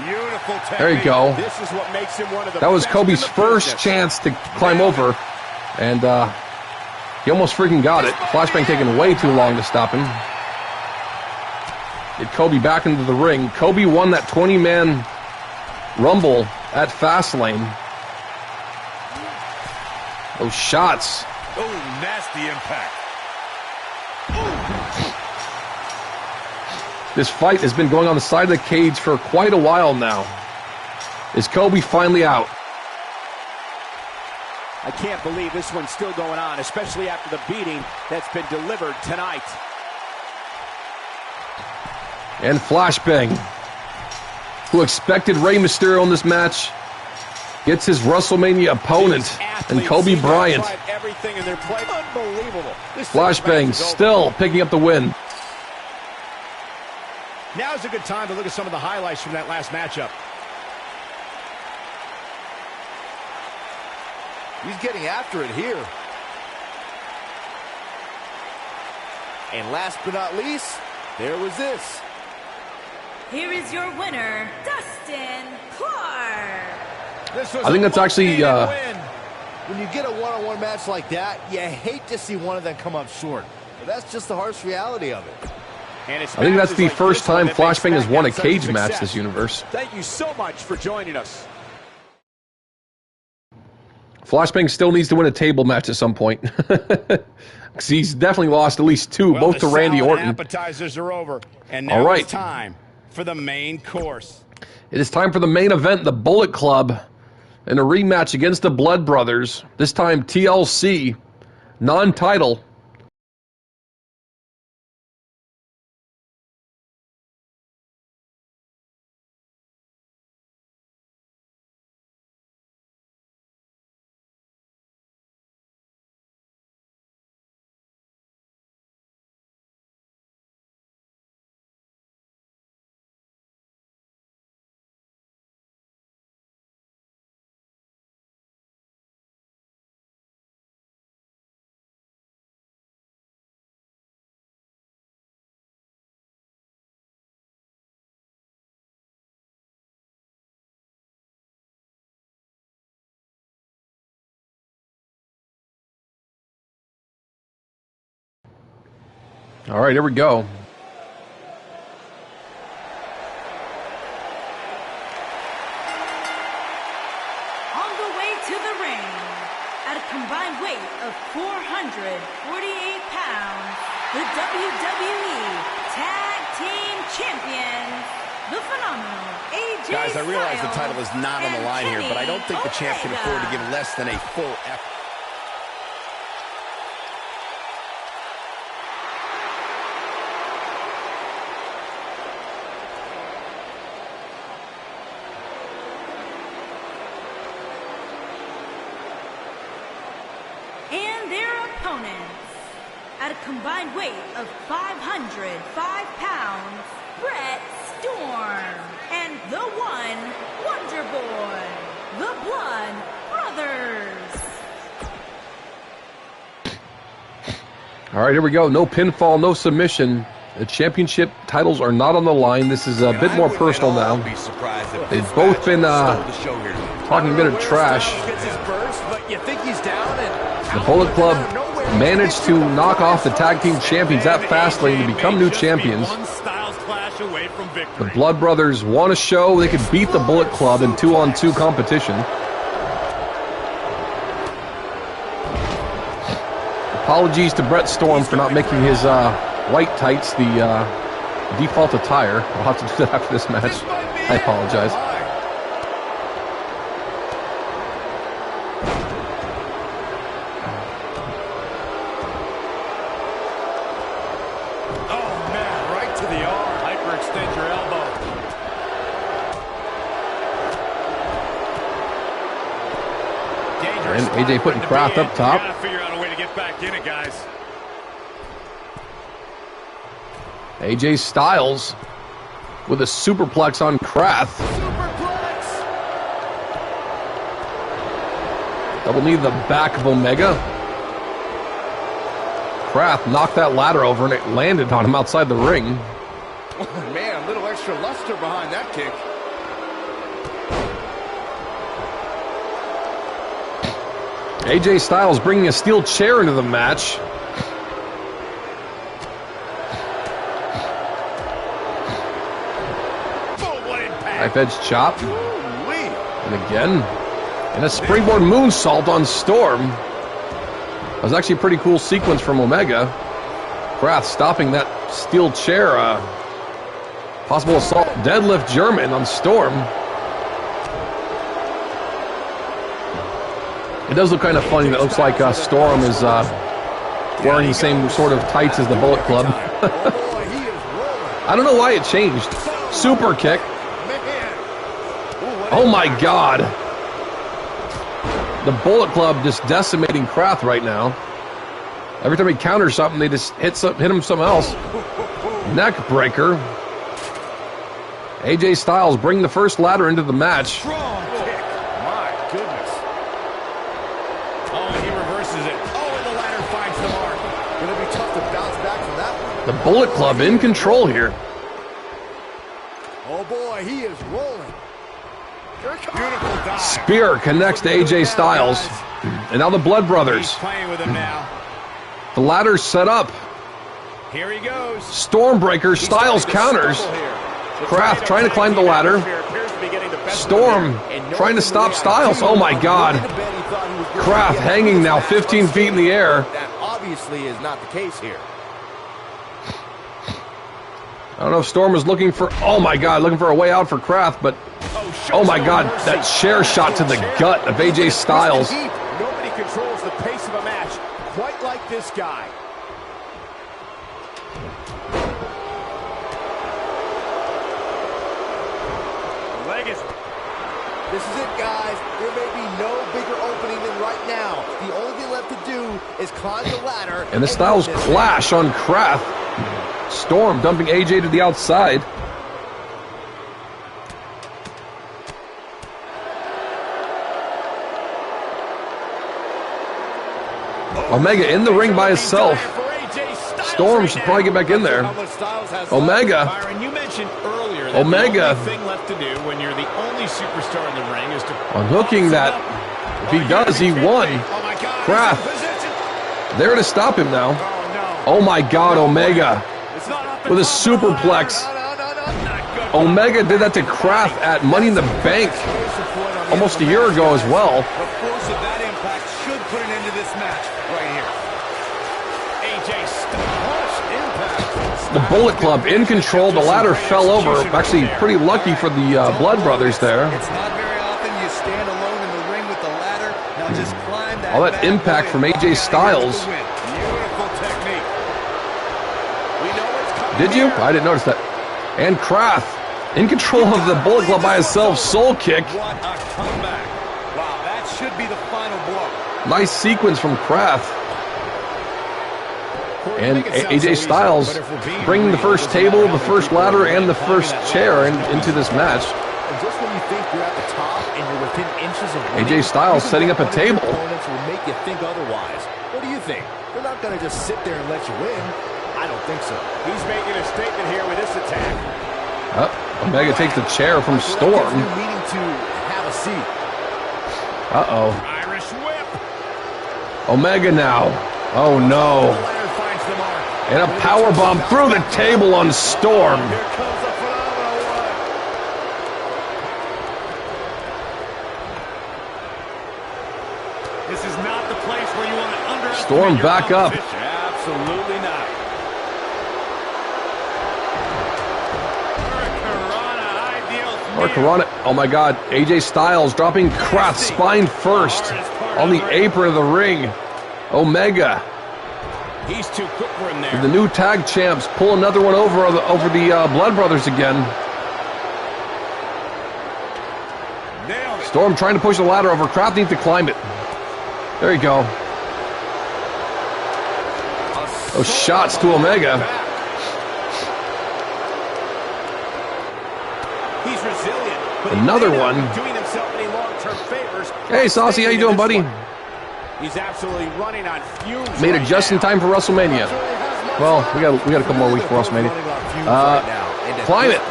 Beautiful technique. There you go. This is what makes him one of the That was best Kobe's in the first business. chance to climb over, and he almost freaking got it. Flashbang taking way too long to stop him. Get Kobe back into the ring. Kobe won that 20-man Rumble at Fastlane. Those shots. Oh, nasty impact. This fight has been going on the side of the cage for quite a while now. Is Kobe finally out? I can't believe this one's still going on, especially after the beating that's been delivered tonight. And Flashbang, who expected Rey Mysterio in this match, gets his WrestleMania opponent, These and athletes Kobe seem to have Bryant. tried everything in their play. Unbelievable. This Flashbang match is over. still picking up the win. Now's a good time to look at some of the highlights from that last matchup. He's getting after it here. And last but not least, there was this. Here is your winner, Dustin Clark. I think that's actually When you get a one-on-one match like that, you hate to see one of them come up short. But that's just the harsh reality of it. And it's I think that's matches the like first this one time that make Flashbang has won a SmackDown such cage match success. this universe. Thank you so much for joining us. Flashbang still needs to win a table match at some point. 'Cause he's definitely lost at least two, Well, both to the Randy salad Orton. appetizers are over, and All now right. it's time for the main course. It is time for the main event, the Bullet Club, in a rematch against the Blood Brothers. This time TLC, non-title. All right, here we go. On the way to the ring, at a combined weight of 448 pounds, the WWE Tag Team Champions, the phenomenal AJ Guys, I realize the Styles title is not on the and line here, but I don't think the champ can Omega. afford to give less than a full effort. And their opponents, at a combined weight of 505 pounds, Brett Storm and the Wonder Boy, the Blood Brothers. All right, here we go. No pinfall, no submission. The championship titles are not on the line. This is a bit more personal now. They've both been talking a bit of trash. The Bullet Club managed to knock off the tag team champions at Fastlane to become new champions. The Blood Brothers want to show they could beat the Bullet Club in 2-on-2 competition. Apologies to Brett Storm for not making his white tights the default attire. I'll have to do that after this match. I apologize. And AJ putting Kraft up top. Gotta figure out a way to get back in it, guys. AJ Styles with a superplex on Kraft. Double knee to the back of Omega. Kraft knocked that ladder over and it landed on him outside the ring. Oh, man, a little extra luster behind that kick. AJ Styles bringing a steel chair into the match. Knife edge chop. And again. And a springboard moonsault on Storm. That was actually a pretty cool sequence from Omega. Kraft stopping that steel chair. Possible assault deadlift German on Storm. It does look kind of funny that it looks like Storm is wearing the same sort of tights as the Bullet Club. I don't know why it changed. Super kick. Oh my God. The Bullet Club just decimating Kraft right now. Every time he counters something, they just hit him something else. Neck breaker. AJ Styles bring the first ladder into the match. Strong kick. My goodness. Oh, and he reverses it. Oh, and the ladder finds the mark. Gonna be tough to bounce back from that one. The Bullet Club in control here. Oh boy, he is rolling. Beautiful dive. Spear connects to AJ Styles. And now the Blood Brothers. He's playing with him now. The ladder's set up. Here he goes. Stormbreaker, Styles counters. Kraft trying to climb the ladder. Storm trying to stop Styles. Oh my God. Kraft hanging now 15 feet in the air. That obviously is not the case here. I don't know if Storm was looking for, oh my God, looking for a way out for Kraft, but oh my God, that chair shot to the gut of AJ Styles. Nobody controls the pace of a match quite like this guy. This is it, guys. There may be no bigger opening than right now. The only thing left to do is climb the ladder. And the Styles clash on Kraft. Storm dumping AJ to the outside. Omega in the ring by himself. Storm should probably get back in there. Omega. Byron, you mentioned earlier that Omega. the only thing left to do when you're the only superstar in the ring is to Unhooking that. If he does, he won. Oh my God, Kraft he's in position. there to stop him now. Oh no. Oh my God, Omega with a superplex. Omega did that to Kraft at Money in the Bank almost a year ago as well. The force of that impact should put an end to this match right here. AJ Styles impact. The Bullet Club in control. The ladder fell over. Actually, pretty lucky for the Blood Brothers there. It's not very often you stand alone in the ring with the ladder. Now just climb that. All that impact from AJ Styles. Beautiful technique. We know what's coming. Did you? Here. I didn't notice that. And Kraft in control of the Bullet Club by himself. Soul kick. What a comeback. Wow, that should be the final blow. Nice sequence from Kraft. And AJ Styles bringing the first table, the first ladder, and the first chair into this match. And just when you think you're at the top and you're within inches of AJ Styles setting up a table. Opponents will make you think otherwise. What do you think? They're not going to just sit there and let you win. I don't think so. He's making a statement here with this attack. Omega takes the chair from Storm. Meaning to have a seat. Uh-oh. Irish whip. Omega now. Oh, no. Ladder finds the mark. And a powerbomb through the table on Storm. Here comes the phenomenal one. This is not the place where you want to underestimate Storm your back up. competition. Absolutely not. Hurricanrana. Oh my God. AJ Styles dropping Kraft spine first on the apron of the ring. Omega. He's too quick for him there. The new tag champs pull another one over the Blood Brothers again. Nailed it. Storm trying to push the ladder over. Kraft needs to climb it. There you go. Those shots to Omega. He's resilient. But Another he may one. not be doing himself any long-term favors. Hey, Saucy, how you doing, buddy? He's absolutely running on fumes. Made it right just in now. time for WrestleMania. Well, we got a couple more weeks for WrestleMania. Climb it.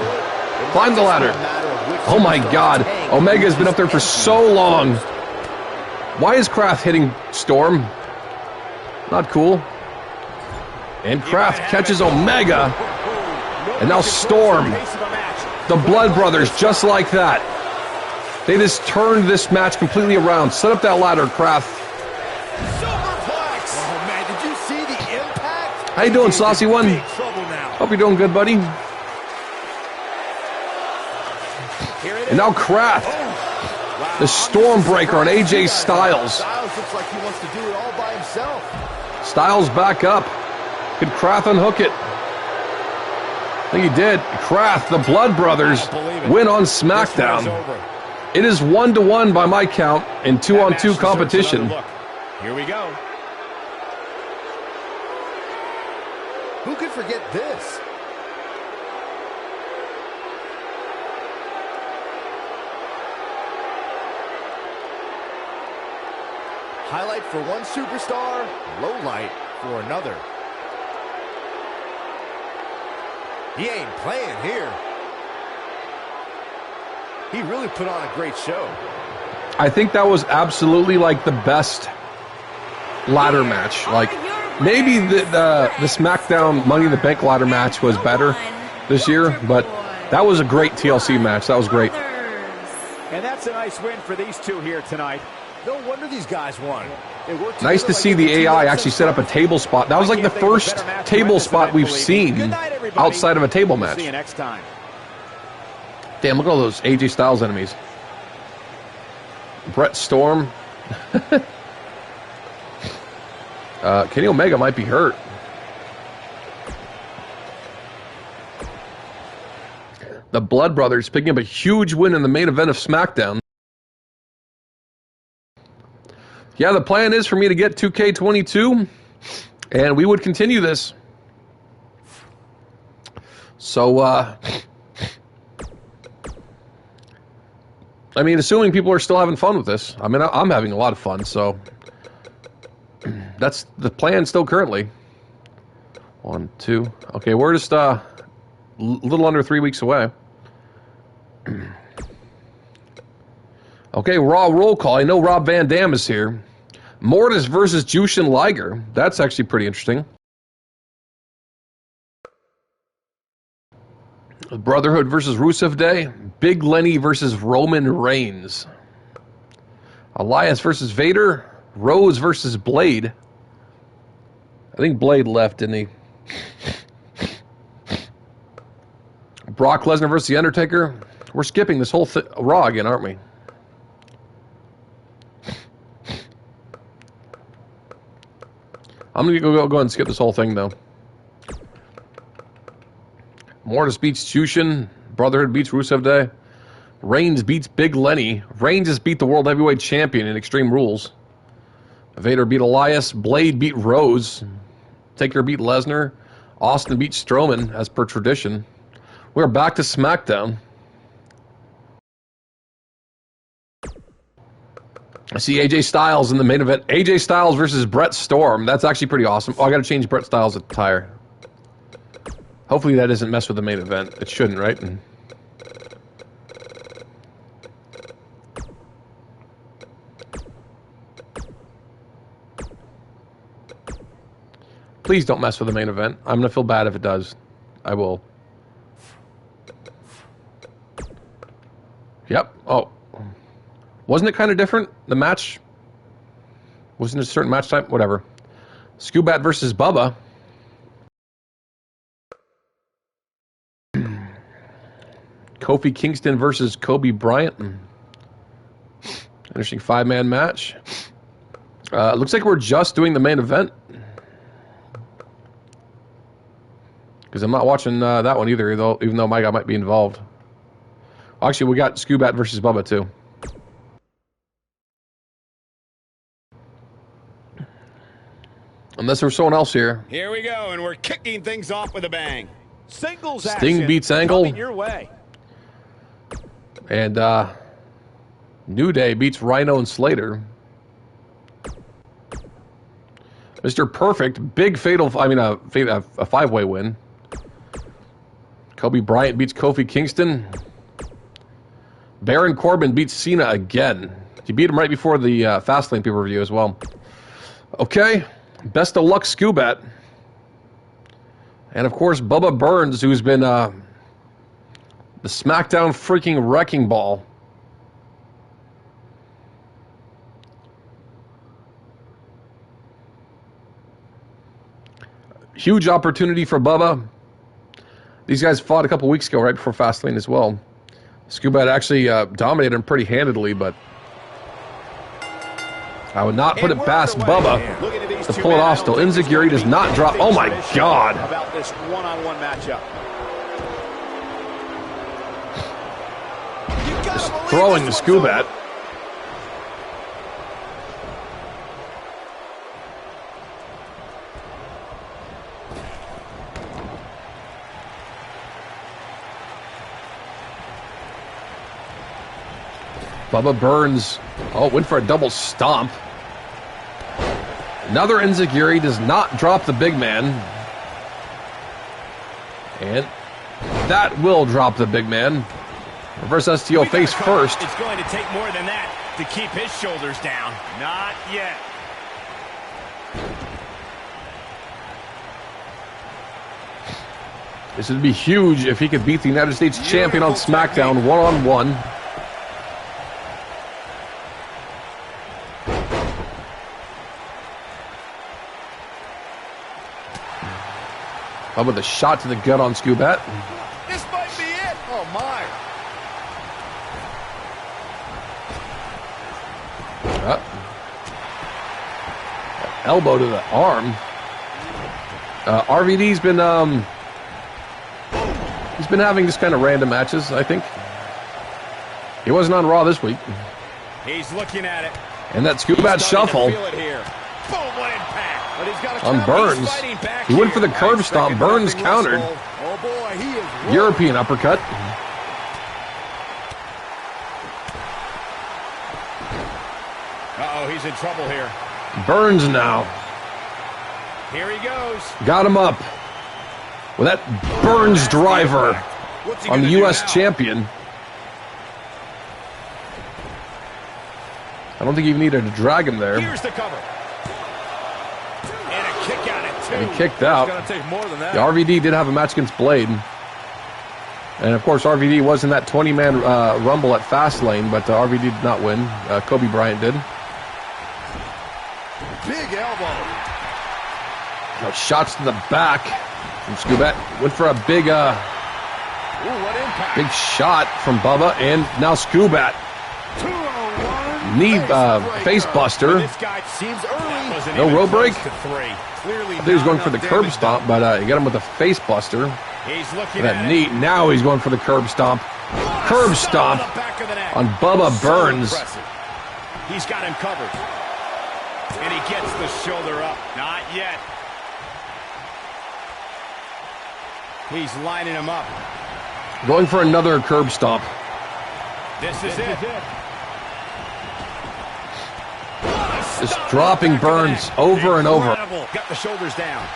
Climb the ladder. Oh my God. Omega's been up there for so long. Why is Kraft hitting Storm? Not cool. And Kraft catches Omega. And now Storm. The Blood Brothers, just like that. They just turned this match completely around. Set up that ladder, Kraft. Superplex. Oh, man, did you see the impact? How you doing, Saucy One? Big trouble now. Hope you're doing good, buddy. And now Kraft. The Stormbreaker on AJ Styles. Styles looks like he wants to do it all by himself. Styles back up. Could Kraft unhook it? I think he did. Kraft, the Blood Brothers, win on SmackDown. It is 1-1 by my count in 2-on-2 competition. Here we go. Who could forget this? Highlight for one superstar, low light for another. He ain't playing here. He really put on a great show. I think that was absolutely like the best ladder match. Like maybe the SmackDown Money in the Bank ladder match was better this year, but that was a great TLC match. That was great. And that's a nice win for these two here tonight. No wonder these guys won. They worked Nice to together see like the a team AI that's actually set up a table spot. That was like the first table spot we've seen outside of a table match. See you next time. Damn, look at all those AJ Styles enemies. Brett Storm. Kenny Omega might be hurt. The Blood Brothers picking up a huge win in the main event of SmackDown. Yeah, the plan is for me to get 2K22, and we would continue this. So, I mean, assuming people are still having fun with this. I mean, I'm having a lot of fun, so that's the plan still currently. 1, 2. Okay, we're just a little under 3 weeks away. Okay, Raw roll call. I know Rob Van Dam is here. Mortis versus Jushin Liger. That's actually pretty interesting. Brotherhood versus Rusev Day. Big Lenny versus Roman Reigns. Elias versus Vader. Rose versus Blade. I think Blade left, didn't he? Brock Lesnar versus The Undertaker. We're skipping this whole Raw again, aren't we? I'm going to go ahead and skip this whole thing, though. Mortis beats Jushin. Brotherhood beats Rusev Day. Reigns beats Big Lenny. Reigns has beat the World Heavyweight Champion in Extreme Rules. Vader beat Elias. Blade beat Rose. Taker beat Lesnar. Austin beat Strowman, as per tradition. We're back to SmackDown. I see AJ Styles in the main event. AJ Styles versus Brett Storm. That's actually pretty awesome. Oh, I got to change Brett Styles' attire. Hopefully that doesn't mess with the main event. It shouldn't, right? Please don't mess with the main event. I'm going to feel bad if it does. I will. Yep. Oh. Wasn't it kind of different? The match? Wasn't it a certain match type? Whatever. Skubat versus Bubba. Kofi Kingston versus Kobe Bryant. Interesting 5-man match. Looks like we're just doing the main event. Because I'm not watching that one either, even though my guy might be involved. Actually, we got Skubat versus Bubba, too. Unless there's someone else here. Here we go, and we're kicking things off with a bang. Singles Sting action beats Angle. coming your way. And New Day beats Rhino and Slater. Mr. Perfect, big fatal, a 5-way win. Kobe Bryant beats Kofi Kingston. Baron Corbin beats Cena again. He beat him right before the Fastlane pay-per-view as well. Okay, best of luck, Skubat. And of course, Bubba Burns, who's been the SmackDown freaking wrecking ball. Huge opportunity for Bubba. These guys fought a couple weeks ago, right before Fastlane as well. Skubat actually dominated him pretty handedly, but I would not put it past Bubba to pull it off still. Enziguri does not drop. Oh my God. About this one-on-one matchup. Just throwing the Skubat. Bubba Burns, went for a double stomp. Another Enziguri does not drop the big man. And that will drop the big man. Reverse STO face first. It's going to take more than that to keep his shoulders down. Not yet. This would be huge if he could beat the United States champion on SmackDown one-on-one. How about the shot to the gut on Skubat? This might be it. Oh, my. Elbow to the arm. RVD's been he's been having just kind of random matches, I think. He wasn't on Raw this week. He's looking at it. And that Skubat shuffle Boom, what impact. But he's got a on Burns. He went for the curb stomp. Burns countered. Oh boy, he is European uppercut. Uh-oh, he's in trouble here. Burns now. Here he goes. Got him up with that Burns driver on the U.S. champion. I don't think he needed to drag him there. Here's the cover. And a kick out at 2. He kicked out. It's gonna take more than that. The RVD did have a match against Blade. And, of course, RVD was in that 20-man Rumble at Fastlane, but RVD did not win. Kobe Bryant did. Big elbow. Shots to the back from Scubat. Went for a big, Ooh, what impact. big shot from Bubba, and now Scubat. 201. Knee face buster. This guy seems early. No rope break. Clearly I think he was going for the curb stomp, but he got him with a face buster. He's looking That at knee. Now he's going for the curb stomp. Curb stomp on Bubba Burns. He's got him covered. And he gets the shoulder up. Not yet. He's lining him up. Going for another curb stomp. This is it. Just dropping Burns over and over. Got the shoulders down.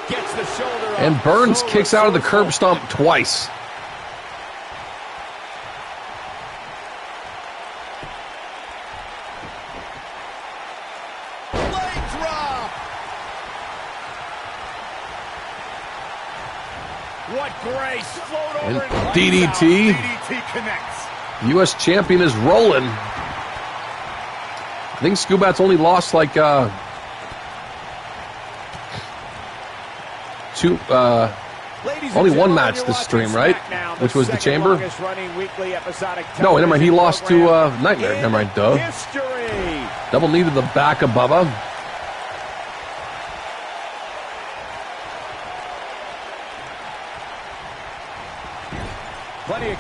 Gets the shoulder up. And Burns kicks out of the curb stomp twice. Leg drop. What grace. Float over And and DDT. DDT connects. U.S. champion is rolling. I think Scubat's only lost like only one match this stream, right? Which was the Chamber? No, never mind. He lost to Nightmare. Never mind. Duh. Double knee to the back of Bubba.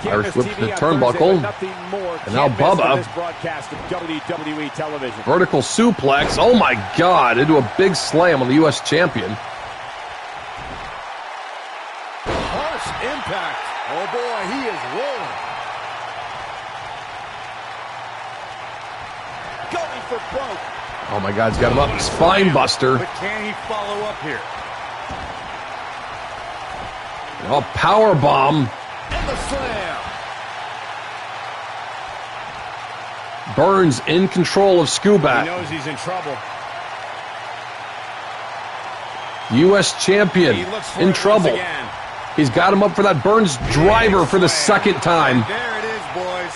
Irish whip to the turnbuckle. And now Bubba. Vertical suplex. Oh my God. Into a big slam on the U.S. champion. Harsh impact. Oh boy, he is rolling. Going for broke. Oh my God, he's got him up. Spine buster. But can he follow up here? Oh, power bomb. And the slam. Burns in control of Scubat. He knows he's in trouble. U.S. champion in trouble. He's got him up for that Burns driver for the second time. There it is, boys.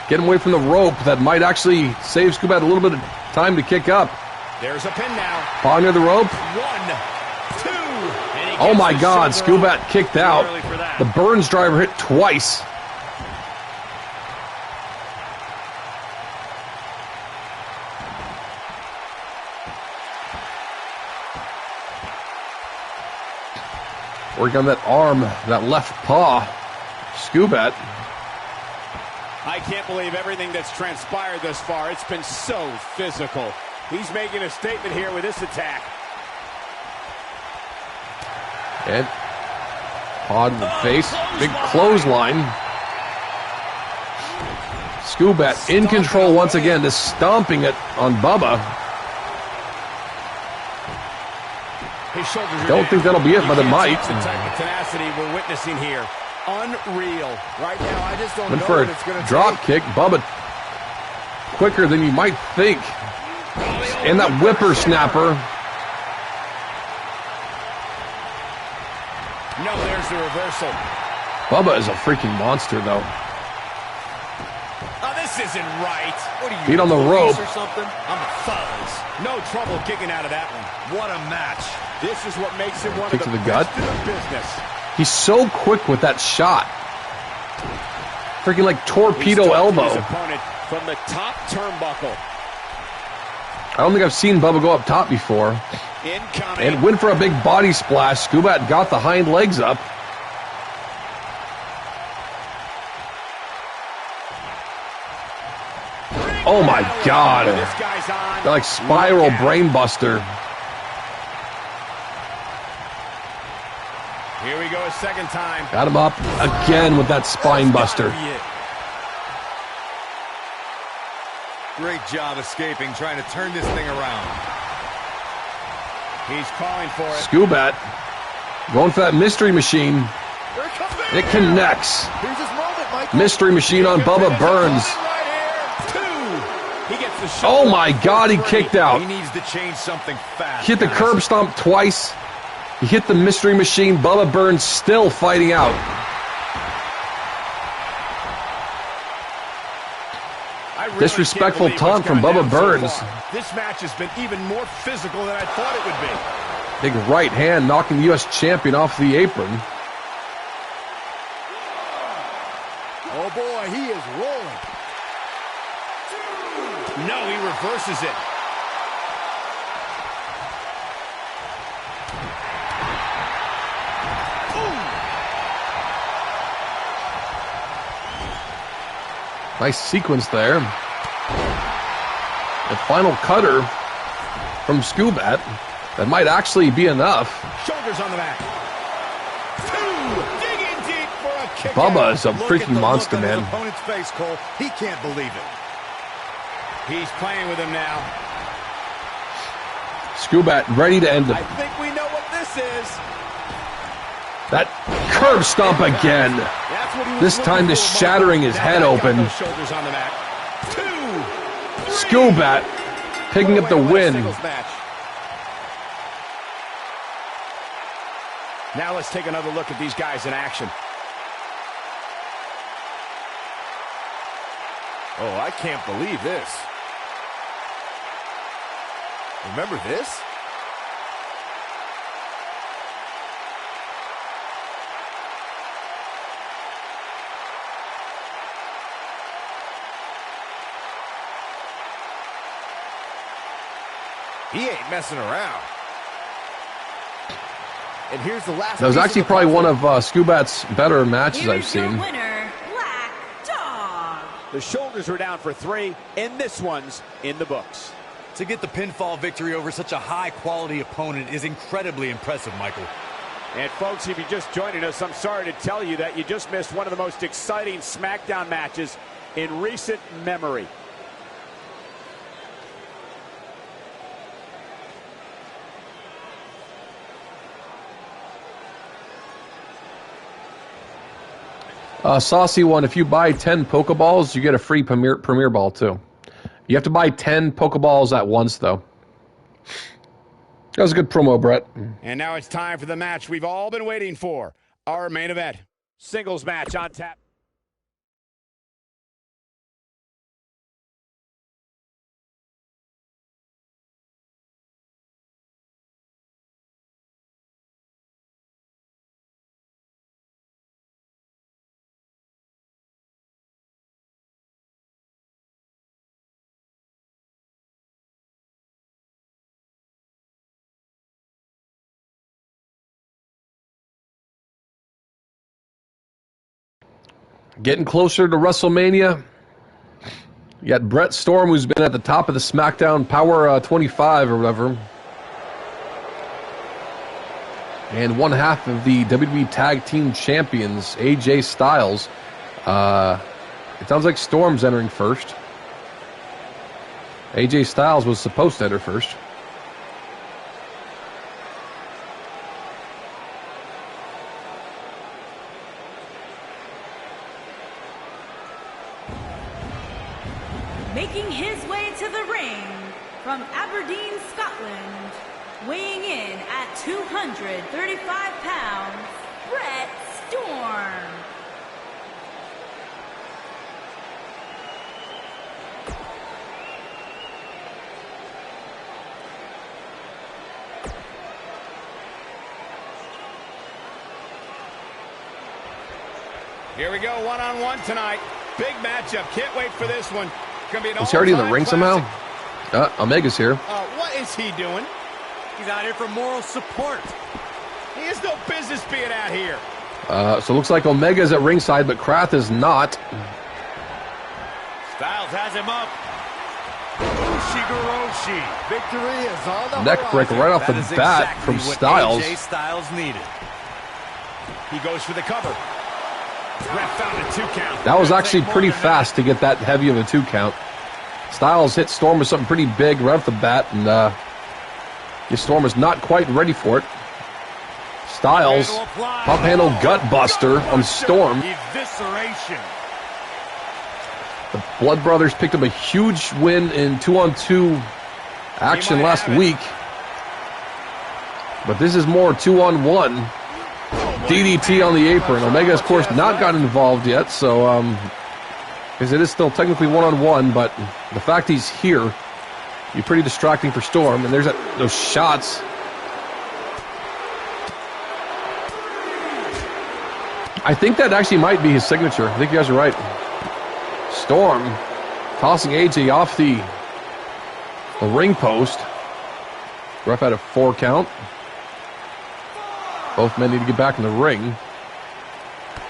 Get him away from the rope. That might actually save Scubat a little bit of time to kick up. There's a pin now. Paw near the rope. 1, 2. Oh my God, Scubat kicked out. The Burns driver hit twice. Working on that arm, that left paw. Scubat. I can't believe everything that's transpired thus far. It's been so physical. He's making a statement here with this attack. And paw to the face. Big clothesline. Scubat in control once again, just stomping it on Bubba. Don't think that'll be it, but it might. The type of tenacity we're witnessing here. Unreal. Right now, I just don't Went know for what it's going a to drop kick. Bubba quicker than you might think. And that whippersnapper. No, there's the reversal. Bubba is a freaking monster, though. Oh, this isn't right. What are you, Feet on the rope. or something? I'm a fuzz. No trouble kicking out of that one. What a match. This is what makes him one Kick of to the the gut. best in the business. He's so quick with that shot. Freaking like torpedo elbow. His opponent from the top turnbuckle. I don't think I've seen Bubba go up top before. Incoming. And went for a big body splash. Scubat got the hind legs up. Oh my God. This guy's on. They're like spiral brainbuster. Here we go a second time. Got him up again with that spine buster. Great job escaping, trying to turn this thing around. He's calling for it. Scubat going for that mystery machine. It connects. Here's his moment, Michael. Mystery machine on Bubba Burns. He gets the Oh my God, he kicked out. He needs to change something fast. Hit the curb stomp twice. He hit the Mystery Machine. Bubba Burns still fighting out. Really disrespectful taunt from Bubba Burns. This match has been even more physical than I thought it would be. Big right hand knocking the U.S. champion off the apron. Oh boy, he is rolling. No, he reverses it. Nice sequence there. The final cutter from Skubat. That might actually be enough. Shoulders on the back. Dig in deep for a kick. Bubba is a freaking monster, man. His opponent's face, Cole. He can't believe it. He's playing with him now. Skubat ready to end it. I think we know what this is. That curb stomp again. This time just shattering his head open. Shoulders on the mat. Skubat picking up the win. Now let's take another look at these guys in action. Oh, I can't believe this. Remember this? He ain't messing around. And here's the last. That was actually probably one of Skubat's better matches I've seen. Your winner, Black Dog. The shoulders are down for 3, and this one's in the books. To get the pinfall victory over such a high-quality opponent is incredibly impressive, Michael. And folks, if you're just joining us, I'm sorry to tell you that you just missed one of the most exciting SmackDown matches in recent memory. Saucy one, if you buy 10 Pokeballs, you get a free Premier Ball, too. You have to buy 10 Pokeballs at once, though. That was a good promo, Brett. And now it's time for the match we've all been waiting for. Our main event. Singles match on tap. Getting closer to WrestleMania. You got Brett Storm, who's been at the top of the SmackDown Power 25 or whatever. And one half of the WWE Tag Team Champions, AJ Styles. It sounds like Storm's entering first. AJ Styles was supposed to enter first. Making his way to the ring from Aberdeen, Scotland, weighing in at 235 pounds, Brett Storm. Here we go, one-on-one tonight. Big matchup. Can't wait for this one. Is he already in the ring somehow? Omega's here. What is he doing? He's out here for moral support. He has no business being out here. So it looks like Omega's at ringside, but Krath is not. Styles has him up. Ushigoroshi. Victory is on the Neck break right off the That bat is from exactly what Styles. AJ Styles needed. He goes for the cover. Ref found a 2 count. That was actually pretty fast to get that heavy of a 2 count. Styles hit Storm with something pretty big right off the bat, and Storm was not quite ready for it. Styles, pump handle gut buster on Storm. Evisceration. The Blood Brothers picked up a huge win in 2-on-2 action last week. But this is more 2-on-1. DDT on the apron. Omega, of course, not got involved yet, so because it is still technically 1-on-1, but the fact he's here, be pretty distracting for Storm. And there's those shots. I think that actually might be his signature. I think you guys are right. Storm tossing AJ off the ring post. Ref had a 4 count. Both men need to get back in the ring.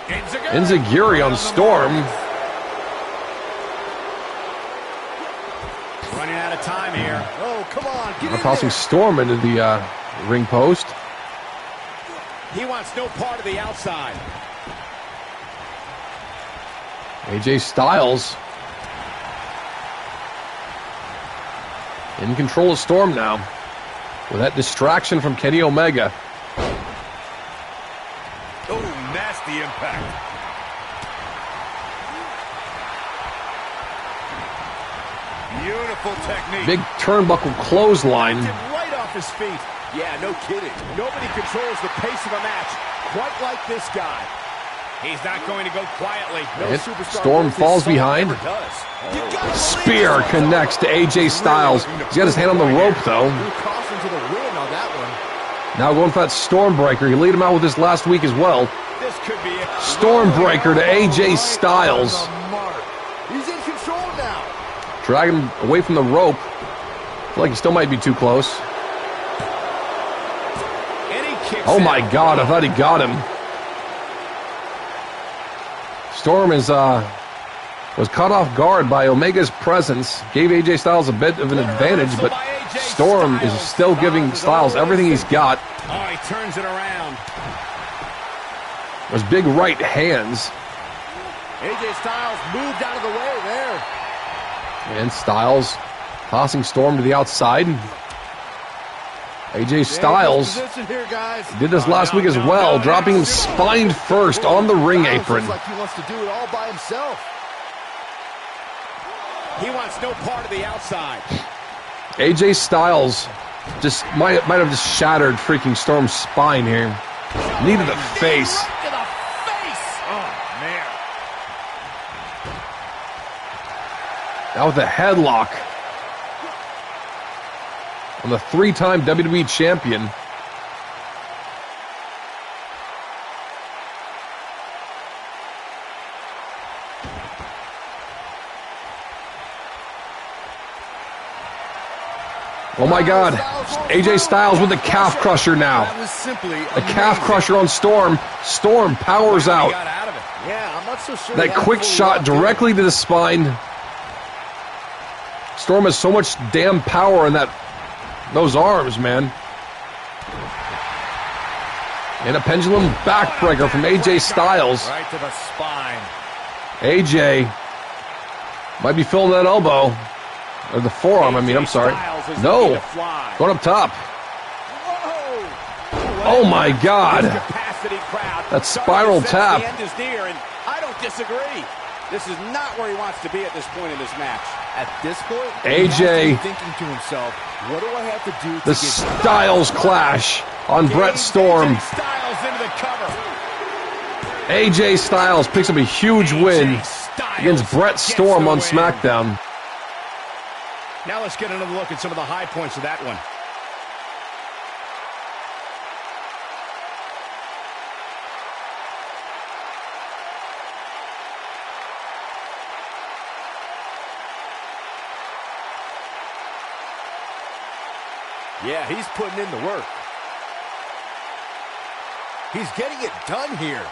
Enziguri on Storm. Running out of time here. Oh, come on, get in Tossing there. Storm into the ring post. He wants no part of the outside. AJ Styles in control of Storm now with that distraction from Kenny Omega. Oh, nasty impact. Beautiful technique. Big turnbuckle clothesline. Right off his feet. Yeah, no kidding. Nobody controls the pace of a match quite like this guy. He's not going to go quietly. No And superstar Storm moves falls his soul behind. ever does. Spear connects to AJ Styles. He's got his hand on the rope, though. Caution to the wind on that one. Now going for that Stormbreaker. He laid him out with this last week as well. This could be it. Stormbreaker to AJ Styles. He's in control now. Dragging him away from the rope. I feel like he still might be too close. And he kicks Oh out. my God, I thought he got him. Storm was caught off guard by Omega's presence. Gave AJ Styles a bit of an advantage, but Storm is still giving Styles everything he's got. Oh, he turns it around. Those big right hands. AJ Styles moved out of the way there. And Styles tossing Storm to the outside. AJ Styles Position here, guys. did this last week as well, dropping him spine first on the ring Styles apron. looks like he wants to do it all by himself. He wants no part of the outside. AJ Styles just might have just shattered freaking Storm's spine here. Knee to the face. Right to the face. Oh, man. Now with a headlock on the 3-time WWE champion. Oh my God, AJ Styles with the calf crusher now. That was simply The calf crusher on Storm. Storm powers out. got out of it. Yeah, I'm not so sure. That quick shot directly to the spine. Storm has so much damn power in those arms, man. And a pendulum backbreaker from AJ Styles. Right to the spine. AJ might be feeling that elbow. Or the forearm, I mean, I'm sorry. No, going up top. Oh my God. That spiral tap. The end is near, and I don't disagree. This is not where he wants to be at this point in this match. At this point, AJ. he has to be thinking to himself, what do I have to do to The get Styles clash on Brett Storm. Styles into the cover. AJ Styles picks up a huge win against Brett Storm on SmackDown. Now let's get another look at some of the high points of that one. Yeah, he's putting in the work. He's getting it done here.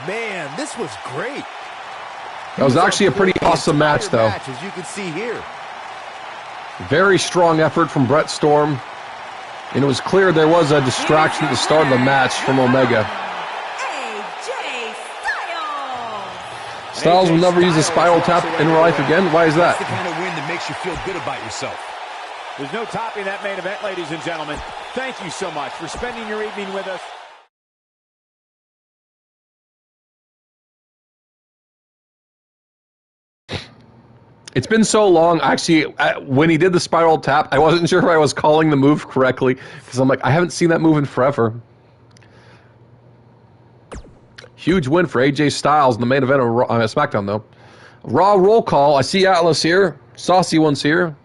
Man, this was great. That was actually a pretty awesome match, though. As you can see here. Very strong effort from Brett Storm. And it was clear there was a distraction at the start of the match from Omega. AJ Styles. Styles will never use a spiral tap in real life again. Why is That's the that? kind of win that makes you feel good about yourself. There's no topping that main event, ladies and gentlemen. Thank you so much for spending your evening with us. It's been so long. Actually, when he did the spiral tap, I wasn't sure if I was calling the move correctly because I'm like, I haven't seen that move in forever. Huge win for AJ Styles in the main event of SmackDown, though. Raw roll call. I see Atlas here. Saucy one's here.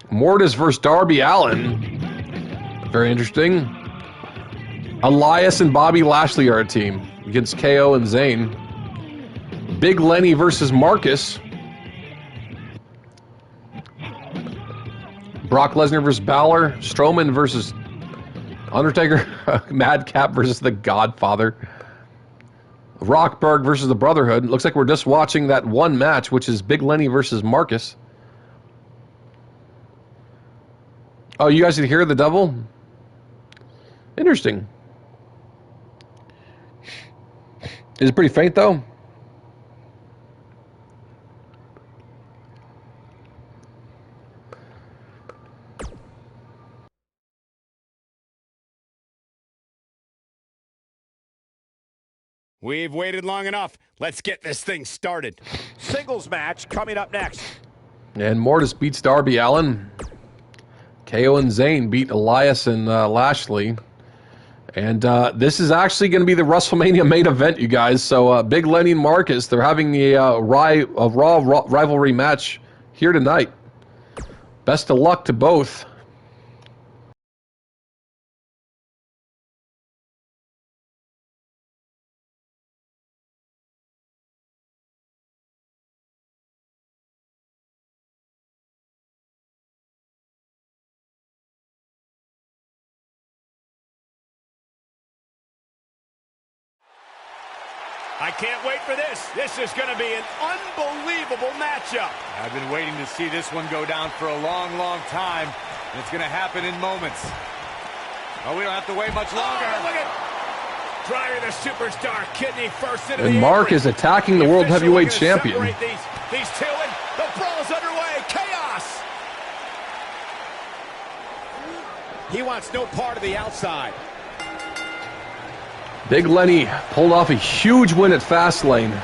Mortis versus Darby Allin. Very interesting. Elias and Bobby Lashley are a team against KO and Zayn. Big Lenny versus Marcus. Brock Lesnar versus Balor. Strowman versus Undertaker. Madcap versus the Godfather. Rockberg versus the Brotherhood. Looks like we're just watching that one match, which is Big Lenny versus Marcus. Oh, you guys did hear the double? Interesting. Is it pretty faint, though? We've waited long enough. Let's get this thing started. Singles match coming up next. And Mortis beats Darby Allin. KO and Zayn beat Elias and Lashley. And this is actually going to be the WrestleMania main event, you guys. So Big Lenny and Marcus, they're having a Raw rivalry match here tonight. Best of luck to both. I can't wait for this. This is going to be an unbelievable matchup. I've been waiting to see this one go down for a long, long time, and it's going to happen in moments. Oh, we don't have to wait much longer. Oh, look at driving the superstar kidney first into and the Mark apron. is attacking the World Heavyweight Champion. These two, and the brawl's underway. Chaos. He wants no part of the outside. Big Lenny pulled off a huge win at Fastlane.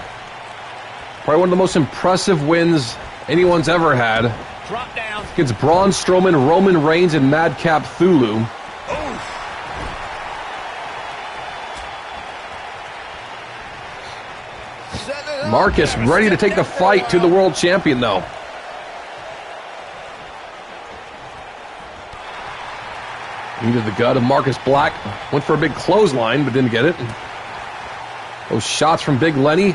Probably one of the most impressive wins anyone's ever had. Drop down. Against Braun Strowman, Roman Reigns, and Madcap Thulu. Marcus ready to take the fight to the world champion, though. Into the gut of Marcus Black. Went for a big clothesline, but didn't get it. Those shots from Big Lenny.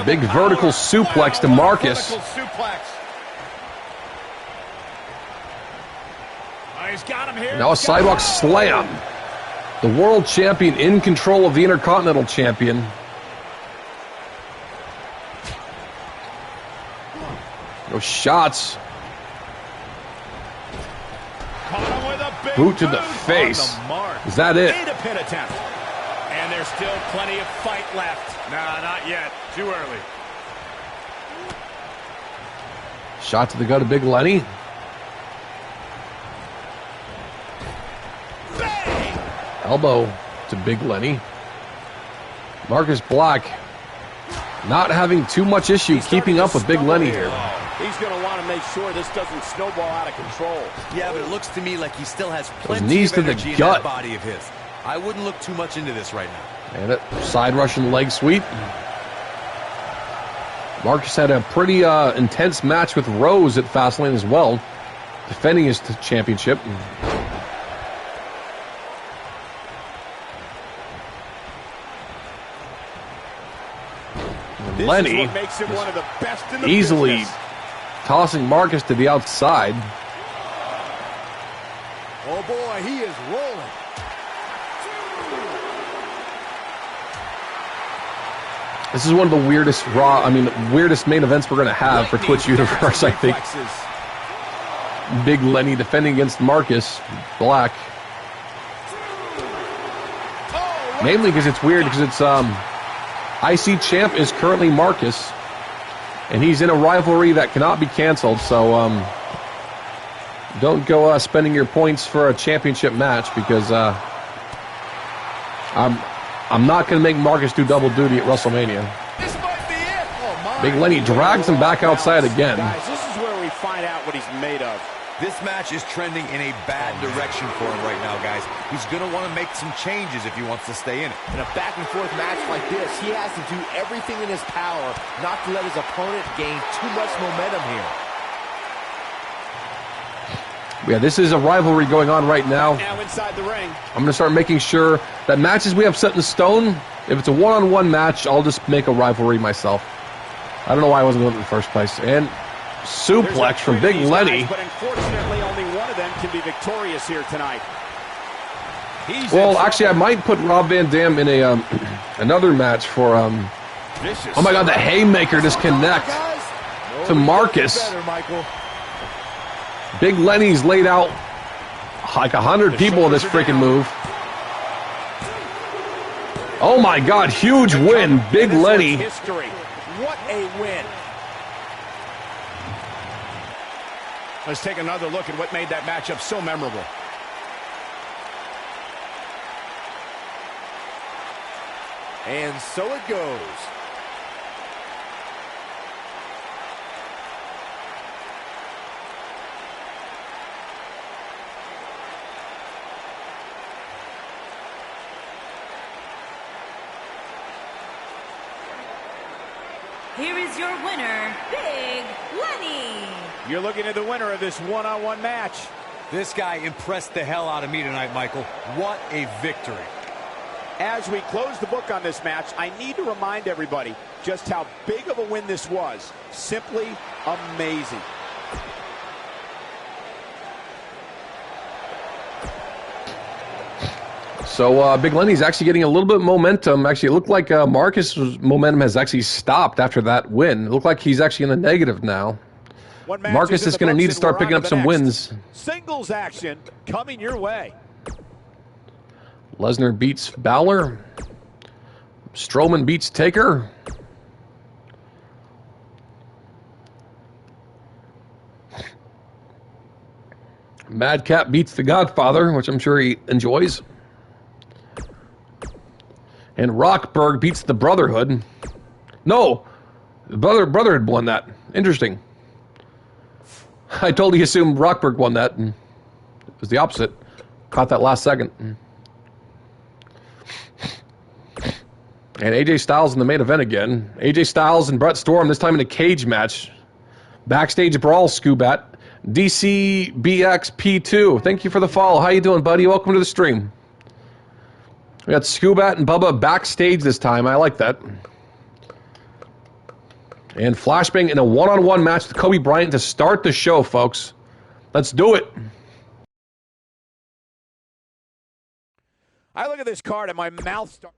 Big vertical suplex to Marcus. He's got him here. Now a sidewalk slam. The world champion in control of the Intercontinental Champion. Those shots. Boot to the face. Is that it? And a pin attempt. And there's still plenty of fight left. Nah, not yet. Too early. Shot to the gut of Big Lenny. Bang! Elbow to Big Lenny. Marcus Black not having too much issue keeping up with Big Lenny here. He's going to want to make sure this doesn't snowball out of control. Yeah, but it looks to me like he still has plenty knees of to the energy in gut. that body of his. I wouldn't look too much into this right now. And a side Russian leg sweep. Marcus had a pretty intense match with Rose at Fastlane as well, defending his championship. Lenny makes him one of the best in the easily business. tossing Marcus to the outside. Oh boy, he is rolling. This is one of the weirdest weirdest main events we're going to have for Twitch Universe, I think. Big Lenny defending against Marcus Black. Mainly because it's weird, because it's IC champ is currently Marcus, and he's in a rivalry that cannot be canceled, so don't go spending your points for a championship match, because I'm not going to make Marcus do double duty at WrestleMania. This might be it. Oh, my. Big Lenny drags him back outside again. Guys, this is where we find out what he's made of. This match is trending in a bad direction for him right now, guys. He's going to want to make some changes if he wants to stay in it. In a back-and-forth match like this, he has to do everything in his power not to let his opponent gain too much momentum here. Yeah, this is a rivalry going on right now. Now inside the ring. I'm going to start making sure that matches we have set in stone, if it's a one-on-one match, I'll just make a rivalry myself. I don't know why I wasn't doing it in the first place. And suplex from Big Lenny. Guys, but unfortunately, only one of them can be victorious here tonight. Well, actually, I might put Rob Van Dam in a another match for oh my God, the haymaker disconnect to Marcus. Big Lenny's laid out like 100 people with this freaking move. Oh my God, huge win, Big Lenny. History. What a win. Let's take another look at what made that matchup so memorable. And so it goes. Here is your winner, Big Lenny. You're looking at the winner of this one-on-one match. This guy impressed the hell out of me tonight, Michael. What a victory. As we close the book on this match, I need to remind everybody just how big of a win this was. Simply amazing. So Big Lenny's actually getting a little bit of momentum. Actually, it looked like Marcus' momentum has actually stopped after that win. It looked like he's actually in the negative now. Marcus is going to need to start picking up some wins. Singles action coming your way. Lesnar beats Balor. Strowman beats Taker. Madcap beats the Godfather, which I'm sure he enjoys. And Rockberg beats the Brotherhood. No, the Brotherhood won that. Interesting. I totally assumed Rockberg won that, and it was the opposite. Caught that last second. And AJ Styles in the main event again. AJ Styles and Brett Storm, this time in a cage match. Backstage brawl, Scoobat. DCBXP2, thank you for the follow. How you doing, buddy? Welcome to the stream. We got Scoobat and Bubba backstage this time. I like that. And Flashbang in a one-on-one match with Kobe Bryant to start the show, folks. Let's do it. I look at this card and my mouth starts.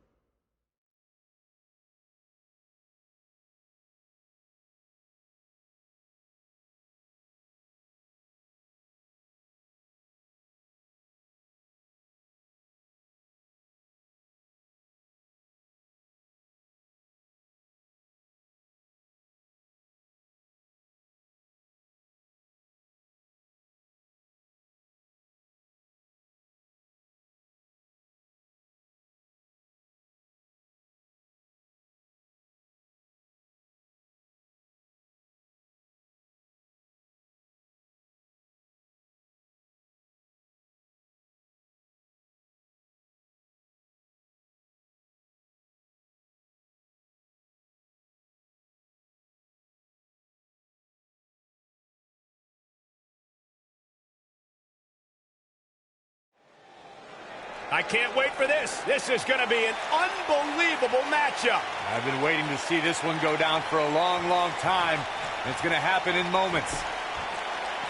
I can't wait for this. This is going to be an unbelievable matchup. I've been waiting to see this one go down for a long, long time. It's going to happen in moments.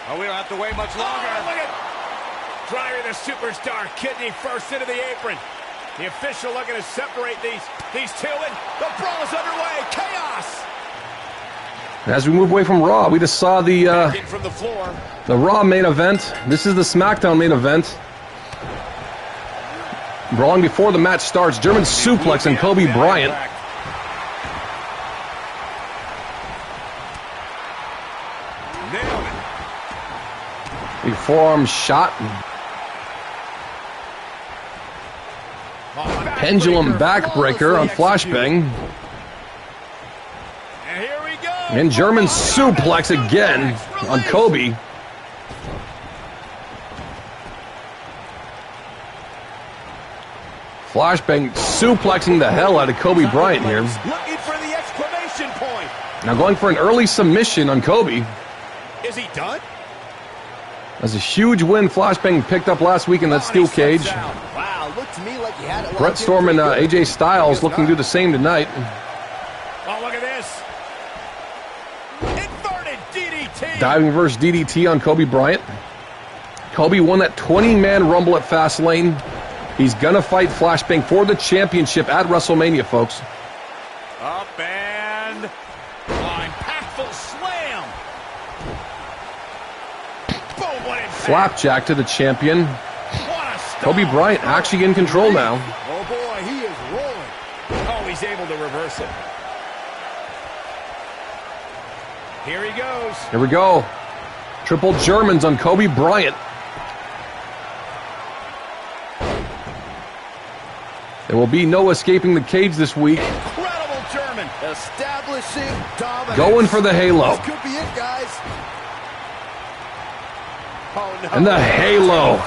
Oh, we don't have to wait much longer. Oh, look at driving the superstar kidney first into the apron. The official looking to separate these two, and the brawl is underway. Chaos. As we move away from Raw, we just saw the from the floor. The Raw main event. This is the SmackDown main event. Brawling before the match starts, German suplex and Kobe Bryant. The forearm shot. Oh, Pendulum backbreaker on Flashbang. And here we go. And German suplex again on Kobe. Flashbang suplexing the hell out of Kobe Bryant here. Looking for the exclamation point. Now going for an early submission on Kobe. Is he done? That's a huge win Flashbang picked up last week in that steel cage. Wow, looked to me like you had it. Brett Storm and AJ Styles looking to do the same tonight. Oh, look at this. Inverted DDT. Diving reverse DDT on Kobe Bryant. Kobe won that 20-man Rumble at Fastlane. He's going to fight Flashbang for the championship at WrestleMania, folks. Up and impactful slam. Boom, what impact. Flapjack to the champion. What a stop. Kobe Bryant actually in control now. Oh boy, he is rolling. Oh, he's able to reverse it. Here he goes. Here we go. Triple Germans on Kobe Bryant. There will be no escaping the cage this week. Incredible German. Establishing dominance. Going for the halo. This could be it, guys. Oh, no. And the halo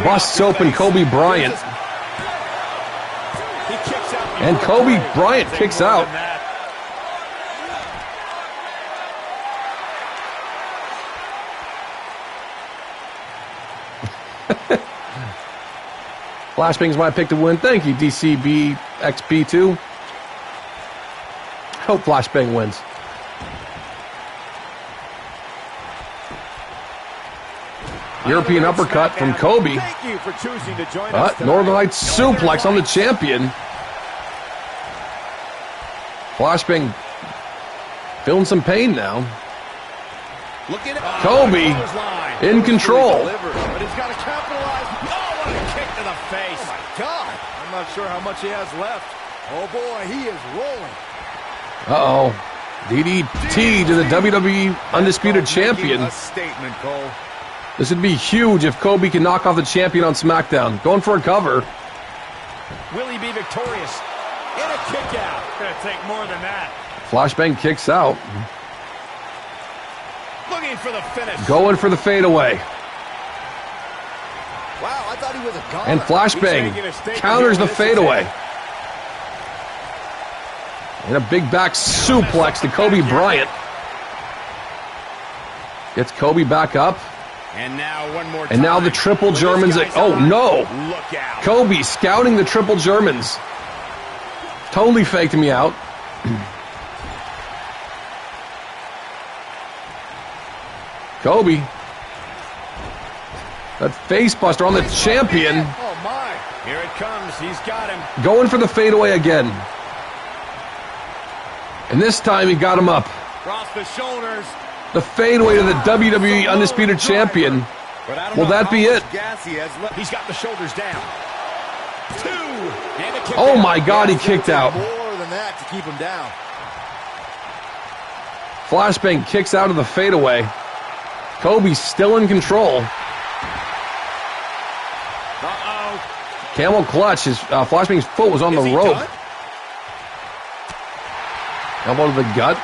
busts open Kobe Bryant. He kicks out. And Kobe Bryant kicks out. Flashbang's my pick to win. Thank you, DCB XP2. Hope Flashbang wins. European uppercut from Kobe. Thank you for choosing to join us tonight. Northern Lights suplex on the champion. Flashbang feeling some pain now. Looking at Kobe in control. But he's got to capitalize. Oh, what a kick to the face. Oh my God. I'm not sure how much he has left. Oh boy, he is rolling. Uh-oh. DDT to the WWE Undisputed Champion. A statement, Cole. This would be huge if Kobe can knock off the champion on SmackDown. Going for a cover. Will he be victorious? In a kick out. Gonna take more than that. Flashbang kicks out. Looking for the finish. Going for the fadeaway. Wow, I thought he was a goner. And Flashbang counters the fadeaway. And a big back suplex to Kobe Bryant. Gets Kobe back up. And now one more time. And now the triple Germans. Oh, no. Look out. Kobe scouting the triple Germans. Totally faked me out. Kobe. That face buster on the champion. Oh, my. Here it comes. He's got him. Going for the fadeaway again. And this time he got him up. Across the shoulders. The fadeaway to the WWE Undisputed Champion. Will that be it? He's got the shoulders down. 2. And a kick Oh out. my God, he kicked out. More than that to keep him down. Flashbang kicks out of the fadeaway. Kobe's still in control. Uh-oh. Camel clutch. Flashbang's foot was on the Is he rope. done? Elbow to the gut.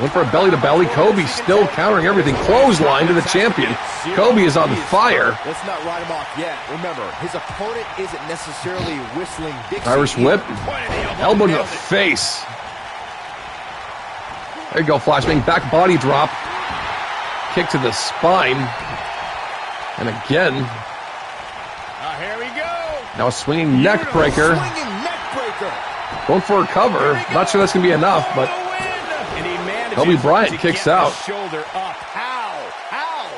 Went for a belly to belly. Kobe still countering everything. Clothesline to the champion. Kobe is on fire. Let's not write him off yet. Remember, his opponent isn't necessarily whistling Dixie. Irish whip. Pointed the Elbow to the nailed it. face. There you go, Flashbang. Back body drop. Kick to the spine. And again. Here we go. Now a swinging neck breaker. Swinging neck breaker. Going for a cover. Not sure that's going to be enough, but And he manages Kobe Bryant to kicks get out. the shoulder up. How? How?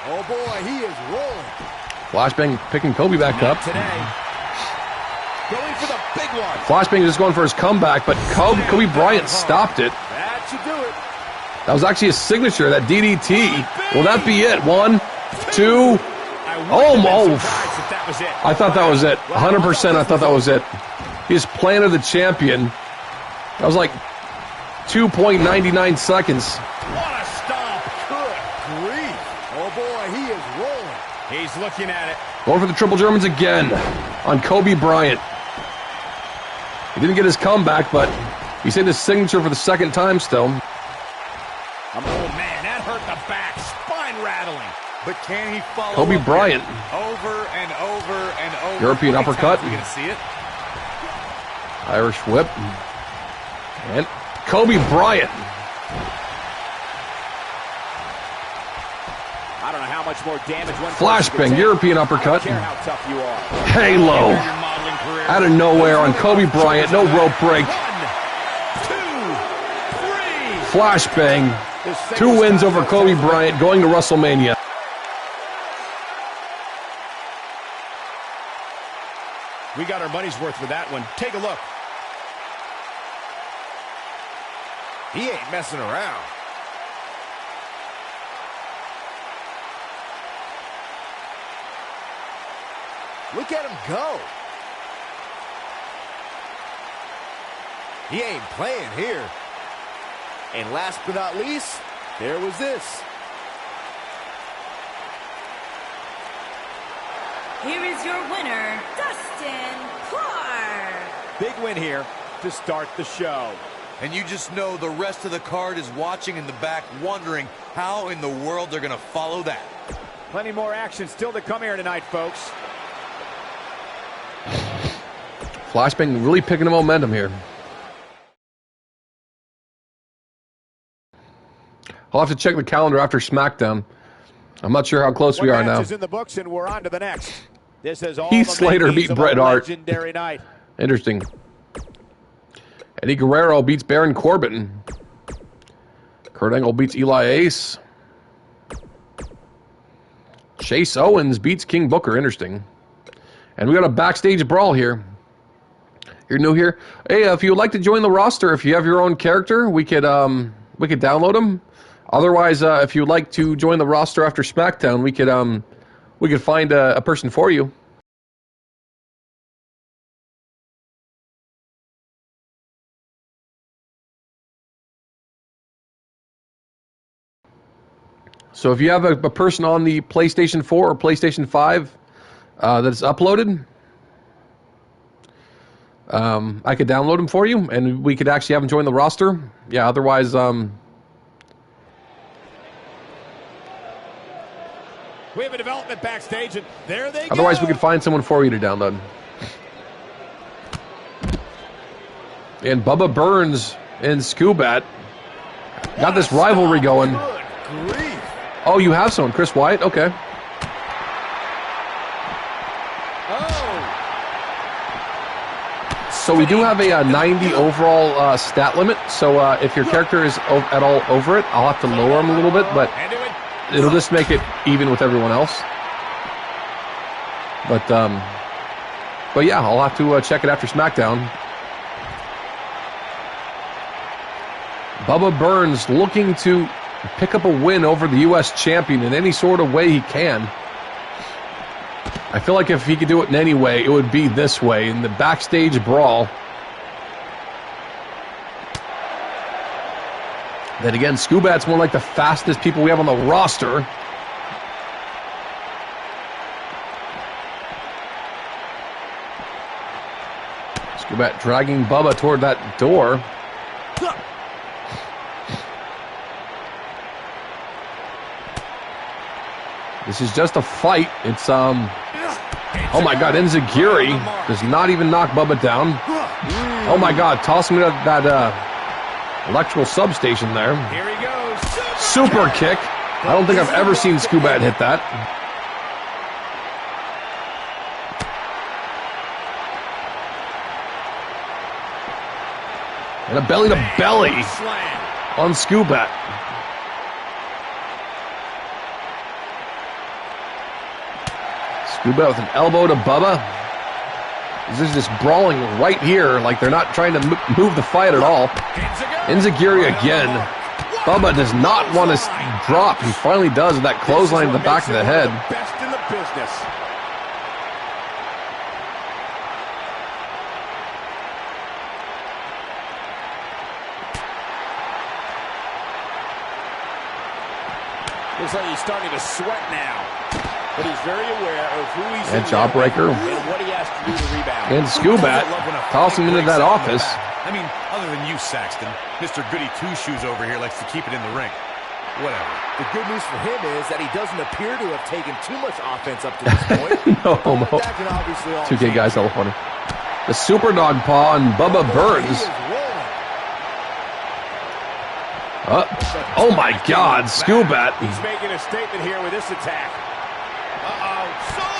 Oh boy, he is rolling. Flashbang picking Kobe back up. Today. Going for the big one. Flashbang is going for his comeback, but Kobe Bryant stopped it. That should do it. That was actually his signature, that DDT. Will that be it? 1, 2. Oh, That was it. I thought that was it. 100% I thought that was it. He just planted the champion. That was like 2.99 seconds. What a stomp. Good grief. Oh boy, he is rolling. He's looking at it. Going for the triple Germans again on Kobe Bryant. He didn't get his comeback, but he's hit his signature for the second time still. Oh, man, that hurt the back. Spine rattling. But can he follow Kobe up Bryant. here? Over and over and over. European How many uppercut. times are we going to see it? Irish whip. And Kobe Bryant. I don't know how much more damage one Flashbang, European uppercut. I don't care how tough you are. Halo. Your modeling career. Out of nowhere on Kobe Bryant. No rope break. 1, 2, 3. Flashbang. 2 wins over Kobe Bryant going to WrestleMania. We got our money's worth with that one. Take a look. He ain't messing around. Look at him go. He ain't playing here. And last but not least, there was this. Here is your winner, Dustin Clark. Big win here to start the show. And you just know the rest of the card is watching in the back, wondering how in the world they're going to follow that. Plenty more action still to come here tonight, folks. Flashbang really picking the momentum here. I'll have to check the calendar after SmackDown. I'm not sure how close we are now. Is in the books and we're on to the next. This is all Heath the Slater makings beat of a Bret Hart. legendary night. Interesting. Eddie Guerrero beats Baron Corbin. Kurt Angle beats Eli Ace. Chase Owens beats King Booker. Interesting. And we got a backstage brawl here. You're new here. Hey, if you would like to join the roster, if you have your own character, we could download them. Otherwise, if you'd like to join the roster after SmackDown, we could find a person for you. So if you have a person on the PlayStation 4 or PlayStation 5 that's uploaded, I could download them for you, and we could actually have them join the roster. Yeah, otherwise, We have a development backstage, and there they go. we could find someone for you to download. And Bubba Burns and Skubat got this rivalry going. Good grief. Oh, you have someone, Chris Wyatt? Okay. So we do have a 90 overall stat limit. So if your character is at all over it, I'll have to lower him a little bit, but it'll just make it even with everyone else. But yeah, I'll have to check it after SmackDown. Bubba Burns looking to pick up a win over the U.S. champion in any sort of way he can. I feel like if he could do it in any way, it would be this way, in the backstage brawl. Then again, Skubat's one like the fastest people we have on the roster. Skubat dragging Bubba toward that door. This is just a fight. It's, oh my God, Enziguri does not even knock Bubba down. Oh my God, tossing him at that electrical substation there. Here he goes. Super kick. I don't think I've ever seen Skubat hit that. And a belly to belly on Skubat. Skubat with an elbow to Bubba. This is just brawling right here, like they're not trying to move the fight at all. Enziguri again. Bubba does not want to drop. He finally does with that clothesline to the back of the head. Best in the business. Looks like he's starting to sweat now. But he's very aware of who he's And jawbreaker. and what he has to do to rebound. And Skubat. Toss him into that office. I mean, other than you, Saxton, Mr. Goody Two-Shoes over here likes to keep it in the ring. Whatever. The good news for him is that he doesn't appear to have taken too much offense up to this point. No homo. That can obviously all 2K change. guys, hella funny. The Super Dog Paw and Bubba He Burns. is rolling. Oh my God, Skubat. He's making a statement here with this attack.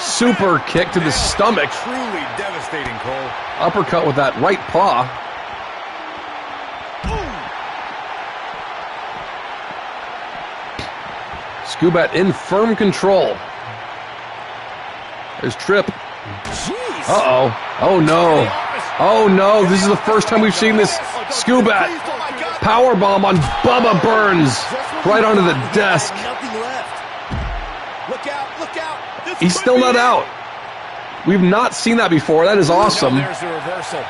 Super kick to the stomach. Truly devastating, Cole. Uppercut with that right paw. Skubat in firm control. There's Trip. Jeez. Uh-oh. Oh no. Oh no, this is the first time we've seen this Skubat powerbomb on Bubba Burns right onto the desk. Nothing left. Look out, look out. This He's could still be not it. out. We've not seen that before. That is awesome. There's the reversal.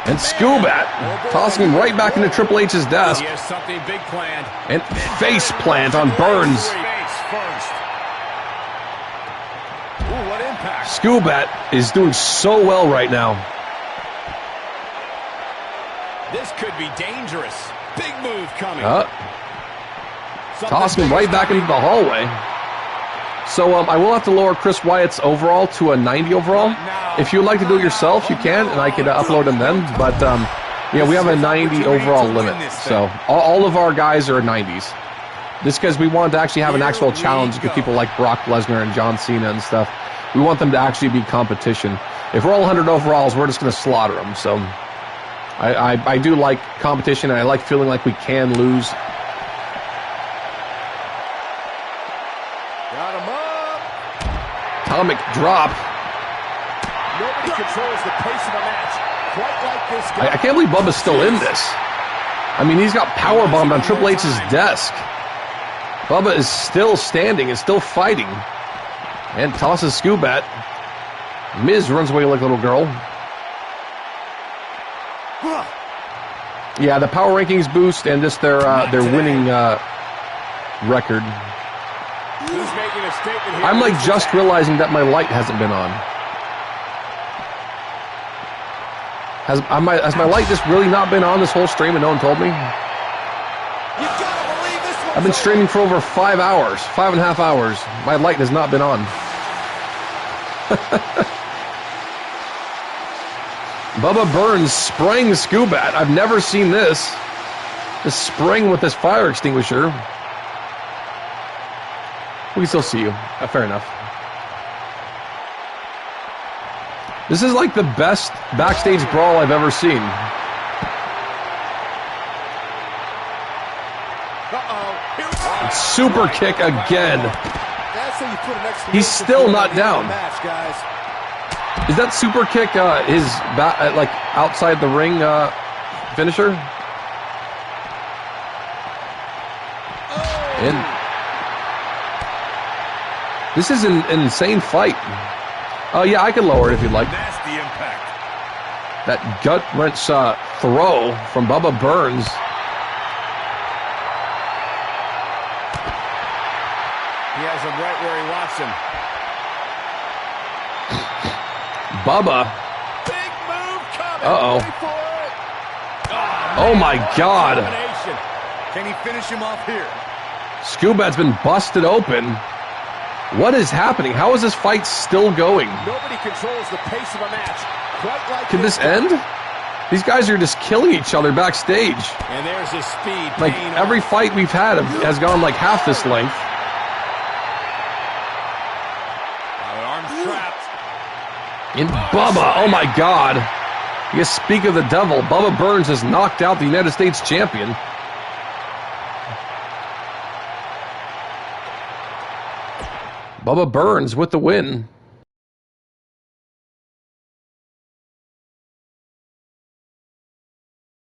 And Skubat tossing him right back into Triple H's desk. He has something big planned. And face plant on Burns. Face first. Ooh, what impact. Skubat is doing so well right now. This could be dangerous. Big move coming. Toss him right back into the hallway. So I will have to lower Chris Wyatt's overall to a 90 overall. If you'd like to do it yourself, you can, and I could upload him then. But yeah, we have a 90 overall limit. So all of our guys are 90s. Just because we want to actually have an actual challenge with people like Brock Lesnar and John Cena and stuff. We want them to actually be competition. If we're all 100 overalls, we're just going to slaughter them. So I do like competition, and I like feeling like we can lose. Got him up. Atomic drop. Nobody controls the pace of a match quite like this guy. I can't believe Bubba's still in this. I mean, he's got powerbombed on Triple H's desk. Bubba is still standing and still fighting. And tosses Skubat. Miz runs away like a little girl. Yeah, the power rankings boost and just their winning record. He's making a statement here. I'm like just realizing that my light hasn't been on. Has my light just really not been on this whole stream and no one told me? You gotta believe this one's I've been streaming for over 5 hours, 5.5 hours. My light has not been on. Bubba Burns spraying Skubat. I've never seen this. Just spraying with this fire extinguisher. We can still see you. Fair enough. This is like the best backstage brawl I've ever seen. Super kick again. That's how you put an exclamation He's still point not on the end of down. the match, guys. Is that super kick his like outside the ring finisher? And this is an insane fight. Oh yeah, I can lower it if you'd like. Nasty impact. That gut wrench throw from Bubba Burns. He has him right where he wants him. Bubba. Big move coming. Uh-oh. Wait for it. Oh my God. Combination. Can he finish him off here? Skubat's been busted open. What is happening? How is this fight still going? Nobody controls the pace of a match quite like Can this end? These guys are just killing each other backstage. And there's his speed. Like paying every off. fight we've had has gone like half this length. Arms trapped. And Bubba, oh my God. You speak of the devil. Bubba Burns has knocked out the United States champion. Bubba Burns with the win.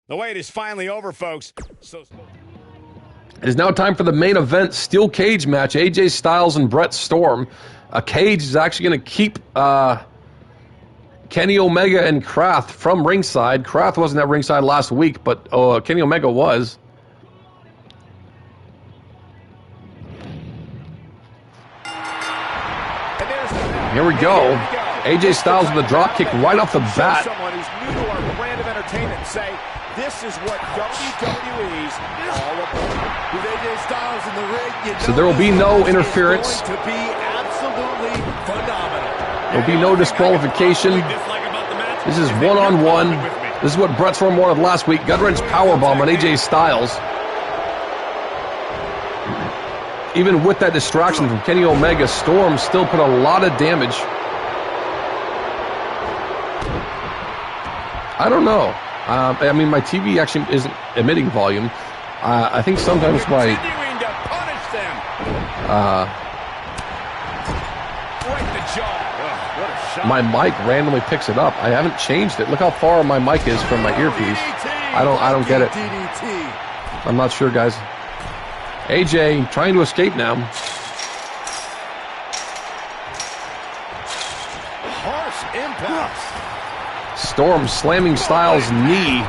The wait is finally over, folks. So It is now time for the main event steel cage match. AJ Styles and Brett Storm. Cage is actually going to keep Kenny Omega and Kraft from ringside. Kraft wasn't at ringside last week, but Kenny Omega was. Here we go. AJ Styles with a drop kick right off the bat. Someone who's new to our brand of entertainment and say, this is what WWE's all about. With AJ Styles in the ring, you know So there will be no interference. to be absolutely phenomenal. There will be no disqualification. This is one-on-one. This is what Brett Storm wanted last week. Gut-wrench powerbomb on AJ Styles. Even with that distraction from Kenny Omega, Storm still put a lot of damage. I don't know. I mean, my TV actually isn't emitting volume. I think sometimes my my mic randomly picks it up. I haven't changed it. Look how far my mic is from my earpiece. I don't get it. I'm not sure, guys. AJ trying to escape now. Harsh impact. Storm slamming Styles' knee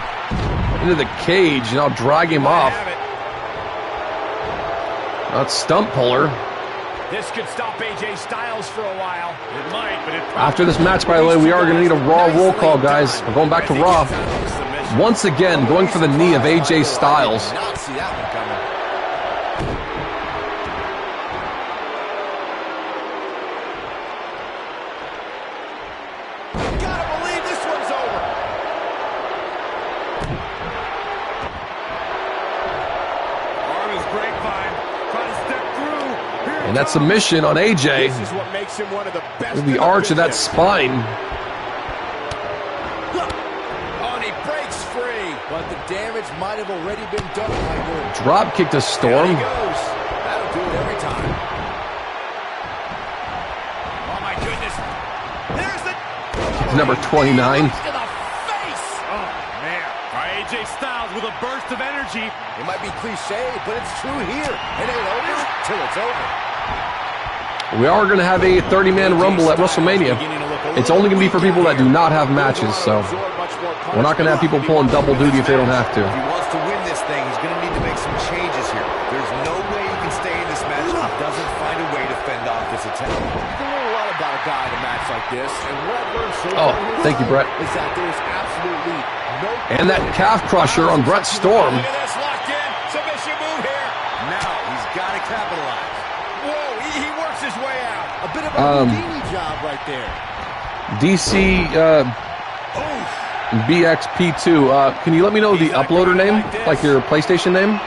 into the cage. Now drag him off. That's stump puller. This could stop AJ Styles for a while. It might, but it After this match, by the way, we are going to need a Raw roll call, guys. We're going back to Raw. Once again, going for the knee of AJ Styles. Did not see that one coming. gotta believe this one's over. Arm is grapevine. Trying to step through. And that submission on AJ. This is what makes him one of the best. With the arch of that spine. Oh, and he breaks free. But the damage might have already been done, Michael. Drop kick to Storm. Down he goes. That'll do it every time. Oh, my goodness. There's the... Number 29. To the face. Oh, man. AJ Styles with a burst of energy. It might be cliche, but it's true here. It ain't over till it's over. We are going to have a 30-man Rumble at WrestleMania. It's only going to be for people that do not have matches, so we're not going to have people pulling double duty if they don't have to. If he wants to win this thing, he's going to need to make some changes here. There's no way he can stay in this match if he doesn't find a way to fend off this attack. You can learn a lot about a guy in a match like this, and what I've learned so Oh, far thank you, Brett. is that there's absolutely no... And that calf crusher on Brett Storm. Look at this, locked in. Submission move here. Now he's got to capitalize. Whoa, he works his way out. A bit of a Houdini job right there. DC BXP2. Can you let me know the uploader name? Like your PlayStation name?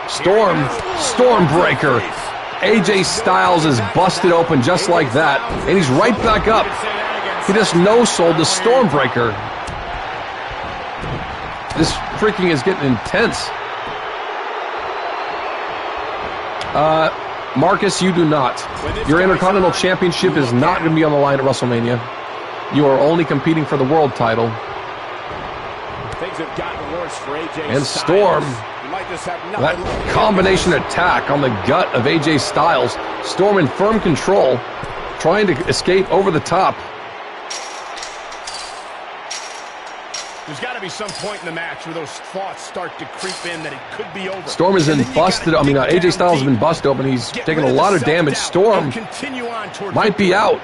Stormbreaker. AJ Styles is busted open just like that. And he's right back up. He just no-sold the Stormbreaker. This freaking is getting intense. Marcus, you do not. Your Intercontinental Championship is not going to be on the line at WrestleMania. You are only competing for the world title. Things have gotten worse for AJ And Storm, that combination attack on the gut of AJ Styles. Storm in firm control, trying to escape over the top. There's got to be some point in the match where those thoughts start to creep in that it could be over. Storm has been busted. I mean, AJ Styles has been busted open. He's taken a lot of damage. Storm might be out.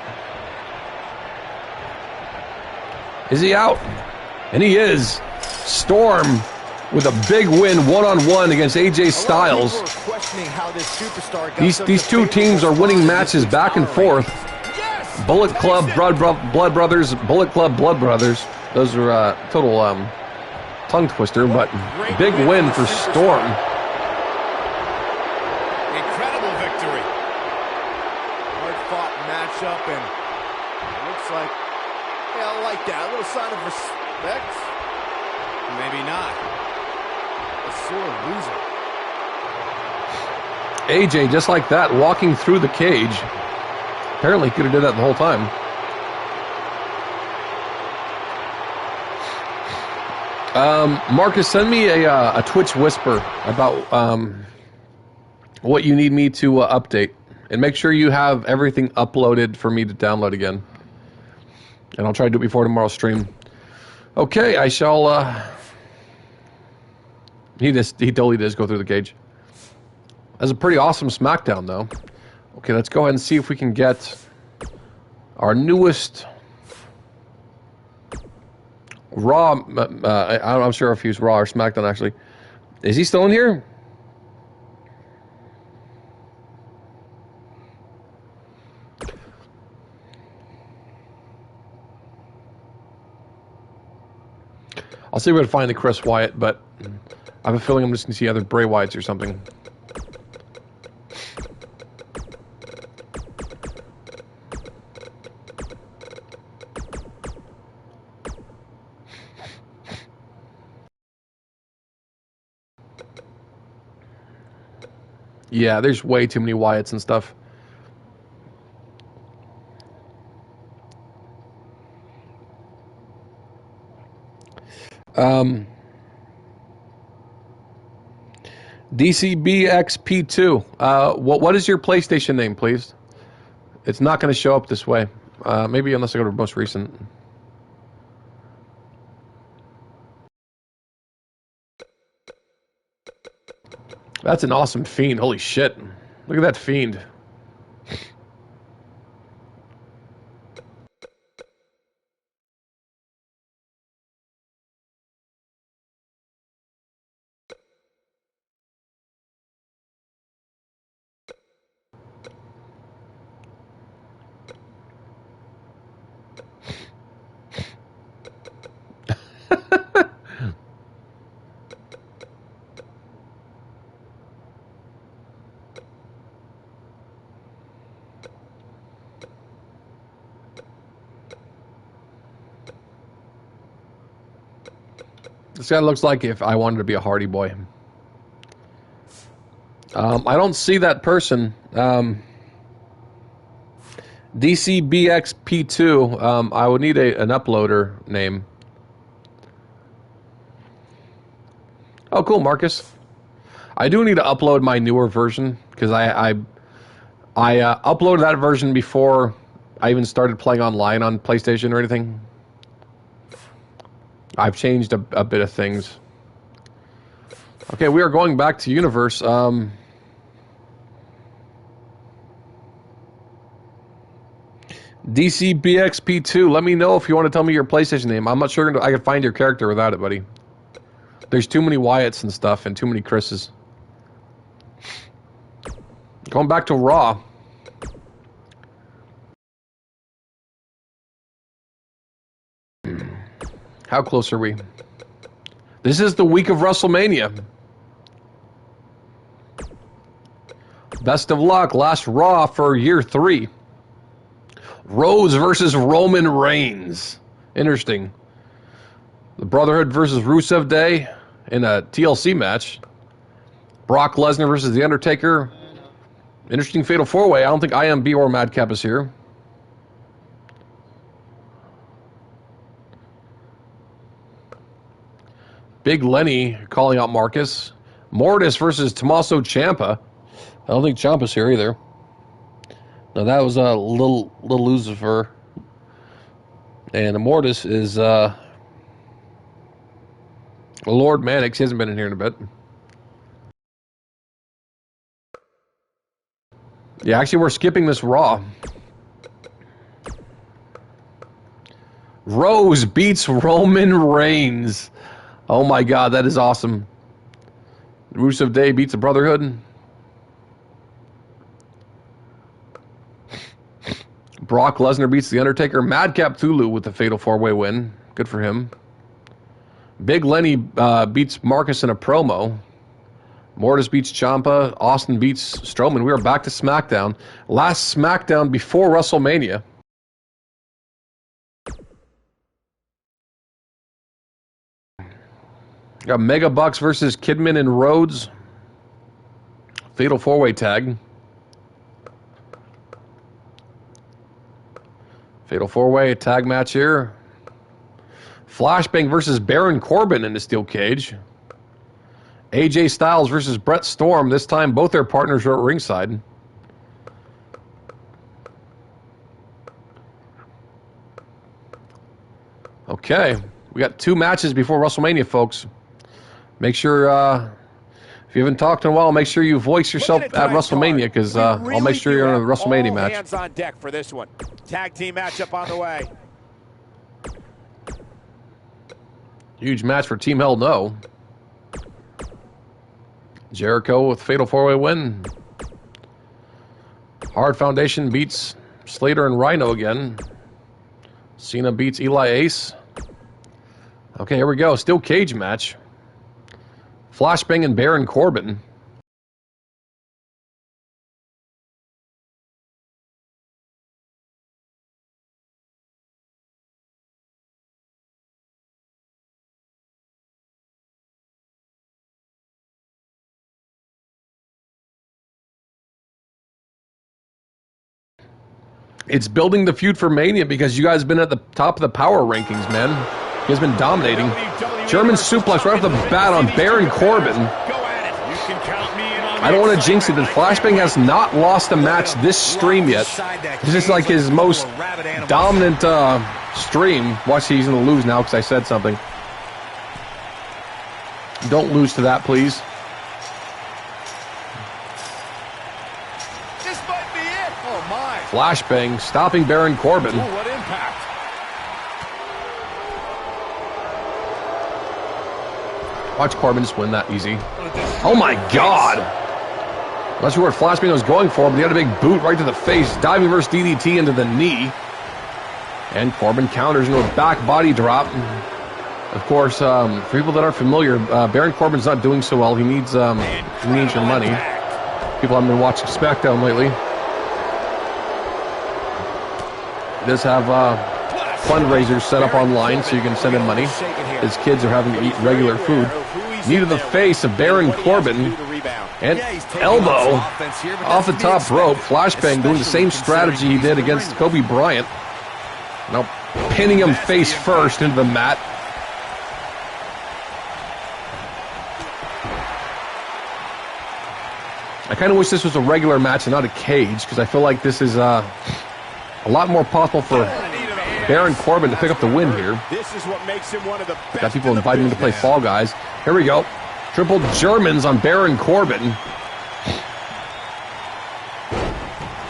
Is he out? And he is. Storm with a big win one-on-one against AJ Styles. These two teams are winning matches back and forth. Bullet Club, Blood Brothers, Bullet Club, Blood Brothers. Those are total tongue twister, but big win for Storm. Incredible victory. Hard-fought matchup, and it looks like, yeah, I like that. A little sign of respect. Maybe not. A sore loser. AJ, just like that, walking through the cage. Apparently, he could have did that the whole time. Marcus, send me a Twitch whisper about what you need me to update. And make sure you have everything uploaded for me to download again. And I'll try to do it before tomorrow's stream. Okay, I shall... He totally does go through the cage. That's a pretty awesome SmackDown, though. Okay, let's go ahead and see if we can get Our newest Raw, I'm sure if he's Raw or SmackDown, actually. Is he still in here? I'll see if we can find the Chris Wyatt, but I have a feeling I'm just going to see other Bray Wyatts or something. Yeah, there's way too many Wyatts and stuff. DCBXP2. What is your PlayStation name, please? It's not going to show up this way. Maybe unless I go to most recent. That's an awesome Fiend. Holy shit. Look at that Fiend. This guy looks like if I wanted to be a Hardy Boy. I don't see that person. DCBXP2. I would need an uploader name. Oh, cool, Marcus. I do need to upload my newer version because I uploaded that version before I even started playing online on PlayStation or anything. I've changed a bit of things. Okay, we are going back to Universe. DCBXP2, let me know if you want to tell me your PlayStation name. I'm not sure I can find your character without it, buddy. There's too many Wyatts and stuff and too many Chris's. Going back to Raw. How close are we? This is the week of WrestleMania. Best of luck. Last Raw for year 3. Rose versus Roman Reigns. Interesting. The Brotherhood versus Rusev Day in a TLC match. Brock Lesnar versus The Undertaker. Interesting fatal 4-way. I don't think IMB or Madcap is here. Big Lenny calling out Marcus. Mortis versus Tommaso Ciampa. I don't think Ciampa's here either. Now that was a little Lucifer. And Mortis is Lord Mannix. He hasn't been in here in a bit. Yeah, actually we're skipping this Raw. Rose beats Roman Reigns. Oh my God, that is awesome. Rusev Day beats the Brotherhood. Brock Lesnar beats The Undertaker. Madcap Thulu with the fatal 4-way win. Good for him. Big Lenny beats Marcus in a promo. Mortis beats Ciampa. Austin beats Strowman. We are back to SmackDown. Last SmackDown before WrestleMania. Got Mega Bucks versus Kidman and Rhodes. Fatal 4-way tag. Fatal 4-way tag match here. Flashbang versus Baron Corbin in the steel cage. AJ Styles versus Brett Storm. This time both their partners are at ringside. Okay, we got 2 matches before WrestleMania, folks. Make sure If you haven't talked in a while, make sure you voice yourself at WrestleMania, because I'll make sure you're in a WrestleMania match. Hands on deck for this one. Tag team matchup on the way. Huge match for Team Hell No. Jericho with Fatal 4-Way win. Hard Foundation beats Slater and Rhino again. Cena beats Eli Ace. Okay, here we go. Steel cage match. Flashbang and Baron Corbin. It's building the feud for Mania because you guys have been at the top of the power rankings, man. You guys have been dominating. German suplex right off the bat on Baron Corbin. I don't want to jinx it, but Flashbang has not lost a match this stream yet. This is like his most dominant stream. Watch, he's going to lose now because I said something. Don't lose to that, please. This might be it. Oh, my. Flashbang stopping Baron Corbin. Ooh, what impact. Watch Corbin just win that easy. Oh my God! Not sure what Flashbang was going for, but he had a big boot right to the face. Diving versus DDT into the knee. And Corbin counters into a back body drop. Of course, for people that aren't familiar, Baron Corbin's not doing so well. He needs your money. People haven't been watching SmackDown lately. He does have fundraisers set up online so you can send him money. His kids are having to eat regular food. Knee to the face of Baron Corbin. And elbow off the top rope. Flashbang doing the same strategy he did against Kobe Bryant. Now pinning him face first into the mat. I kind of wish this was a regular match and not a cage, because I feel like this is a lot more possible for Baron Corbin to pick up the win here. This is what makes him one of the best. Got people inviting him to play Fall Guys. Here we go. Triple Germans on Baron Corbin.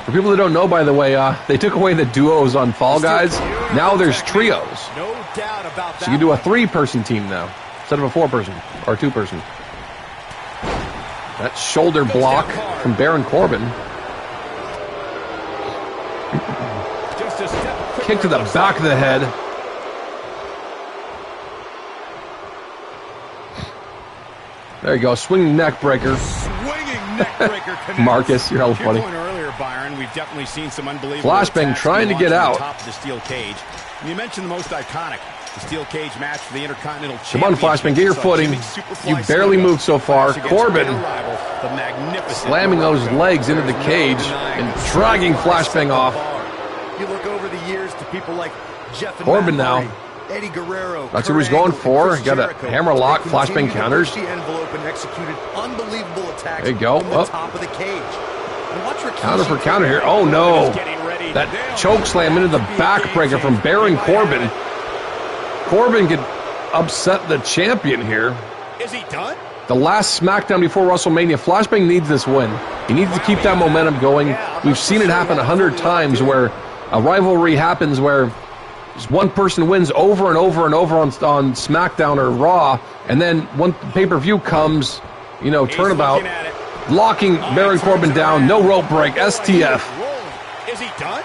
For people that don't know, by the way, they took away the duos on Fall Guys. Now there's trios. No doubt about that. So you can do a 3-person team now instead of a 4-person or 2-person. That shoulder block from Baron Corbin. Just a step Kick to the back of the head. There you go. Swinging neck breaker. swinging neck breaker connects. Marcus, you're hella To your funny. point earlier, Byron, we've definitely seen some unbelievable Flashbang attacks trying to get launched on out. top of the steel cage. And you mentioned the most iconic, the steel cage match for the Intercontinental Come on, Championship. Flashbang, get your Saw footing. Jimmy Superfly You barely Snuka moved so far. clash against Corbin bitter rival, the magnificent slamming those legs into the cage and dragging Flashbang off. You look over the years to people like Jeff and Corbin Matt now. Hardy, Eddie Guerrero. That's Kurt who he's going Angle, for. Chris He got a Jericho. hammer lock. They Flashbang continued to counters. push the envelope and executed unbelievable attacks There you go. from the Up. top of the cage. And watch Rikishi Counter for take counter here. that. Oh no. Getting ready. That choke slam into the backbreaker from Baron Corbin. Corbin could upset the champion here. Is he done? The last SmackDown before WrestleMania, Flashbang needs this win. He needs to keep that momentum going. We've seen it happen 100 times where a rivalry happens where just one person wins over and over and over on SmackDown or Raw, and then one pay-per-view comes, you know, turnabout, locking Baron Corbin down, no rope break, STF. Is he done?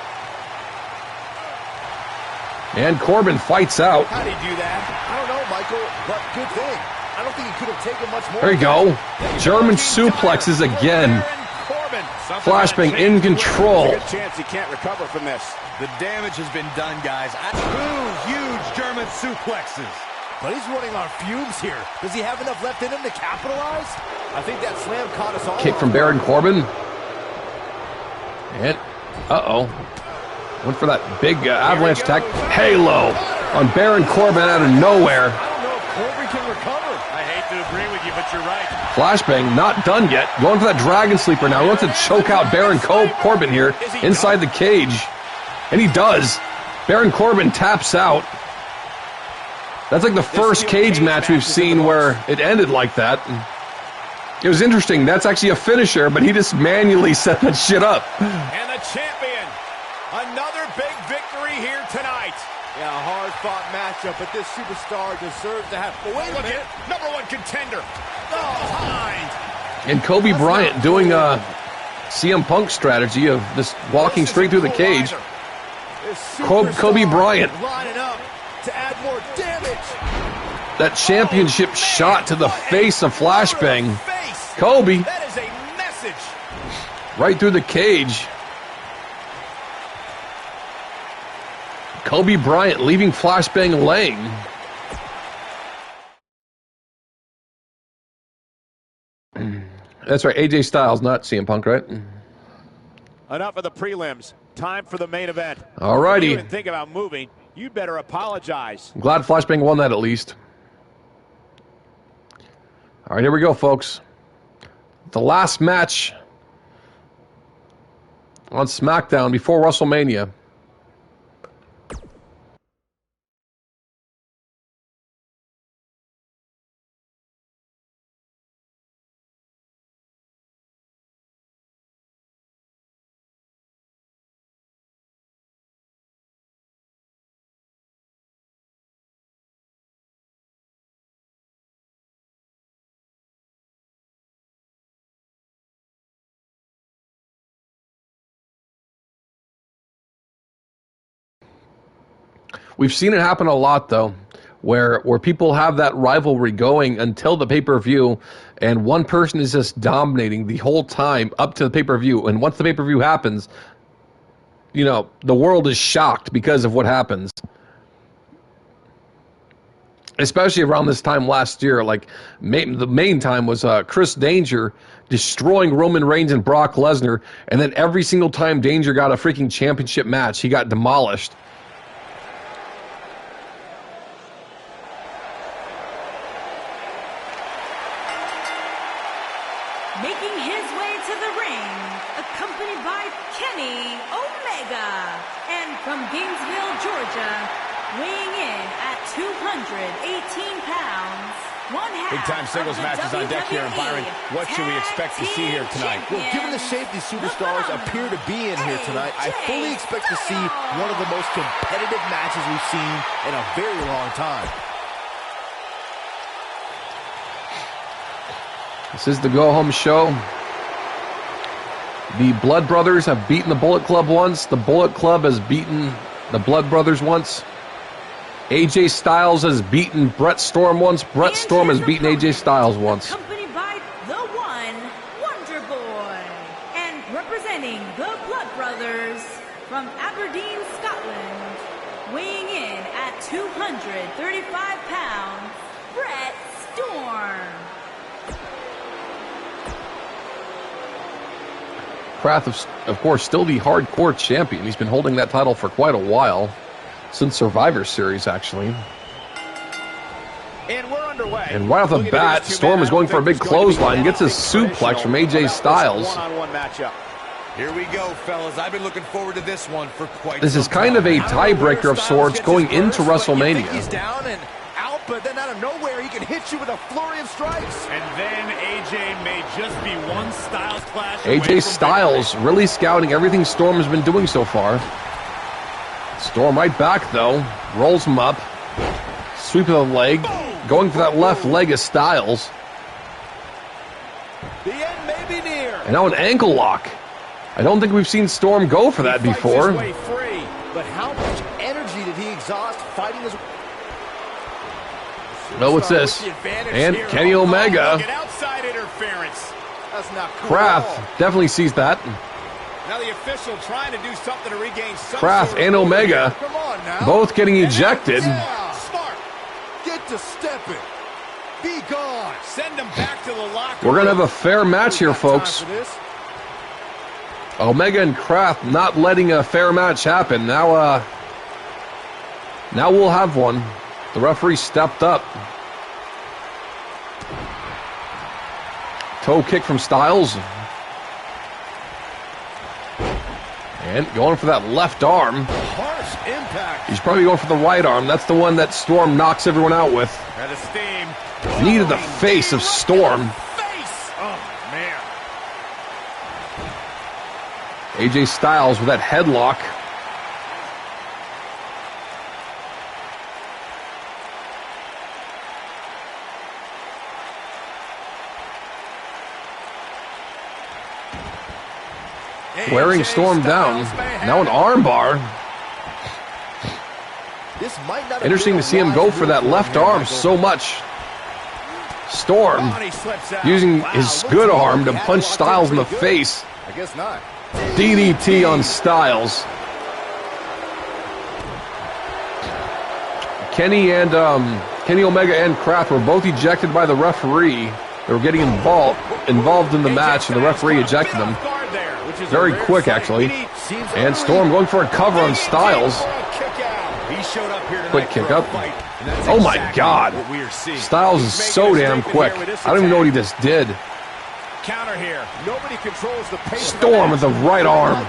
And Corbin fights out. How did he do that? I don't know, Michael, but good thing. I don't think he could have taken much more. There you go. German suplexes again. Flashbang in control. Good chance he can't recover from this. The damage has been done, guys. Two huge German suplexes. But he's running on fumes here. Does he have enough left in him to capitalize? I think that slam caught us all. Kick from Baron Corbin. And, uh-oh. Went for that big avalanche attack. Halo on Baron Corbin out of nowhere. I don't know if Corbin can recover. I hate to agree with you, but you're right. Flashbang not done yet. Going for that Dragon Sleeper now. He wants to choke out Baron Corbin here inside the cage. And he does. Baron Corbin taps out. That's like the first cage match we've seen where it ended like that. It was interesting. That's actually a finisher, but he just manually set that shit up. And the champion, another big victory here tonight. Yeah, a hard-fought matchup, but this superstar deserves to have... But wait a minute. Number one contender. Behind. And Kobe Bryant doing CM Punk strategy of just walking straight through the cage. Kobe Bryant. Lining up to add more damage. That championship shot to the face of Flashbang. Kobe. That is a message. Right through the cage. Kobe Bryant leaving Flashbang laying. That's right, AJ Styles, not CM Punk, right? Enough of the prelims. Time for the main event. Alrighty. If you even think about moving, you'd better apologize. I'm glad Flashbang won that at least. All right, here we go, folks. The last match on SmackDown before WrestleMania. We've seen it happen a lot, though, where people have that rivalry going until the pay-per-view, and one person is just dominating the whole time up to the pay-per-view. And once the pay-per-view happens, you know, the world is shocked because of what happens. Especially around this time last year, like the main time was Chris Danger destroying Roman Reigns and Brock Lesnar, and then every single time Danger got a freaking championship match, he got demolished. Making his way to the ring, accompanied by Kenny Omega, and from Gainesville, Georgia, weighing in at 218 pounds, one half Big-time singles of the matches on deck here. And Byron, what should we expect to see here tonight? Well, given the shape these superstars appear to be in here tonight, I fully expect to see one of the most competitive matches we've seen in a very long time. This is the go-home show. The Blood Brothers have beaten the Bullet Club once. The Bullet Club has beaten the Blood Brothers once. AJ Styles has beaten Brett Storm once. Brett Storm has beaten AJ Styles once. Accompanied by the one, Wonder Boy. And representing the Blood Brothers from Aberdeen, Scotland, weighing in at 235 pounds, Brett Storm. Kraft, of course, still the hardcore champion. He's been holding that title for quite a while. Since Survivor Series, actually. And we're underway. And right off the bat, Storm is going for a big clothesline. Gets his suplex from AJ Styles. One-on-one matchup. Here we go, fellas. I've been looking forward to this one for quite some time. This is kind of a tiebreaker of sorts going into WrestleMania. He's down and out, but then out of nowhere, he can hit you with a flurry of strikes. And then AJ may just be one Styles clash. AJ Styles really scouting everything Storm has been doing so far. Storm right back, though. Rolls him up. Sweep of the leg. Going for that left leg of Styles. The end may be near. And now an ankle lock. I don't think we've seen Storm go for that before. Way free, but how much energy did he exhaust fighting his... No, what's this? And Kenny Omega. Outside interference. That's not cool. Kraft definitely sees that. Now the official trying to do something to regain some Kraft sort of and Omega Come on now. both getting ejected. Yeah. Smart. Get to stepping. Be gone. Send them back to the locker We're going to room. have a fair match here, folks. Omega and Kraft not letting a fair match happen. Now we'll have one. The referee stepped up. Toe kick from Styles. And going for that left arm. Harsh impact. He's probably going for the right arm. That's the one that Storm knocks everyone out with. Out of steam. Knee to the face of Storm. Face. Oh. AJ Styles with that headlock. Wearing Storm down. Now an armbar. This might not Interesting to see him go for that left arm so much. Storm using his good arm to punch Styles in the face. I guess not. DDT on Styles. Kenny Omega and Kraft were both ejected by the referee. They were getting involved in the match, and the referee ejected them. Very quick, actually. And Storm going for a cover on Styles. Quick kick up. Oh my God. Styles is so damn quick. I don't even know what he just did. Counter here. Nobody controls the pace. Storm with the right arm.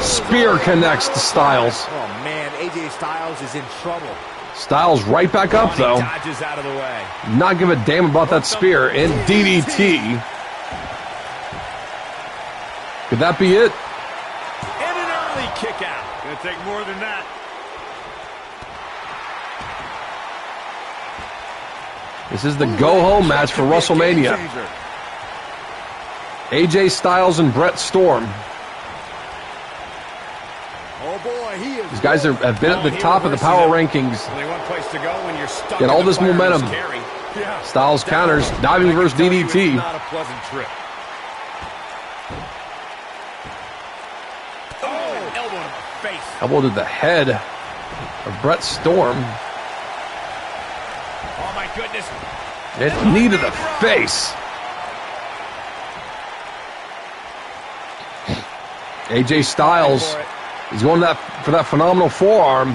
Spear connects to Styles. Oh man, AJ Styles is in trouble. Styles right back up though. Dodges out of the way. Not give a damn about that spear. And DDT. Could that be it? And an early kick out. Gonna take more than that. This is the go-home match for WrestleMania. AJ Styles and Brett Storm. Oh boy, he is. These guys have been at the top of the power rankings. Only one place to go when you're stuck. Get all this momentum. Yeah. Styles counters, diving versus DDT. Not a pleasant trip. Oh, elbow to the face. Elbow to the head of Brett Storm. Oh my goodness. And knee to the face. AJ Styles is going for that phenomenal forearm.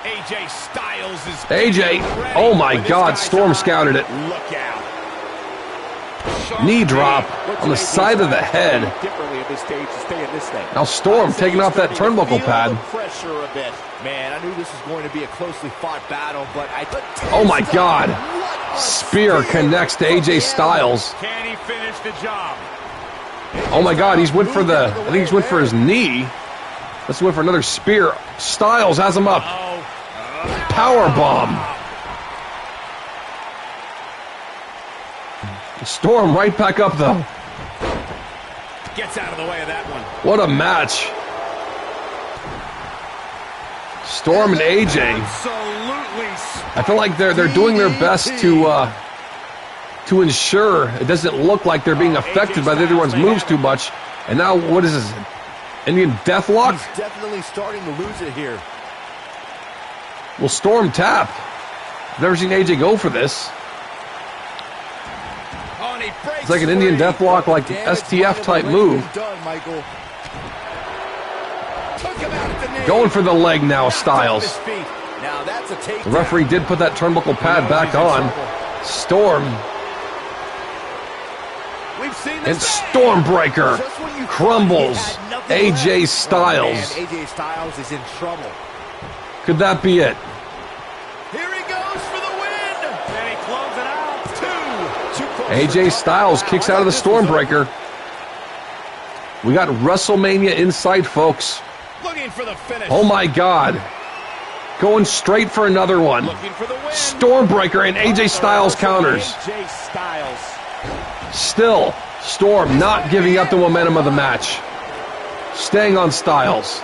AJ Styles is AJ, oh my God, Storm scouted it. Look out. Knee drop on the side of the head. Now Storm taking off that turnbuckle pad. Man, I knew this was going to be a closely fought battle, but oh my God. Spear connects to AJ Styles. Can he finish the job? Oh my God, I think he's went for his knee. Let's went for another spear. Styles has him up. Power bomb. Storm right back up though. Gets out of the way of that one. What a match. Storm and AJ. Absolutely. I feel like they're doing their best to ensure it doesn't look like they're being affected by the other one's moves too much. And now what is this? Indian Deathlock? He's definitely starting to lose it here. Will Storm tap? I've never seen AJ go for this. It's like an Indian Deathlock, like STF type move. Going for the leg now, Styles. The referee did put that turnbuckle pad back on. Storm. And Stormbreaker crumbles AJ Styles. AJ Styles is in trouble. Could that be it? Here he goes for the win. And he closes it out. AJ Styles kicks out of the Stormbreaker. We got WrestleMania in sight, folks. Looking for the finish. Oh my God. Going straight for another one. Looking for the win. Stormbreaker and AJ Styles counters. AJ Styles. Still, Storm not giving up the momentum of the match. Staying on Styles.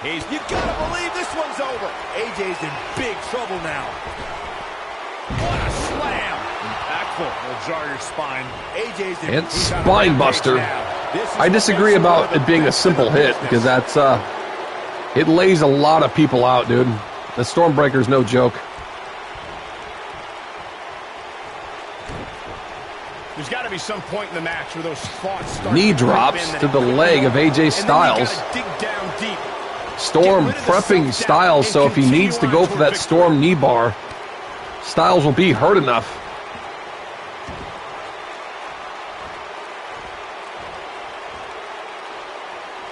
You gotta believe this one's over. AJ's in big trouble now. What a slam. Impactful. Will jar your spine. AJ's in And spine buster. I disagree about it being a simple hit because that's it lays a lot of people out, dude. The Stormbreaker's no joke. There's got to be some point in the match where those thoughts start Knee drops to the leg of AJ Styles. Dig down deep. Storm prepping Styles, so if he needs to go for that Storm knee bar, Styles will be hurt enough.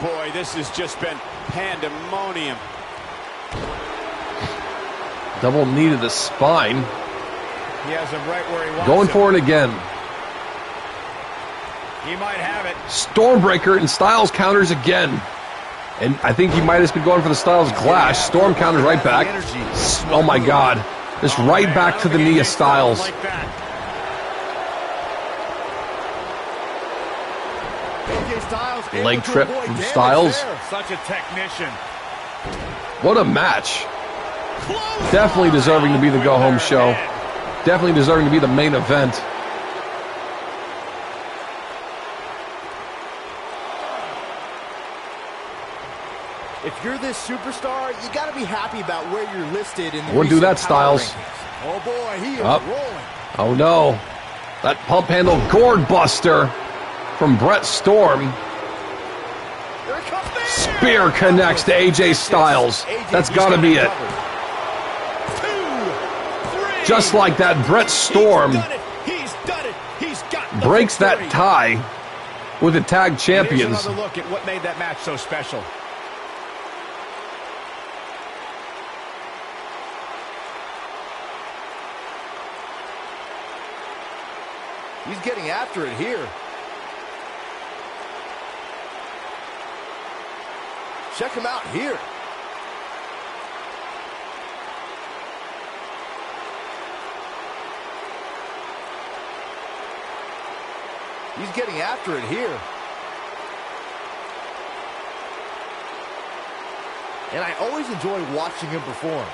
Boy, this has just been pandemonium. Double knee to the spine. He has him right where he wants Going him. for it again. He might have it. Stormbreaker and Styles counters again. And I think he might have been going for the Styles Clash. Storm counters right back. Oh my God. Just right back to the knee of Styles. Like that. AJ Styles Leg able to trip avoid from damage Styles. there. Such a technician. What a match. Definitely deserving to be the go-home show. Definitely deserving to be the main event. If you're this superstar, you got to be happy about where you're listed in the Wouldn't do that, recent power Styles. rankings. Oh boy, he is Up. rolling. Oh no. That pump handle gourd buster from Brett Storm. Here it comes the Spear connects to AJ Styles. That's got to be it. 2, 3. Just like that, Brett Storm He's done it. He's got the breaks that victory. tie with the tag Here's champions. another look at what made that match so special. He's getting after it here. Check him out here. He's getting after it here. And I always enjoy watching him perform.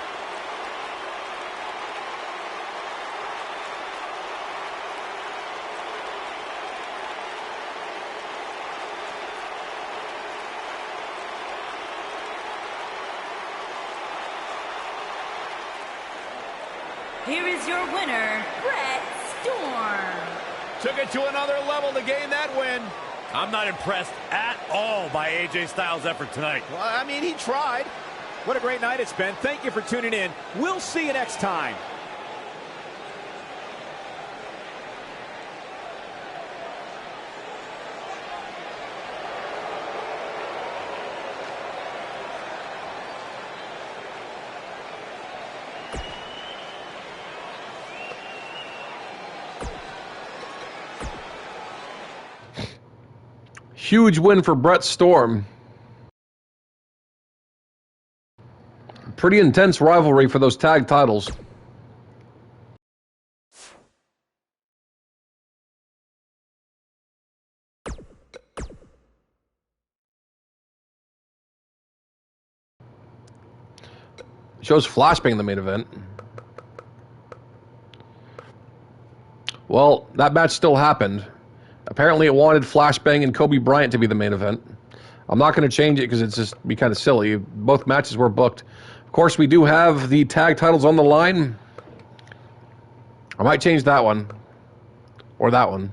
Here is your winner, Brett Storm. Took it to another level to gain that win. I'm not impressed at all by AJ Styles' effort tonight. Well, I mean, he tried. What a great night it's been. Thank you for tuning in. We'll see you next time. Huge win for Brett Storm. Pretty intense rivalry for those tag titles. Shows Flashbang in the main event. Well, that match still happened. Apparently it wanted Flashbang and Kobe Bryant to be the main event. I'm not going to change it because it's just be kind of silly. Both matches were booked. Of course, we do have the tag titles on the line. I might change that one. Or that one.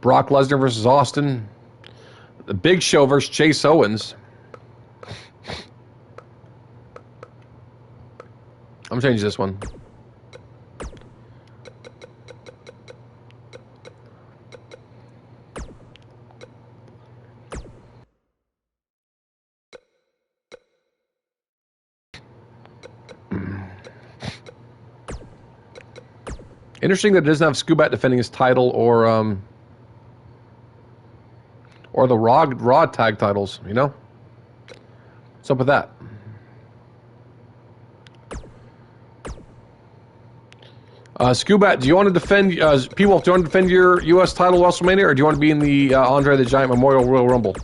Brock Lesnar versus Austin. The Big Show versus Chase Owens. I'm changing this one. Interesting that it doesn't have Skubat defending his title or the Raw tag titles, you know? What's up with that? Skubat, do you want to defend, P-Wolf, do you want to defend your U.S. title at WrestleMania, or do you want to be in the Andre the Giant Memorial Royal Rumble?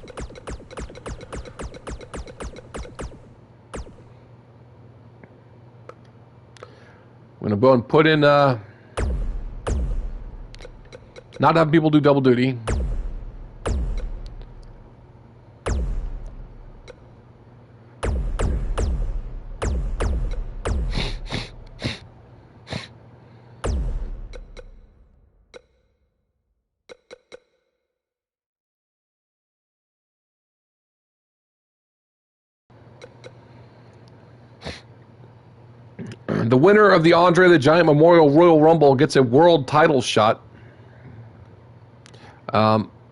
I'm going to go and put in, not have people do double duty. The winner of the Andre the Giant Memorial Royal Rumble gets a world title shot,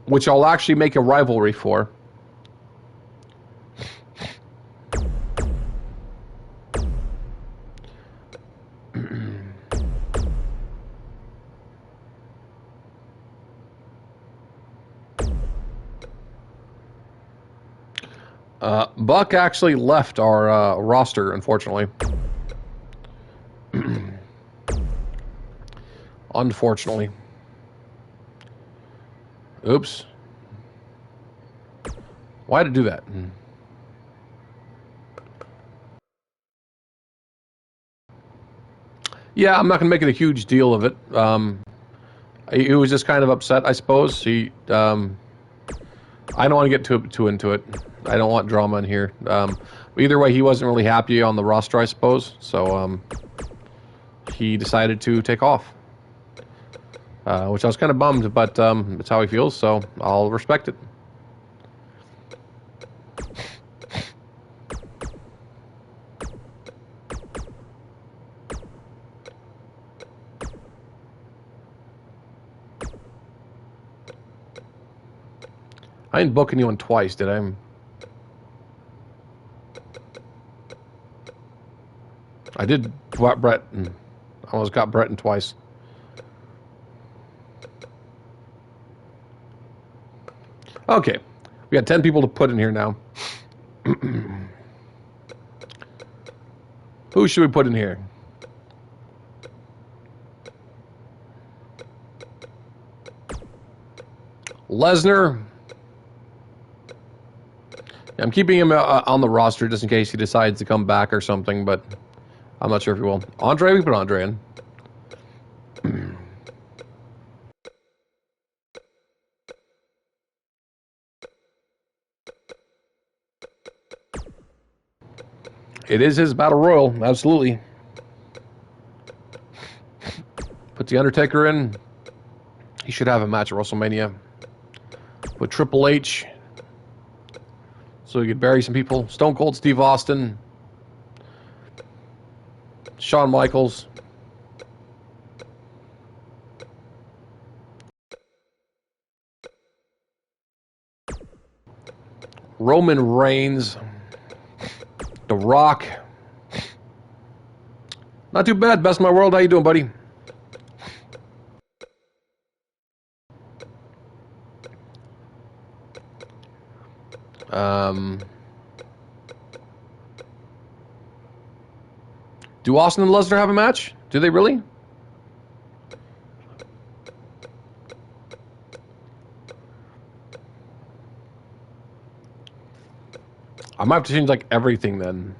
which I'll actually make a rivalry for. Buck actually left our roster, unfortunately. Unfortunately. Oops. Why did it do that? Yeah, I'm not going to make it a huge deal of it. He was just kind of upset, I suppose. I don't want to get too into it. I don't want drama in here. Either way, he wasn't really happy on the roster, I suppose. So he decided to take off, which I was kind of bummed, but it's how he feels, so I'll respect it. I didn't book anyone twice, did I? I did Brett, and I almost got Brett twice. Okay, we got 10 people to put in here now. Who should we put in here? Lesnar. I'm keeping him on the roster just in case he decides to come back or something, but I'm not sure if he will. Andre, we put Andre in. It is his battle royal, absolutely. Put the Undertaker in. He should have a match at WrestleMania. Put Triple H. So he could bury some people. Stone Cold Steve Austin. Shawn Michaels. Roman Reigns. The Rock. Not too bad. Best in my world. How you doing, buddy? Do Austin and Lesnar have a match? Do they really? I might have to change like everything then.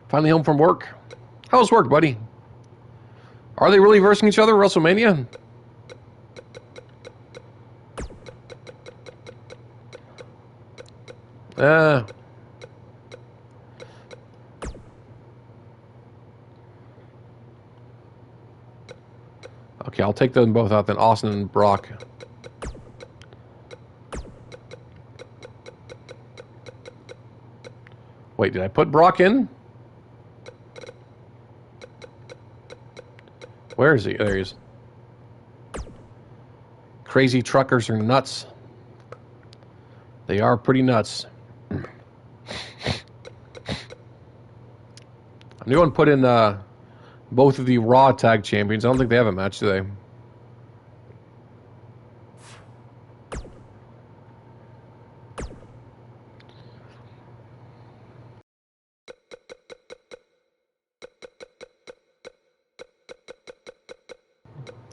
Finally home from work. How's work, buddy? Are they really versing each other at WrestleMania? Okay, I'll take them both out then. Austin and Brock. Wait, did I put Brock in? Where is he? There he is. Crazy truckers are nuts. They are pretty nuts. Anyone put in both of the Raw Tag Champions? I don't think they have a match today.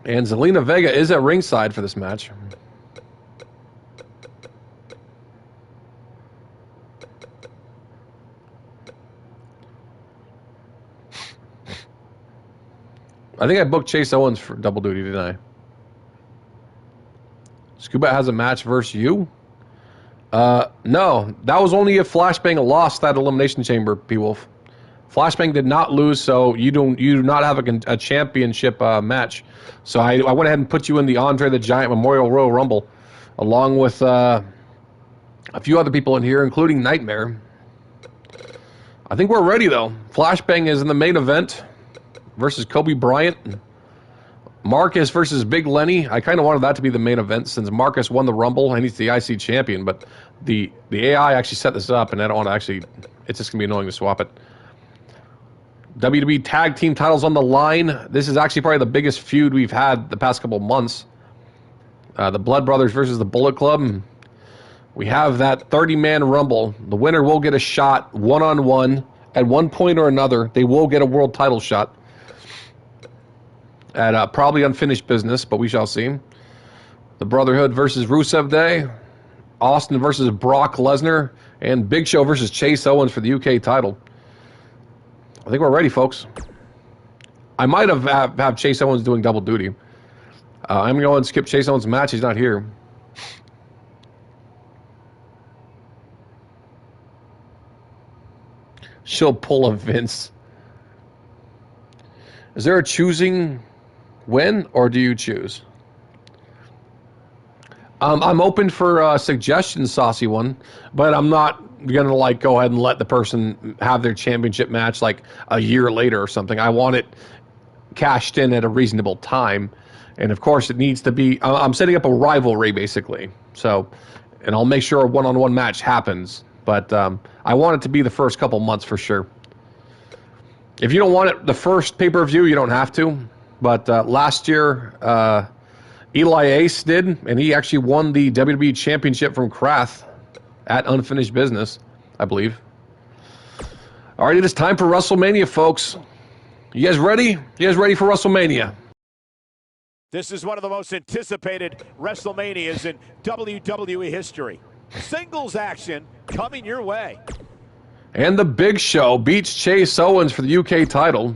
And Zelina Vega is at ringside for this match. I think I booked Chase Owens for double duty, didn't I? Scuba has a match versus you? No, that was only if Flashbang lost that Elimination Chamber, P-Wolf. Flashbang did not lose, so you do not have a championship match. So I went ahead and put you in the Andre the Giant Memorial Royal Rumble, along with a few other people in here, including Nightmare. I think we're ready, though. Flashbang is in the main event versus Kobe Bryant. Marcus versus Big Lenny. I kind of wanted that to be the main event since Marcus won the Rumble and he's the IC champion, but the AI actually set this up, and I don't want to actually... It's just going to be annoying to swap it. WWE Tag Team titles on the line. This is actually probably the biggest feud we've had the past couple months. The Blood Brothers versus the Bullet Club. We have that 30-man Rumble. The winner will get a shot one-on-one. At one point or another, they will get a world title shot. At probably unfinished business, but we shall see. The Brotherhood versus Rusev Day. Austin versus Brock Lesnar. And Big Show versus Chase Owens for the UK title. I think we're ready, folks. I might have Chase Owens doing double duty. I'm going to skip Chase Owens' match. He's not here. She'll pull a Vince. Is there a choosing when, or do you choose? I'm open for suggestions, Saucy One, but I'm not going to go ahead and let the person have their championship match a year later or something. I want it cashed in at a reasonable time. And of course it needs to be, I'm setting up a rivalry basically. So, and I'll make sure a one-on-one match happens. But I want it to be the first couple months for sure. If you don't want it the first pay-per-view, you don't have to. But last year, Eli Ace did, and he actually won the WWE Championship from Krath at Unfinished Business, I believe. All right, it is time for WrestleMania, folks. You guys ready? You guys ready for WrestleMania? This is one of the most anticipated WrestleManias in WWE history. Singles action coming your way. And the Big Show beats Chase Owens for the UK title.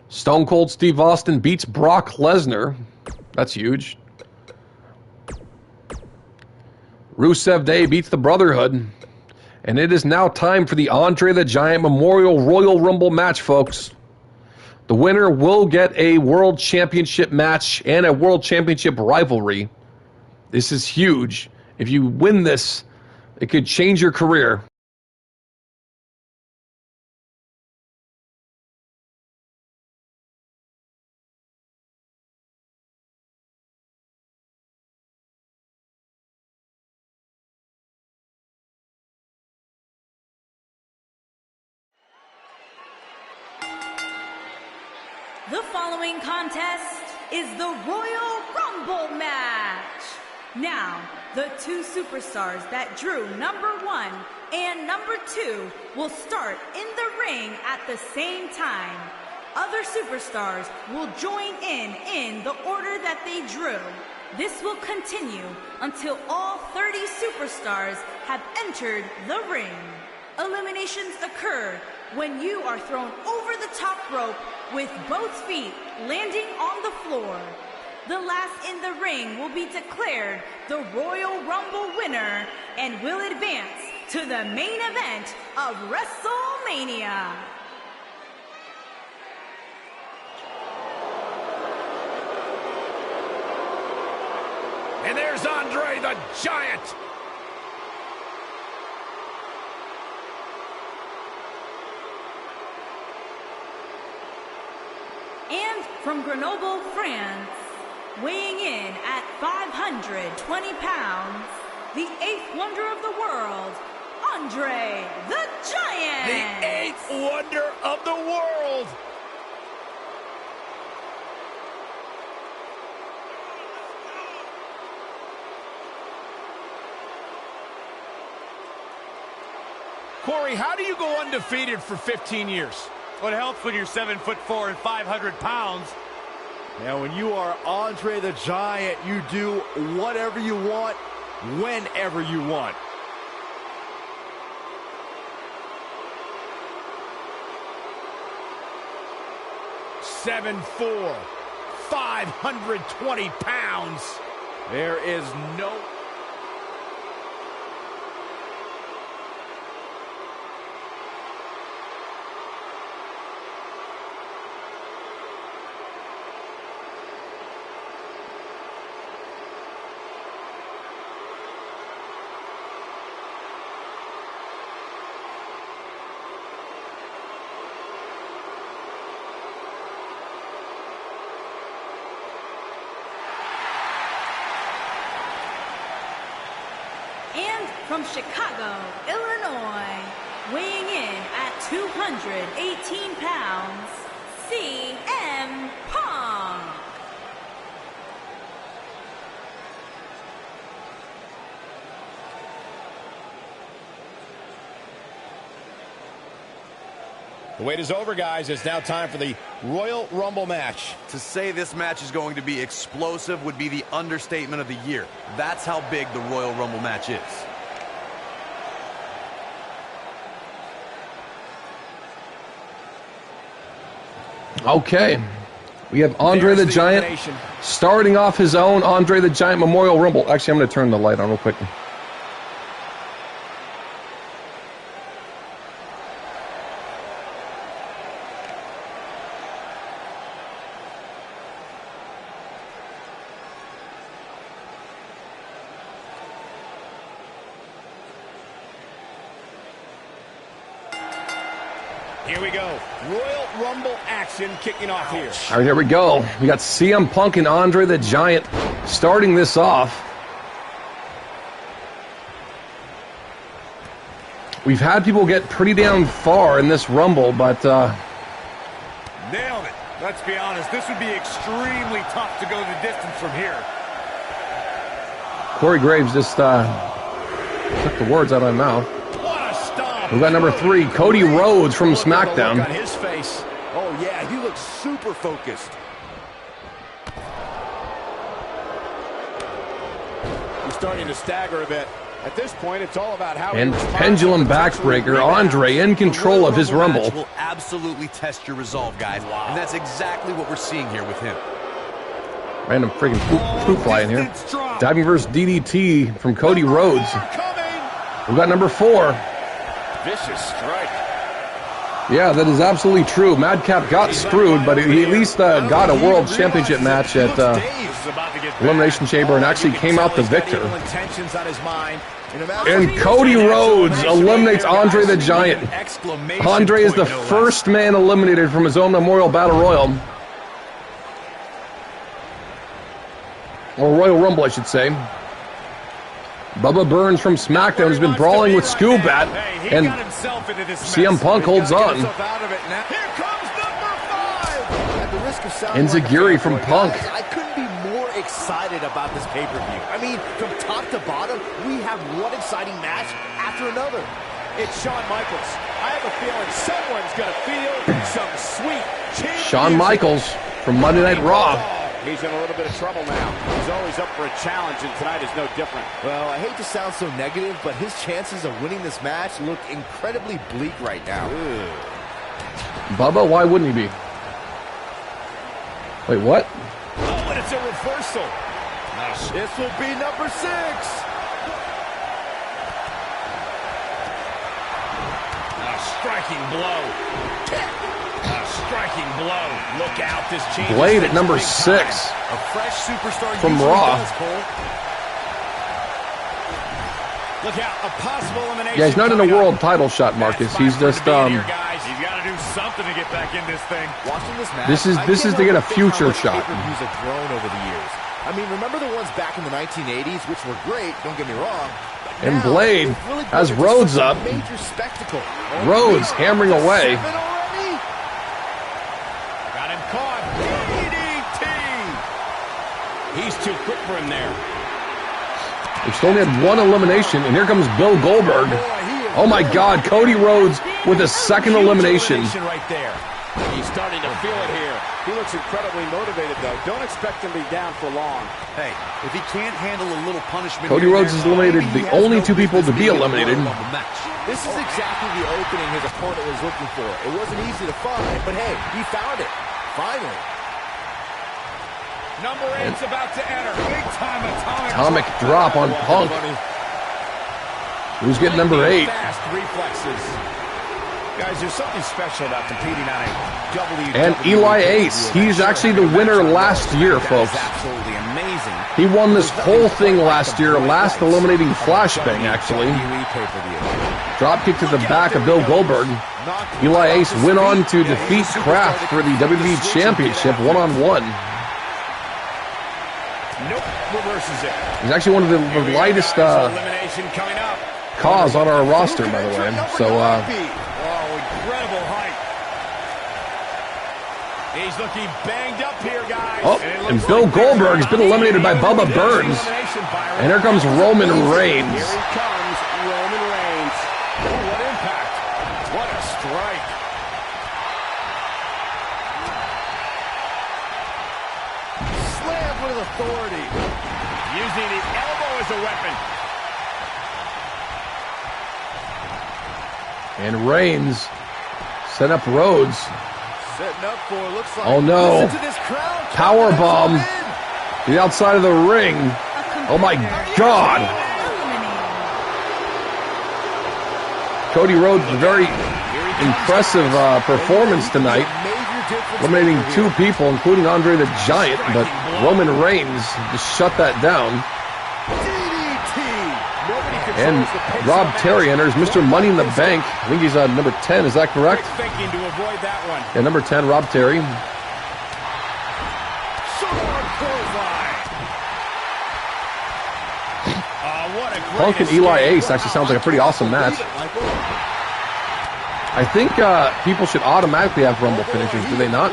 Stone Cold Steve Austin beats Brock Lesnar. That's huge. Rusev Day beats the Brotherhood. And it is now time for the Andre the Giant Memorial Royal Rumble match, folks. The winner will get a World Championship match and a World Championship rivalry. This is huge. If you win this, it could change your career. The following contest is the Royal Rumble match. Now, the two superstars that drew number 1 and number 2 will start in the ring at the same time. Other superstars will join in the order that they drew. This will continue until all 30 superstars have entered the ring. Eliminations occur when you are thrown over the top rope with both feet landing on the floor. The last in the ring will be declared the Royal Rumble winner and will advance to the main event of WrestleMania. And there's Andre the Giant. And from Grenoble, France, weighing in at 520 pounds, the 8th wonder of the world, Andre the Giant! The 8th wonder of the world! Corey, how do you go undefeated for 15 years? What helps when you're 7'4" and 500 pounds? Now, when you are Andre the Giant, you do whatever you want, whenever you want. (7'4", 520 pounds. There is no... And from Chicago, Illinois, weighing in at 218 pounds, CM Punk. The wait is over, guys. It's now time for the Royal Rumble match. To say this match is going to be explosive would be the understatement of the year. That's how big the Royal Rumble match is. Okay. We have Andre the Giant starting off his own Andre the Giant Memorial Rumble. Actually, I'm going to turn the light on real quick. Here we go. Royal Rumble action kicking off here. All right, here we go. We got CM Punk and Andre the Giant starting this off. We've had people get pretty damn far in this Rumble, but... Nailed it. Let's be honest, this would be extremely tough to go the distance from here. Corey Graves just took the words out of my mouth. We got number 3, Cody Rhodes from SmackDown. On his face. Oh, yeah, he looks super focused. He's starting to stagger a bit. At this point, it's all about how... And pendulum backbreaker, Andre in control of his Rumble. Will absolutely test your resolve, guys. Wow. And that's exactly what we're seeing here with him. Random freaking poop fly in here. Diving versus DDT from Cody Rhodes. We got number 4. Vicious strike. Yeah, that is absolutely true. Madcap got screwed, but he at least got a World Championship match at Elimination Chamber and actually came out the victor. And Cody Rhodes eliminates Andre the Giant. Andre is the first man eliminated from his own Memorial Battle Royal. Or Royal Rumble, I should say. Bubba Burns from SmackDown has been brawling with Scoobat, and CM Punk holds on. And Zagiri from Punk. I couldn't be more excited about this pay-per-view. I mean, from top to bottom, we have one exciting match after another. It's Shawn Michaels. I have a feeling someone's going to feel some sweet champions. Shawn Michaels from Monday Night Raw. He's in a little bit of trouble now. He's always up for a challenge, and tonight is no different. Well, I hate to sound so negative, but his chances of winning this match look incredibly bleak right now. Bubba, why wouldn't he be? Wait, what? Oh, and it's a reversal. This will be number 6. A striking blow. A striking blow. Look out, this changes. Blade at number 6. A fresh superstar from Raw. Look out, a possible elimination. Yeah, he's not in a world title shot, Marcus. He's just He's got to do something to get back in this thing. Watching this match, this is to get a future shot. Pay-per-views have grown over the years. I mean, remember the ones back in the 1980s, which were great, don't get me wrong. And Blade has Rhodes up. Major spectacle. Rhodes hammering away. Got him caught. DDT. He's too quick for him there. We've still only had one elimination, and here comes Bill Goldberg. Oh my God, Cody Rhodes with a second elimination. Right there. He's starting to feel it here. He looks incredibly motivated, though. Don't expect him to be down for long. Hey, if he can't handle a little punishment... Cody Rhodes has eliminated the only 2 people to be eliminated. This is exactly the opening his opponent was looking for. It wasn't easy to find, but hey, he found it. Finally. Number 8's about to enter. Big time Atomic drop on Punk. Who's getting number 8? Fast reflexes. Guys, there's something special about competing on a WWE. And Eli Ace. He's actually the winner last year, folks. Absolutely amazing. He won this whole thing last year, last eliminating Flashbang, actually. Dropkick to the back of Bill Goldberg. Eli Ace went on to defeat Kraft for the WWE Championship one-on-one. Nope, reverses it. He's actually one of the lightest elimination coming up. CAW's on our roster, by the way. So, Oh, incredible height. He's looking banged up here, guys. oh, and Bill Goldberg's been eliminated by Bubba Burns. And here comes Roman Reigns. Here he comes, Roman Reigns. Ooh, what impact. What a strike. Slammed with authority. Using the elbow as a weapon. And Reigns set up Rhodes. Setting up for, looks like. Oh, no. Listen to this crowd. Power bomb. The outside of the ring. Oh, my God. Cody Rhodes, very impressive performance tonight. Eliminating 2 people, including Andre the Giant, but Roman Reigns just shut that down. And Rob Terry enters, Mr. Money in the Bank. I think he's number 10, is that correct? Thinking to avoid that one. Yeah, number 10, Rob Terry. Punk and Eli Ace actually sounds like a pretty awesome match. I think people should automatically have Rumble finishers, do they not?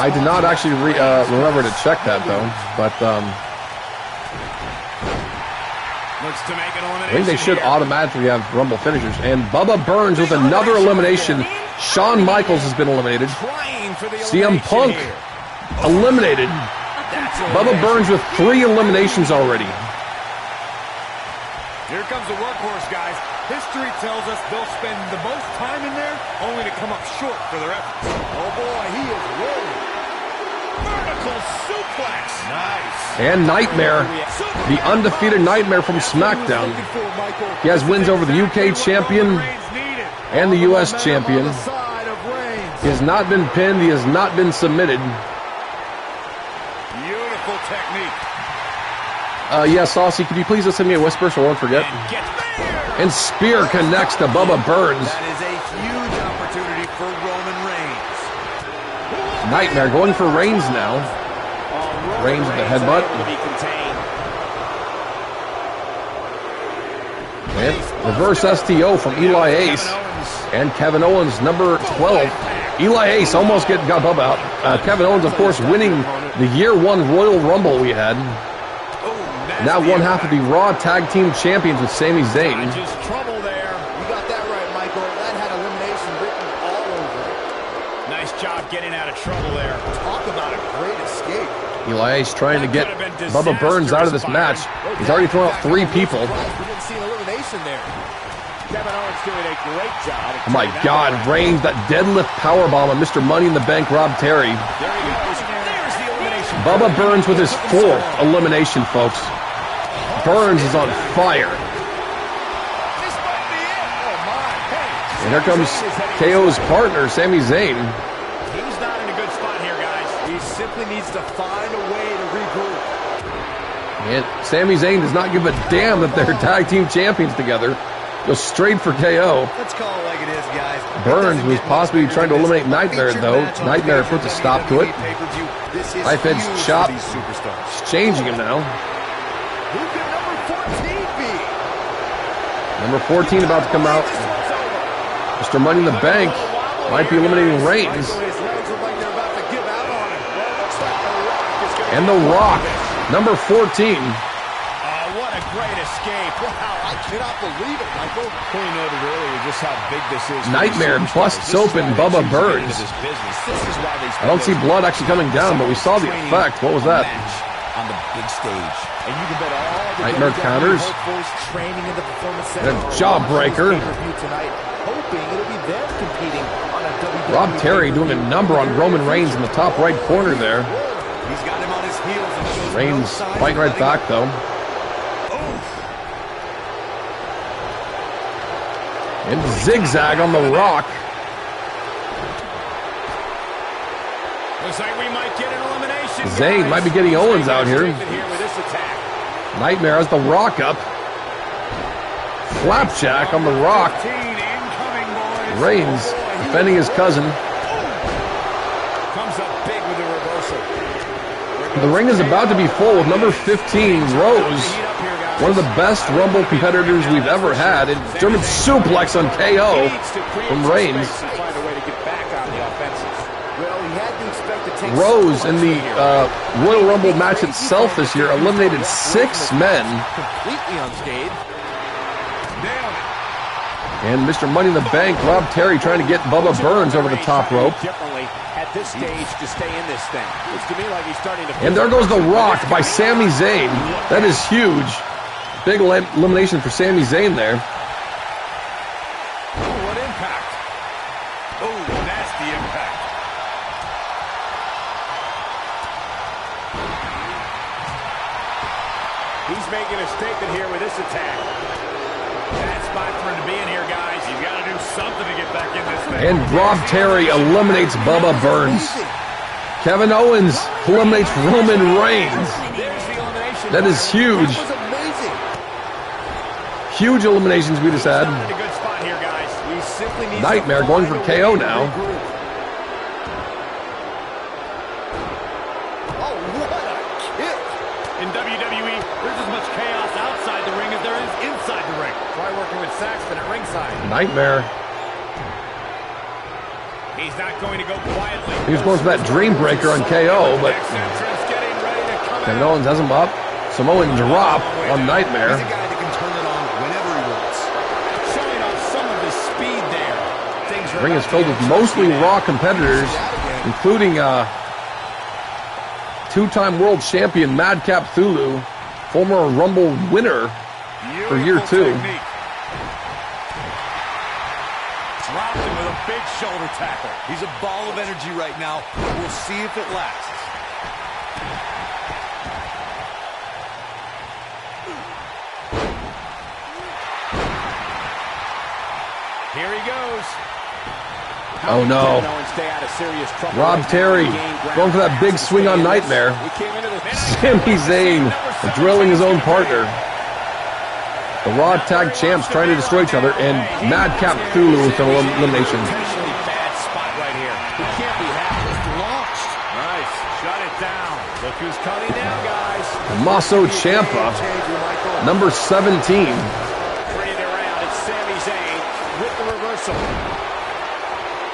I did not actually remember to check that, though. But I think they should automatically have Rumble finishers. And Bubba Burns with another elimination. Shawn Michaels has been eliminated. CM Punk eliminated. Bubba Burns with 3 eliminations already. Here comes the workhorse, guys. History tells us they'll spend the most time in there only to come up short for their efforts. Oh, boy, he is rolling. Vertical suplex. Nice. And Nightmare, the undefeated Nightmare from SmackDown. He has wins over the UK champion and the US champion. He has not been pinned. He has not been submitted. Beautiful technique. Yeah, Saucy, could you please just send me a whisper so I won't forget? And Spear connects to Bubba Burns. That is a huge opportunity for Roman Reigns. Nightmare going for Reigns now. Reigns with the headbutt. And reverse STO from Eli Ace. And Kevin Owens, number 12. Eli Ace almost got Bubba out. Kevin Owens, of course, winning the Year 1 Royal Rumble we had. Now one half of the Raw Tag Team Champions with Sami Zayn. Just trouble there. You got that right, Michael. That had elimination written all over it. Nice job getting out of trouble there. Talk about a great escape. Eli Ace trying to get Bubba Burns out of this match. He's already thrown out 3 people. We didn't see an elimination there. Kevin Owens doing a great job. Oh my God, Reigns, that deadlift powerbomb on Mr. Money in the Bank, Rob Terry. There he goes. There's the elimination. Bubba Burns with his 4th elimination, folks. Burns is on fire. This might be it. Oh, my. Hey. And here comes KO's partner, Sami Zayn. He's not in a good spot here, guys. He simply needs to find a way to regroup. And Sami Zayn does not give a damn that they're tag team champions together. Goes straight for KO. Let's call it like it is, guys. Burns was possibly trying to eliminate Nightmare, though. Nightmare puts a stop to it. Knife edge chop. He's changing him now. Who could number 14 be? Number 14 about to come out. Mr. Money in the Bank might be eliminating Reigns. And The Rock, number 14. What a great escape. Wow, I cannot believe it, Michael. Corey noted earlier just how big this is. Nightmare busts open Bubba Burns. I don't see blood actually coming down, but we saw the effect. What was that? On the big stage. And you can bet all the Nightmare counters. Training in the performance And a jawbreaker. Tonight, hoping it'll be them competing on a WWE. Rob Terry doing a number on Roman Reigns in the top right corner there. He's got him on his heels. And shows Reigns no signs fighting right of back, though. And zigzag on The Rock. Looks like we might get an elimination. Zayn might be getting Owens out here. Nightmare has The Rock up. Flapjack on The Rock. Reigns defending his cousin. Comes up big with a reversal. The ring is about to be full with number 15, Rose. Heat up here, guys. One of the best Rumble competitors we've ever had. And German suplex on KO from Reigns. Rose in the Royal Rumble match itself this year eliminated 6 men. Completely unscathed. And Mr. Money in the Bank, Rob Terry, trying to get Bubba Burns over the top rope. At this stage to stay in this thing. Looks to me like he's starting to. And there goes the Rock by Sami Zayn. That is huge. Big elimination for Sami Zayn there. Oh, what impact. Oh, nasty impact. He's making a statement here with this attack. Bad spot for him to be in here, guys. You've got to do something to get back in this thing. And Rob Terry eliminates Bubba Burns. Kevin Owens eliminates Roman Reigns. That is huge. That was amazing. Huge eliminations we just had. In a good spot here, guys. We simply need Nightmare going for KO now. Oh, what a kick. In WWE, there's as much chaos outside the ring as there is inside the ring. Try working with Saxton at ringside. Nightmare. He's not going to go quietly. He was going for that Dream Breaker on KO, but Kevin Owens has him up. Samoan drop on Nightmare. He's a guy that can turn it on whenever he wants. Showing off some of his speed there. Things The ring is filled with mostly Raw competitors, including two-time world champion Madcap Thulu, former Rumble winner for year 2. Dropped him with a big shoulder tackle. He's a ball of energy right now. We'll see if it lasts. Here he goes. Oh no. Rob Terry going for that big swing on Nightmare. Sami Zayn drilling his own partner. The Raw Tag Champs trying to destroy each other, and Madcap Thulu with an elimination. Bad spot right here. He can't be happy. Launched. Nice. Shut it down. Look who's coming now, guys. Tommaso Ciampa, number 17. Creating around. It's Sami Zayn with the reversal.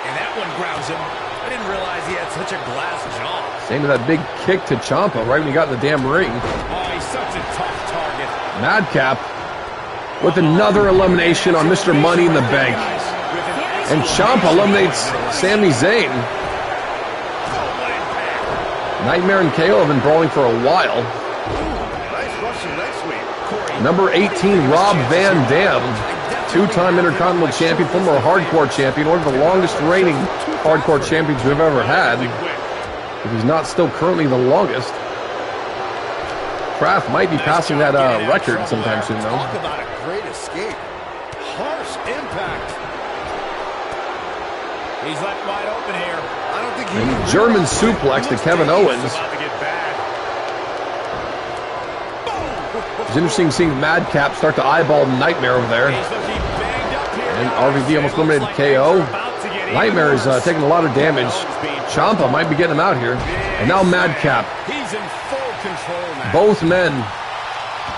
And that one grounds him. I didn't realize he had such a glass jaw. Same with that big kick to Ciampa right when he got in the damn ring. Oh, he's such a tough target. Madcap with another elimination on Mr. Money in the Bank. And Ciampa eliminates Sami Zayn. Nightmare and KO have been brawling for a while. Nice Russian leg sweep. Number 18, Rob Van Dam. Two-time Intercontinental Champion, former Hardcore Champion, one of the longest reigning Hardcore Champions we've ever had. If he's not still currently the longest. Kraft might be passing that record sometime soon, though. Talk about a great escape. Harsh impact. He's left wide open here. I don't think And German suplex to Kevin Owens. About to get bad. It's interesting seeing Madcap start to eyeball Nightmare over there. He's looking banged up here. And RVD almost eliminated KO. Nightmare is taking a lot of damage. Ciampa might be getting him out here. And now Madcap. He's in full control now. Both men.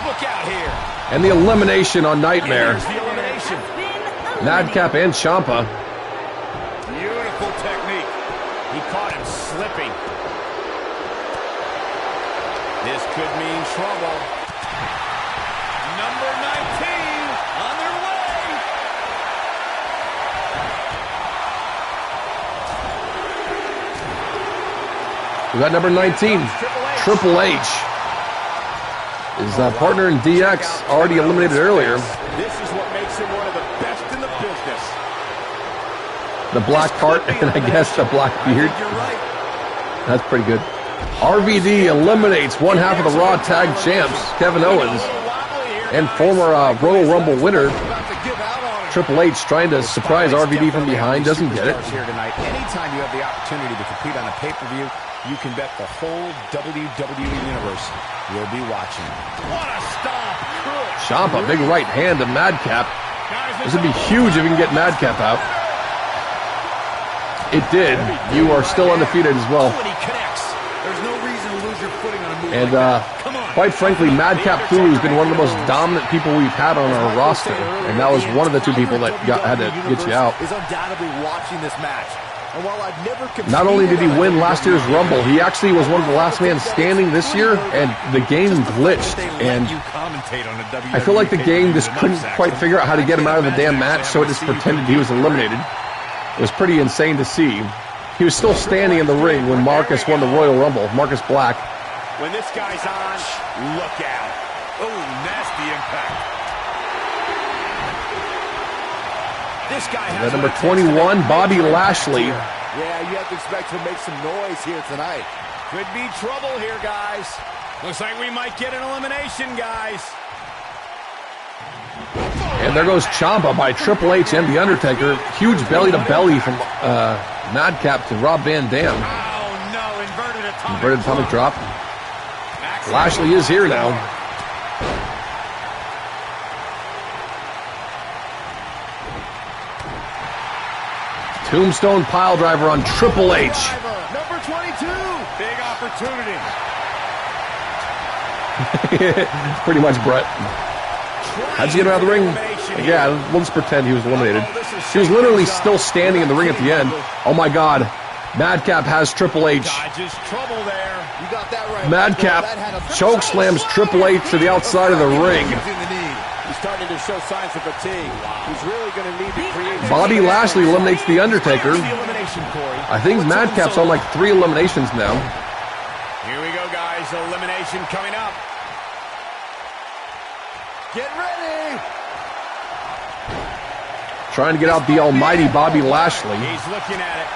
Look out here. And the elimination on Nightmare. Here's the elimination. Madcap and Ciampa. Beautiful technique. He caught him slipping. This could mean trouble. Number 19 on their way. We got number 19, Triple H. His partner in DX already eliminated earlier. This is what makes him one of the best in the business. The black heart and I guess the black beard. You're right. That's pretty good. RVD eliminates one half of the Raw Tag Champs, Kevin Owens, and former Royal Rumble winner, Triple H, trying to surprise RVD from behind, doesn't get it. Here tonight. Anytime you have the opportunity to compete on a pay-per-view, you can bet the whole WWE Universe will be watching. What a stomp. Ciampa, big right hand to Madcap. This would be huge if we can get Madcap out. It did. You are still undefeated as well. When he connects, there's no reason to lose your footing on a move And like that. Come on. Quite frankly, Madcap Foo has been one of the most dominant people we've had on our roster, and that was one of the two people that had to get you out. Is undoubtedly watching this match. And while I've never Not only did he win last year's Rumble, he actually was one of the last man standing this year, and the game glitched, and I feel like the game just couldn't quite figure out how to get him out of the damn match, so it just pretended he was eliminated. It was pretty insane to see. He was still standing in the ring when Marcus won the Royal Rumble, Marcus Black. When this guy's on, look out. Oh, nasty impact. This guy has Number 21, Bobby Lashley. Yeah, you have to expect to make some noise here tonight. Could be trouble here, guys. Looks like we might get an elimination, guys. And there goes Ciampa by Triple H and The Undertaker. Huge belly-to-belly from Madcap to Rob Van Dam. Oh, no, Inverted atomic drop. Lashley is here now. Tombstone pile driver on Triple H. Number 22. Big opportunity. Pretty much Brett. How'd you get him out of the ring? Yeah, we'll just pretend he was eliminated. He was literally still standing in the ring at the end. Oh my God. Madcap has Triple H. Dodges trouble there. You got that right. Madcap choke slams Triple H to the outside of the ring. He's starting to show signs of fatigue. He's really going to need to create... Bobby Lashley eliminates The Undertaker. I think Madcap's on like 3 eliminations now. Here we go, guys. Elimination coming up. Get ready. Trying to get out the almighty Bobby Lashley. He's looking at it.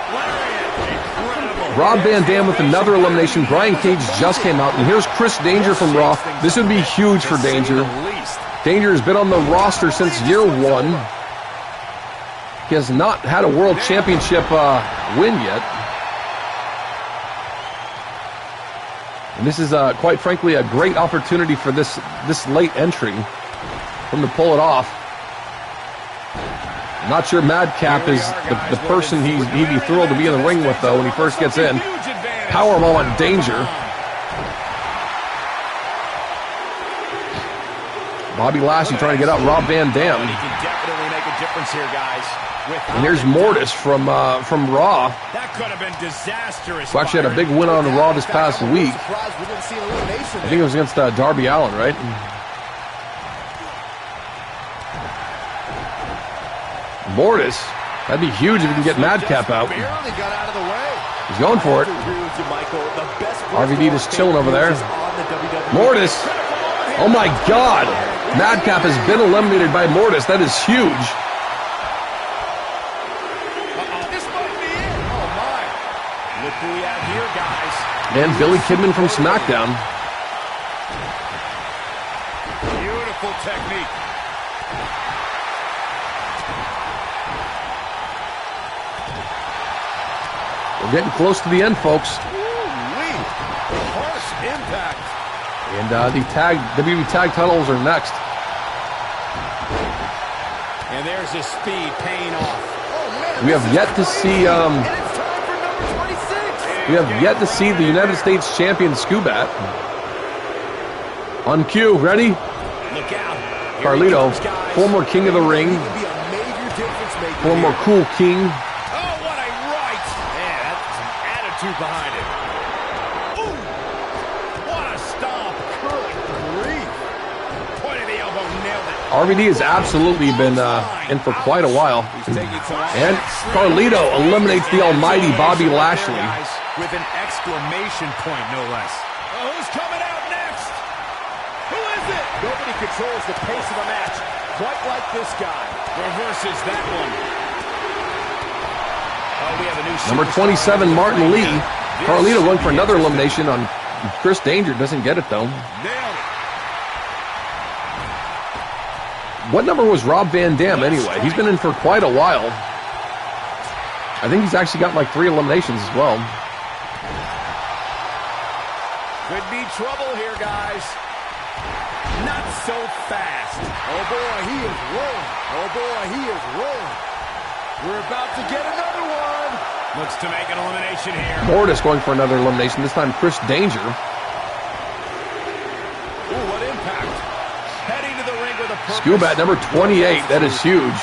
Incredible. Rob Van Dam with another elimination. Brian Cage just came out. And here's Chris Danger from Raw. This would be huge for Danger. Danger has been on the roster since year 1. He has not had a world championship win yet. And this is, quite frankly, a great opportunity for this late entry for him to pull it off. I'm not sure Madcap is the person he'd be thrilled to be in the ring with, though, when he first gets in. Powerbomb on Danger. Bobby Lashley trying to get out Rob Van Dam. He can definitely make a difference here, guys. And here's Mortis from Raw. That could have been disastrous. Who actually had a big win on Raw this past week. I think it was against Darby Allin, right? Mortis. That'd be huge if he can get Madcap out. He's going for it. RVD just chilling over there. Mortis. Oh my God. Madcap has been eliminated by Mortis. That is huge. Who we have here, guys? And Billy Kidman from SmackDown. Beautiful technique. We're getting close to the end, folks. Harsh impact. And the WWE Tag titles are next. And there's his speed paying off. We have yet to see the United States champion Skubat. On cue, ready? Look out. Carlito, former king of the ring, former cool king. Oh, what a right. Man, that's some attitude behind it. Ooh, what a stomp. Good grief. Point of the elbow, nailed it. RVD has absolutely been in for quite a while. And Carlito eliminates the almighty Bobby Lashley. With an exclamation point, no less. Oh, who's coming out next? Who is it? Nobody controls the pace of a match quite like this guy. Reverses that one. Oh, we have a new Number 27, Martin Lee. Carlito going for another elimination on Chris Danger. Doesn't get it, though. Nailed it. What number was Rob Van Dam, anyway? He's been in for quite a while. I think he's actually got like 3 eliminations as well. Could be trouble here, guys. Not so fast. Oh, boy, he is rolling. Oh, boy, he is rolling. We're about to get another one. Looks to make an elimination here. Mortis going for another elimination, this time Chris Danger. impact. Heading to the ring with a purpose. Scuba at number 28. That is huge.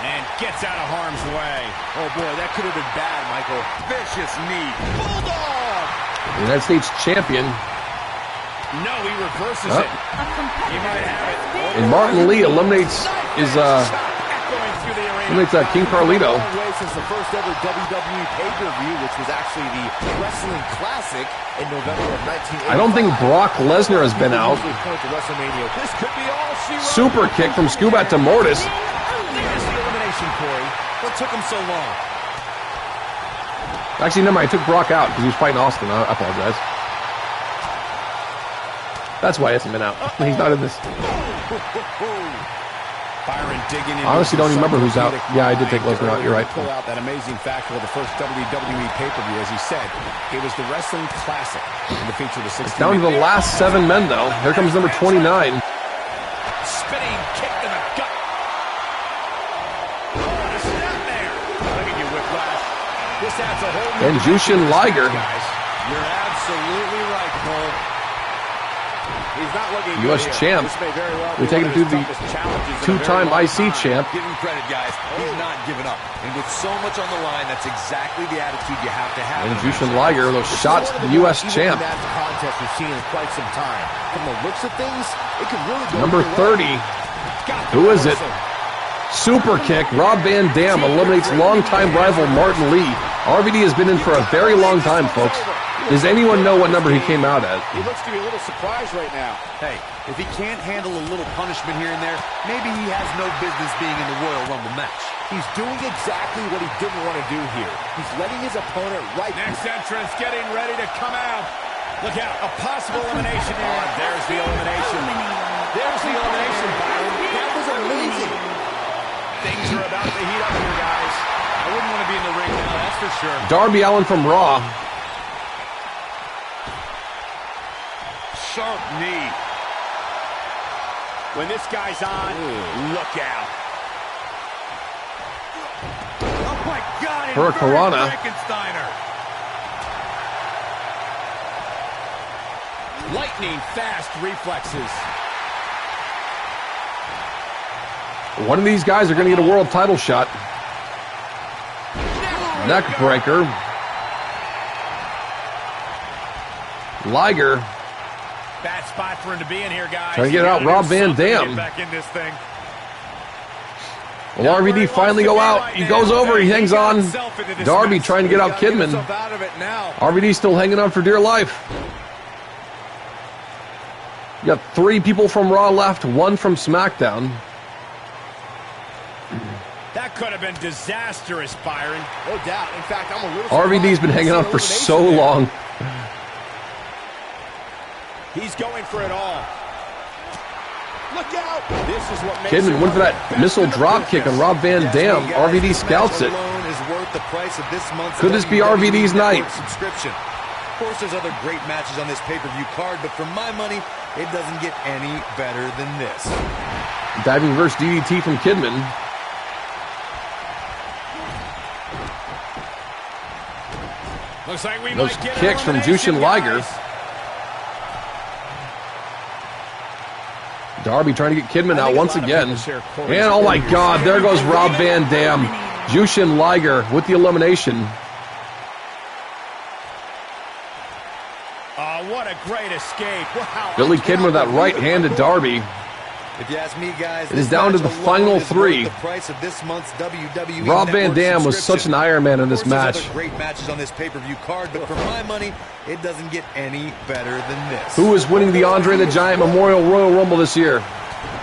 And gets out of harm's way. Oh, boy, that could have been bad, Michael. Vicious knee. Bulldog! The United States champion. No, he reverses it. He might have it. And Martin Lee eliminates King Carlito. Since the first ever WWE pay-per-view, which was actually the Wrestling Classic in November of 1985. I don't think Brock Lesnar has been out. This could be all she wrote. Super kick from Scuba to Mortis. There's the elimination, Corey. What took him so long? Actually, never mind. I took Brock out because he was fighting Austin. I apologize. That's why he hasn't been out. He's not in this. Byron digging in. I honestly don't even remember who's out. Yeah, I did take Lesnar out. You're right. Pull out that amazing factor of the first WWE pay-per-view. As he said, it was the Wrestling Classic, and it featured the 16. Down to the last 7 men, though. Here comes number 29. Spinning kick to the gut. Oh, a snap there. Look at you, Whiplash. This adds a whole new And Jushin Liger. guys. You're absolutely right, Cole. He's not looking U.S. good champ. This may very well We be take one it of to his the toughest challenges in a very two-time long IC time. champ. Give him credit, guys. He's not giving up. And with so much on the line, that's exactly the attitude you have to have. And Jushin Liger, those shots to the U.S. champ. That's a contest we've seen in quite some time. From the looks of things, it could really go Number either way. 30. Who is it? Super kick. Rob Van Dam eliminates longtime rival Martin Lee. RVD has been in for a very long time, folks. Does anyone know what number he came out at? He looks to be a little surprised right now. Hey, if he can't handle a little punishment here and there, maybe he has no business being in the Royal Rumble match. He's doing exactly what he didn't want to do here. He's letting his opponent right. Next entrance getting ready to come out. Look out, a possible elimination here. There's the elimination. There's the elimination, Byron. That was amazing. Things are about to heat up here, guys. I wouldn't want to be in the ring now, that's for sure. Darby Allin from Raw. Sharp knee. When this guy's on, look out. Oh, my God. Hurricanrana. Frankensteiner. Lightning fast reflexes. One of these guys are going to get a world title shot. Neck breaker. Liger. Bad spot for him to be in here, guys. Trying to get out Rob Van Dam. Get back in this thing. Will RVD finally go out? He goes over, he hangs on. Darby trying to get out Kidman. RVD still hanging on for dear life. You got 3 people from Raw left, 1 from SmackDown. That could have been disastrous, Byron. No doubt. In fact, I'm a little RVD's been hanging on for so long. He's going for it all. Look out! This is what makes Kidman went for that missile drop kick on Rob Van Dam. RVD scouts it. Could this be RVD's night? Subscription. Of course, there's other great matches on this pay-per-view card, but for my money, it doesn't get any better than this. Diving reverse DDT from Kidman. Looks like we Those might get kicks from elimination, Jushin Liger. guys. Darby trying to get Kidman out once again. And oh my God, there goes Rob Van Dam. Jushin Liger with the elimination. What a great escape. Wow. Billy Kidman with that right hand to Darby. If you ask me, guys, It is down to the final 3. The price of this month's WWE Rob Van Network Dam was such an Iron Man in this Of course, there's match. other great matches on this pay-per-view card, but for my money, it doesn't get any better than this. Who is winning the Andre the Giant Memorial Royal Rumble this year?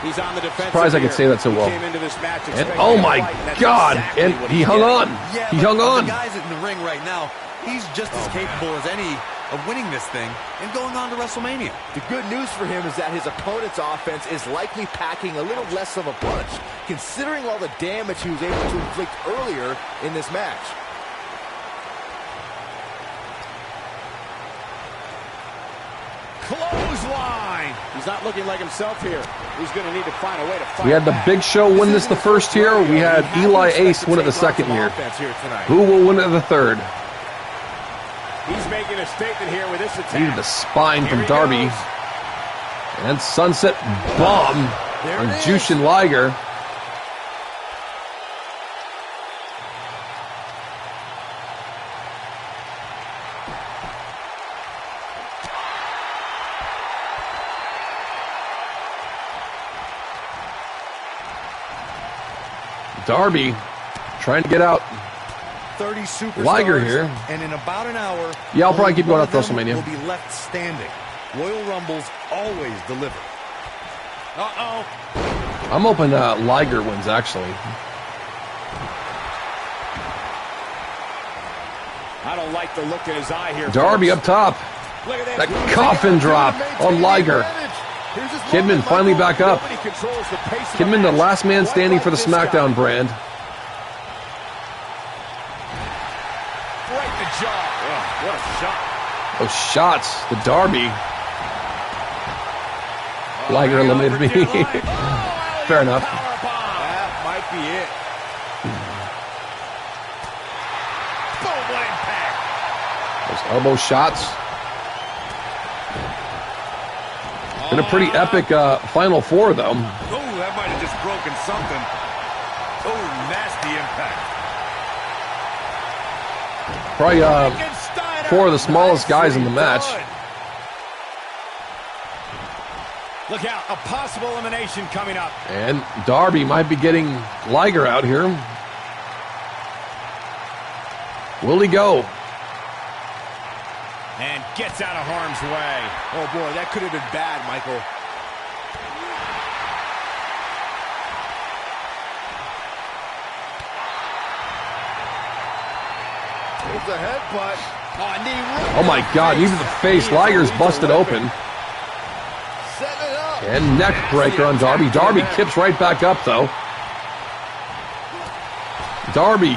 He's on the defensive. Surprised I could say that so well. He came into this match And expecting oh a my fight, and that's God, exactly and what he hung did. on. Yeah, He but hung on. The guys in the ring right now, he's just as capable as any of winning this thing and going on to WrestleMania. The good news for him is that his opponent's offense is likely packing a little less of a punch, considering all the damage he was able to inflict earlier in this match. Clothesline. He's not looking like himself here. He's going to need to find a way to fight. We had the Big Show win this the first year. We had Eli Ace win it the second year. Who will win it the third? He's making a statement here with this attack. Needed the spine from Darby. And sunset bomb on Jushin Liger. Darby trying to get out 30 superstars, Liger here. And in about an hour, Yeah, I'll probably keep going up to one of them WrestleMania. will be left standing. Royal Rumbles always deliver. Uh-oh. I'm hoping Liger wins, actually. I don't like the look in his eye here. Darby folks. up top. Look at That this. coffin drop on Liger. Here's his Kidman moment, finally Michael. back up. Nobody controls the pace of Kidman, the match last man quite standing like for the this SmackDown guy. brand. Right in the jaw. Oh, what a shot. Those shots, the Darby. Liger eliminated me. Fair enough. That might be it. Boom, impact. Those elbow shots. Been a pretty epic Final Four, though. Oh, that might have just broken something. Oh, nasty impact. Probably four of the smallest guys in the match. Look out, a possible elimination coming up. And Darby might be getting Liger out here. Will he go? And gets out of harm's way. Oh, boy, that could have been bad, Michael. It's a headbutt. Oh, knee right Oh my God, even the face. Liger's busted open. Setting it up. And neck breaker on Darby. Darby kips right back up, though. Darby.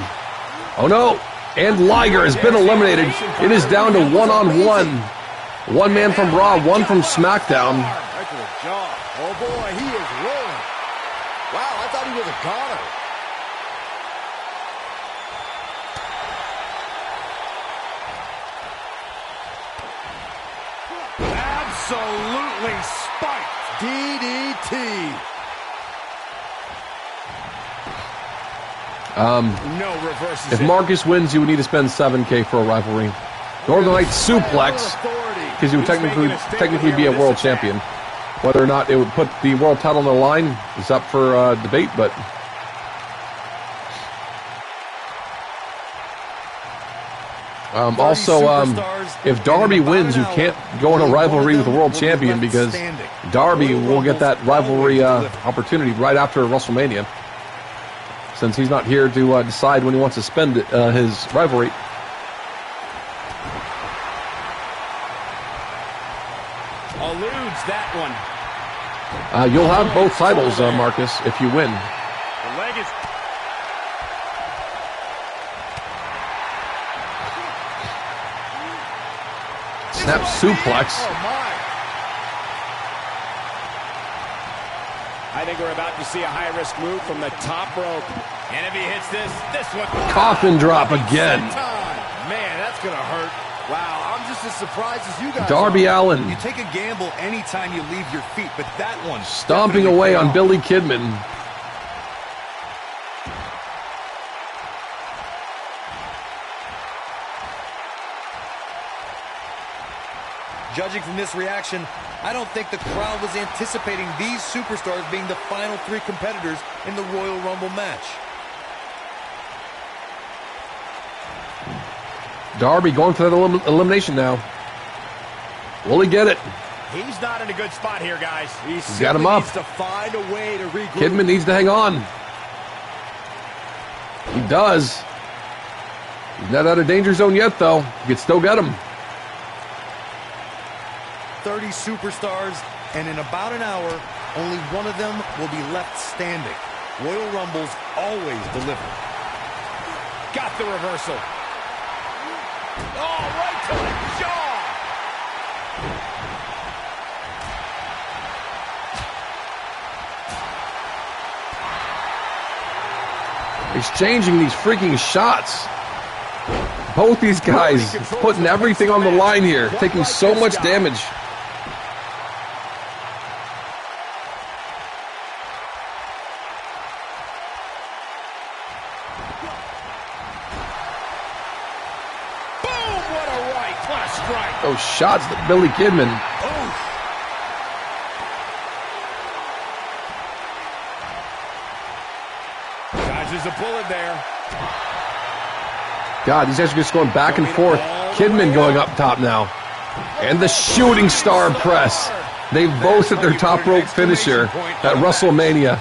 Oh no. And Liger has been eliminated. It is down to one-on-one. One man from Raw, one from SmackDown. Right to the jaw. Oh, boy, he is rolling. Wow, I thought he was a goner. absolutely spiked. DDT. No reverses. If Marcus wins, you would need to spend $7,000 for a rivalry. Northern Light suplex, because he would technically be a world champion. Whether or not it would put the world title on the line is up for debate, but also, if Darby wins, you can't go in a rivalry with the world champion because Darby will get that rivalry opportunity right after WrestleMania, since he's not here to decide when he wants to spend his rivalry. Eludes that one. You'll have both titles, Marcus, if you win. The leg is... Snap suplex. Oh, my. I think we're about to see a high-risk move from the top rope. And if he hits this one... Coffin drop again. Man, that's going to hurt. Wow, I'm just as surprised as you guys Darby are. Allin You take a gamble anytime you leave your feet, but that one... stomping away on Billy Kidman. Judging from this reaction, I don't think the crowd was anticipating these superstars being the final three competitors in the Royal Rumble match. Darby going for that elimination now. Will he get it? He's not in a good spot here, guys. He's got him up. Needs to find a way to regroup. Kidman needs to hang on. He does. He's not out of danger zone yet, though. You can still get him. 30 superstars, and in about an hour, only one of them will be left standing. Royal Rumbles always deliver. Got the reversal. Oh, right to the jaw. Exchanging these freaking shots. Both these guys putting everything on the line here, taking so much damage. Boom! What a right! What a strike! Those shots that Billy Kidman. Dodges a bullet there. God, these guys are just going back and forth. Kidman going up top now. And the shooting star press. They both hit their top rope finisher at WrestleMania.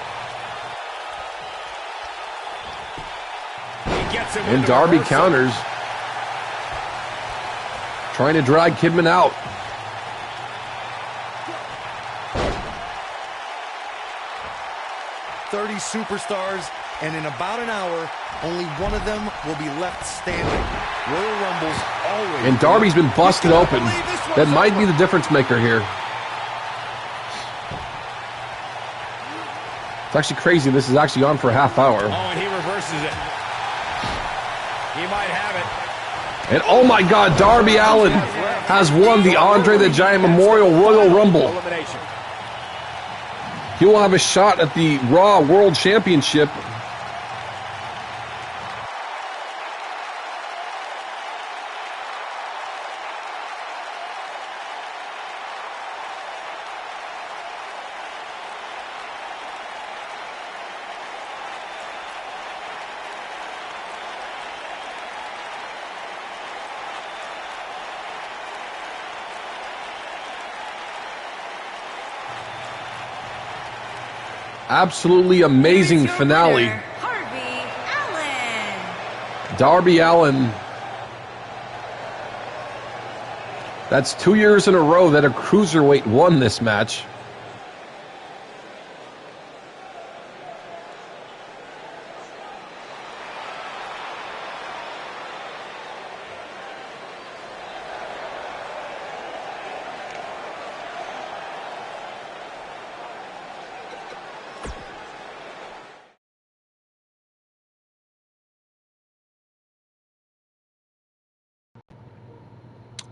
And Darby counters. Trying to drag Kidman out. "30 superstars, and in about an hour, only one of them will be left standing. Royal Rumble's always..." And Darby's been busted open. That might be the difference maker here. It's actually crazy. This is actually on for a half hour. Oh, and he reverses it. He might have it. And oh my God, Darby Allin has won the Andre the Giant Memorial Royal Rumble. Elimination. He will have a shot at the Raw World Championship. Absolutely amazing finale. Darby Allin. That's 2 years in a row that a cruiserweight won this match.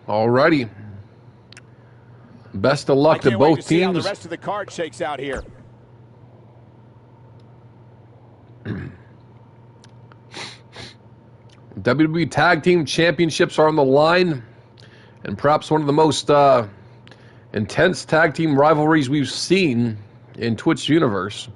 Alrighty. Best of luck to both teams. How the rest of the card shakes out here. WWE Tag Team Championships are on the line, and perhaps one of the most intense tag team rivalries we've seen in Twitch universe.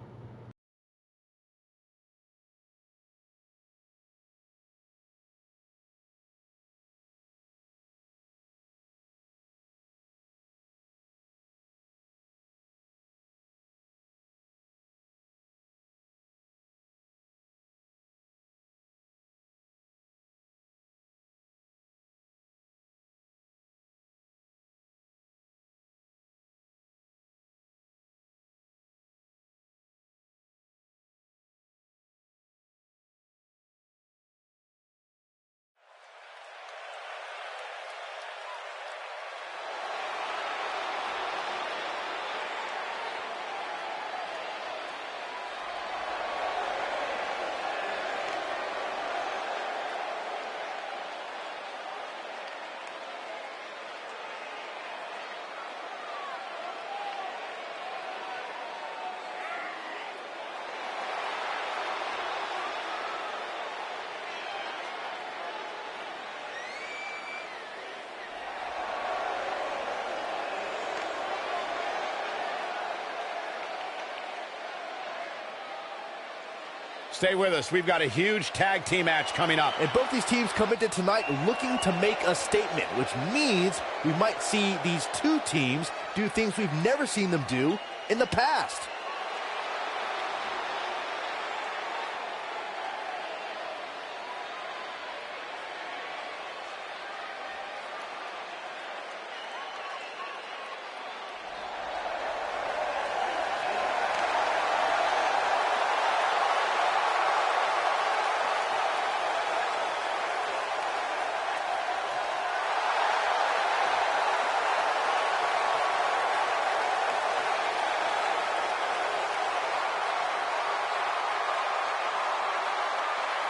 Stay with us. We've got a huge tag team match coming up. And both these teams come into tonight looking to make a statement, which means we might see these two teams do things we've never seen them do in the past.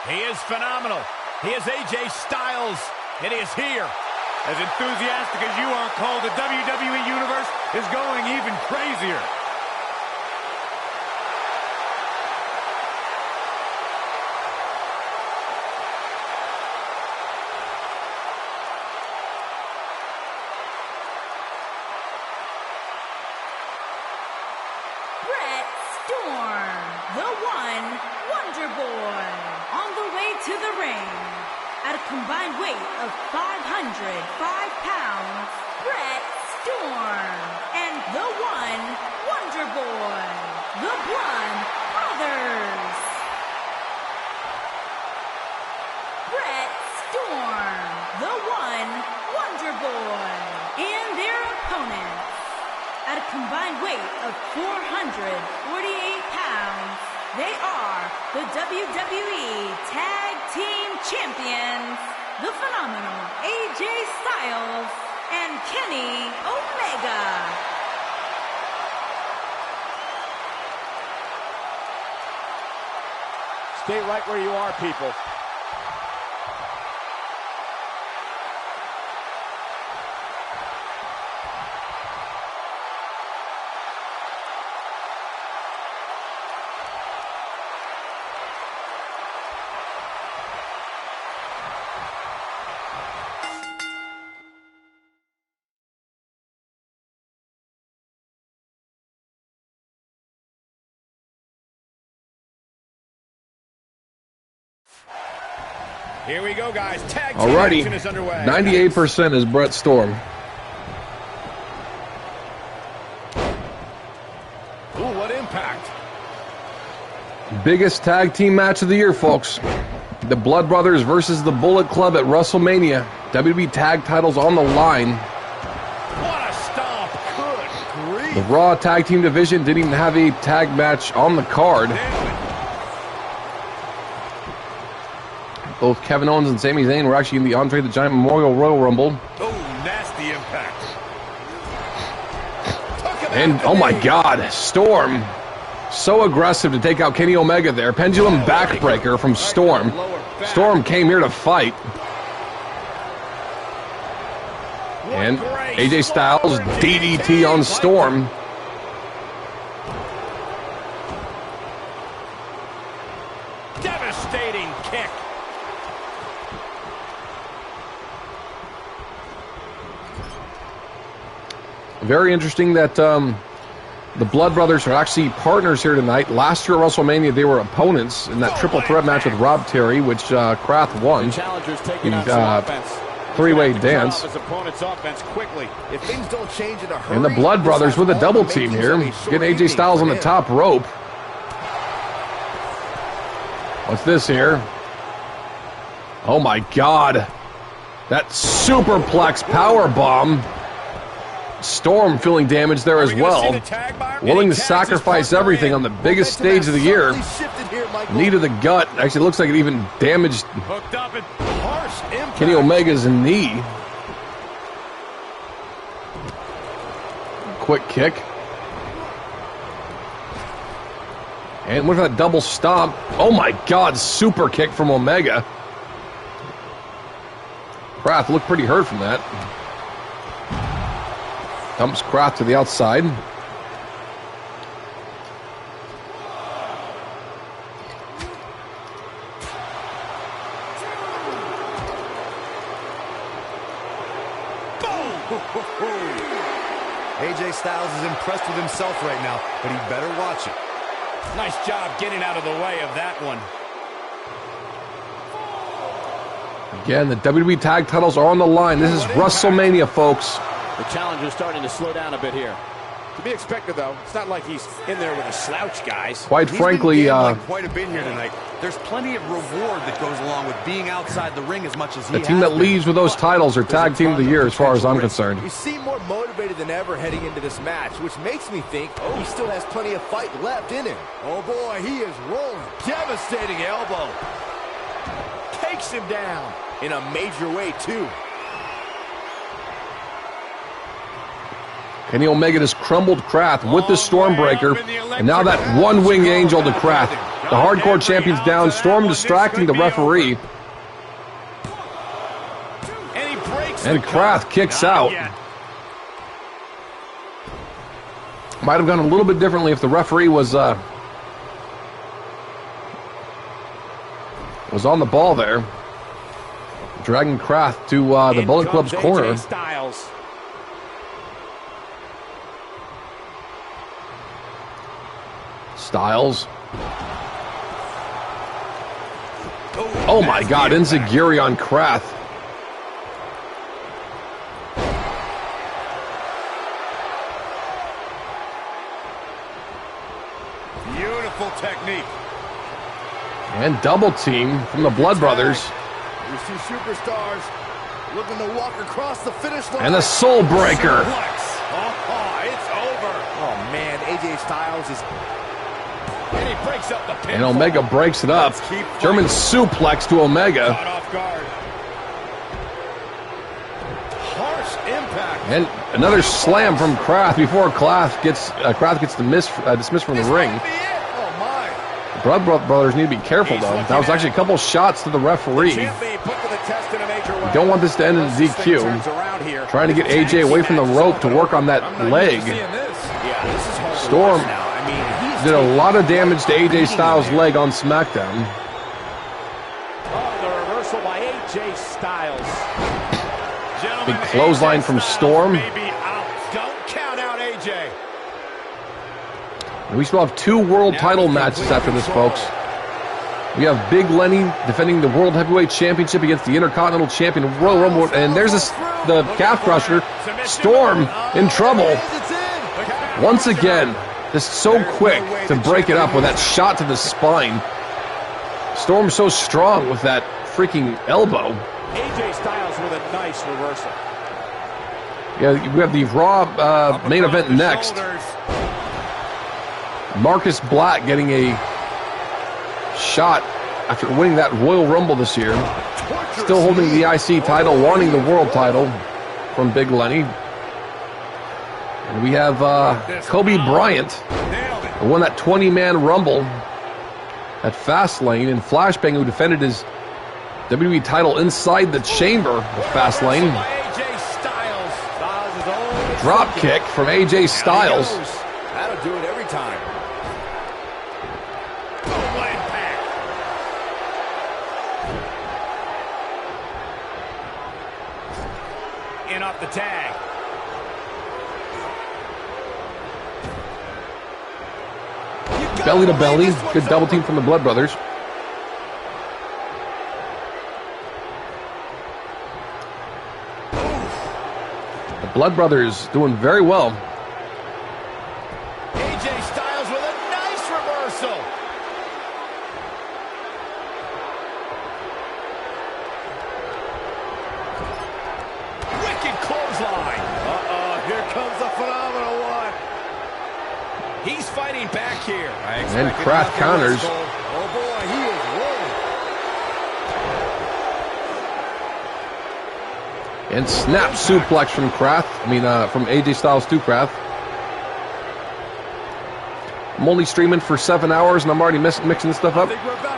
He is phenomenal. He is AJ Styles, and he is here. As enthusiastic as you are, Cole, the WWE Universe is going even crazier. To the ring, at a combined weight of 505 pounds, Brett Storm, and the One Wonder Boy, the Blood Brothers. Brett Storm, the One Wonder Boy, and their opponents, at a combined weight of 448 pounds, they are the WWE Tag Team Champions, the phenomenal AJ Styles and Kenny Omega. Stay right where you are, people. Here we go, guys. Tag team action is underway. 98% is Brett Storm. Ooh, what impact. Biggest tag team match of the year, folks. The Blood Brothers versus the Bullet Club at WrestleMania. WWE tag titles on the line. What a stomp. Good grief. The Raw tag team division didn't even have a tag match on the card. Both Kevin Owens and Sami Zayn were actually in the Andre the Giant Memorial Royal Rumble. Oh, nasty impact. And, oh my God, Storm. So aggressive to take out Kenny Omega there. Pendulum backbreaker from Storm. Storm came here to fight. And AJ Styles, DDT on Storm. Devastating kick. Very interesting that the Blood Brothers are actually partners here tonight. Last year at WrestleMania, they were opponents in that triple threat match with Rob Terry, which Kraft won. Three-way dance. And the Blood Brothers with a double team here. Getting AJ Styles on the top rope. What's this here? Oh my God. That superplex power bomb. Storm feeling damage there as well. Willing to sacrifice everything on the biggest stage of the year. Knee to the gut. Actually, it looks like it even damaged Kenny Omega's knee. Quick kick. And look at that double stomp. Oh my God, super kick from Omega. Kraft looked pretty hurt from that. Dumps Kraft to the outside. AJ Styles is impressed with himself right now, but he better watch it. Nice job getting out of the way of that one. Again, the WWE tag titles are on the line. This is WrestleMania, folks. The challenger's starting to slow down a bit here. To be expected, though. It's not like he's in there with a slouch, guys. Quite frankly, quite a bit here tonight. There's plenty of reward that goes along with being outside the ring as much as he the team that leaves with those titles are tag team of the year, as far as I'm concerned. You seem more motivated than ever heading into this match, which makes me think he still has plenty of fight left in him. Oh boy, he is rolling. Devastating elbow. Takes him down in a major way, too. Kenny Omega just crumbled Kraft with the Stormbreaker, and now that one-wing angel to Kraft. The Hardcore Champion's down. Storm distracting the referee. And Kraft kicks out. Might have gone a little bit differently if the referee was on the ball there. Dragging Kraft to the Bullet Club's corner. Styles. Oh my God, Enziguri on Kraft. Beautiful technique. And double team from the Blood Brothers. We see superstars looking to walk across the finish line. And the Soul Breaker. It's over. Oh man, AJ Styles is... And he breaks up the pinfall. And Omega breaks it up. German suplex to Omega. Caught off guard. Harsh impact. And another slam from Kraft before Kraft gets dismissed from the ring. Oh my. Blood Brothers need to be careful though. That was actually a couple shots to the referee. Don't want this to end in a DQ. Trying to get AJ away from the rope to work on that leg. Storm did a lot of damage to AJ Styles' leg on SmackDown. The reversal by AJ Styles. Big clothesline from Storm. Don't count out AJ. And we still have 2 world title matches after this, folks. We have Big Lenny defending the World Heavyweight Championship against the Intercontinental Champion Royal Rumble. And there's the calf crusher. Storm in trouble. Once again, just so quick to break it up with that shot to the spine. Storm's so strong with that freaking elbow. AJ Styles with a nice reversal. Yeah, we have the Raw main event next. Marcus Black getting a shot after winning that Royal Rumble this year. Still holding the IC title, wanting the world title from Big Lenny. And we have Kobe Bryant, who won that 20-man Rumble at Fastlane, and Flashbang, who defended his WWE title inside the chamber of Fastlane. Drop kick from AJ Styles. That'll do it every time. In off the tag. Belly to belly. Good double team from the Blood Brothers. The Blood Brothers doing very well. AJ Styles with a nice reversal. Wicked clothesline. Here comes the phenomenal one. He's fighting back here. And Kraft counters. Oh boy, he is rolling. And snap suplex from Kraft. From AJ Styles to Kraft. I'm only streaming for 7 hours and I'm already mixing stuff up.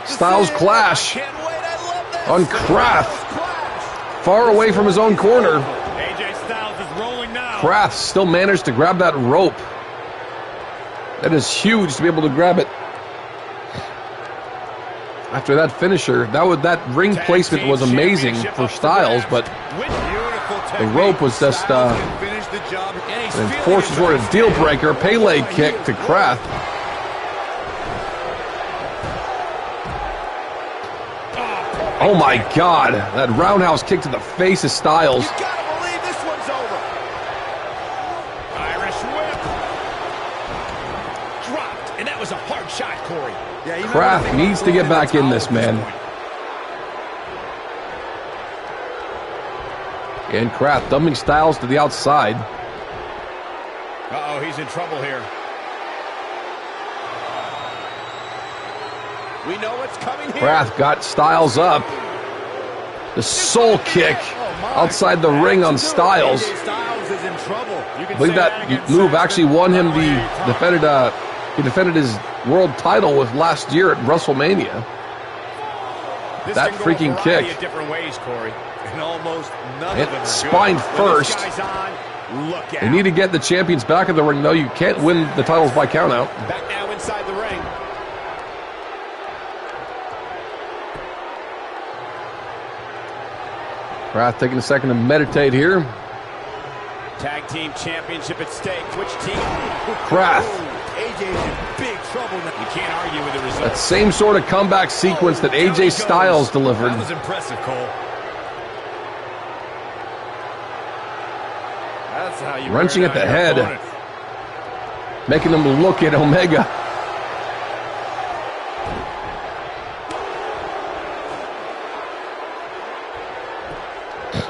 Styles clash on Kraft. Far away from his own corner. AJ Styles is rolling now. Kraft still managed to grab that rope. That is huge to be able to grab it. After that finisher, that ring placement was amazing for Styles, but the rope was just an enforced sort of deal breaker. Pele kick to Kraft. Oh my God, that roundhouse kick to the face of Styles. You gotta believe this one's over. Irish whip. Dropped, and that was a hard shot, Corey. Yeah, Kraft needs to get back in this, man. And Kraft dumping Styles to the outside. Uh-oh, he's in trouble here. We know what's coming here. Kraft got Styles up. The soul kick outside the ring on Styles. Styles is in trouble. I believe that move actually won him he defended his world title with last year at WrestleMania. That freaking kick. Different ways, Corey. And almost none of them are spine good. first. When this guy's on, look out. They need to get the champions back in the ring, though. You can't win the titles by countout. Back now inside the ring. Wrath taking a second to meditate here. Tag team championship at stake. Which team? Wrath. AJ's in big trouble now. You can't argue with the That results. same sort of comeback sequence that Down he AJ goes. Styles delivered. That was impressive, Cole. That's how you Wrenching wear at down the your head. opponent. Making them look at Omega.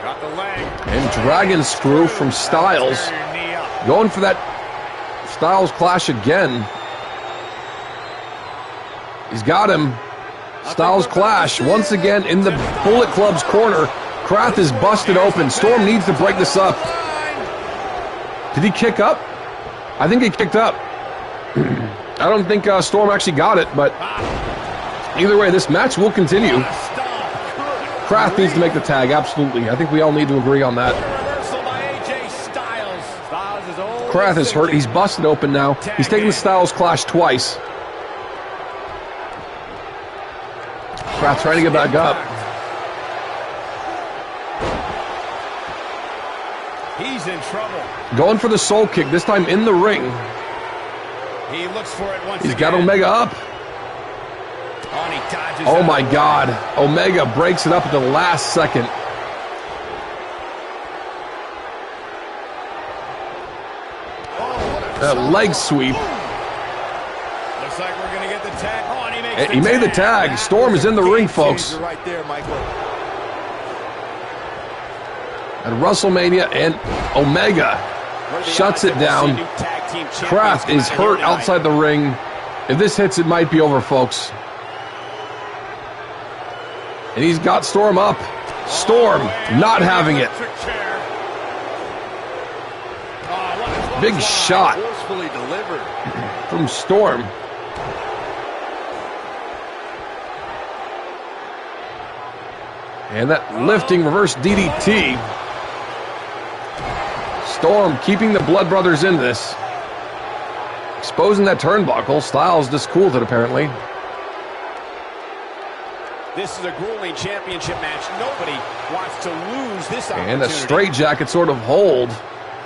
Got the leg. And Dragon Screw from Styles. Tear your knee up. Going for that Styles clash again. He's got him. Styles clash once again in the Bullet Club's corner. Wrath is busted open. Storm needs to break this up. Did he kick up? I think he kicked up. I don't think Storm actually got it, but either way, this match will continue. Wrath needs to make the tag, absolutely. I think we all need to agree on that. Reversal by AJ Styles. Styles is old. Wrath is hurt. He's busted open now. He's taking the Styles clash twice. Wrath trying to get back up. He's in trouble. Going for the soul kick, this time in the ring. He looks for it once He's again. got Omega up. Oh, and he dodges Oh out. my God. Omega breaks it up at the last second. That leg sweep. Looks like we're going to get the tag. Oh, and he makes He made the tag. Storm is in the ring, folks. Right there, Michael. At WrestleMania, and Omega shuts it down. Wrath is hurt outside the ring. If this hits, it might be over, folks. And he's got Storm up. Storm not having it. Big shot Forcefully delivered. from Storm. And that lifting reverse DDT. Storm keeping the Blood Brothers in this. Exposing that turnbuckle. Styles just cooled it, apparently. This is a grueling championship match. Nobody wants to lose this opportunity. And a straitjacket sort of hold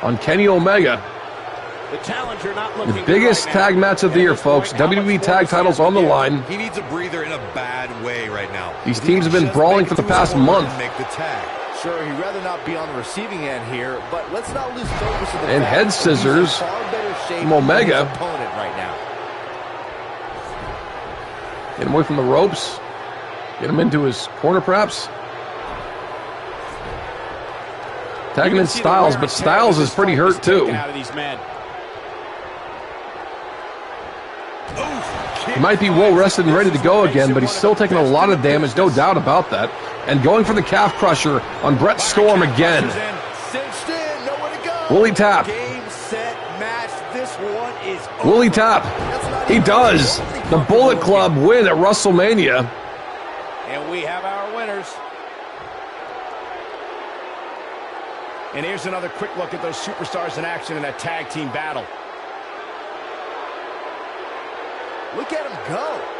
on Kenny Omega. The challenger not looking The good biggest right now. tag match of the year, folks. WWE tag titles on the line. He needs a breather in a bad way right now. These teams have been brawling for the past month. Make the tag. Sure, he'd rather not be on the receiving end here, but let's not lose focus of the And fact head that he's in scissors far better shape from than Omega. his opponent right now. Get him away from the ropes. Get him into his corner, perhaps. Tagging in Styles, but Styles is pretty hurt, too. Out of these men. He might be well rested and ready to go again, but he's still taking a lot of damage, no doubt about that. And going for the calf crusher on Brett Storm again. Cinched in, nowhere to go. Will he tap? Game, set, match. This one is Will he over. tap? That's not He even does. opening The for Bullet Hogan. Club win at WrestleMania. And we have our winners. And here's another quick look at those superstars in action in a tag team battle. Look at him go.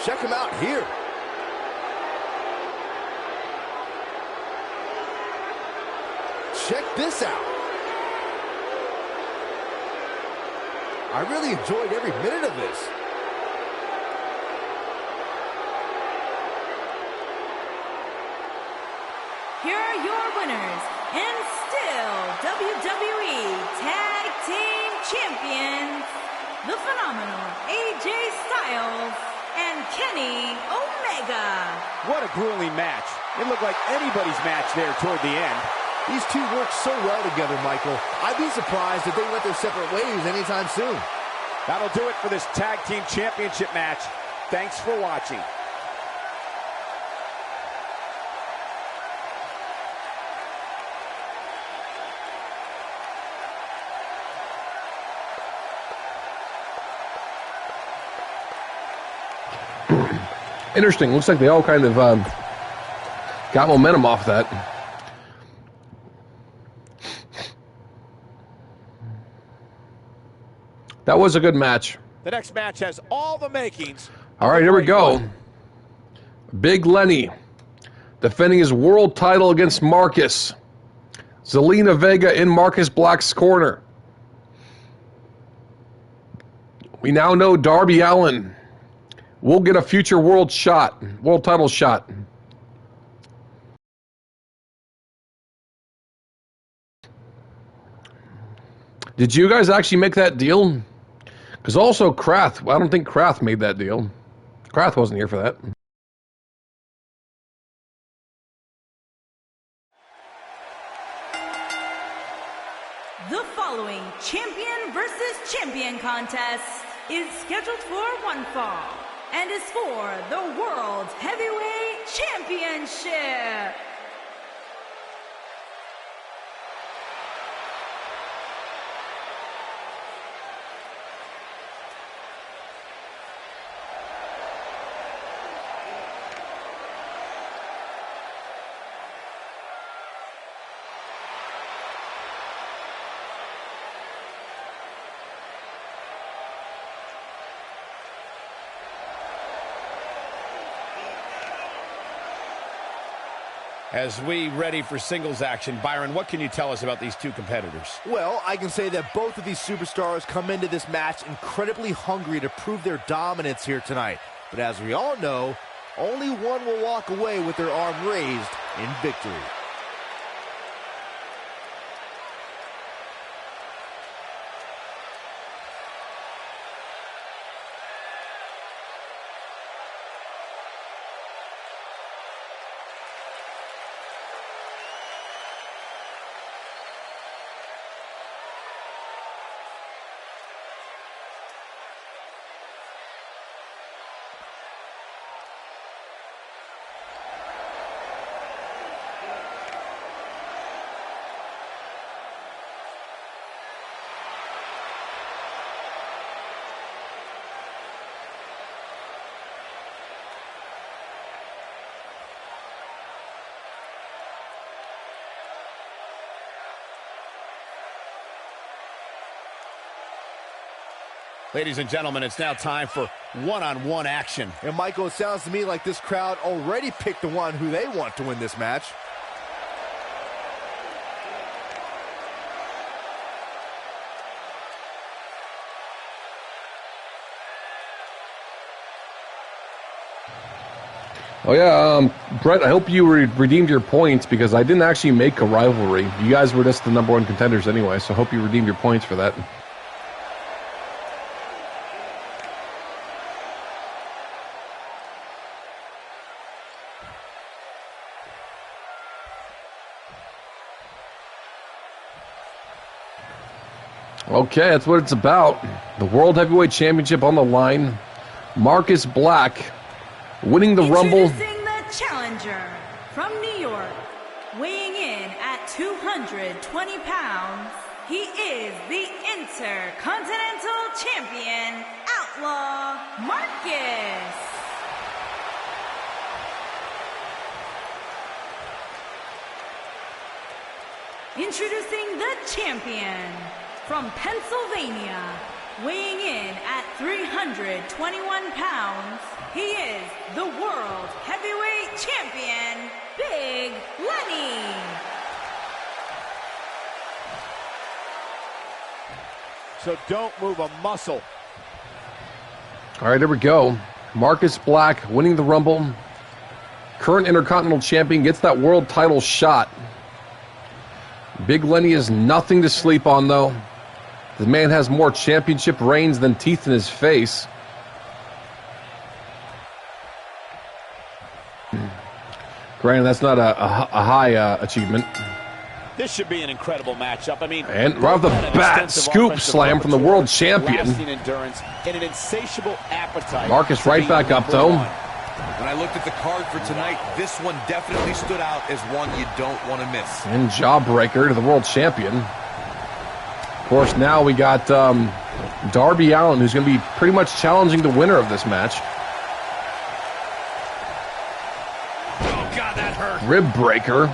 Check him out here. Check this out. I really enjoyed every minute of this. Here are your winners, and still WWE Tag Team Champions, the phenomenal AJ Styles and Kenny Omega. What a grueling match. It looked like anybody's match there toward the end. These two work so well together, Michael. I'd be surprised if they went their separate ways anytime soon. That'll do it for this Tag Team Championship match. Thanks for watching. Interesting. Looks like they all kind of got momentum off that. That was a good match. The next match has all the makings. All right, here we go. Big Lenny defending his world title against Marcus. Zelina Vega in Marcus Black's corner. We now know Darby Allin will get a future world title shot. Did you guys actually make that deal? Because also Krath, I don't think Krath made that deal. Krath wasn't here for that. The following champion versus champion contest is scheduled for one fall and is for the World Heavyweight Championship. As we ready for singles action, Byron, what can you tell us about these two competitors? Well, I can say that both of these superstars come into this match incredibly hungry to prove their dominance here tonight. But as we all know, only one will walk away with their arm raised in victory. Ladies and gentlemen, it's now time for one-on-one action. And Michael, it sounds to me like this crowd already picked the one who they want to win this match. Oh yeah, Brett, I hope you redeemed your points because I didn't actually make a rivalry. You guys were just the #1 contenders anyway, so I hope you redeemed your points for that. Okay, that's what it's about. The World Heavyweight Championship on the line. Marcus Black winning the Rumble. Introducing the challenger from New York, weighing in at 220 pounds, he is the Intercontinental Champion, Outlaw Marcus. Introducing the champion from Pennsylvania, weighing in at 321 pounds, he is the World Heavyweight Champion, Big Lenny. So don't move a muscle. All right, here we go. Marcus Black winning the Rumble. Current Intercontinental Champion gets that world title shot. Big Lenny is nothing to sleep on, though. The man has more championship reigns than teeth in his face. Granted, that's not a high achievement. This should be an incredible matchup. I mean, and right off the bat, scoop slam from the world champion. Endurance and an insatiable appetite. Marcus right back up, though. When I looked at the card for tonight, this one definitely stood out as one you don't want to miss. And jawbreaker to the world champion. Of course, now we got Darby Allin, who's going to be pretty much challenging the winner of this match. Rib breaker.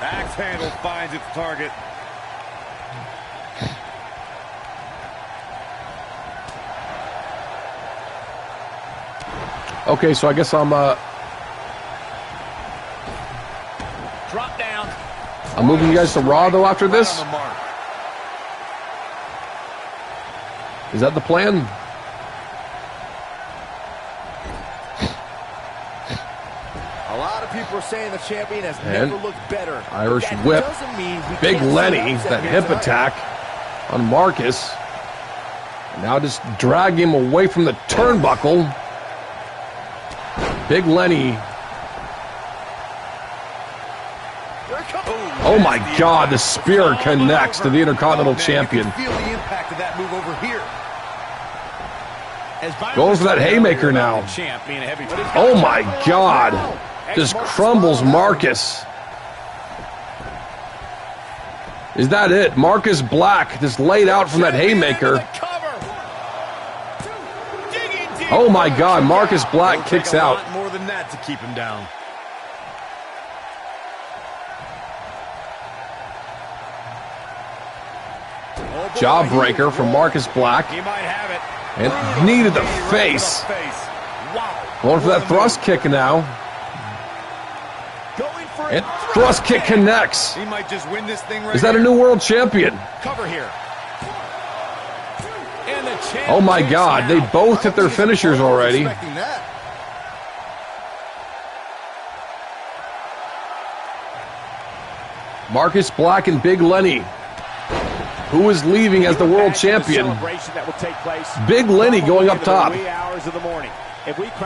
Axe handle finds its target. Okay, so I guess I'm Drop down. I'm moving you guys to Raw though after this. Right on the mark. Is that the plan? A lot of people are saying the champion has And never looked better. Irish That whip. doesn't mean we Big can't see Lenny, upset that here hip tonight. attack on Marcus. Now just drag him away from the turnbuckle. Big Lenny. Oh my God, the spear connects to the Intercontinental Champion. You can feel the impact of that move over here. Going for that haymaker now. Oh my God. Just crumbles Marcus. Is that it? Marcus Black just laid out from that haymaker. Oh my God, Marcus Black kicks out. More than that to keep him down. Jawbreaker from Marcus Black. He might have it. And knee to the face. Wow. Going for that thrust kick now. And thrust kick connects. He might just win this thing right Is that a here. new world champion? Cover here. And the champ Oh my kicks God, they now. both hit their finishers already. Expecting that. Marcus Black and Big Lenny. Who is leaving as the world champion? Big Lenny going up top.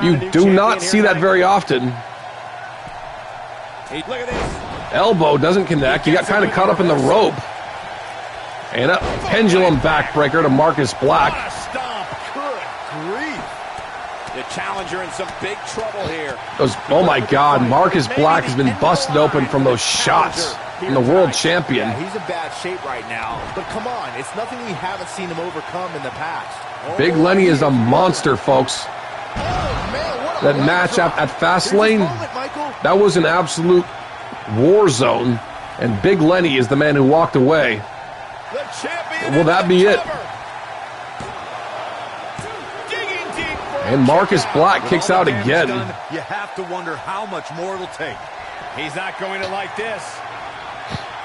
You do not see that very often. Look at this. Elbow doesn't connect. He got kind of caught up in the rope. And a pendulum backbreaker to Marcus Black. What a stomp. Good grief. The challenger in some big trouble here. Oh my God, Marcus Black has been busted open from those shots from the world champion. Yeah, he's in bad shape right now. But come on, it's nothing we haven't seen him overcome in the past. Big Lenny is a monster, folks. Oh, man, what a That leg match drop. at Here's Fastlane, his moment, Michael. that was an absolute war zone. And Big Lenny is the man who walked away. The champion. Will that be it? Digging deep for And Marcus Black kicks out again. You have to wonder how much more it'll take. He's not going to like this.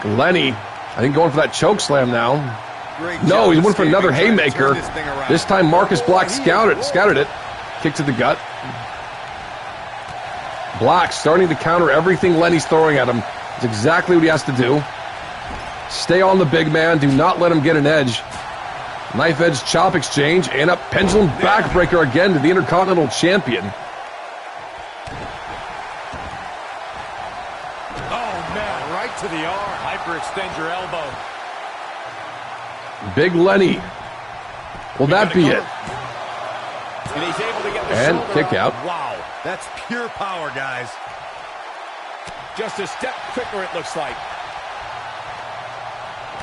Lenny, I think going for that choke slam now. Great No, job he went for another escaping, trying to haymaker. turn this thing around. This time Marcus Black scouted it. Kick to the gut. Black starting to counter everything Lenny's throwing at him. It's exactly what he has to do. Stay on the big man. Do not let him get an edge. Knife edge chop exchange and a pendulum backbreaker again to the Intercontinental Champion. Oh, man, right to the arm. Hyperextend your elbow. Big Lenny. Will that be it? And he's able to get the And shoulder kick up. out. Wow. That's pure power, guys. Just a step quicker, it looks like.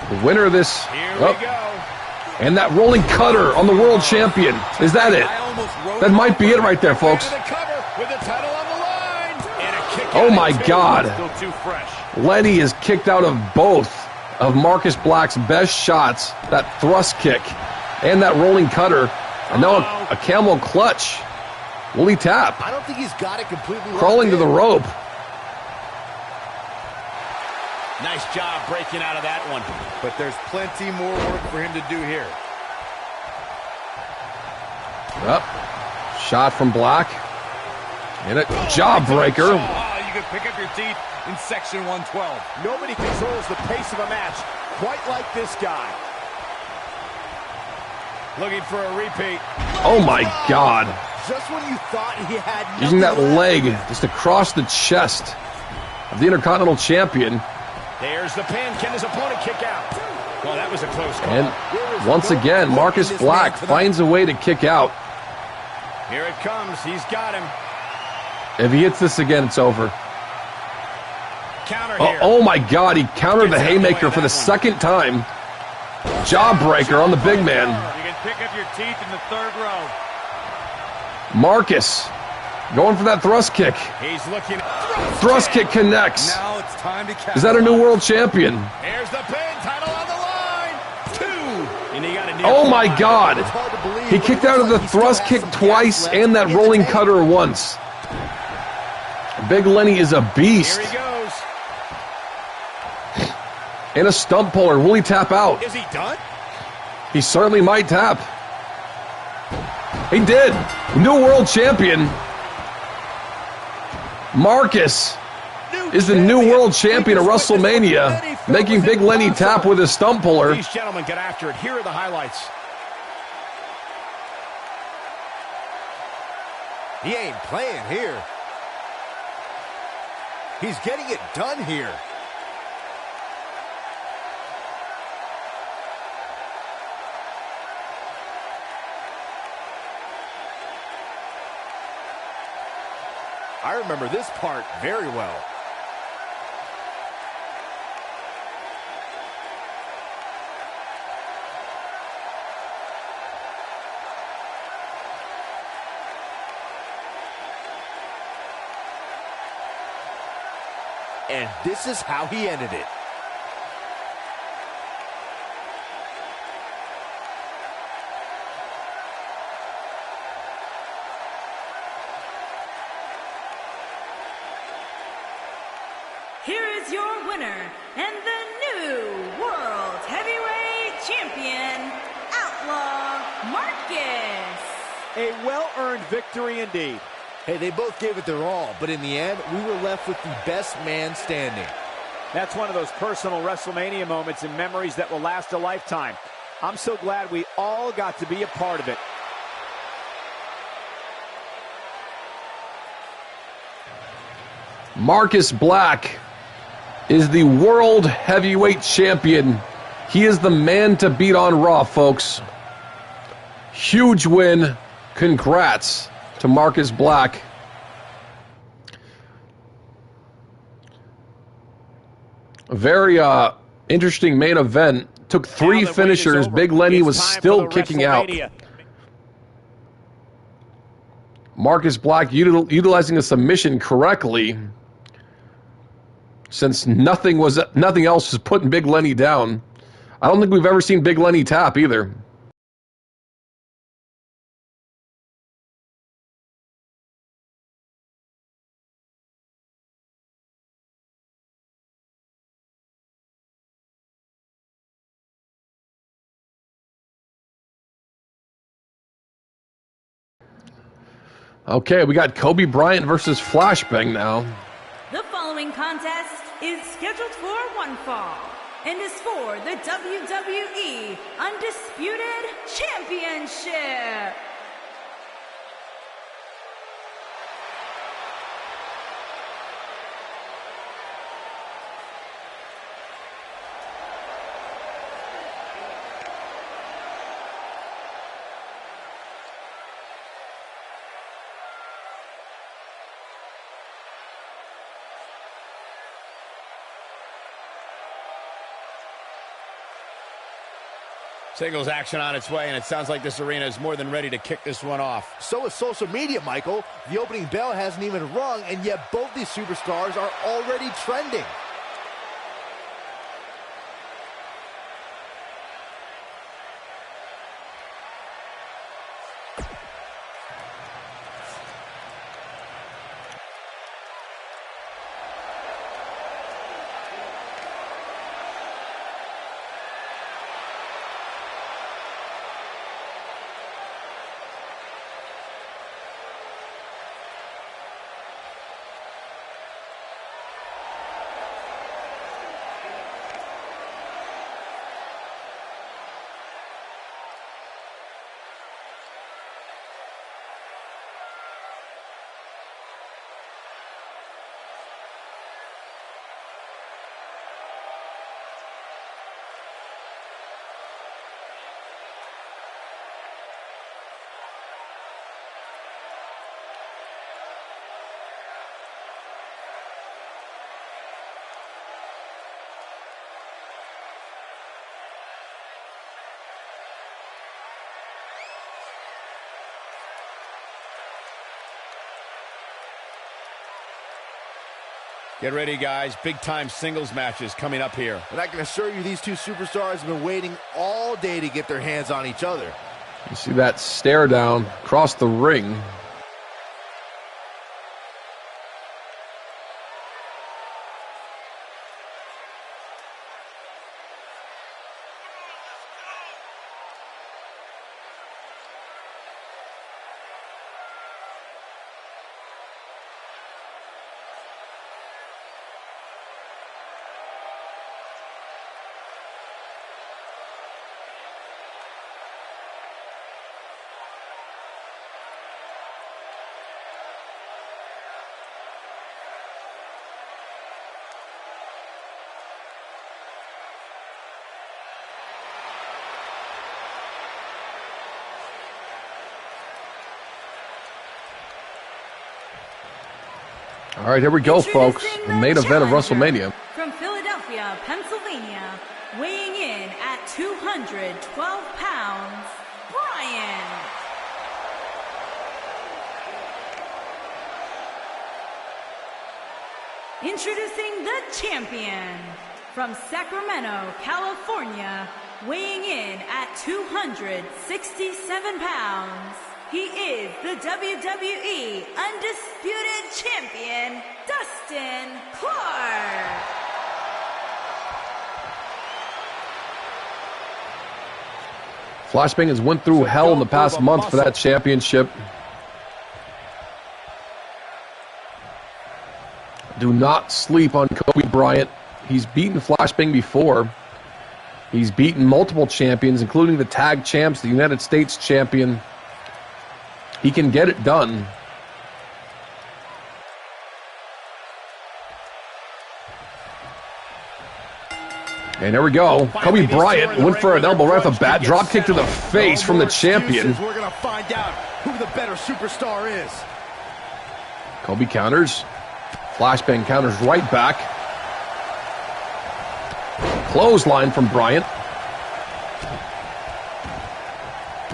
The winner of this. Here Oh, we go. and that rolling cutter on the world champion. Is that it? I almost wrote That might be it right there, folks. To the cover with the title on the line. And a kick Oh out my at two. God. Still too fresh. Lenny is kicked out of both of Marcus Black's best shots. That thrust kick and that rolling cutter. And now a camel clutch. Will he tap? I don't think he's got it completely Crawling to locked the in. rope. Nice job breaking out of that one. But there's plenty more work for him to do here. Up. Shot from Black. And a jawbreaker. Oh, you can pick up your teeth in section 112. Nobody controls the pace of a match quite like this guy. Looking for a repeat. Oh my God. Just when you thought he had Using that nothing left. leg just across the chest of the Intercontinental Champion. There's the pin. Can his opponent kick out? Well, that was a close call. And once again, Marcus Black finds a way to kick out. Here it comes. He's got him. If he hits this again, it's over. Counter Oh, here. oh my God, he countered the haymaker for the second time. Jawbreaker on the big man. You can pick up your teeth in the third row. Marcus going for that thrust kick. He's looking. Thrust kick connects. Now it's time to catch. Is that a new world champion? Here's the pin, title on the line. 2. And he got a knee. Oh my God. It's hard to believe, He but kicked it out looks of the like he still thrust has kick some gas twice left and that in the rolling tank. cutter once. Big Lenny is a beast. Here he goes. And a stump puller. Will he tap out? Is he done? He certainly might tap. He did. New world champion. Marcus is the new world champion of WrestleMania, making Big Lenny tap with his stump puller. These gentlemen get after it. Here are the highlights. He ain't playing here. He's getting it done here. I remember this part very well. And this is how he ended it. Here is your winner and the new World Heavyweight Champion, Outlaw Marcus. A well-earned victory indeed. Hey, they both gave it their all, but in the end, we were left with the best man standing. That's one of those personal WrestleMania moments and memories that will last a lifetime. I'm so glad we all got to be a part of it. Marcus Black is the World Heavyweight Champion. He is the man to beat on Raw, folks. Huge win. Congrats to Marcus Black. A very interesting main event. Took 3 finishers. Big Lenny was still kicking out. Marcus Black utilizing a submission correctly, since nothing else was putting Big Lenny down. I don't think we've ever seen Big Lenny tap either. Okay, we got Kobe Bryant versus Flashbang now. The following contest is scheduled for one fall and is for the WWE Undisputed Championship. Singles action on its way, and it sounds like this arena is more than ready to kick this one off. So is social media, Michael. The opening bell hasn't even rung, and yet both these superstars are already trending. Get ready, guys. Big-time singles matches coming up here. And I can assure you these two superstars have been waiting all day to get their hands on each other. You see that stare down across the ring. All right, here we go, folks. The main event of WrestleMania. From Philadelphia, Pennsylvania, weighing in at 212 pounds, Bryan. Introducing the champion. From Sacramento, California, weighing in at 267 pounds. He is the WWE Undisputed Champion, Dustin Clark. Flashbang has went through hell in the past month for that championship. Do not sleep on Kobe Bryant. He's beaten Flashbang before. He's beaten multiple champions, including the tag champs, the United States champion. He can get it done. And there we go. Kobe Bryant went for an elbow right off the bat. Drop kick to the face from the champion. We're going to find out who the better superstar is. Kobe counters. Flashbang counters right back. Clothesline from Bryant.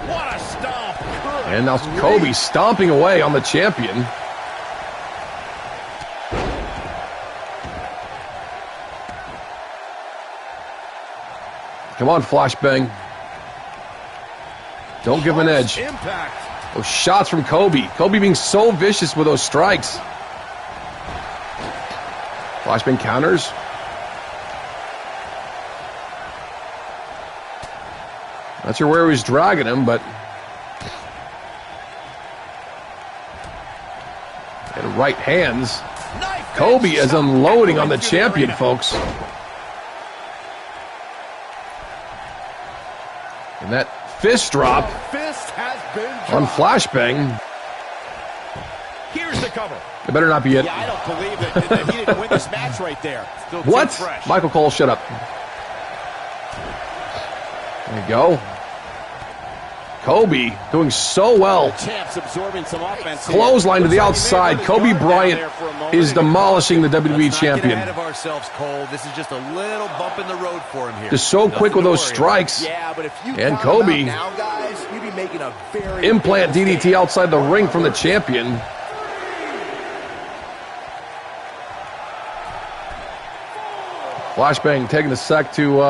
What a stomp. And now Kobe stomping away on the champion. Come on, Flashbang. Don't give an edge. Impact. Those shots from Kobe. Kobe being so vicious with those strikes. Flashbang counters. Not sure where he was dragging him, but... and right hands. Kobe is unloading on the champion, folks. And that fist drop on Flashbang. Here's the cover. It better not be it. Yeah, I don't believe that he didn't win this match right there. Still What? too fresh. Michael Cole, shut up. There you go. Kobe doing so well. Champs absorbing some offense. Clothesline to the outside. Kobe Bryant is demolishing the WWE Let's not get champion. ahead of ourselves, Cole. This is just a little bump in the road for him here. Just so quick with those strikes. Yeah, but if you And count Kobe. him out now, guys, you'd be making a very Implant big DDT mistake. outside the ring from the champion. Flashbang taking a sec to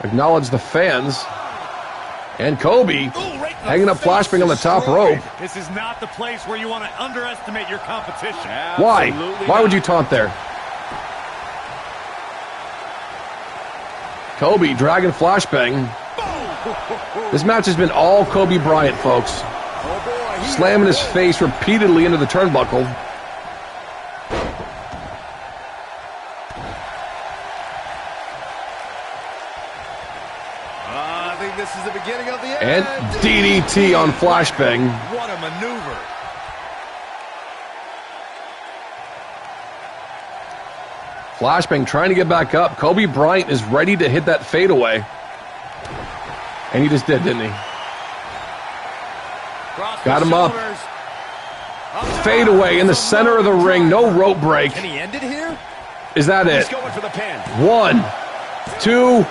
acknowledge the fans. And Kobe hanging up Flashbang on the top rope. This is not the place where you want to underestimate your competition. Why? Why would you taunt there? Kobe dragging Flashbang. This match has been all Kobe Bryant, folks. Slamming his face repeatedly into the turnbuckle. I think this is the beginning of the And end. DDT on Flashbang. What a maneuver. Flashbang trying to get back up. Kobe Bryant is ready to hit that fadeaway. And he just did, didn't he? Got him up. Fadeaway in the center of the ring. No rope break. Can he end it here? Is that it? He's going for the pin. 1, 2.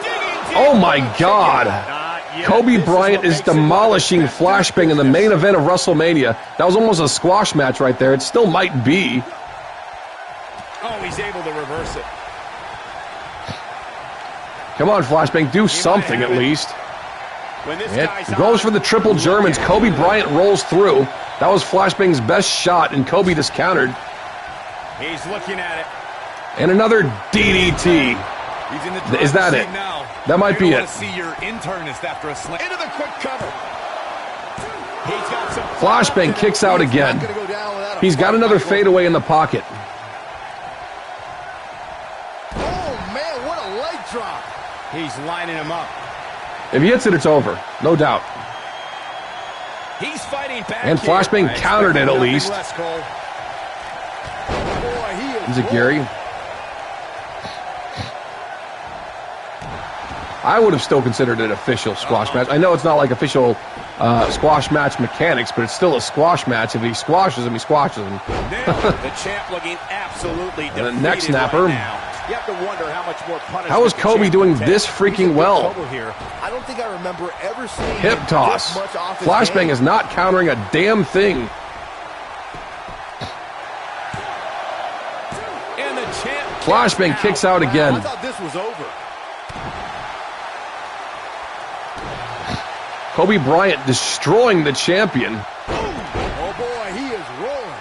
Oh my God. Kobe Bryant is demolishing Flashbang in the main event of WrestleMania. That was almost a squash match right there. It still might be. Oh, he's able to reverse it. Come on, Flashbang, do something at least. When this It guy's goes on, for the triple Germans. Kobe Bryant rolls through. That was Flashbang's best shot, and Kobe just countered. he's looking at it. And another DDT. He's in the Is that driver's it? seat now. That might be You're it. gonna see your internist after a slam. Into the quick cover. He's got some Flashbang kicks out again. Gonna go down without a He's got fight, another Michael. fadeaway in the pocket. Oh, man, what a leg drop. He's lining him up. If he hits it, it's over. No doubt. He's fighting back And here. Flashbang I countered it expected at nothing least. less, Cole. Boy, he is Is it Gary? I would have still considered it official squash match. I know it's not like official squash match mechanics, but it's still a squash match. If he squashes him, he squashes him. The champ looking absolutely And the defeated neck snapper. right now. You have to wonder how much more punishment How is the Kobe champ doing can this take. freaking well? trouble here. I don't think I remember ever seeing Hip him toss. this much off his Flashbang game. is not countering a damn thing. And the champ Flashbang kicks out I again. thought this was over. Kobe Bryant destroying the champion. Oh, boy, he is rolling.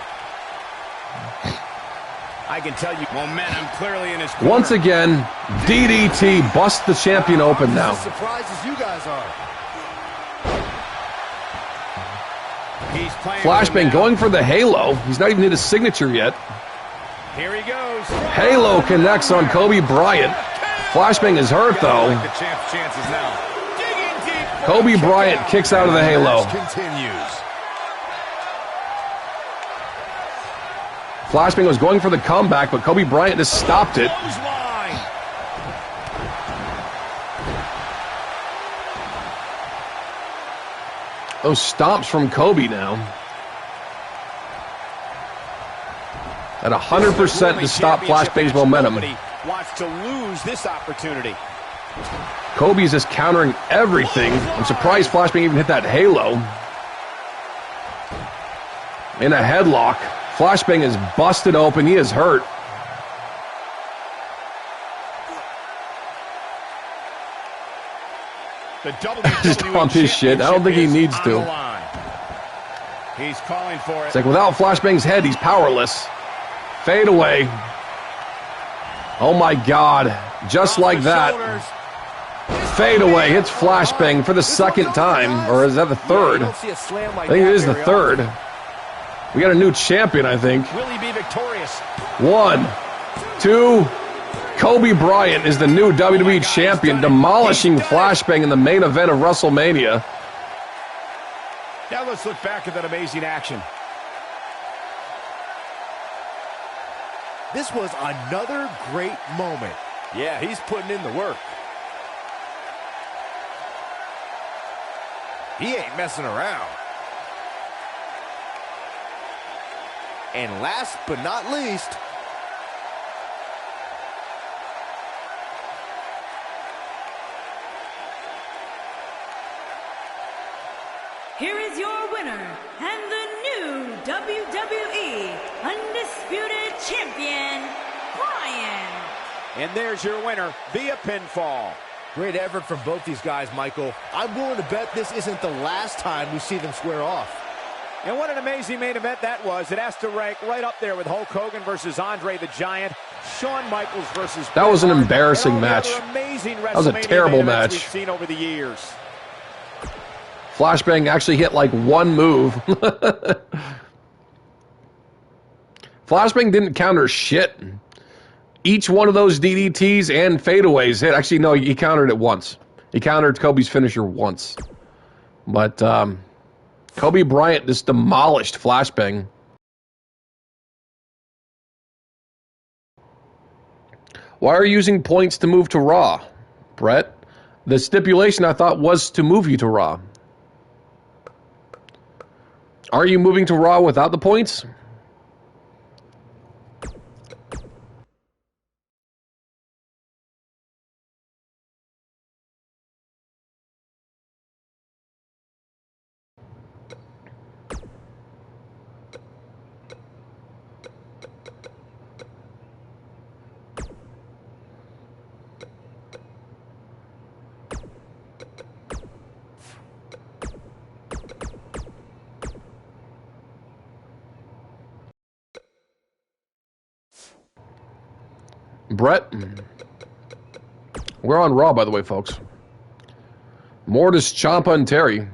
I can tell you momentum clearly in his corner. Once again, DDT busts the champion open now. As surprised as you guys are. He's playing Flashbang with him going for the halo. He's not even hit his signature yet. now. Here he goes. Halo connects on Kobe Bryant. Flashbang is hurt though. The champ's chances now. Digging deep for Kobe the Bryant kick out. kicks out of the halo. Continues. Flashbang was going for the comeback, but Kobe Bryant just stopped it. Clothesline. Those stomps from Kobe now. At 100% to stop Flashbang's momentum. Nobody wants to lose this opportunity. Kobe's just countering everything. I'm surprised Flashbang even hit that halo. In a headlock. Flashbang is busted open. He is hurt. The WWE Just pump his shit. I don't think he Championship needs is to. on the line. He's calling for it. It's like without Flashbang's head, he's powerless. Fade away. Oh my God. Just Off like the that. shoulders. Fade away. Hits Flashbang for the second time. Or is that the third? You don't see a slam like I think it that is the very third. often. We got a new champion, I think. Will he be victorious? 1, 2. Kobe Bryant is the new WWE champion, demolishing Flashbang in the main event of WrestleMania. Now let's look back at that amazing action. This was another great moment. Yeah, he's putting in the work. He ain't messing around. And last but not least, Here is your winner and the new WWE Undisputed Champion, Bryan. And there's your winner via pinfall. great effort from both these guys, Michael. I'm willing to bet this isn't the last time we see them square off. And what an amazing main event that was. It has to rank right up there with Hulk Hogan versus Andre the Giant, Shawn Michaels versus That was an Bret Hart, embarrassing and all the match. other amazing That was a WrestleMania terrible main events match. we've seen over the years. Flashbang actually hit like one move. Flashbang didn't counter shit. Each one of those DDTs and fadeaways hit. Actually, no, he countered it once. He countered Kobe's finisher once. But Kobe Bryant just demolished Flashbang. Why are you using points to move to Raw, Brett? The stipulation I thought was to move you to Raw. Are you moving to Raw without the points? Brett. We're on Raw, by the way, folks. Mortis, Ciampa, and Terry.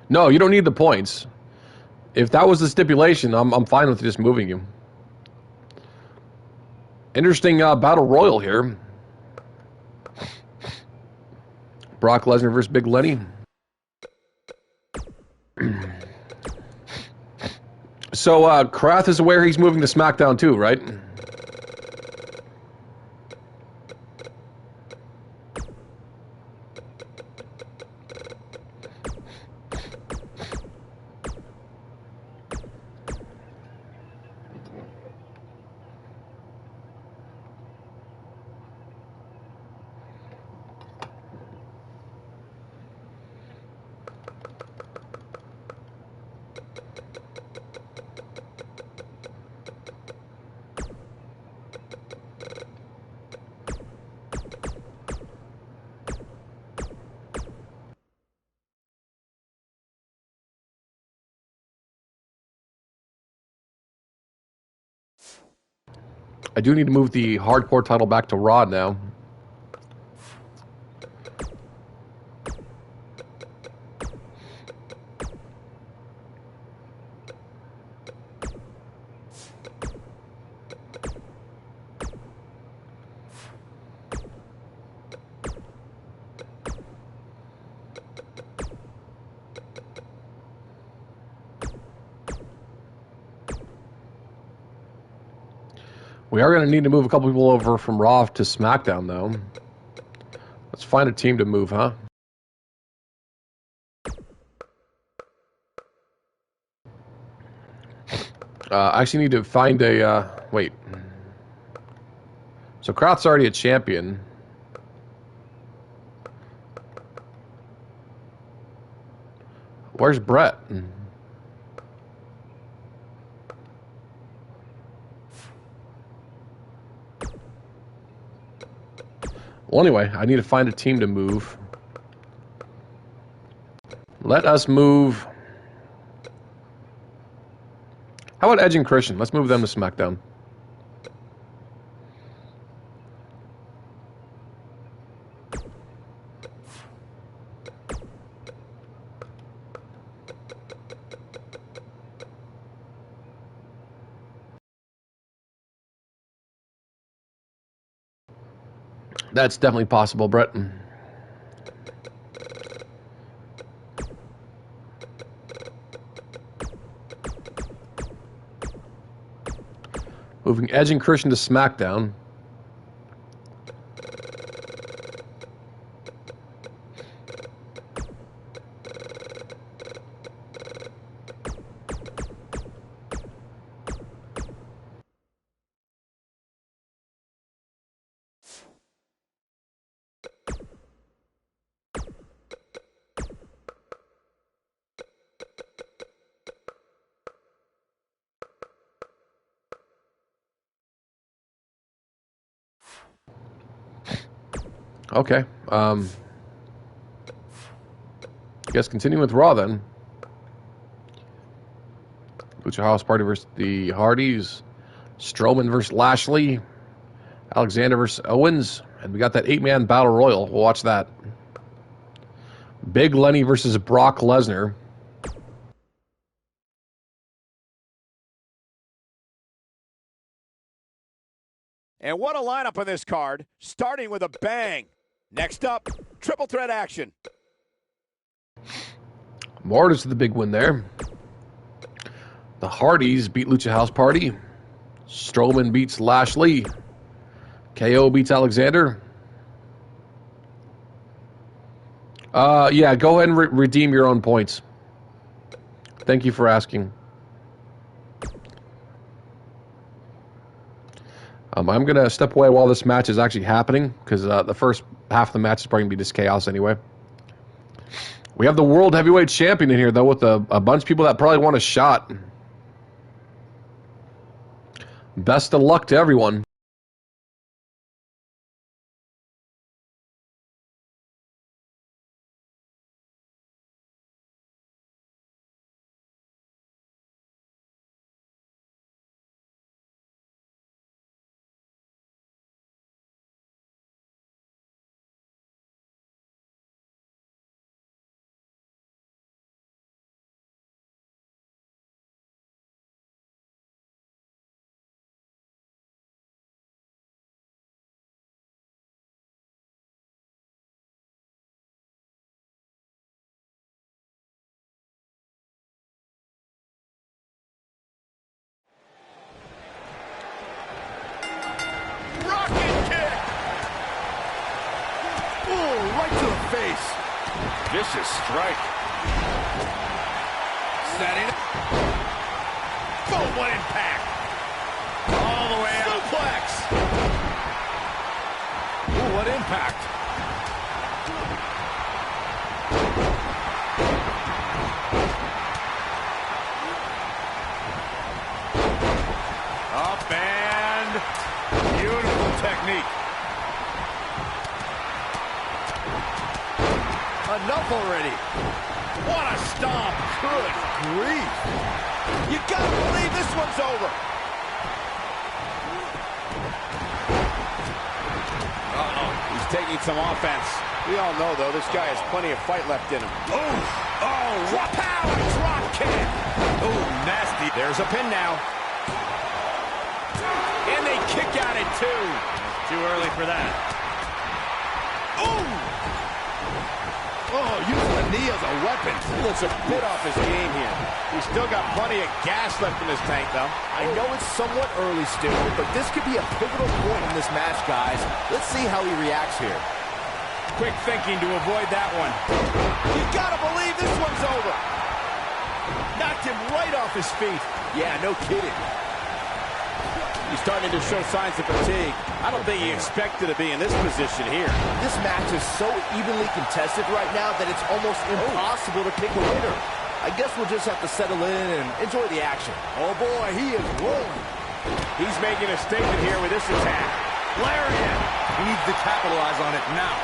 No, you don't need the points. If that was the stipulation, I'm fine with just moving you. Interesting battle royal here. Brock Lesnar versus Big Lenny. So, Krath is aware he's moving to SmackDown too, right? I do need to move the hardcore title back to Raw now. We are going to need to move a couple people over from Raw to SmackDown, though. Let's find a team to move, huh? I actually need to find a... wait. So Kraft's already a champion. Where's Brett? Well, anyway, I need to find a team to move. Let us move... How about Edge and Christian? Let's move them to SmackDown. That's definitely possible, Brett. Moving Edge and Christian to SmackDown. Okay. Guess continue with Raw then. Lucha House Party versus the Hardys. Strowman versus Lashley. Alexander versus Owens. And we got that 8-man battle royal. We'll watch that. Big Lenny versus Brock Lesnar. And what a lineup on this card, starting with a bang. Next up, triple threat action. Mortis with the big win there. The Hardys beat Lucha House Party. Strowman beats Lashley. KO beats Alexander. Yeah, go ahead and redeem your own points. Thank you for asking. I'm going to step away while this match is actually happening, because the first half of the match is probably going to be just chaos anyway. We have the World Heavyweight Champion in here, though, with a bunch of people that probably want a shot. Best of luck to everyone. face. Vicious strike. Setting it. Boom, what impact. All the way out. Suplex. Ooh, what impact. Up and beautiful technique. Enough already. What a stomp. Good grief. You gotta believe this one's over. He's taking some offense. We all know, though, this guy has plenty of fight left in him. Oh, power drop kick. Oh, nasty. There's a pin now. And they kick out at 2. Too early for that. Oh, using the knee as a weapon. He looks a bit off his game here. He's still got plenty of gas left in his tank, though. I know it's somewhat early still, but this could be a pivotal point in this match, guys. Let's see how he reacts here. Quick thinking to avoid that one. You gotta believe this one's over. Knocked him right off his feet. Yeah, no kidding. He's starting to show signs of fatigue. I don't think he expected to be in this position here. This match is so evenly contested right now that it's almost impossible to pick a winner. I guess we'll just have to settle in and enjoy the action. Oh boy, he is rolling. He's making a statement here with this attack. Lariat. He needs to capitalize on it now.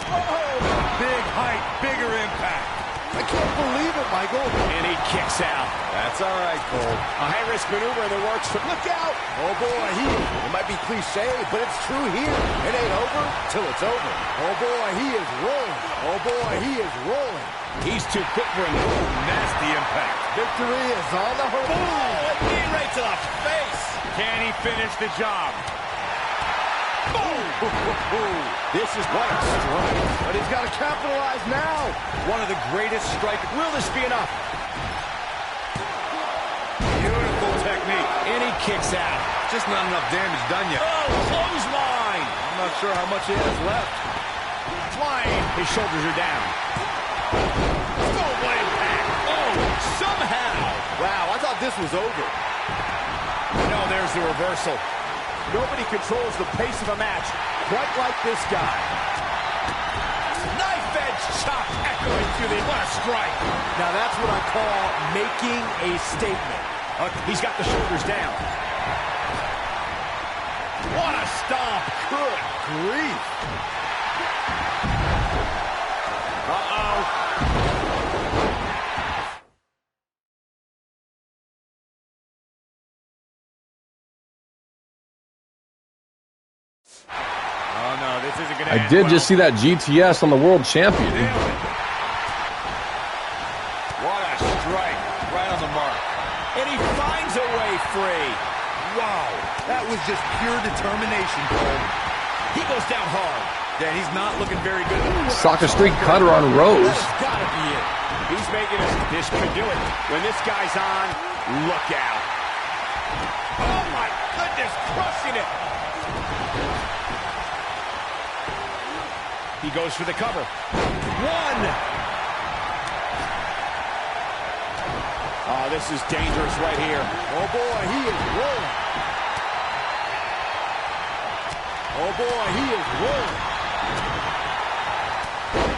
Oh, big height, bigger impact. I can't believe it, Michael. And he kicks out. That's all right, Cole. A high-risk maneuver in the works. Look out! Oh, boy, it might be cliche, but it's true here. It ain't over till it's over. Oh, boy, he is rolling. Oh, boy, he is rolling. He's too quick for him. Nasty impact. Victory is on the horizon. Oh, a knee right to the face. Can he finish the job? This is what a strike. But he's got to capitalize now. One of the greatest strikers. Will this be enough? Beautiful technique. And he kicks out. Just not enough damage done yet. Oh, clothesline. I'm not sure how much he has left. Flying. His shoulders are down. Oh, what impact. Oh, somehow. Wow, I thought this was over. No, there's the reversal. Nobody controls the pace of a match quite like this guy. Knife edge chop echoing through the... What a strike. Now that's what I call making a statement. He's got the shoulders down. What a stomp. Good grief. Oh, no, this isn't going to I did just see that GTS on the world champion. What a strike. Right on the mark. And he finds a way free. Wow. That was just pure determination, Cole. He goes down hard. Yeah, he's not looking very good. Soccer Street cutter on Rose. That's gotta be it. He's making us. This could do it. When this guy's on, look out. Oh, my goodness. Crushing it. He goes for the cover. One. Oh, this is dangerous right here. Oh, boy, he is rolling. Oh, boy, he is rolling.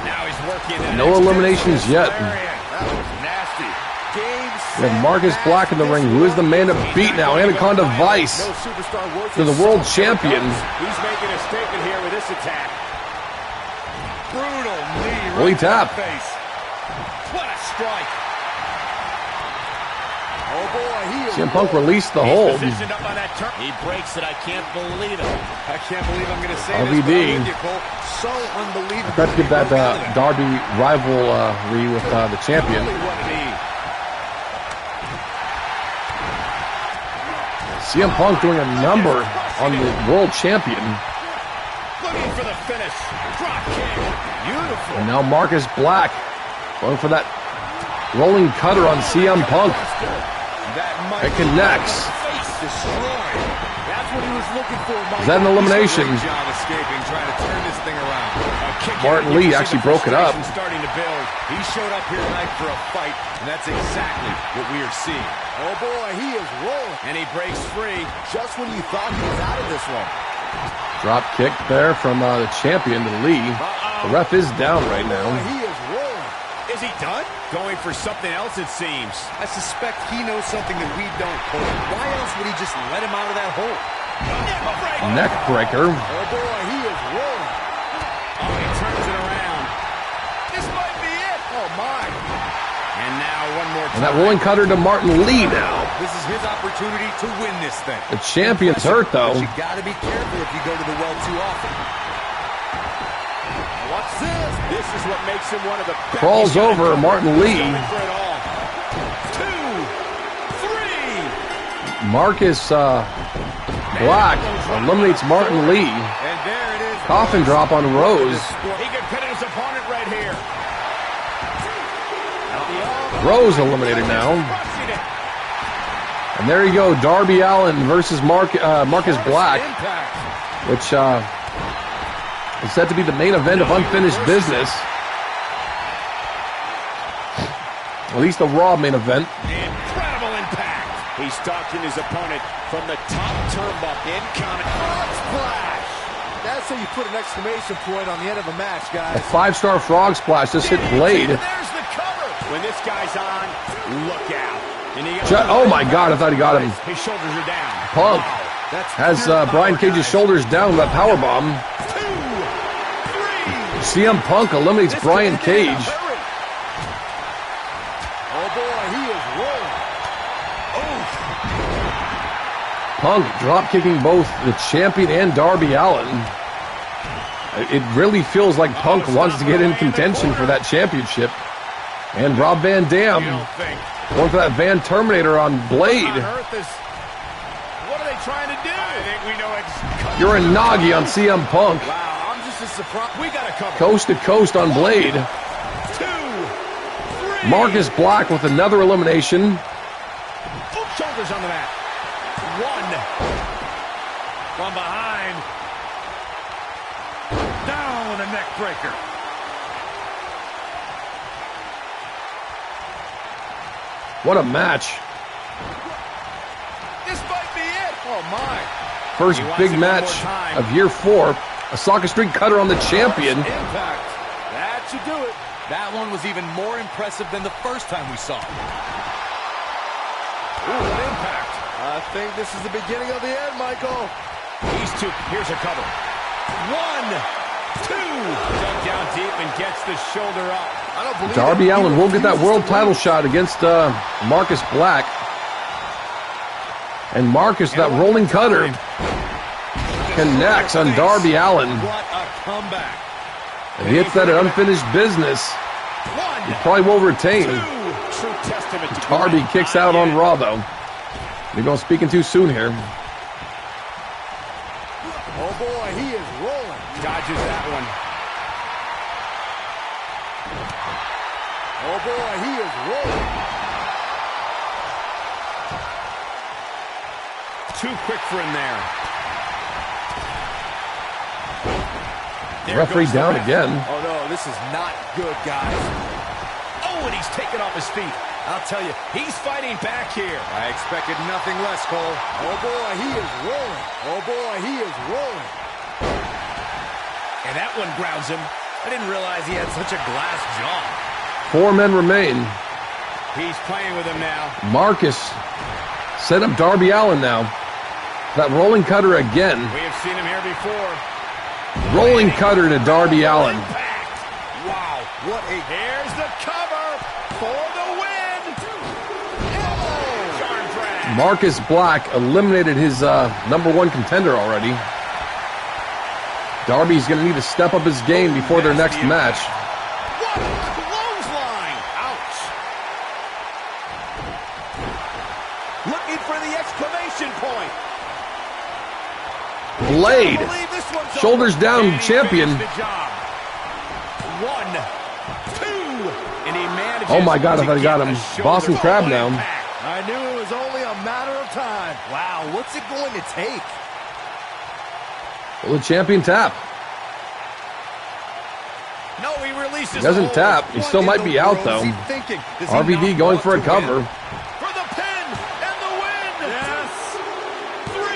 Now he's working that. No eliminations yet. That was nasty. We have Marcus Black in the ring. Who is the man to beat now? Anaconda Vice. No superstar worth To the world champion. He's making a statement here with this attack. Brutal knee Will he right to tap? the face. What a strike. Oh, boy, he is CM Punk released the hold. Positioned up on that turn. He breaks it. I can't believe it. I can't believe I'm going to say RVD. this, but I'm with you, Cole. So unbelievable. Got to give that Darby rivalry with the champion. Really what it is. CM Punk doing a number on the world champion. Looking for the finish. Drop kick. Beautiful. And now Marcus Black going for that rolling cutter on CM Punk. That might It connects. face destroyed. That's what he was looking for, Mike. Is that an elimination? Great job escaping, trying to turn this thing around. Martin Lee actually broke it up. Starting to build. He showed up here tonight for a fight, and that's exactly what we are seeing. Oh boy, he is rolling. And he breaks free. Just when you thought he was out of this one. Drop kick there from the champion to Lee. The ref is down right now. He is rolling. Is he done? Going for something else, it seems. I suspect he knows something that we don't, Cole. Why else would he just let him out of that hole? Neck breaker. Oh boy, he is rolling. Oh, he turns it around. This might be it. Oh my. And now one more time. And that rolling cutter to Martin Lee now. This is his opportunity to win this thing. The champion's hurt, though. But you got to be careful if you go to the well too often. Watch this. This is what makes him one of the best. Crawls over Martin Lee. Going for it all. 2, 3. Marcus Black eliminates Martin Lee. And there it is. Coffin drop on Rose. He could pin his opponent right here. Rose eliminated now. And there you go, Darby Allin versus Marcus Black, which is set to be the main event of Unfinished Business. At least the Raw main event. Incredible impact. He's stalking his opponent from the top turnbuckle. Incoming frog splash. That's how you put an exclamation point on the end of a match, guys. A 5-star frog splash just hit Blade. There's the cover. When this guy's on, look out. And he Oh my God, I thought he got him. His shoulders are down. Punk has Brian Cage's shoulders down with that powerbomb. 2, 3. CM Punk eliminates Brian Cage. Oh boy, he is rolling. Punk drop kicking both the champion and Darby Allin. It really feels like Punk wants to get in contention for that championship. And Rob Van Dam going for that Van Terminator on Blade. What are they trying to do? I think we know it's You're a Nagi on CM Punk. Wow, I'm just as surprised. We got to cover. Coast to coast on Blade. 2, 3. Marcus Black with another elimination. Shoulders on the mat. 1. From behind. Down with a neck breaker. What a match. This might be it. Oh, my. First big match of year 4. A Saka Street cutter on the champion. Impact. That should do it. That one was even more impressive than the first time we saw it. Ooh, what impact. I think this is the beginning of the end, Michael. These two. Here's a cover. 1, 2. Dug down deep and gets the shoulder up. I don't believe Darby Allin will get that world title shot against Marcus Black. And Marcus, that rolling cutter, connects on Darby Allin. What a comeback. And he hits that at Unfinished Business. He probably will retain. True testament to Darby kicks out on Raw, though. Maybe I'm speaking too soon here. Oh boy, he is rolling. dodges that one. Oh boy, he is rolling. Too quick for him there. Referee down again. Oh no, this is not good, guys. Oh, and he's taken off his feet. I'll tell you, he's fighting back here. I expected nothing less, Cole. Oh boy, he is rolling. Oh boy, he is rolling. And that one grounds him. I didn't realize he had such a glass jaw. 4 men remain. He's playing with him now. Marcus set up Darby Allin now. That rolling cutter again. We have seen him here before. Rolling cutter to Darby Allin. Wow, what a... Here's the cover for the win. Oh, arm drag. Marcus Black eliminated his #1 contender already. Darby's going to need to step up his game before their next match. What a clothesline. Ouch. Looking for the exclamation point. Blade. I believe this one's Shoulders over. down, And he champion. finished the job. 1, 2, and he manages. Oh my God, I to thought he got get him. a shoulder Boston Crab roll now. impact. I knew it was only a matter of time. Wow, what's it going to take? Will the champion tap? No, he releases. He doesn't tap. He still might be out, though. RVD going for a cover. For the pin and the win. Yes.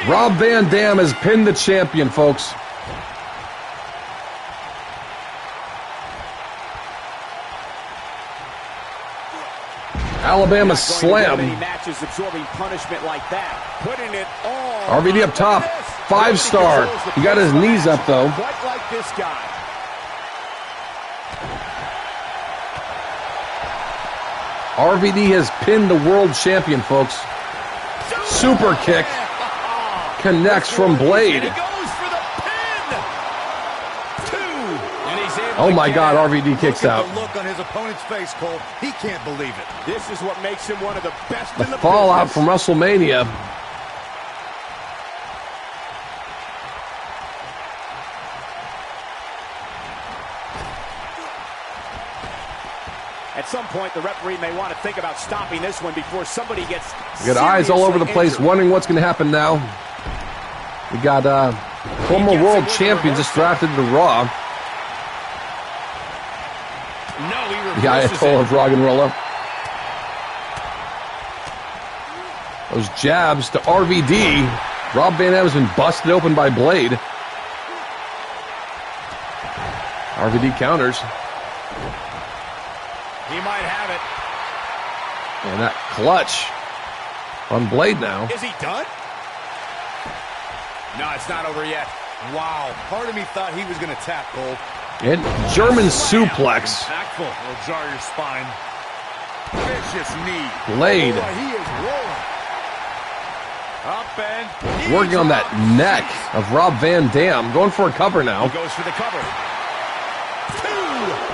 3. Rob Van Dam has pinned the champion, folks. Alabama slam. Matches absorbing punishment like that. Putting it all. RVD up top. 5-star. He got his knees up, though. Quite like this guy. RVD has pinned the world champion, folks. Super kick. Connects from Blade. Oh my God, RVD kicks out. The look on his opponent's face, Cole. He can't believe it. This is what makes him one of the best The in the fallout business. from WrestleMania. At some point, the referee may want to think about stopping this one before somebody gets We got eyes all over the place, injured. wondering what's going to happen now. We got former world champion just drafted to Raw. No, he The reverses Ayatollah it. of Rock and Rolla. Those jabs to RVD. Rob Van Dam has been busted open by Blade. RVD counters. He might have it. And that clutch on Blade now. Is he done? No, it's not over yet. Wow, part of me thought he was going to tap, Cole. And German suplex. Impactful. Will jar your spine. Vicious knee. Blade Boy, he is rolling. Up and working on that neck of Rob Van Dam. Going for a cover now. Goes for the cover. 2.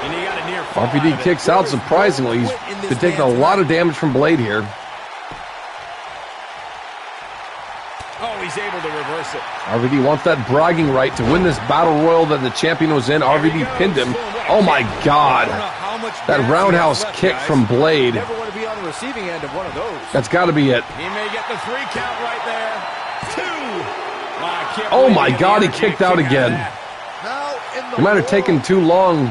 And he got a near fall out RVD of it. kicks out surprisingly. He's been taking a lot of damage from Blade here. oh, he's able to reverse it. RVD wants that bragging right to win this battle royal that the champion was in. RVD pinned him. Oh my God. That roundhouse kick from Blade. Never want to be on the receiving end of one of those. That's got to be it. He may get the 3 count right there. 2. I can't Oh believe my he God, he energy kicked to out kick of again. that. How in the He might have world? taken too long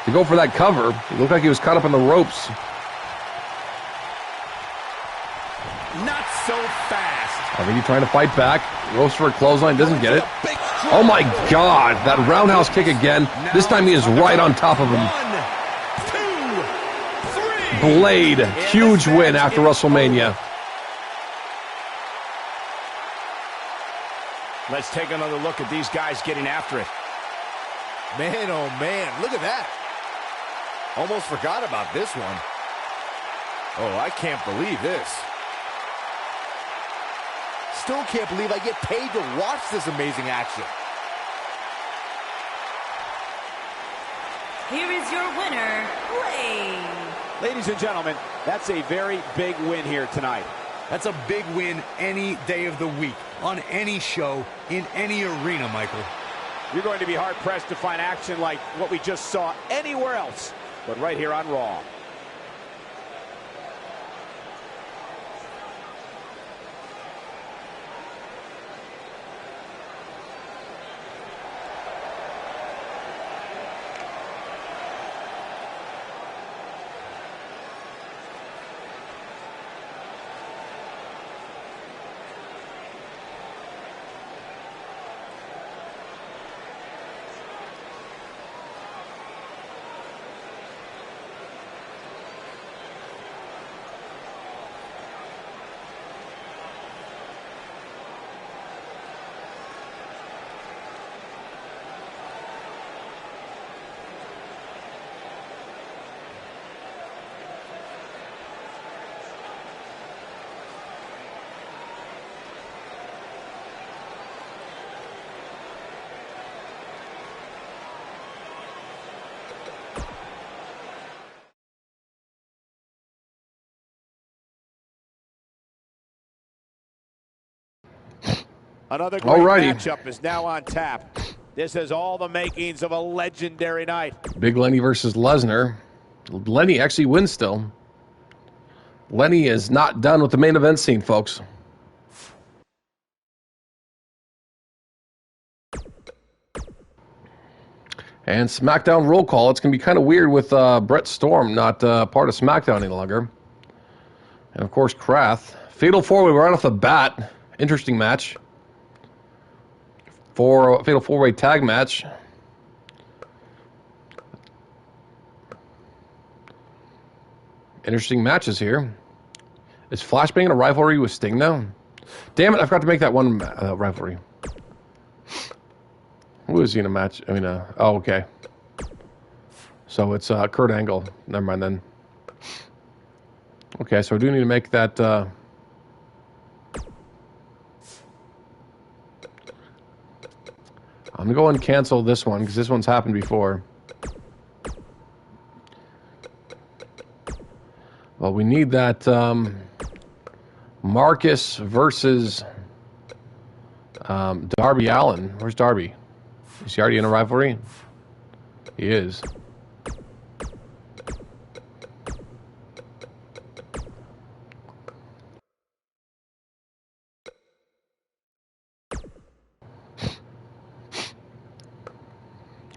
to go for that cover. It looked like he was caught up in the ropes. Not so fast. RVD trying to fight back. Goes for a clothesline, doesn't get it. Oh my God, that roundhouse kick again. This time he is right on top of him. 1, 2, 3. Blade, huge win after WrestleMania. Let's take another look at these guys getting after it. Man, oh man, look at that. Almost forgot about this one. Oh, I can't believe this. Still can't believe I get paid to watch this amazing action. Here is your winner, Blade. Ladies and gentlemen, that's a very big win here tonight. That's a big win any day of the week, on any show, in any arena, Michael. You're going to be hard-pressed to find action like what we just saw anywhere else, but right here on Raw. Another great Alrighty. matchup is now on tap. This has all the makings of a legendary night. Big Lenny versus Lesnar. Lenny actually wins still. Lenny is not done with the main event scene, folks. And SmackDown roll call. It's going to be kind of weird with Brett Storm not part of SmackDown any longer. And, of course, Krath. Fatal 4-way right off the bat. Interesting match. Fatal 4-way tag match. Interesting matches here. Is Flashbang in a rivalry with Sting now? Damn it, I forgot to make that one rivalry. Who is he in a match? I mean, oh, okay. So it's Kurt Angle. Never mind then. Okay, so I do need to make that... I'm going to go and cancel this one, because this one's happened before. Well, we need that Marcus versus Darby Allin. Where's Darby? Is he already in a rivalry? He is.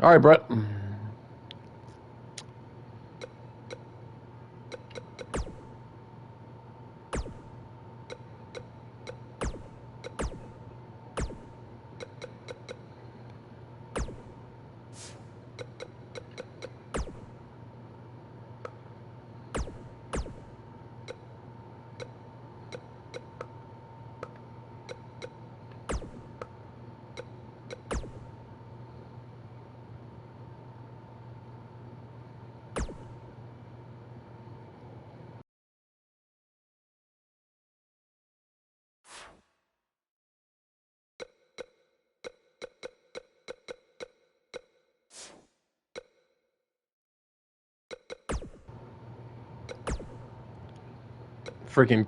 All right, Brett. Freaking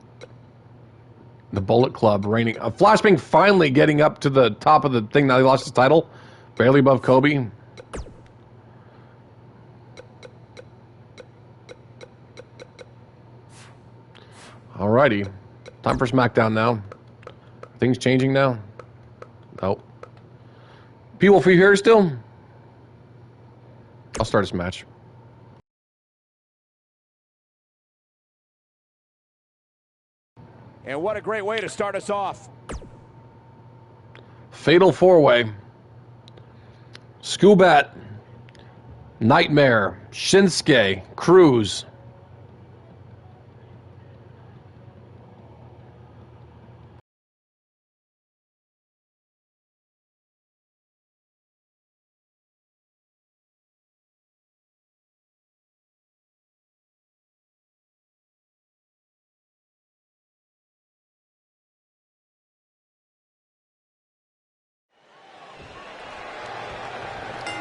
the Bullet Club reigning. Flashbang finally getting up to the top of the thing. Now he lost his title. Barely above Kobe. Alrighty. Time for SmackDown now. Things changing now? Nope. P-Wolf, are you here still? I'll start this match. And what a great way to start us off. Fatal 4-way. Skubat, Nightmare, Shinsuke, Cruz.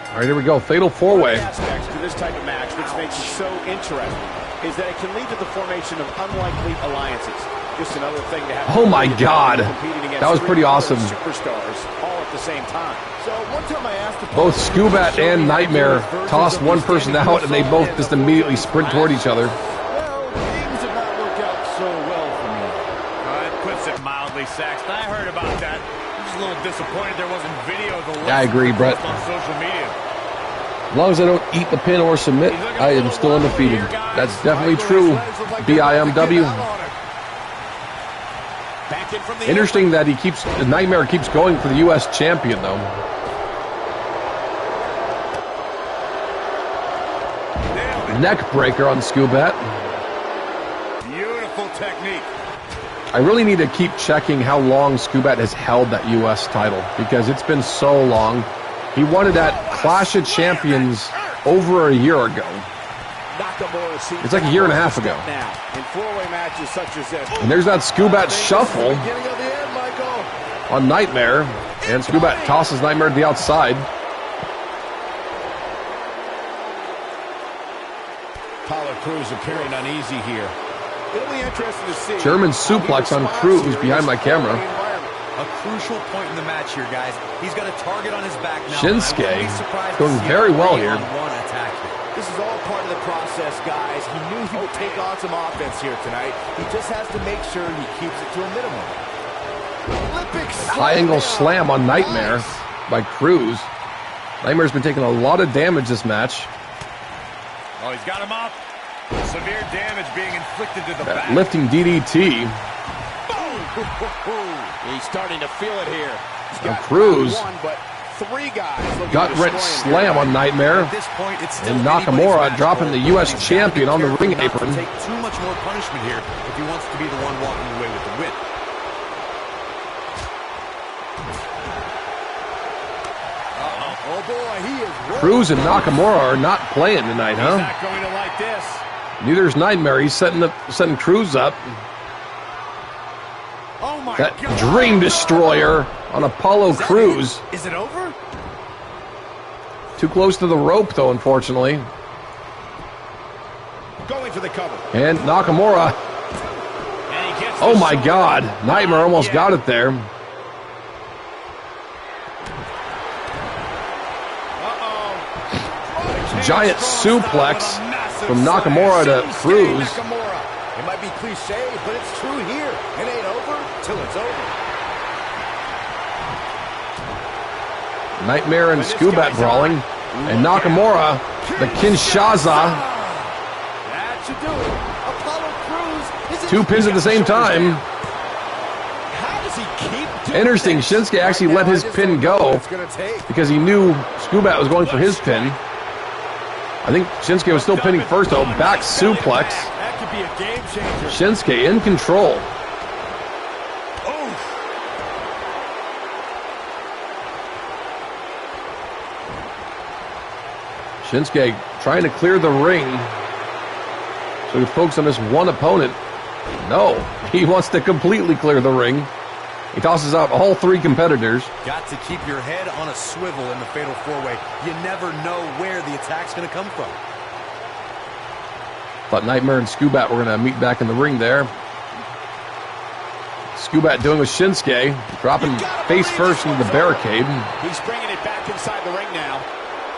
All right, here we go. Fatal 4-way. One of the aspects to this type of match, which makes it so interesting, is that it can lead to the formation of unlikely alliances. Just another thing to have. Oh my God, that was pretty awesome. Superstars all at the same time. So one time I asked the Both Skubat and Nightmare tossed one person out, and they both just immediately sprint toward each other. Well, things have not worked out so well for me. It puts it mildly, Saxton. I heard about that. I'm just a little disappointed there wasn't video of the Yeah, I agree, Brett. on social media. As long as I don't eat the pin or submit, I am still undefeated. That's definitely true. BIMW. Interesting that Nightmare keeps going for the U.S. champion, though. Neck breaker on Skubat. Beautiful technique. I really need to keep checking how long Skubat has held that U.S. title, because it's been so long. He won it at Clash of Champions over a year ago. It's like a year and a half ago. And there's that Skubat shuffle on Nightmare. And Skubat tosses Nightmare to the outside. Apollo Crews appearing uneasy here. It'll be interesting to see. German suplex on Crews behind my camera. A crucial point in the match here, guys. He's got a target on his back now. Shinsuke doing very well here. This is all part of the process, guys. He knew he would take on some offense here tonight. He just has to make sure he keeps it to a minimum. High angle slam on Nightmare by Cruz. Nightmare's been taking a lot of damage this match. Oh, he's got him up. Severe damage being inflicted to the back. Lifting DDT. He's starting to feel it here. And Cruz one, but 3 guys. gut-wrench slam on Nightmare. At this point, it's still And Nakamura dropping the U.S. champion on the ring apron. Take too much more punishment here if he wants to be the one walking away with the win. Oh boy, he is Cruz and Nakamura are not playing tonight, huh? not going to like this. Neither's Nightmare. He's setting Cruz up. Oh my That God. Dream Destroyer on Apollo Crews. Is it over? Too close to the rope, though, unfortunately. Going for the cover. And Nakamura. And he gets the Oh my shoulder. God. Nightmare almost got it there. Giant suplex from Nakamura to Cruz. It might be cliche, but it's true here. It ain't over till it's over. Nightmare and Skubat brawling. And Nakamura, the Kinshasa. That should do it. Apollo Crews is 2 pins at the same time. How does he keep doing Interesting, this? Shinsuke actually let his pin go It's gonna take. because he knew Skubat was going for his pin. I think Shinsuke was still pinning first, though. Back suplex. That could be a game changer. Shinsuke in control. Shinsuke trying to clear the ring so he focus on this one opponent. No, he wants to completely clear the ring. He tosses out all 3 competitors. Got to keep your head on a swivel in the Fatal 4-Way. You never know where the attack's going to come from. Thought Nightmare and Skubat were going to meet back in the ring there. Skubat doing with Shinsuke, dropping face first into the barricade. He's bringing it back inside the ring now.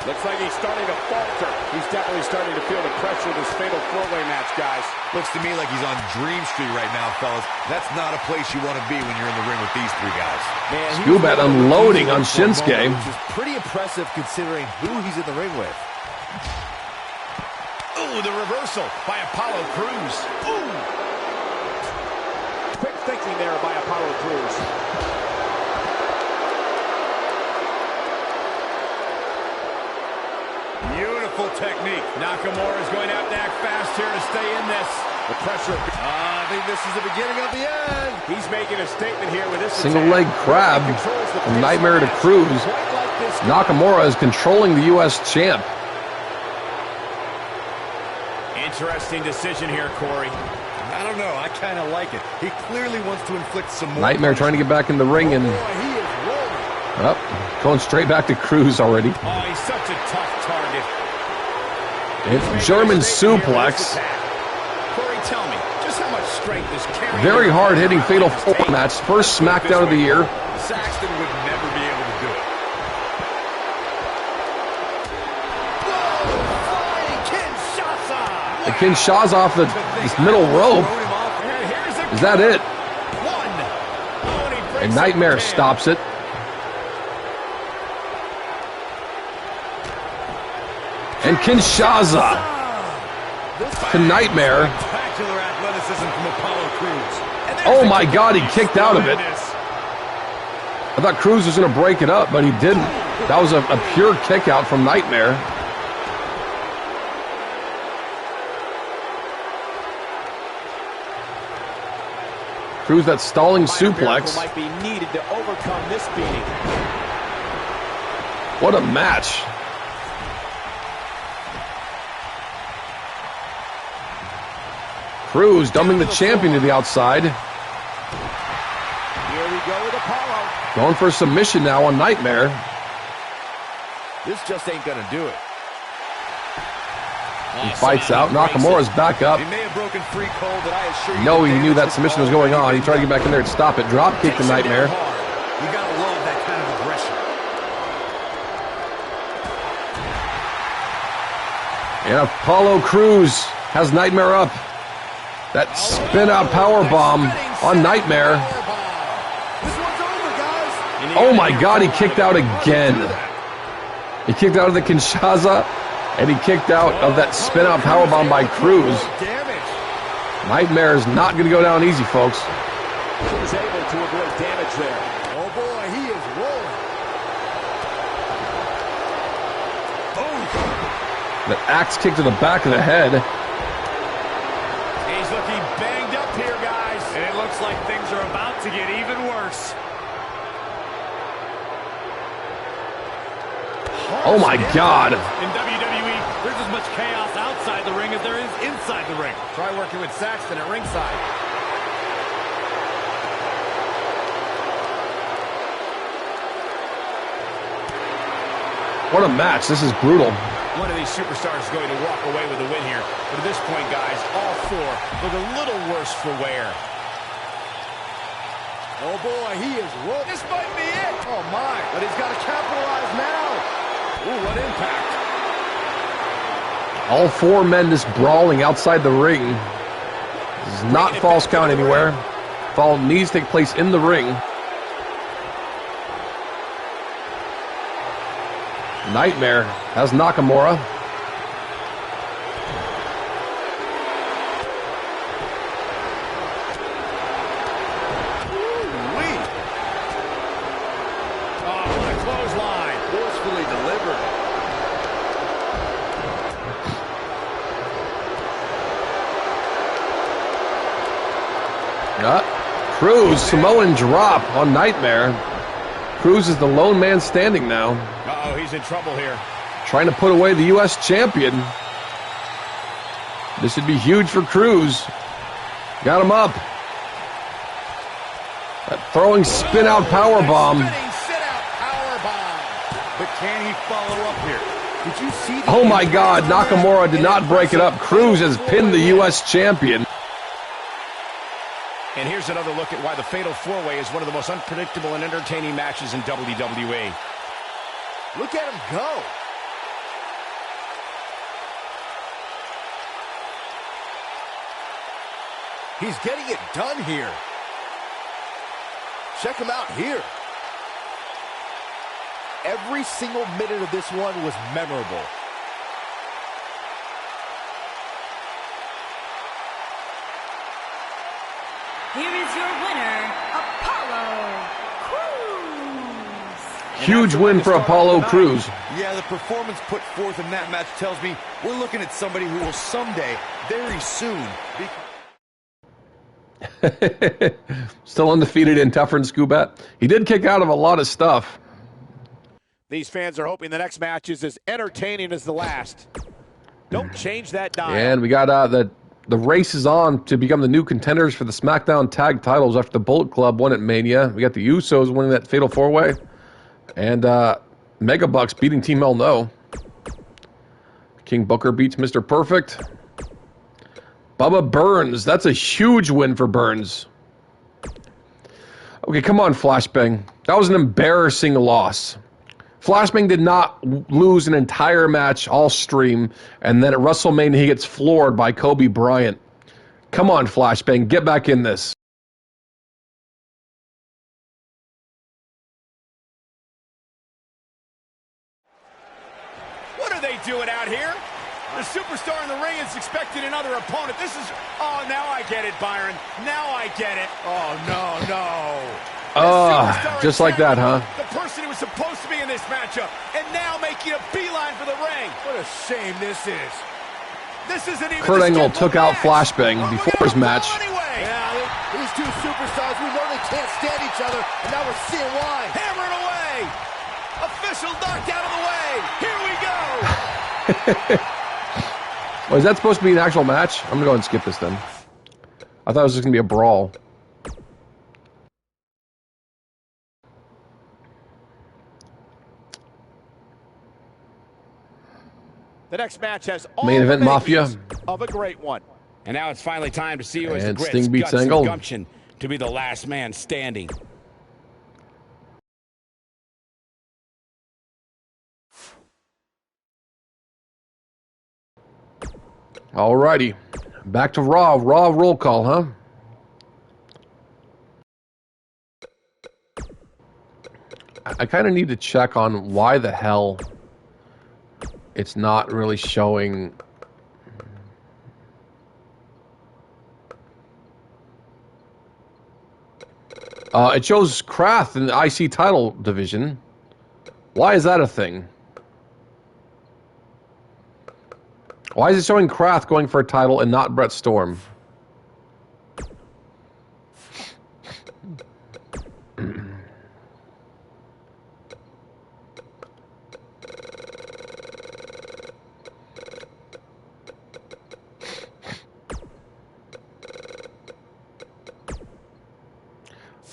Looks like he's starting to falter. He's definitely starting to feel the pressure of this fatal 4-way match, guys. Looks to me like he's on Dream Street right now, fellas. That's not a place you want to be when you're in the ring with these 3 guys. Man, he Skubat was unloading on for a moment, Shinsuke. which is pretty impressive considering who he's in the ring with. Ooh, the reversal by Apollo Crews. Ooh. Quick thinking there by Apollo Crews. Beautiful technique. Nakamura is going to have to act fast here to stay in this. The pressure. I think this is the beginning of the end. He's making a statement here with this Single attack. leg crab from Nightmare to Cruz. Nakamura is controlling the U.S. champ. Interesting decision here, Corey. I don't know. I kind of like it. He clearly wants to inflict some more. Nightmare trying to get back in the ring and Boy, he is rolling. up, going straight back to Cruz already. Oh, he's such a tough target. It's German suplex. Corey, tell me, just how much strength is carrying? Very hard hitting Fatal 4 match. First SmackDown of the year. Saxton would never be able to do it. The Kinshasa off this middle rope. Is that it? And Nightmare stops it. And Kinshasa to Nightmare. Spectacular athleticism from Apollo Crews. Oh my God, he kicked out of it. I thought Cruz was going to break it up, but he didn't. That was a pure kick out from Nightmare. Cruz, that stalling suplex. Might be needed to overcome this beating. What a match. Cruz dumping the champion to the outside. Here we go with Apollo. Going for a submission now on Nightmare. This just ain't gonna do it. He fights out. Nakamura's back up. He may have broken free, Cole, but I assure you. No, he knew that submission was going on. He tried to get back in there and stop it. Drop kick to Nightmare. You gotta love that kind of aggression. And Apollo Crews has Nightmare up. That spin out power bomb on Nightmare. This one's over, guys. Oh my God, he kicked out again. He kicked out of the Kinshasa, and he kicked out of that spin-out powerbomb by Cruz. Nightmare is not going to go down easy, folks. Cruz able to avoid damage there. Oh boy, he is rolling. That axe kick to the back of the head. He's looking banged up here, guys. And it looks like things are about to get even worse. Oh my God. In WWE, there's as much chaos outside the ring as there is inside the ring. Try working with Saxton at ringside. What a match. This is brutal. One of these superstars is going to walk away with a win here. But at this point, guys, all four look a little worse for wear. Oh boy, he is rolling. This might be it. Oh my, but he's got to capitalize now. Ooh, what impact. All four men just brawling outside the ring. This is not false count anywhere. Fall needs to take place in the ring. Nightmare has Nakamura. Oh, what a clothesline. Forcefully delivered. Cruz, Samoan drop on Nightmare. Cruz is the lone man standing now. Uh-oh, he's in trouble here. Trying to put away the U.S. champion. This should be huge for Cruz. Got him up. That throwing spin-out powerbomb. But can he follow up here? Did you see Oh my God, Nakamura did not break it up. Cruz has pinned the U.S. champion. And here's another look at why the Fatal 4-Way is one of the most unpredictable and entertaining matches in WWE. Look at him go. He's getting it done here. Check him out here. Every single minute of this one was memorable. Here is your winner, Apollo Crews. Huge win for Apollo Crews. Yeah, the performance put forth in that match tells me we're looking at somebody who will someday, very soon, be... Still undefeated in Tougher than Scubat. He did kick out of a lot of stuff. These fans are hoping the next match is as entertaining as the last. Don't change that dial. And we got the race is on to become the new contenders for the SmackDown Tag Titles after the Bullet Club won at Mania. We got the Usos winning that Fatal 4-Way. And Mega Bucks beating Team Hell No. King Booker beats Mr. Perfect. Bubba Burns. That's a huge win for Burns. Okay, come on, Flashbang. That was an embarrassing loss. Flashbang did not lose an entire match all stream, and then at WrestleMania he gets floored by Kobe Bryant. Come on, Flashbang, get back in this. What are they doing out here? The superstar in the ring is expecting another opponent. This is... Oh, now I get it, Byron. Now I get it. Oh, no. Just like that, huh? The person who was supposed to be in this matchup, and now making a beeline for the ring. What a shame this is. This isn't even Kurt Angle took out Flashbang before his match. Anyway. Yeah, these two superstars, we know they can't stand each other, and now we're seeing why. Hammer it away. Official knocked out of the way. Here we go. Well, is that supposed to be an actual match? I'm going to go ahead and skip this then. I thought it was just going to be a brawl. The next match has all Main event the Mafia of a great one. And now it's finally time to see who has the And grits, Sting beats guts, and Angle. gumption to be the last man standing. Alrighty. Back to Raw. Raw roll call, huh? I kind of need to check on why the hell It's not really showing. It shows Krath in the IC title division. Why is that a thing? Why is it showing Krath going for a title and not Brett Storm?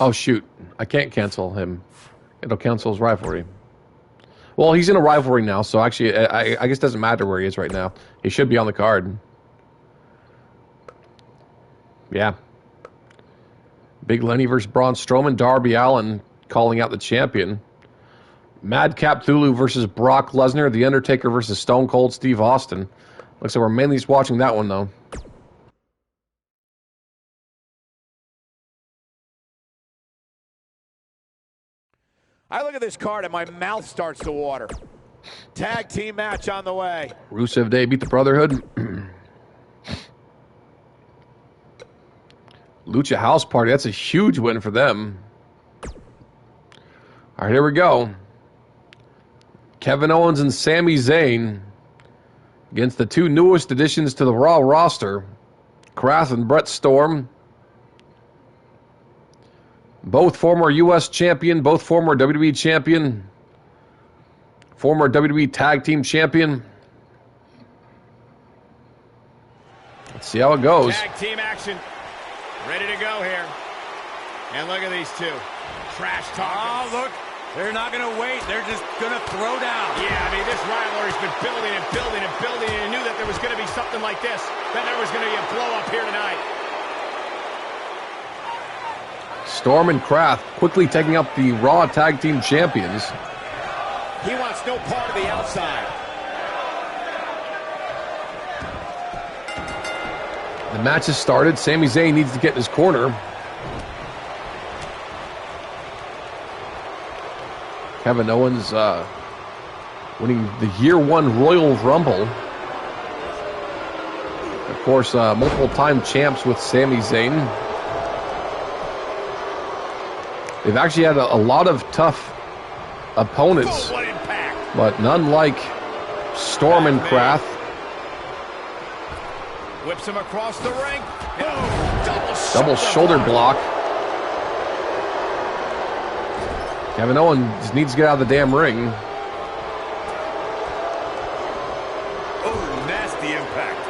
Oh, shoot. I can't cancel him. It'll cancel his rivalry. Well, he's in a rivalry now, so actually, I guess it doesn't matter where he is right now. He should be on the card. Yeah. Big Lenny versus Braun Strowman. Darby Allin calling out the champion. Madcap Thulu versus Brock Lesnar. The Undertaker versus Stone Cold Steve Austin. Looks like we're mainly just watching that one, though. I look at this card and my mouth starts to water. Tag team match on the way. Rusev Day beat the Brotherhood. Lucha House Party. That's a huge win for them. All right, here we go. Kevin Owens and Sami Zayn against the two newest additions to the Raw roster, Krath and Brett Storm. Both former U.S. champion, both former WWE champion, former WWE Tag Team champion. Let's see how it goes. Tag team action. Ready to go here. And look at these two. Trash talk. Oh, look. They're not going to wait. They're just going to throw down. Yeah, I mean, this rivalry's been building and building and building, and you knew that there was going to be something like this, that there was going to be a blow-up here tonight. Storm and Krath quickly taking up the Raw Tag Team champions. He wants no part of the outside. The match has started. Sami Zayn needs to get in his corner. Kevin Owens winning the Year One Royal Rumble. Of course, multiple-time champs with Sami Zayn. They've actually had a lot of tough opponents, but none like Storm and Krath. Whips him across the ring. Double shoulder block. Kevin Owens needs to get out of the damn ring. Oh, nasty impact.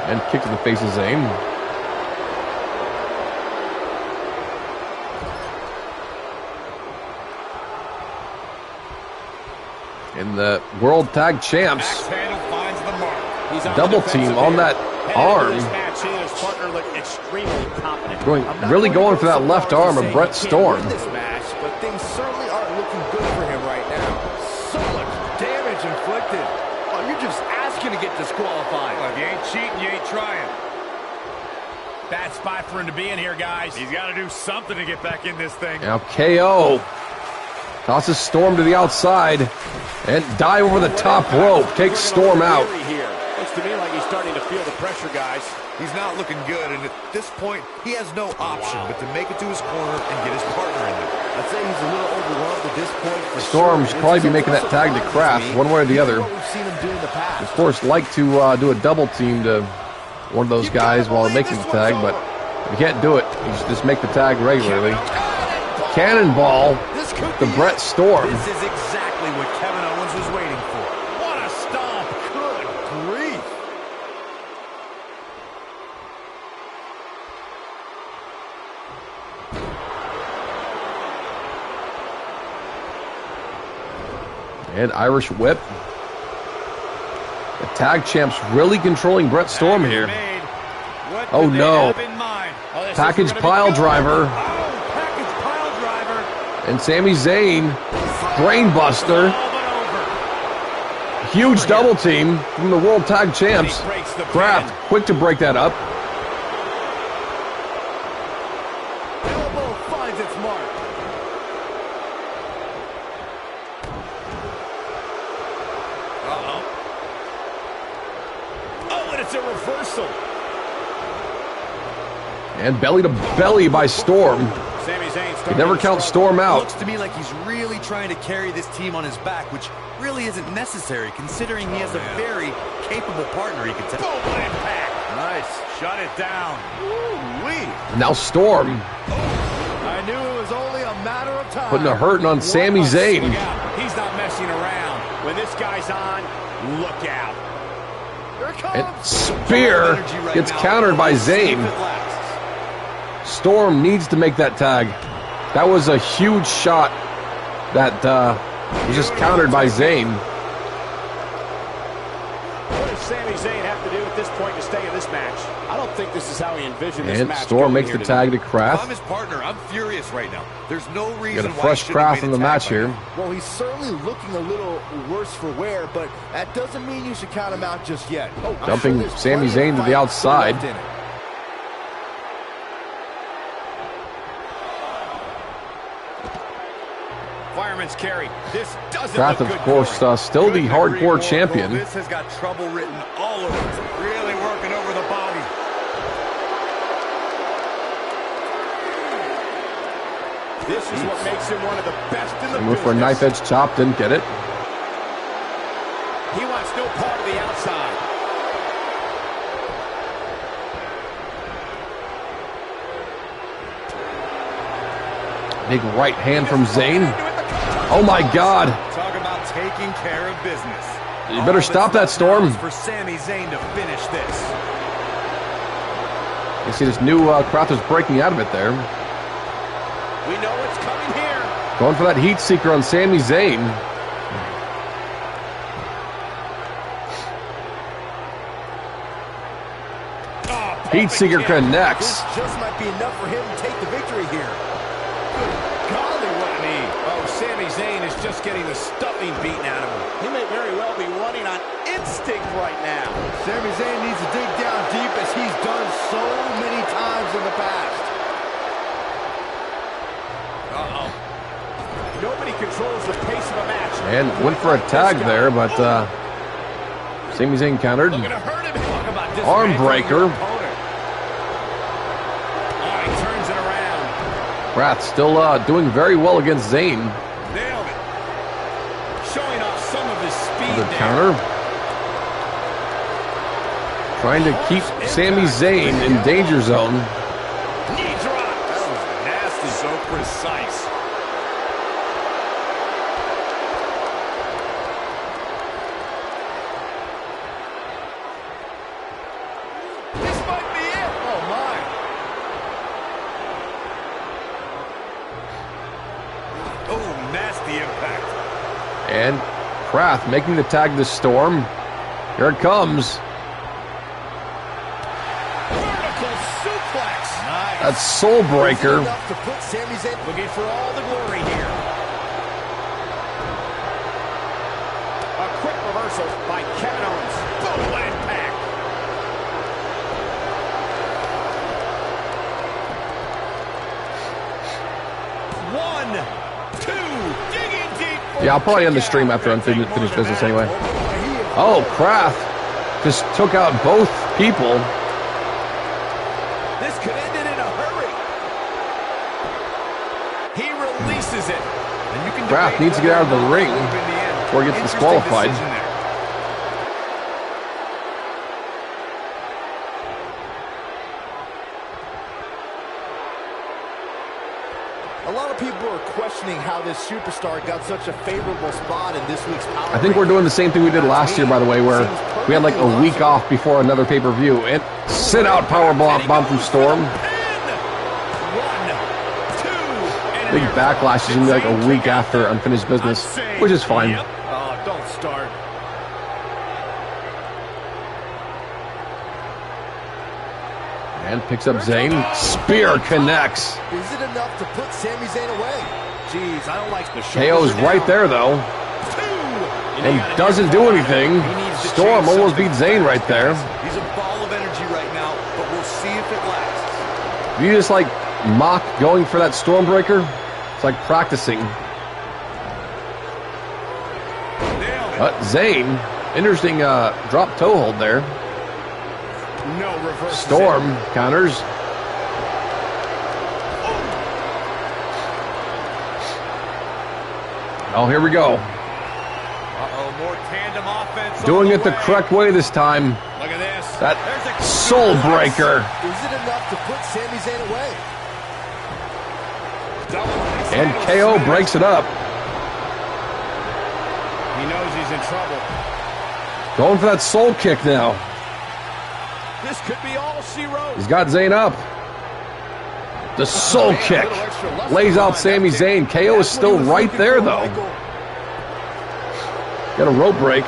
And kick to the face of Zayn. And the World Tag Champs double team on that arm. Going for that left arm of Brett Storm. This match, but things certainly aren't looking good for him right now. So much damage inflicted. Oh, you're just asking to get disqualified. Well, if you ain't cheating, you ain't trying. Bad spot for him to be in here, guys. He's got to do something to get back in this thing. Now KO tosses Storm to the outside and dive over the top rope. Takes Storm out. Looks to me like he's starting to feel the pressure, guys. He's not looking good, and at this point, he has no option but to make it to his corner and get his partner in there. I'd say he's a little overwhelmed at this point. For Storm should probably be making that tag to Kraft, one way or the other. We've seen him do in the past. Of course, like to do a double team to one of those guys while making the tag, but if you can't do it, you should just make the tag regularly. Cannonball to Brett Storm. This is exactly what Kevin Owens was waiting for. What a stomp. Good grief. And Irish whip. The tag champs really controlling Brett Storm here. Oh no. Package pile driver. And Sami Zayn, brainbuster. Huge double team from the World Tag Champs. Kraft, quick to break that up. Elbow finds its mark. And belly to belly by Storm. You never count Storm out. It looks to me like he's really trying to carry this team on his back, which really isn't necessary considering he has a very capable partner he can take. Boom, impact. Nice. Shut it down. Ooh-wee. Now Storm. I knew it was only a matter of time. Putting a hurting on Sami Zayn. He's not messing around. When this guy's on, look out. Here it comes. And Spear gets countered by Zayn. Storm needs to make that tag. That was a huge shot that was just countered by Zayn. What does Sami Zayn have to do at this point to stay in this match? I don't think this is how he envisioned this And match. Storm makes the tag to Kraft. I'm his partner. I'm furious right now. There's no reason Got a why fresh he shouldn't Kraft have in made the a tag match by here. now. Well, he's certainly looking a little worse for wear, but that doesn't mean you should count him out just yet. Dumping Sami Zayn to the outside. Fireman's carry. This doesn't Kraft, look of good course, for him. still the hardcore champion. This has got trouble written all over it. Really working over the body. This is what makes him one of the best in the Went business. for a knife edge chop, didn't get it. He wants no part of the outside. Big right hand from Zayn. Oh my God. Talk about taking care of business. You better stop that, Storm. For Sami Zayn to finish this. You see this new Kraft is breaking out of it there. We know what's coming here. Going for that heat seeker on Sami Zayn. Heat seeker connects. This just might be enough for him to take the victory here. Golly, what a knee. Oh, Sami Zayn is just getting the stuffing beaten out of him. He may very well be running on instinct right now. Sami Zayn needs to dig down deep as he's done so many times in the past. Uh-oh. Nobody controls the pace of a match. And went for a tag there, but Sami Zayn countered. Looking to hurt him. Talk about Arm dismantling breaker. your opponent. Oh, he turns it around. Kraft still doing very well against Zayn. Nailed it. Showing off some of his speed The there. counter. Trying to keep Sami Zayn in danger zone. Knee drop. That was nasty. So precise. This might be it. Oh, my. Oh, nasty impact. And Kraft making the tag to Storm. Here it comes. Vertical suplex. Nice. That's Soul Breaker. Enough to put Sami Zayn. Looking for all the glory here. A quick reversal by Kevin Owens. Boom, what impact. One, two, digging deep. for Yeah, I'll probably the end the kick stream out. after unfinished business anyway. He Oh, Kraft just took out both people. This could end it in a hurry. He releases it. And you can Kraft debate needs to get out of the whether or ring not move in the end. before he gets Interesting disqualified. decision there. A lot of people are questioning how this superstar got such a favorable spot in this week's Power I think we're doing the same thing we did last year, by the way, where we had like a week off before another pay-per-view. And sit out power bomb from Storm. Big backlash is going to be like a week after unfinished business, which is fine. Oh, don't start. And picks up Zayn. Spear connects. Is it enough to put Sami Zayn away? Jeez, I don't like the KO's right there, though. And doesn't do anything. Storm almost beat Zayn right there. He's a ball of energy right now, but we'll see if it lasts. You just like mock going for that Stormbreaker. It's like practicing. But Zayn, interesting drop toe hold there. No reverse. Storm counters. Oh, here we go. Uh-oh, more tandem offense. Doing it the correct way this time. Look at this. That soul breaker. Is it enough to put Sami Zayn away? And KO breaks it up. He knows he's in trouble. Going for that soul kick now. This could be all she wrote. He's got Zayn up. The soul kick lays out Sami Zayn. KO is still right there, though. Got a rope break.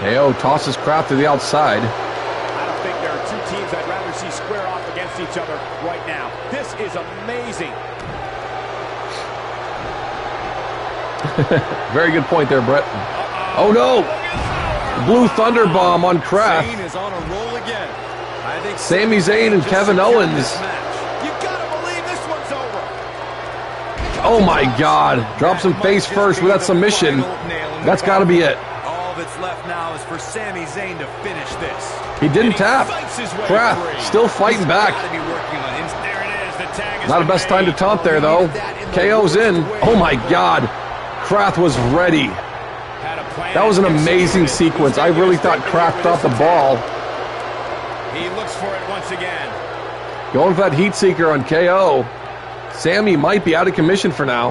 KO tosses Kraft to the outside. I don't think there are two teams I'd rather see square off against each other right now. This is amazing. Very good point there, Brett. Oh no! Blue Thunder Bomb on Kraft. Zayn is on a roll again. I think Sami Zayn and Kevin Owens. You gotta believe this one's over. Oh my God! Drops him face first with that submission. That's got to be it. All that's left now is for Sami Zayn to finish this. He didn't tap. Kraft still fighting back. Gotta be working on him. There it is. The tag is Not the best time to taunt there, though. KO's in. Oh my God! Kraft was ready. That was an amazing sequence. I really thought Kraft dropped the ball. He looks for it once again. Going for that heat seeker on KO. Sami might be out of commission for now.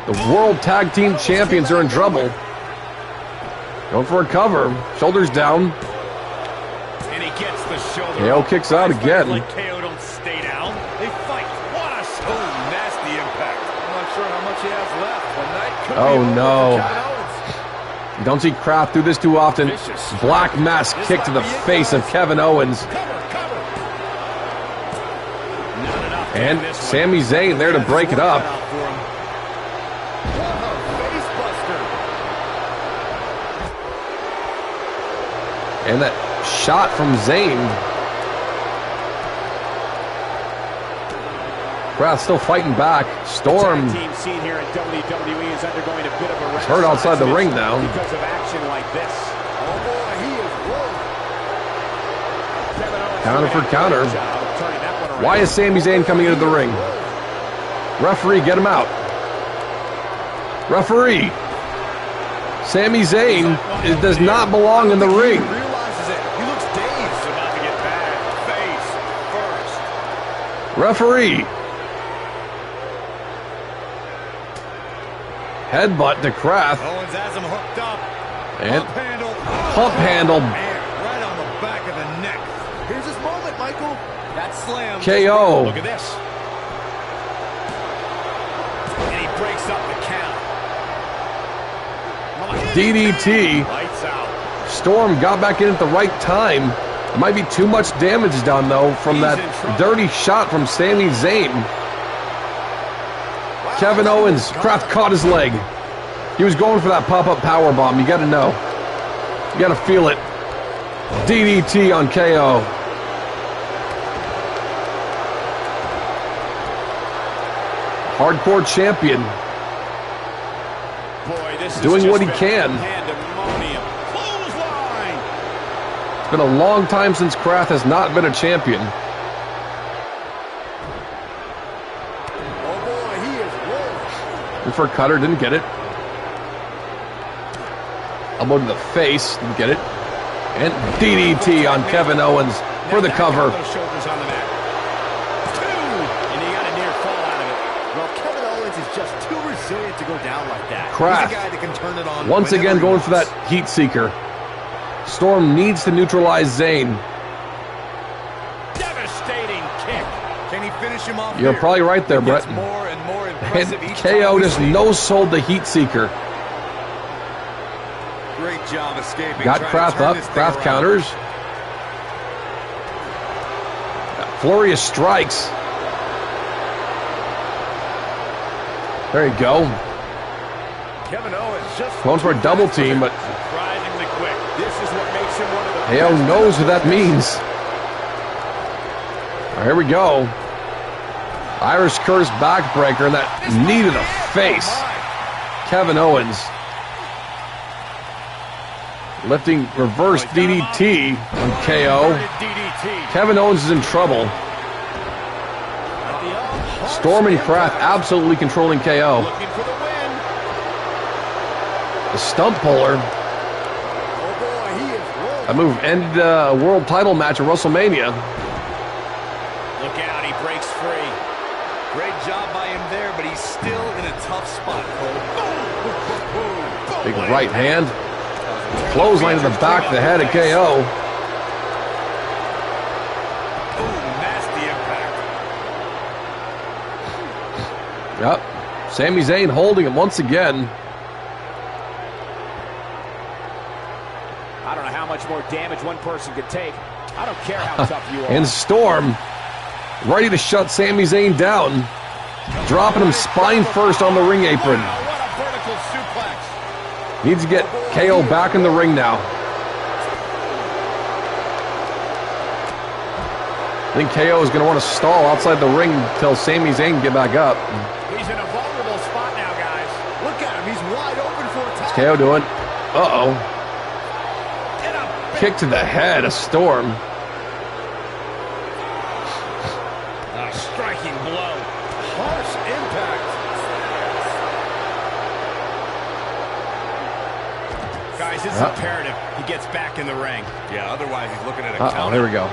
The World Tag Team Champions are in trouble. Going for a cover. Shoulders down. And he gets the shoulder. KO kicks out again. Like KO don't stay down. They fight. What a nasty impact. I'm not sure how much he has left. The night could Oh be no. over for Kevin Owens. You don't see Kraft do this too often. Black mass kick to the face of Kevin Owens. And Sami Zayn there to break it up. And that shot from Zayn. Kraft still fighting back. Storm The team scene here in WWE is undergoing a bit of a hurt outside the ring now. because of action like this. Oh boy, he is rolling. Kevin Owens Counter for doing a counter. great job of turning that one around. Why is Sami Zayn coming into the ring? Referee, get him out. Referee. Sami Zayn does not belong in the ring. He realizes it. He looks dazed. It's about to get bad. Face first. Referee. Headbutt to Kraft. Owens has him hooked up. And Pump handle. pump handle. Man, right on the back of the neck. Here's his moment, Michael. That slam. KO. Look at this. And he breaks up the count. DDT. Lights out. Storm got back in at the right time. Might be too much damage done, though, from that dirty shot from Sami Zayn. Kevin Owens, Kraft caught his leg. He was going for that pop-up powerbomb. You got to know. You got to feel it. DDT on KO. Hardcore champion. Boy, this is Doing just what he been can. pandemonium. Clothesline. It's been a long time since Kraft has not been a champion. Oh boy, he is rolling. Went for a cutter, didn't get it. Elbow to the face, didn't get it. And DDT on Kevin Owens for the cover. Those shoulders on the mat. Two. And he got a near fall out of it. Well, Kevin Owens is just too resilient to go down like that. Kraft He's a guy that can turn it on once whenever again he going for wants. that heat seeker. Storm needs to neutralize Zayn. Devastating kick. Can he finish him off You're here? probably right there, It Brett. gets more and more And impressive each KO time we just see it. no-sold the heat seeker. Great job escaping. Got trying to Kraft turn up. this thing Kraft around. counters. Flurry of strikes. There you go. Kevin Owens just Going for a double team, but surprisingly quick. This is what makes him one of the KO best. knows what that means. All right, here we go. Irish Curse backbreaker and that knee to the face. Kevin Owens. Lifting reverse DDT on KO. Kevin Owens is in trouble. Storm and Kraft absolutely controlling KO. The stump puller. That move ended a world title match at WrestleMania. Look out, he breaks free. Great job by him there, but he's still in a tough spot, Cole. Big right hand. Clothesline to the back of the head of KO. Nasty impact. Yep. Sami Zayn holding him once again. I don't know how much more damage one person could take. I don't care how tough you are. And Storm ready to shut Sami Zayn down. Dropping him spine first on the ring apron. What a vertical suplex. Needs to get KO back in the ring now. I think KO is going to want to stall outside the ring until Sami Zayn can get back up. He's in a vulnerable spot now, guys. Look at him. He's wide open for a What's tap. KO doing? Uh-oh. Kick to the head of Storm. A striking blow. Harsh impact. Guys, this is imperative. He gets back in the ring. Yeah, otherwise he's looking at a Uh-oh, counter. there we go.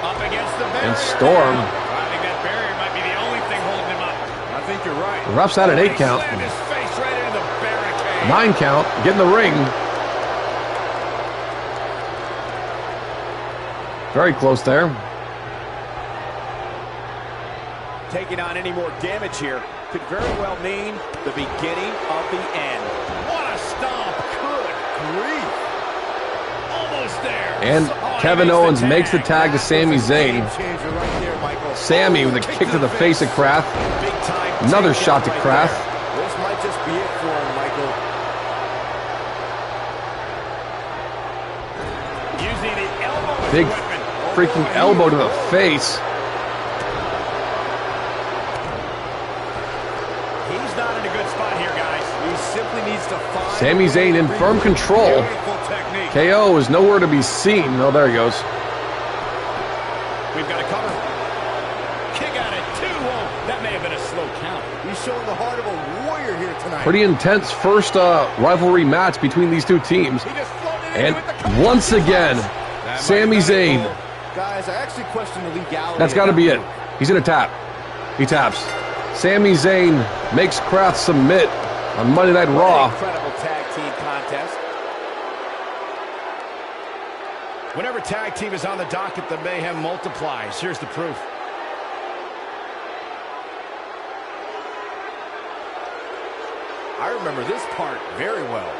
Up against the barrier. And Storm. I think that barrier might be the only thing holding him up. I think you're right. The ref's had an 8 count. Slammed his face right into the barricade. 9 count. Get in the ring. Very close there. Taking on any more damage here could very well mean the beginning of the end. What a stomp. Good grief. Almost there. And Kevin Owens makes the tag to Sami Zayn. Sammy with a kick to the face of Kraft. Another shot to Kraft. This might just be it for him, Michael. Using the elbow as Big a weapon. freaking elbow to the face. He's not in a good spot here, guys. He simply needs to find... Sami Zayn in firm control. Beautiful technique. KO is nowhere to be seen. Oh, there he goes. We've got a cover. Kick out at 2. Oh, that may have been a slow count. He's showing the heart of a warrior here tonight. Pretty intense first rivalry match between these two teams. He just floated And into it. The cover. once again, Sami Zayn. Guys, I actually question the legality. That's got to be it. He's going to tap. He taps. Sami Zayn makes Kraft submit on Monday Night Raw. Incredible tag team contest. Whenever tag team is on the docket, the mayhem multiplies. Here's the proof. I remember this part very well.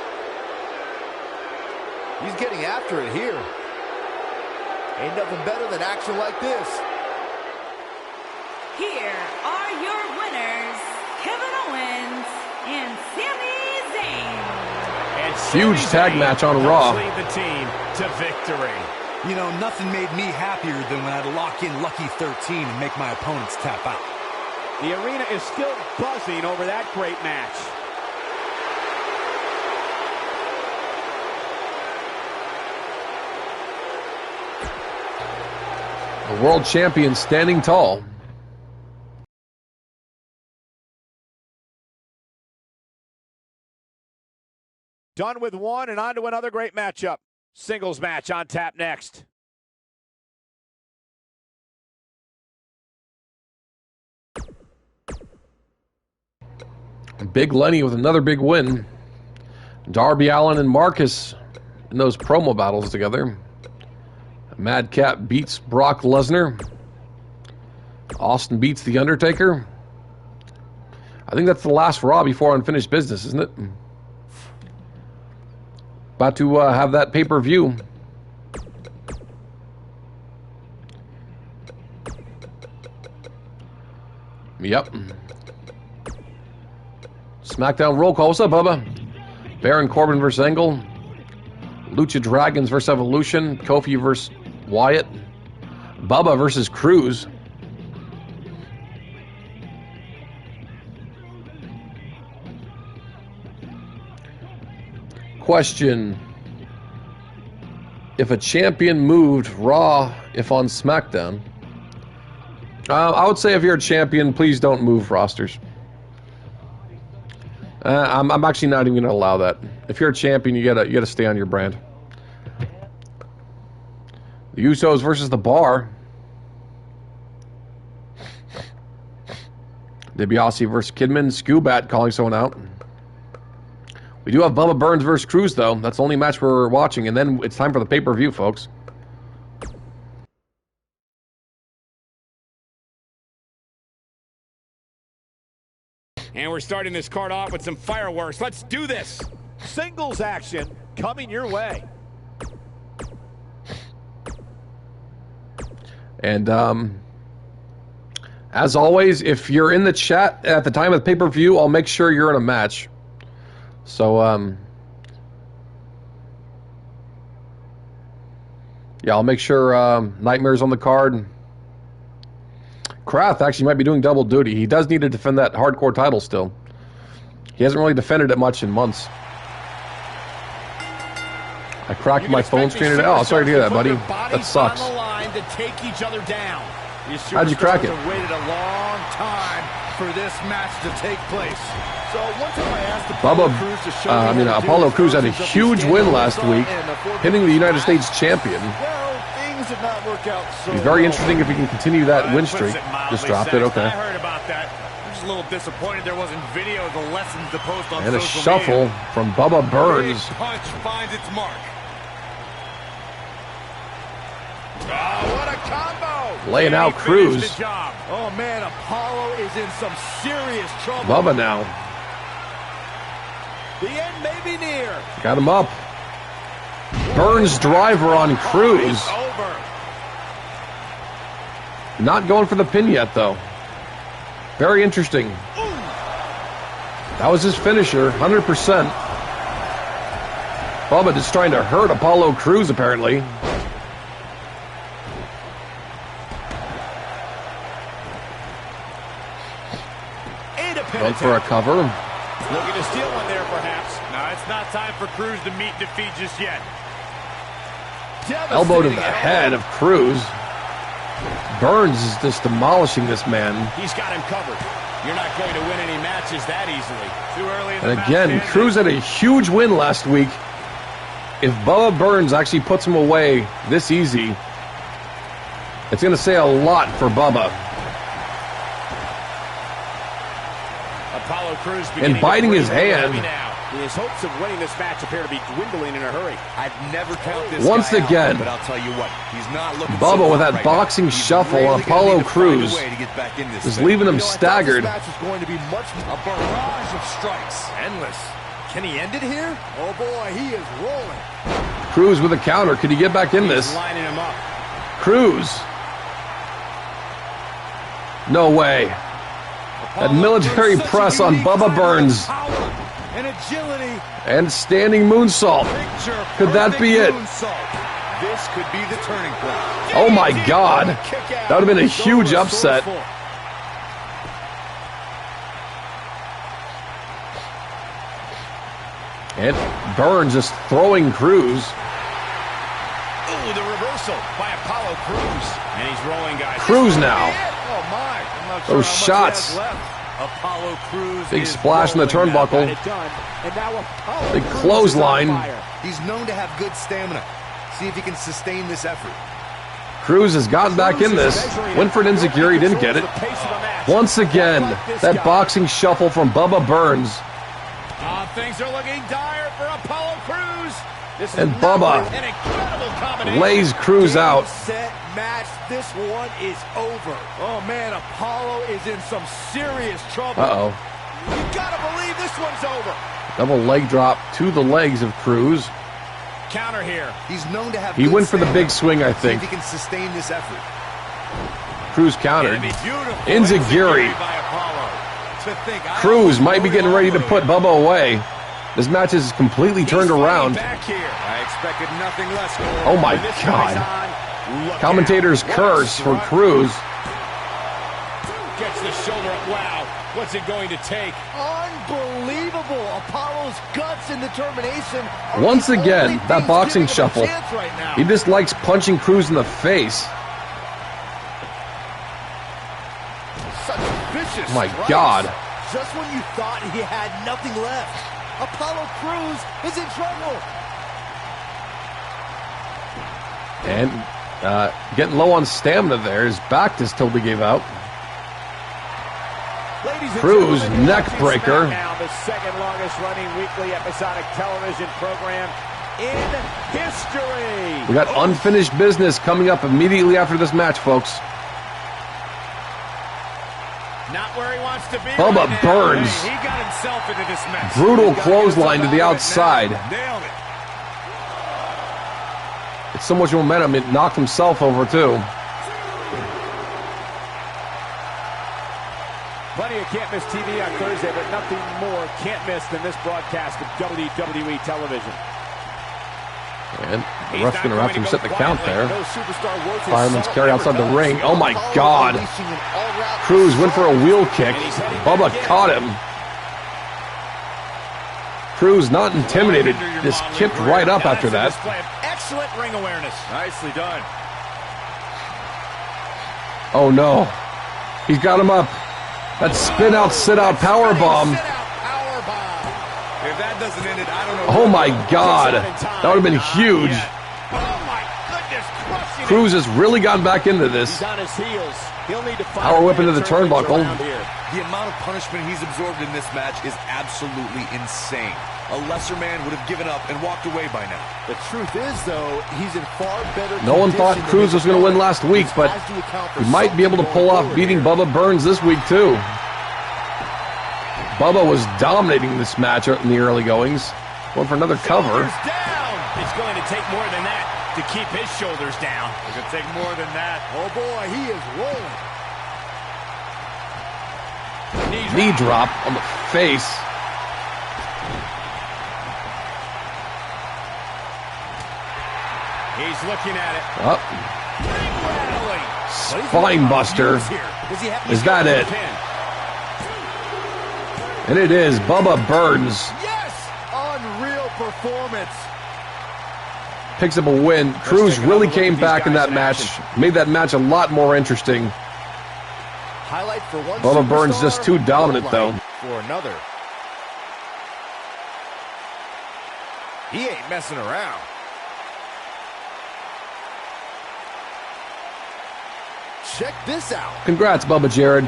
He's getting after it here. Ain't nothing better than action like this. Here are your winners, Kevin Owens and Sami Zayn. And Huge Sami tag Zayn match on helps Raw. lead the team to victory. You know, nothing made me happier than when I'd lock in Lucky 13 and make my opponents tap out. The arena is still buzzing over that great match. The world champion standing tall. Done with one and on to another great matchup. Singles match on tap next. Big Lenny with another big win. Darby Allin and Marcus in those promo battles together. Madcap beats Brock Lesnar. Austin beats The Undertaker. I think that's the last Raw before Unfinished Business, isn't it? About to have that pay-per-view. Yep. SmackDown roll call. What's up, Bubba? Baron Corbin versus Angle. Lucha Dragons versus Evolution. Kofi versus Wyatt. Bubba versus Cruz. Question. If a champion moved Raw, if on SmackDown. I would say if you're a champion, please don't move rosters. I'm actually not even going to allow that. If you're a champion, you gotta stay on your brand. The Usos versus the Bar. DiBiase versus Kidman. Skubat calling someone out. We do have Bubba Burns versus Cruz, though. That's the only match we're watching, and then it's time for the pay-per-view, folks. And we're starting this card off with some fireworks. Let's do this. Singles action coming your way. And as always, if you're in the chat at the time of the pay-per-view, I'll make sure you're in a match. So, yeah, I'll make sure Nightmare's on the card. Kraft actually might be doing double duty. He does need to defend that hardcore title still. He hasn't really defended it much in months. I cracked my phone screen today. Oh, sorry to hear that, buddy. That sucks. On the line to take each other down. How'd you crack it? Have waited a long time for this match to take place. So one time I asked Apollo Crews had a huge win last week, hitting the United States champion. Did not work out so It'd be very interesting if he can continue that win streak. Just dropped it, okay. I heard about that. I'm just a little disappointed there wasn't video of the lessons to post on and a social shuffle media. from Bubba Burns. Big punch finds its mark. Oh, what a combo! Laying out Cruz. Oh man, Apollo is in some serious trouble. Bubba now. The end may be near. Got him up. Burns driver on Cruz. Over. Not going for the pin yet, though. Very interesting. That was his finisher, 100%. Bubba just trying to hurt Apollo Crews, apparently. Going for a cover. Looking to steal one there, perhaps. No, it's not time for Cruz to meet defeat just yet. Elbow to the head of Cruz. Burns is just demolishing this man. He's got him covered. You're not going to win any matches that easily. Too early in the And again, Cruz had a huge win last week. If Bubba Burns actually puts him away this easy, it's going to say a lot for Bubba. Apollo Crews and biting his hand. His hopes of winning this match appear to be dwindling in a hurry. I'd never count this once guy again, out, but I'll tell you what, he's not looking Bubba with that right boxing now. shuffle on Apollo Crews is leaving him staggered. This match is going to be much A barrage of strikes. endless. Can he end it here? Oh boy, he is rolling. Crews with a counter. Could he get back in this? Lining him up. Crews. No way. That military press on Bubba Burns. And agility. And standing moonsault. Could that be it? This could be the turning point. Oh my God. That would have been a huge upset. And Burns just throwing Cruz. Ooh, the reversal by Apollo Crews. And he's rolling, guys. Cruz now. Oh my. I'm not Those sure how much shots. he has left. Apollo Crews Big is splash in the rolling now. turnbuckle. Big clothesline. He's known to have good stamina. See if he can sustain this effort. Cruz has gotten back in this. Winfred Inzaguri didn't get it. Once again, that boxing shuffle from Bubba Burns. Things are looking dire for Apollo Crews. This is And Bubba an incredible combination. lays Cruz out. Set match. This one is over. Oh man, Apollo is in some serious trouble. Uh-oh. You gotta believe this one's over. Double leg drop to the legs of Cruz. Counter here. He's known to have He good went for the stamina. big swing, I See think. if he can sustain this effort. Cruz countered. Beautiful Inzaguri. by Apollo. To think, Cruz might be getting ready to put Bubba away. This match is completely turned around. Back here. I expected nothing less. Oh my God. Commentators curse for Cruz. Gets the shoulder up. Wow. What's it going to take? Unbelievable. Apollo's guts and determination. Once again, that boxing shuffle. Right, He just likes punching Cruz in the face. such vicious Oh my strikes. God. Just when you thought he had nothing left, Apollo Crews is in trouble. And getting low on stamina there. His back just totally gave out. Cruz, neck breaker. Now the second longest running weekly episodic television program in history. We got unfinished business coming up immediately after this match, folks. Not where he wants to be. Bubba right now. Burns. He got himself into this mess. Brutal clothesline to the outside. Nailed it. It's so much momentum, it knocked himself over, too. Plenty of can't miss TV on Thursday, but nothing more can't miss than this broadcast of WWE television. And the ref's going to have to set the count there. No superstar worth his Fireman's salt carry never outside the does. ring. Oh my Apollo God. unleashing an all-round Cruz went for a wheel kick. Bubba caught him. Cruz, not intimidated, just kicked right up after that. Excellent ring awareness. Nicely done. Oh no. He's got him up. That spin out, sit out power bomb. If that doesn't end it, I don't know. Oh my God. That would have been huge. Oh my goodness, crushing Cruz has really gotten back into this. He's on his heels. He'll need to find Power a whip way into to the turn things turnbuckle. around here. The amount of punishment he's absorbed in this match is absolutely insane. A lesser man would have given up and walked away by now. The truth is, though, he's in far better No one thought condition Cruz than was going to win last week, but Has to account for he might be able to something pull going off forward beating here. Bubba Burns this week, too. Bubba was dominating this match in the early goings. Going for another cover. Shoulders down. It's going to take more than that to keep his shoulders down. It's going to take more than that. Oh boy, he is rolling. Knee drop on the face. He's looking at it. Oh, spine buster. Is that it? And it is Bubba Burns. Yes! Unreal performance. Picks up a win. Cruz really came back in that match. Made that match a lot more interesting. Highlight for one Bubba Burns superstar, just too dominant, though. For another. He ain't messing around. Check this out. Congrats, Bubba Jared.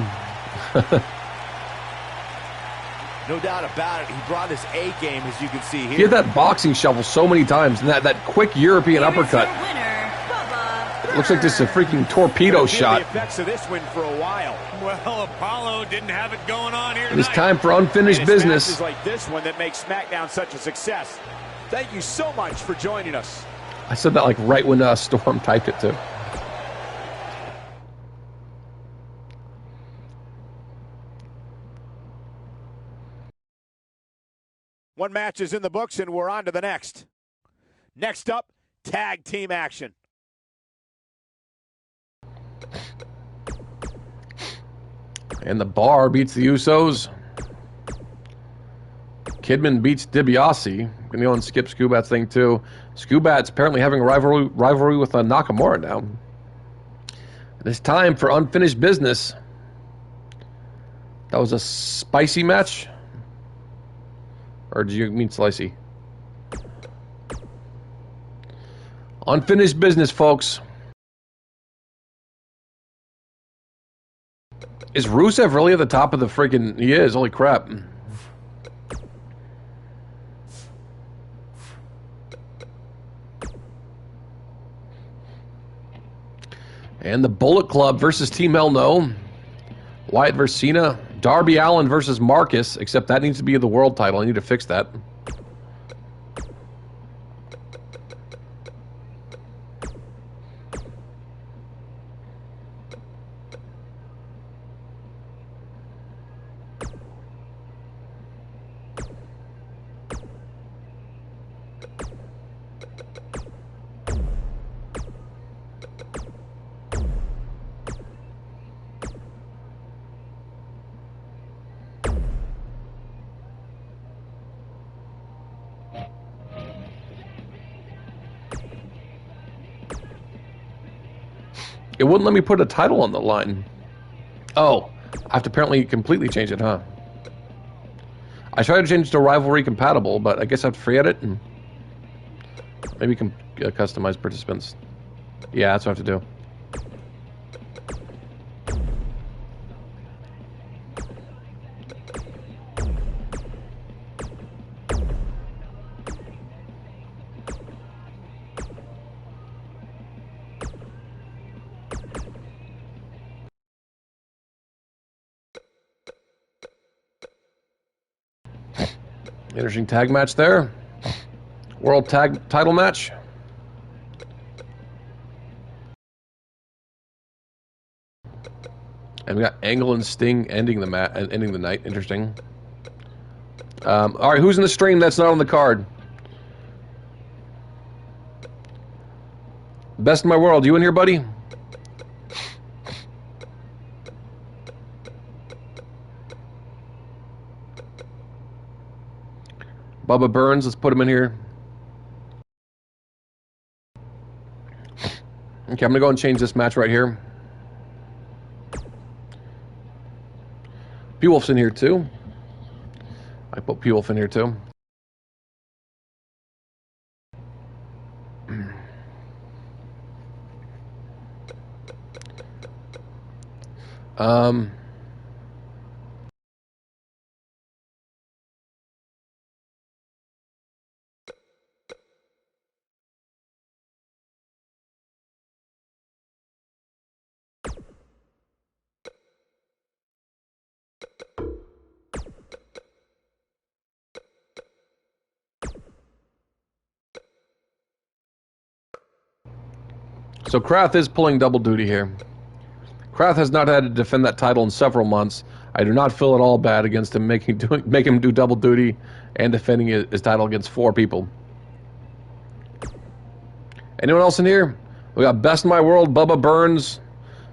No doubt about it. He brought his A game, as you can see here. He had that boxing shuffle so many times, and that quick European Here is uppercut. your winner, Bubba Looks like this is a freaking torpedo Feel shot. the effects of this win for a while. Well, Apollo didn't have it going on here It is tonight. time for unfinished And it's business. matches like this one that makes SmackDown such a success. Thank you so much for joining us. I said that like right when Storm typed it too. One match is in the books, and we're on to the next. Next up, tag team action. And the Bar beats the Usos. Kidman beats DiBiase. Gonna go and skip Skubat's thing too. Skubat's apparently having a rivalry with Nakamura now. It's time for unfinished business. That was a spicy match? Or do you mean slicey? Unfinished business, folks. Is Rusev really at the top of the freaking... He is, holy crap. And the Bullet Club versus Team Hell No. Wyatt versus Cena. Darby Allin versus Marcus, except that needs to be the world title. I need to fix that. It wouldn't let me put a title on the line. Oh, I have to apparently completely change it, huh? I tried to change it to rivalry compatible, but I guess I have to forget it and maybe customize participants. Yeah, that's what I have to do. Interesting tag match there. World tag title match. And we got Angle and Sting ending the night. Interesting. All right, who's in the stream that's not on the card? Best in my world. You in here, buddy? Bubba Burns, let's put him in here. Okay, I'm going to go and change this match right here. P-Wolf's in here too. I put P-Wolf in here too. So Krath is pulling double duty here. Krath has not had to defend that title in several months. I do not feel at all bad against him make him do double duty and defending his title against 4 people. Anyone else in here? We got Best in My World, Bubba Burns,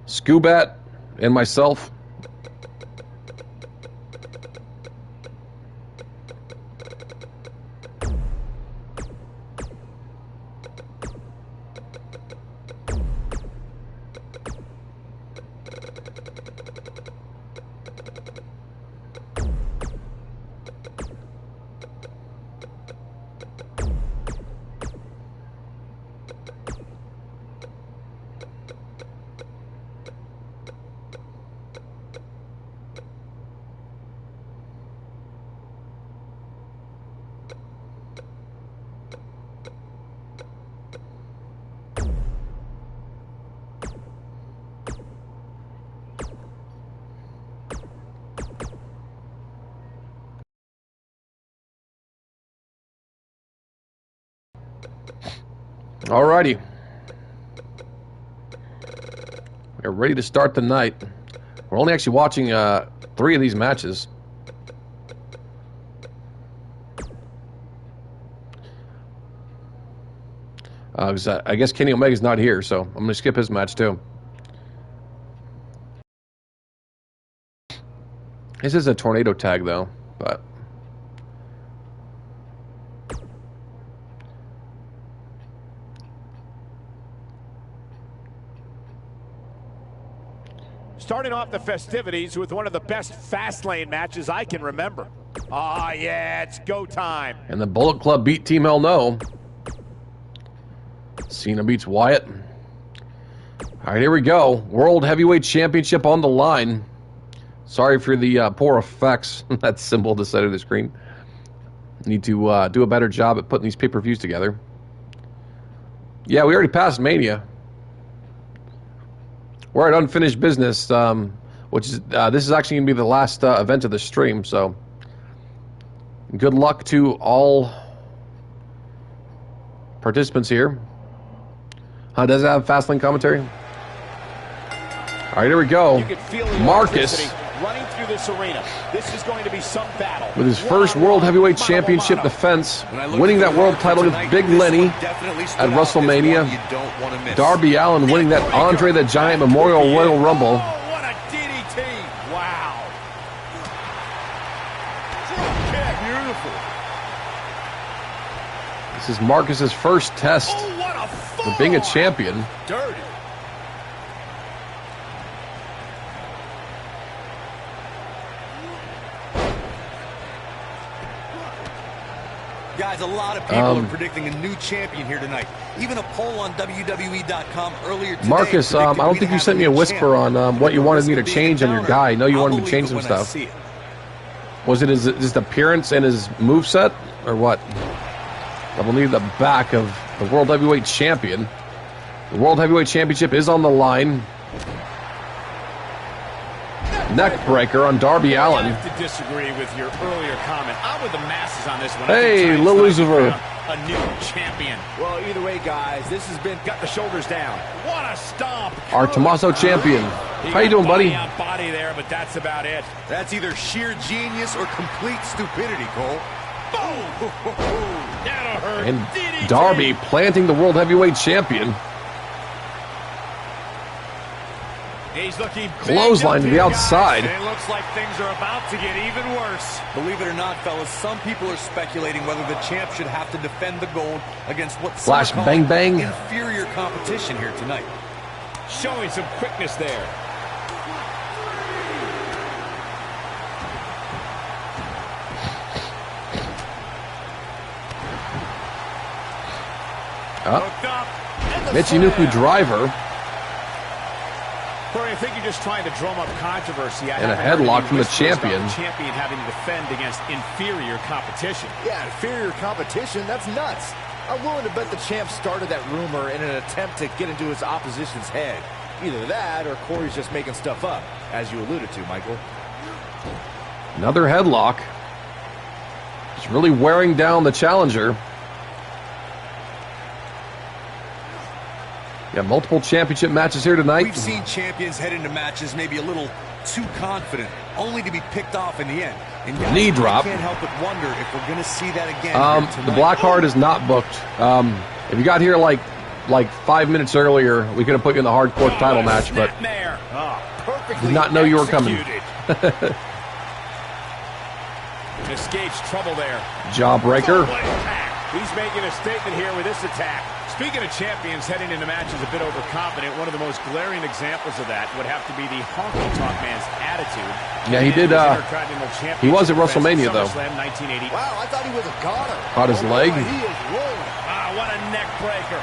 Scoobat, and myself. Alrighty. We're ready to start the night. We're only actually watching 3 of these matches. I guess Kenny Omega's not here, so I'm going to skip his match too. This is a tornado tag though, but... Starting off the festivities with one of the best Fastlane matches I can remember. Ah, yeah, it's go time. And the Bullet Club beat Team Hell No. Cena beats Wyatt. All right, here we go. World Heavyweight Championship on the line. Sorry for the poor effects. That symbol at the side of the screen. Need to do a better job at putting these pay-per-views together. Yeah, we already passed Mania. We're at Unfinished Business, which is this is actually going to be the last event of the stream, so good luck to all participants here. Does it have Fastlane commentary? All right, here we go. You can feel the Marcus running through this arena. This is going to be some battle. with his first World Heavyweight Championship defense, winning that world title against Big Lenny at WrestleMania. Darby Allin winning that Andre the Giant Memorial Royal Rumble. Oh, what a DDT. Wow. Beautiful. This is Marcus's first test Oh, what a of being a champion. Dirty. Guys, a lot of people are predicting a new champion here tonight. Even a poll on WWE.com earlier today. Marcus, I don't think you sent me a whisper on what you wanted me to change on your guy. I know you wanted me to change some stuff. Was it his appearance and his moveset, or what? I believe the back of the World Heavyweight Champion. The World Heavyweight Championship is on the line. Neck breaker on Darby Allin. I have to disagree with your earlier comment. I'm with the masses on this one. Hey, Lil Lucifer. A new champion. Well, either way, guys, this has been got the shoulders down. What a stomp. Our Tommaso champion. How you doing, buddy? Body there, but that's about it. That's either sheer genius or complete stupidity, Cole. Boom! That'll hurt. And DDT. Darby planting the World Heavyweight Champion. He's looking Clothesline to the outside. It looks like things are about to get even worse. Believe it or not, fellas, some people are speculating whether the champ should have to defend the gold against what some Flash are calling bang bang. inferior competition here tonight. Showing some quickness there. Hooked up. Michinoku driver. Corey, I think you're just trying to drum up controversy. And a headlock from the champion. Champion having to defend against inferior competition. Yeah, inferior competition, that's nuts. I'm willing to bet the champ started that rumor in an attempt to get into his opposition's head. Either that or Corey's just making stuff up, as you alluded to, Michael. Another headlock. It's really wearing down the challenger. Yeah, multiple championship matches here tonight. We've seen champions head into matches maybe a little too confident, only to be picked off in the end. And guys, knee drop. I can't help but wonder if we're going to see that again. The black card is not booked. If you got here like 5 minutes earlier, we could have put you in the hardcore title match, but did not know you were coming. Escapes trouble there. Jawbreaker. He's making a statement here with this attack. Speaking of champions heading into matches a bit overconfident, one of the most glaring examples of that would have to be the honky-tonk man's attitude. Yeah, he did. He was at WrestleMania, though. Wow, I thought he was a goner. Caught his leg. He is rolling. Ah, what a neck breaker.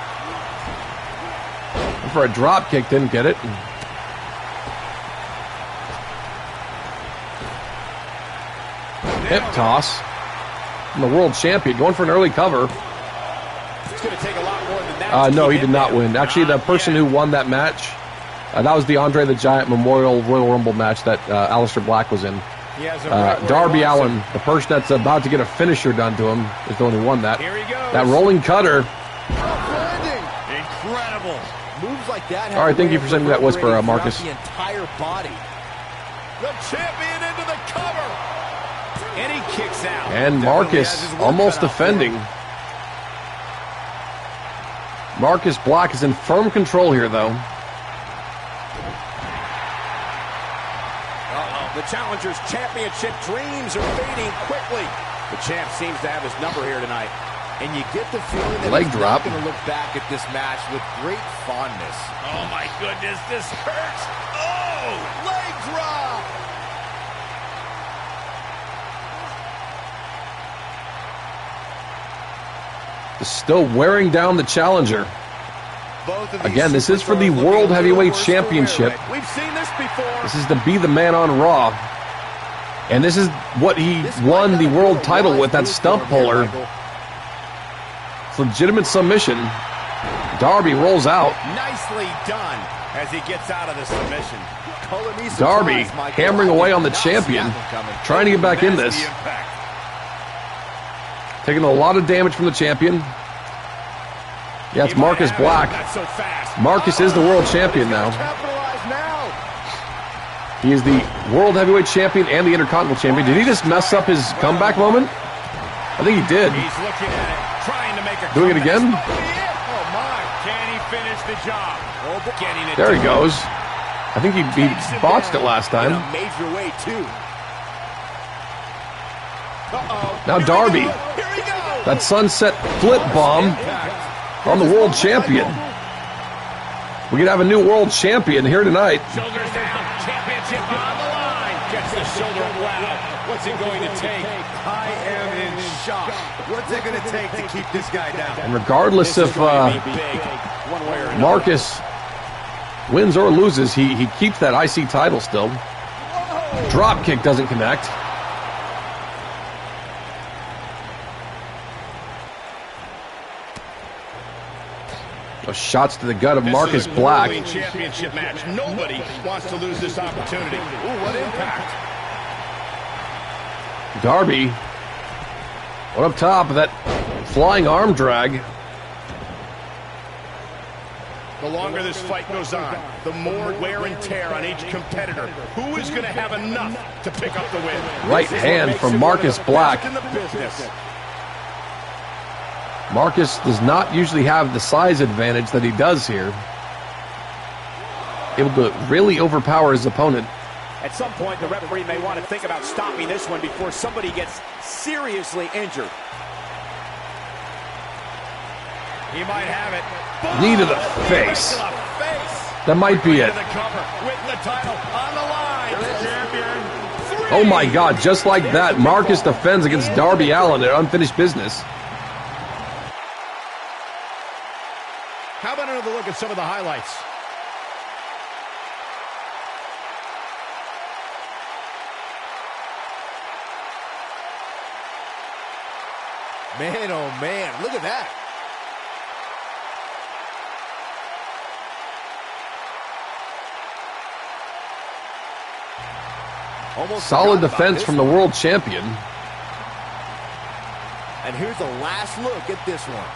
For a drop kick, didn't get it. Hip toss. And the world champion going for an early cover. It's going to take a lot more than that. No, he did not win. Actually, the person who won that match, that was the Andre the Giant Memorial Royal Rumble match that Aleister Black was in. Darby Allin, the person that's about to get a finisher done to him, is the one who won that. Here he goes. That rolling cutter. Incredible. Moves like that. All right, thank you for sending that whisper, Marcus. The entire body. The champion into the cover. And he kicks out. And Marcus almost defending. Marcus Black is in firm control here, though. The challenger's championship dreams are fading quickly. The champ seems to have his number here tonight. And you get the feeling that leg he's drop. going to look back at this match with great fondness. Oh, my goodness, this hurts. Oh, leg drop. Still wearing down the challenger. Again, this is for the World Heavyweight Championship. We've seen this before. This is to be the man on Raw. And this is what he won the world title with, that stump puller. It's legitimate submission. Darby rolls out. Nicely done as he gets out of the submission. Darby hammering away on the champion, trying to get back in this. Taking a lot of damage from the champion. Yeah, it's Marcus Black. Marcus is the world champion now. He is the World Heavyweight Champion and the Intercontinental Champion. Did he just mess up his comeback moment? I think he did. He's looking at it, trying to make a Doing it again? Oh my, can he finish the job? There he goes. I think he botched it last time. In a major way, too. Now Darby. That sunset flip bomb on the world champion. We could have a new world champion here tonight. Shoulders down, championship on the line. Gets the shoulder. Wow, what's it going to take? I am in shock. What's it going to take to keep this guy down? And regardless if Marcus wins or loses, he keeps that IC title still. Drop kick doesn't connect. Those shots to the gut of Marcus Black. Championship match. Nobody wants to lose this opportunity. Ooh, what impact. Darby. What up top of that flying arm drag. The longer this fight goes on, the more wear and tear on each competitor. Who is going to have enough to pick up the win? Right hand from Marcus Black. In the business. Marcus does not usually have the size advantage that he does here. Able to really overpower his opponent. At some point, the referee may want to think about stopping this one before somebody gets seriously injured. He might have it. Knee to the face. That might be it. Oh my God, just like that, Marcus defends against Darby Allin at unfinished business. How about another look at some of the highlights? Man, oh man, look at that. Almost solid defense from the world champion. And here's the last look at this one.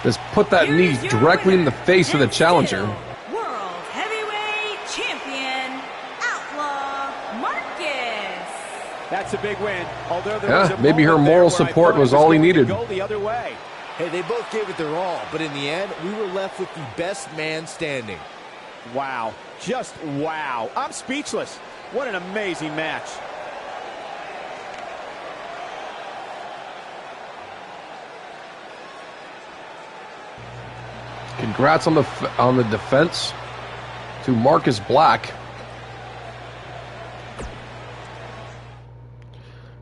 Just put that knee directly in the face of the challenger. World Heavyweight Champion, Outlaw Marcus. That's a big win. Although there was a maybe her moment there moral where I support thought was it all he going to needed. Go the other way. Hey, they both gave it their all, but in the end, we were left with the best man standing. Wow. Just wow. I'm speechless. What an amazing match. Congrats on the defense to Marcus Black.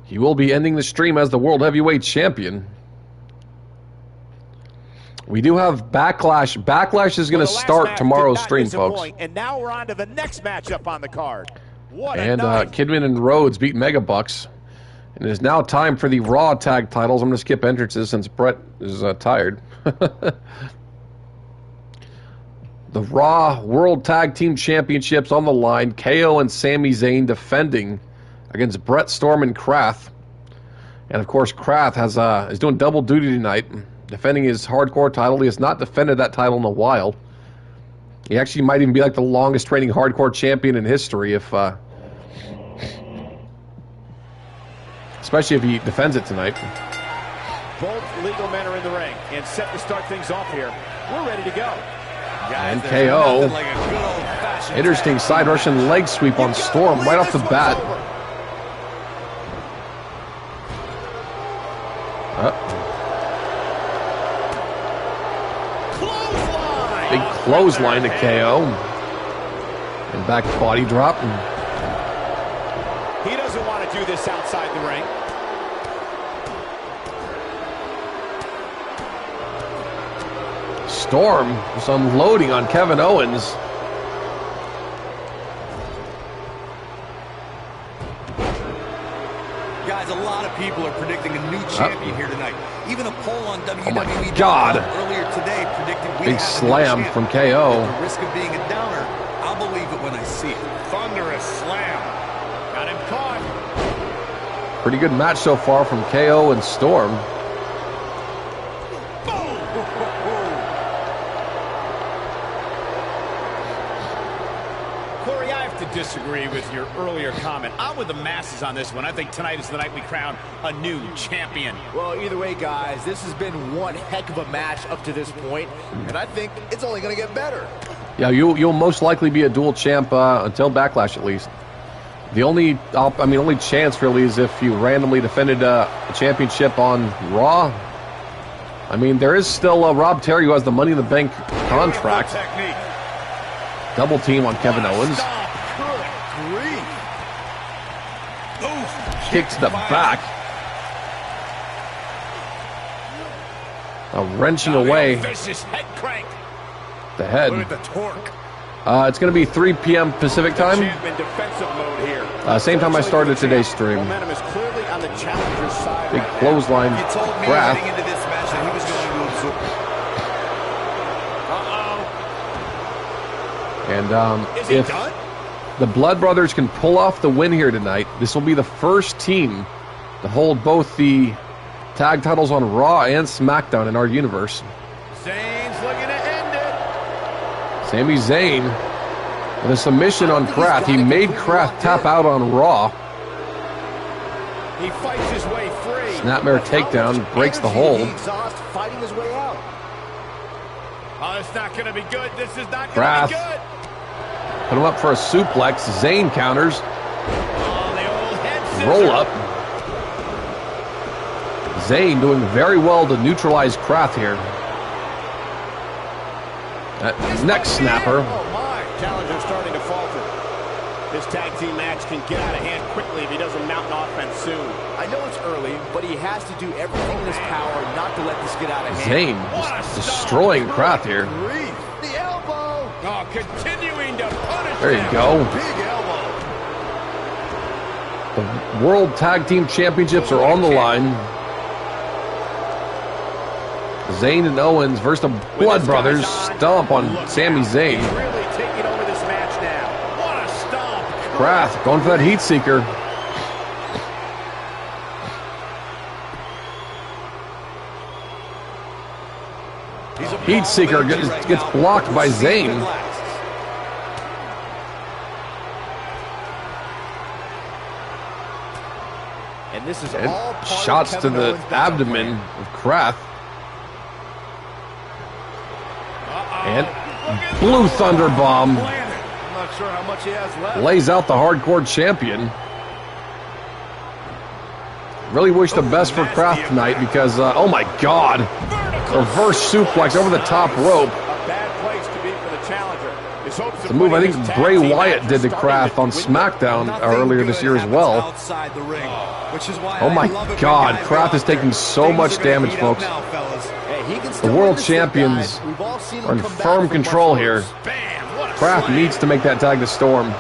He will be ending the stream as the World Heavyweight Champion. We do have Backlash. Backlash is going to start tomorrow's stream, folks. And now we're on to the next matchup on the card. What and a night. Kidman and Rhodes beat Megabucks. And it is now time for the Raw tag titles. I'm going to skip entrances since Brett is tired. The Raw World Tag Team Championships on the line. KO and Sami Zayn defending against Brett, Storm, and Krath. And of course, Krath is doing double duty tonight, defending his hardcore title. He has not defended that title in a while. He actually might even be like the longest reigning hardcore champion in history, especially if he defends it tonight. Both legal men are in the ring and set to start things off here. We're ready to go. And KO. Interesting side Russian leg sweep on Storm right off the bat. Big clothesline to KO. And back body drop. He doesn't want to do this outside the ring. Storm just unloading on Kevin Owens. Guys, a lot of people are predicting a new champion here tonight. Even a poll on WWE Oh my God. earlier today predicted we Big have slam a new from champ. KO. At the risk of being a downer, I'll believe it when I see it. Thunderous slam. Got him caught. Pretty good match so far from KO and Storm. Corey, I have to disagree with your earlier comment. I'm with the masses on this one. I think tonight is the night we crown a new champion. Well, either way, guys, this has been one heck of a match up to this point, and I think it's only going to get better. Yeah, you'll most likely be a dual champ until Backlash, at least. The only chance really is if you randomly defended a championship on Raw. I mean, there is still Rob Terry who has the Money in the Bank contract. Double team on Kevin Owens. kick to the back. Wrenching away Vicious head crank. the head. Look at the torque. It's going to be 3 p.m. Pacific time. Champ in defensive mode here. Same time I started today's stream. Momentum is clearly on the challenger's side. Big right now. clothesline. You told me Wrath. heading into this match that he was going to absorb. And Is he if done? the Blood Brothers can pull off the win here tonight, this will be the first team to hold both the tag titles on Raw and SmackDown in our universe. Zayn's looking to end it. Sami Zayn with a submission on Kraft. He made Kraft tap out on Raw. He fights his way free. Snapmare takedown, breaks the hold. Fighting his way out. Oh, it's not going to be good. This is not going to Kraft. be good. Put him up for a suplex. Zayn counters. Oh, the old head scissor. Roll up. Zayn doing very well to neutralize Kraft here. That neck snapper. Oh my, challenger starting to falter. This tag team match can get out of hand quickly if he doesn't mount an offense soon. I know it's early, but he has to do everything in his power not to let this get out of hand. Zayn just destroying Kraft here. The elbow. Oh, continuing to punish There you him. go. Big elbow. The World Tag Team Championships are on the line. Zayn and Owens versus the Blood Brothers. Stomp on Sami Zayn. He's really taking over this match now. What a stomp. Kraft going for that heat seeker. Heat seeker gets blocked by Zayn. And this is And all part of shots to Kevin the Owens' battle abdomen plan. of Kraft. And Blue Thunder Bomb I'm not sure how much he has left. lays out the hardcore champion. Really wish the best for Kraft tonight because, oh my God, reverse suplex over the top rope. A bad place to be for the challenger. His hopes The of move I winning think this tag Bray team Wyatt match did to are Kraft starting on to dwindle. SmackDown earlier this year as well. Outside the ring, which is why Oh I my love it when God, guys Kraft go is out there. taking so Things much are gonna damage, heat up folks. now, fellas. Hey, he can The still world win this thing, champions guys. We've all seen him are in come back firm from control much here. worse. Bam, what a Kraft slam. needs to make that tag to Storm.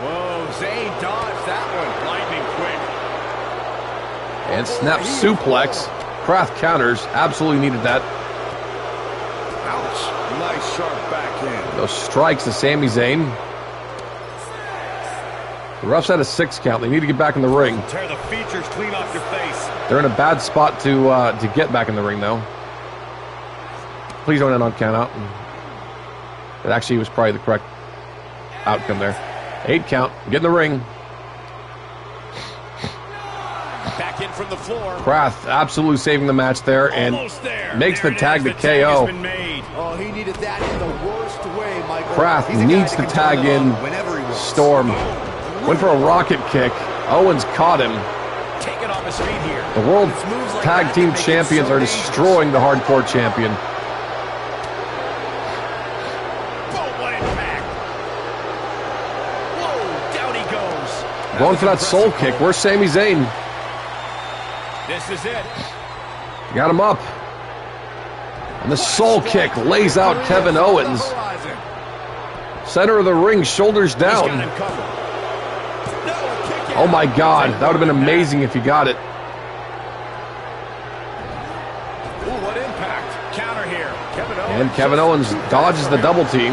Whoa, Zayn dodged that one. Lightning quick. And snap suplex. Kraft counters. Absolutely needed that. Ouch. Nice sharp backhand. Those strikes to Sami Zayn. The refs had a 6 count. They need to get back in the ring. Tear the features clean off your face. They're in a bad spot to get back in the ring, though. Please don't end on count out. It actually was probably the correct outcome there. 8 count. Get in the ring. Back in from the floor. Kraft absolutely saving the match there and Almost there. makes There the it tag is. to The tag has KO. been made. Oh, he needed that in the worst way, Michael. Kraft He's a guy needs that to can tag turn it in on whenever he wants. Storm. Went for a rocket kick. Owens caught him. Taking off his feet here. The World It's moves like Tag that Team that make it Champions so are dangerous. destroying the Hardcore Champion. Boom, what impact. Whoa, down he goes. Going for that soul kick. Where's Sami Zayn? This is it. Got him up. And the soul kick lays out Kevin Owens. Horizon. Center of the ring, shoulders He's got down. him covered. No, a kick Oh out. my God, that would have been amazing if he got it. Ooh, what impact. Counter here. Kevin Owens. And Kevin Owens dodges the double team.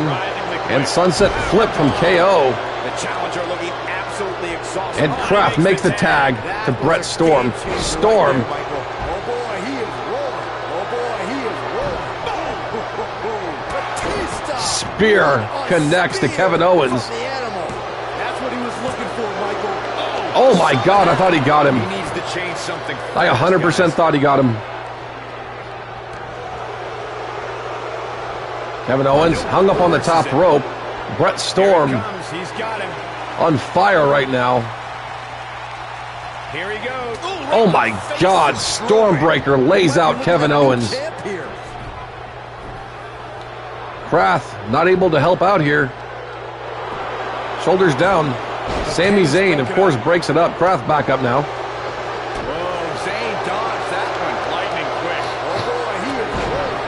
And sunset flip from KO. The challenger looking absolutely exhausted. And Kraft makes the tag to Brett Storm. Storm Oh boy, he is rolling. Oh boy, he is rolling. Batista. spear connects to Kevin Owens. The animal. That's what he was looking for, Michael. Oh my God, I thought he got him. He needs to change something. I 100% thought he got him. Kevin Owens hung up on the top rope. Brett Storm Here he comes. He's got him. on fire right now. Here he goes. Ooh, Oh my God, Stormbreaker lays out Kevin Owens. Champ here. Kraft not able to help out here. Shoulders down. Sami Zayn, of course, breaks it up. Kraft back up now. Whoa, Zayn dodged that one lightning quick. Oh, boy, he is cold.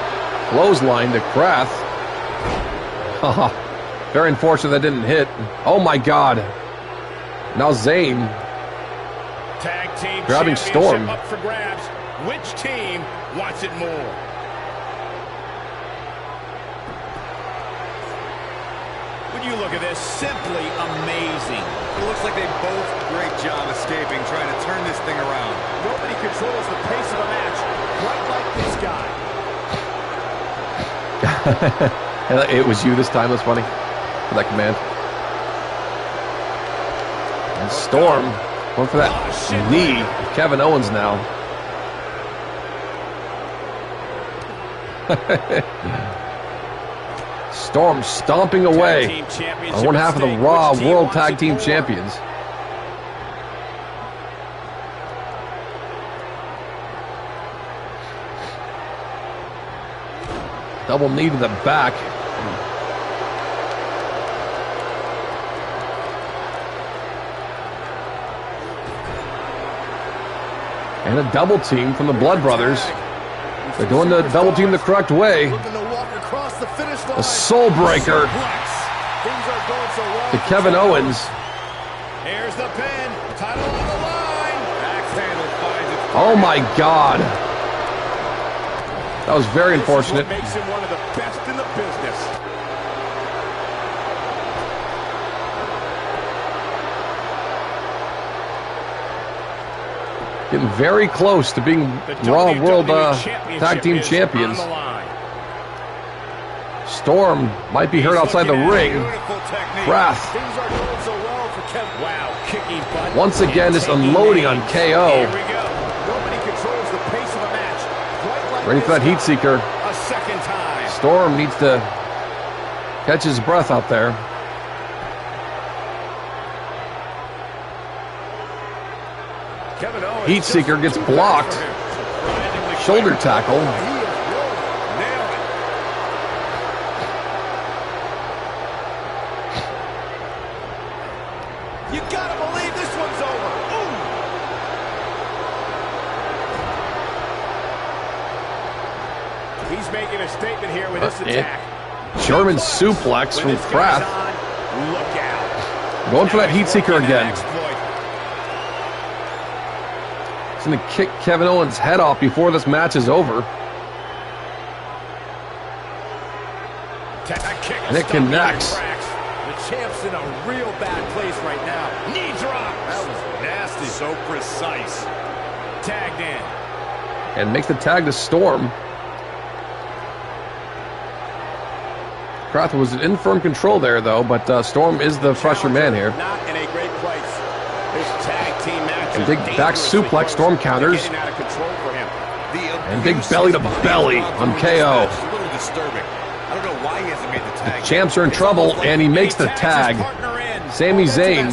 Clothesline to Kraft. Very unfortunate that didn't hit. Oh, my God. Now Zayn Tag team grabbing championship Storm. up for grabs. Which team wants it more? When you look at this, simply amazing. It looks like they both great job escaping, trying to turn this thing around. Nobody controls the pace of a match quite like this guy. It was you this time. That's funny. For that command. And Storm going for that knee. Kevin Owens now. Storm stomping away on one half of the Raw World Tag Team Champions. Double knee to the back. And a double team from the Blood Brothers. They're doing the double team the correct way. A soul breaker to Kevin Owens. Here's the pin. Title on the line. Axe handle finds its Oh my God. That was very unfortunate. This is what makes him one of the best in the business. Getting very close to being Raw World Tag Team Champions. Storm might be hurt outside the ring. Wrath. Things are going so well for Kevin. Wow, kicking butt. Once again, just unloading on KO. Here we go. Nobody controls the pace of a match quite like Ready for that heat seeker. a second time. Storm needs to catch his breath out there. Kevin Owens Heat seeker gets blocked. Shoulder tackle. You gotta believe this one's over. Ooh. He's making a statement here with this attack. German suplex from When this guy's Kraft. on, look out. Going for that heat seeker Working that again. exploit. He's going to kick Kevin Owens' head off before this match is over. And it connects. The champ's in a real bad place right now. Knee drop. That was nasty. so precise. Tagged in. And makes the tag to Storm. Kraft was in firm control there, though, but Storm is the fresher man here. Not in a great place. This tag team match. And big back suplex, Storm counters. Getting out of control for him. And big belly to belly on KO. It's a little disturbing. I don't know why he hasn't made the tag. Champs are in trouble, and he makes the tag. Sami Zayn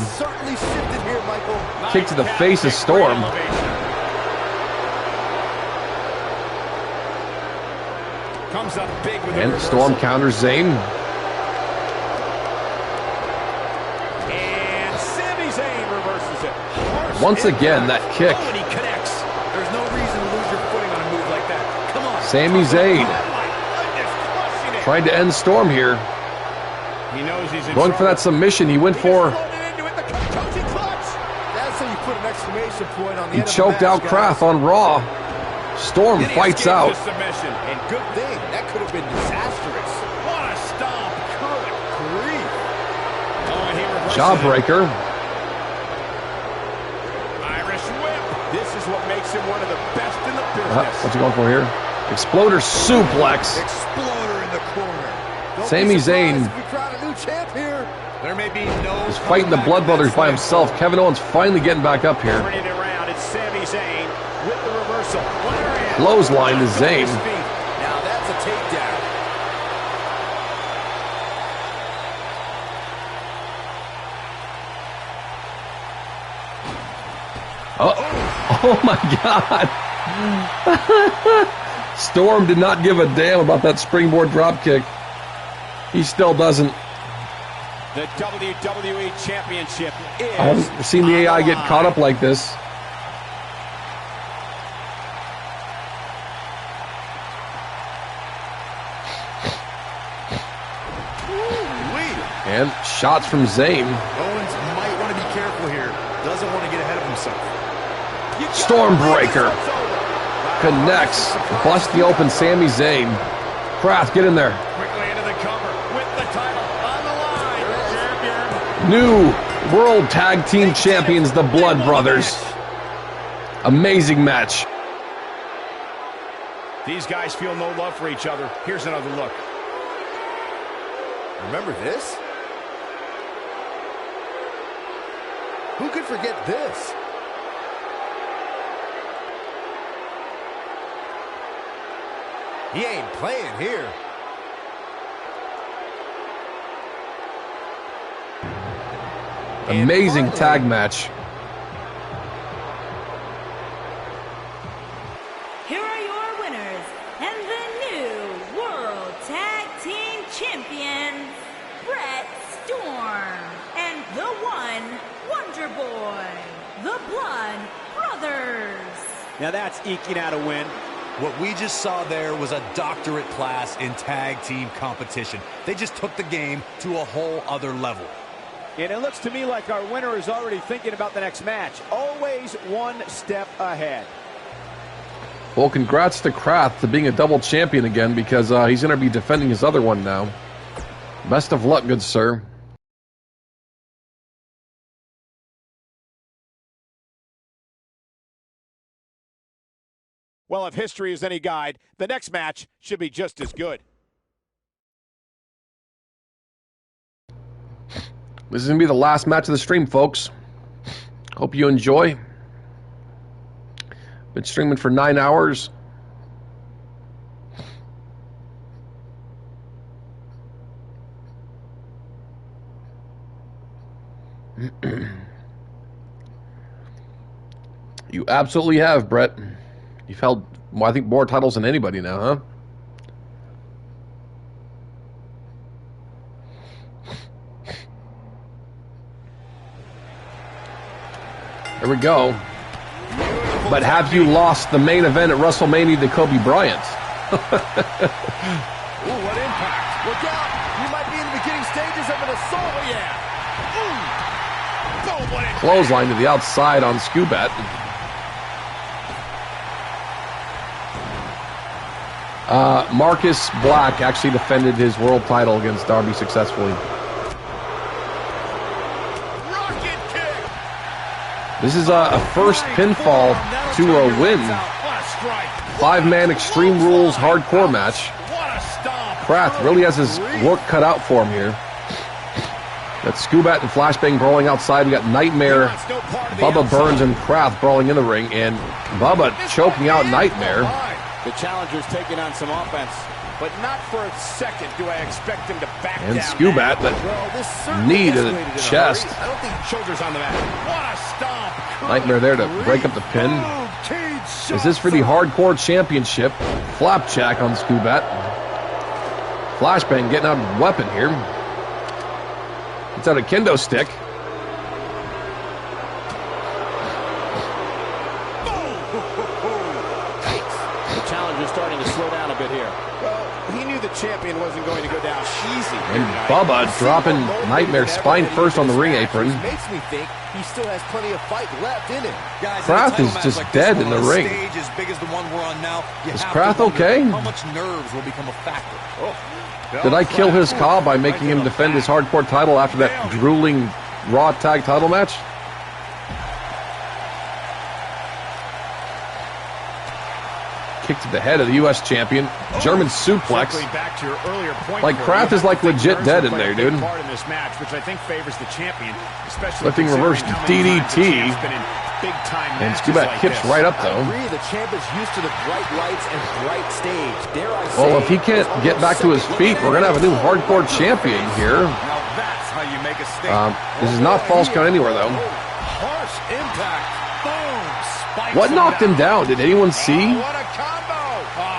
kick to the face of Storm. Comes up big with And Storm counters Zayn. And Sami Zayn reverses it. Harsh Once again, that kick. Oh, and he connects. There's no reason to lose your footing on a move like that. Come on. Sami Zayn trying to end Storm here. He knows he's in Going for that submission he went for. That's how you put an exclamation point on the He end of the choked match, out guys. Kraft on Raw. Storm fights out. Submission. And good thing. That could have been disastrous. What a stomp. Good grief. Oh, and he reverses Jawbreaker. it. Irish whip. This is what makes him one of the best in the business. What's he going for here? Exploder suplex. Exploder in the corner. Don't Sami be surprised Zayn if we crown a new champ here. There may be no. is fighting the Blood Brothers by himself. Kevin Owens finally getting back up here. Turning it around. It's Sami Zayn with the reversal. Clothesline to Zayn. Now that's a takedown. Oh my God. Storm did not give a damn about that springboard dropkick. He still doesn't. The WWE Championship is... I haven't seen the AI get caught up like this. And shots from Zayn. Owens might want to be careful here. Doesn't want to get ahead of himself. Stormbreaker connects. Bust the open Sami Zayn. Kraft, get in there. Quickly into the cover with the title on the line. Champion. New World Tag Team Champions, the Blood Brothers. Amazing match. These guys feel no love for each other. Here's another look. Remember this? Who could forget this? He ain't playing here. Amazing tag match. Here are your winners and the new World Tag Team Champions, Brett Storm and the One Wonder Boy, the Blood Brothers. Now that's eking out a win. What we just saw there was a doctorate class in tag team competition. They just took the game to a whole other level. And it looks to me like our winner is already thinking about the next match. Always one step ahead. Well, congrats to Kraft to being a double champion again, because he's going to be defending his other one now. Best of luck, good sir. Well, if history is any guide, the next match should be just as good. This is going to be the last match of the stream, folks. Hope you enjoy. Been streaming for 9 hours. You absolutely have, Brett. You've held, well, I think, more titles than anybody now, huh? There we go. But have you lost the main event at WrestleMania to Kobe Bryant? Ooh, what impact. Look out. You might be in the beginning stages of an assault. Oh, yeah. Boom, what impact. Clothesline to the outside on Skubat. Marcus Black actually defended his world title against Darby successfully. Rocket kick. This is a first pinfall to a win. What a strike. 5-man Extreme Rules hardcore match. What a stomp. Kraft really has his work cut out for him here. Got Skubat and Flashbang brawling outside. We got Nightmare, Bubba Burns, and Kraft brawling in the ring. And Bubba choking out Nightmare. The challenger's taking on some offense, but not for a second do I expect him to back And down. Skubat, that knee to the chest. I don't think shoulders on the mat. What a stomp! Nightmare there to break up the pin. Is this for the Hardcore Championship? Flapjack on Skubat. Flashbang getting out a weapon here. Gets out a kendo stick. Starting to slow down a bit here. Well, he knew the champion wasn't going to go down easy. And Bubba dropping Nightmare spine first on the ring apron. Makes me think he still has plenty of fight left in him. Guys, Kraft is just dead in the ring. Stage as big as the one we're on now, Is Kraft okay? How much nerves will become a factor? Did I kill his CAW by making him defend his hardcore title after that drooling Raw tag title match? Kick to the head of the U.S. champion. German suplex. Back to your earlier point, Like, Kraft is like legit dead in there, dude. Part in this match, which I think favors the champion, especially Lifting reverse DDT. And Skubat kips right up, though. I agree, the champ is used to the bright lights and bright stage. Dare I say, Well, if he can't get back to his feet, we're going to have a new hardcore champion here. Now that's how you make a statement. This is not false count anywhere, though. Harsh impact. Boom. Spikes What him knocked him down? Did anyone see? What a combo.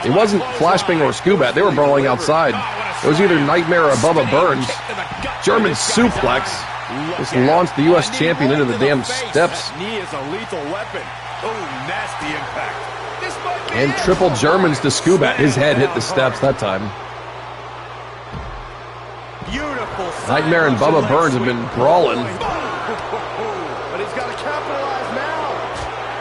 It wasn't Flashbang or Skubat. They were brawling outside. It was either Nightmare or Bubba Burns. Kick to the gut German suplex. Just launched the U.S. champion into the damn steps. That knee is a lethal weapon. Oh, nasty impact. This might be And it. triple Germans to Skubat. His head hit the steps that time. Beautiful. Nightmare and Bubba Burns have been brawling. But he's got to capitalize now.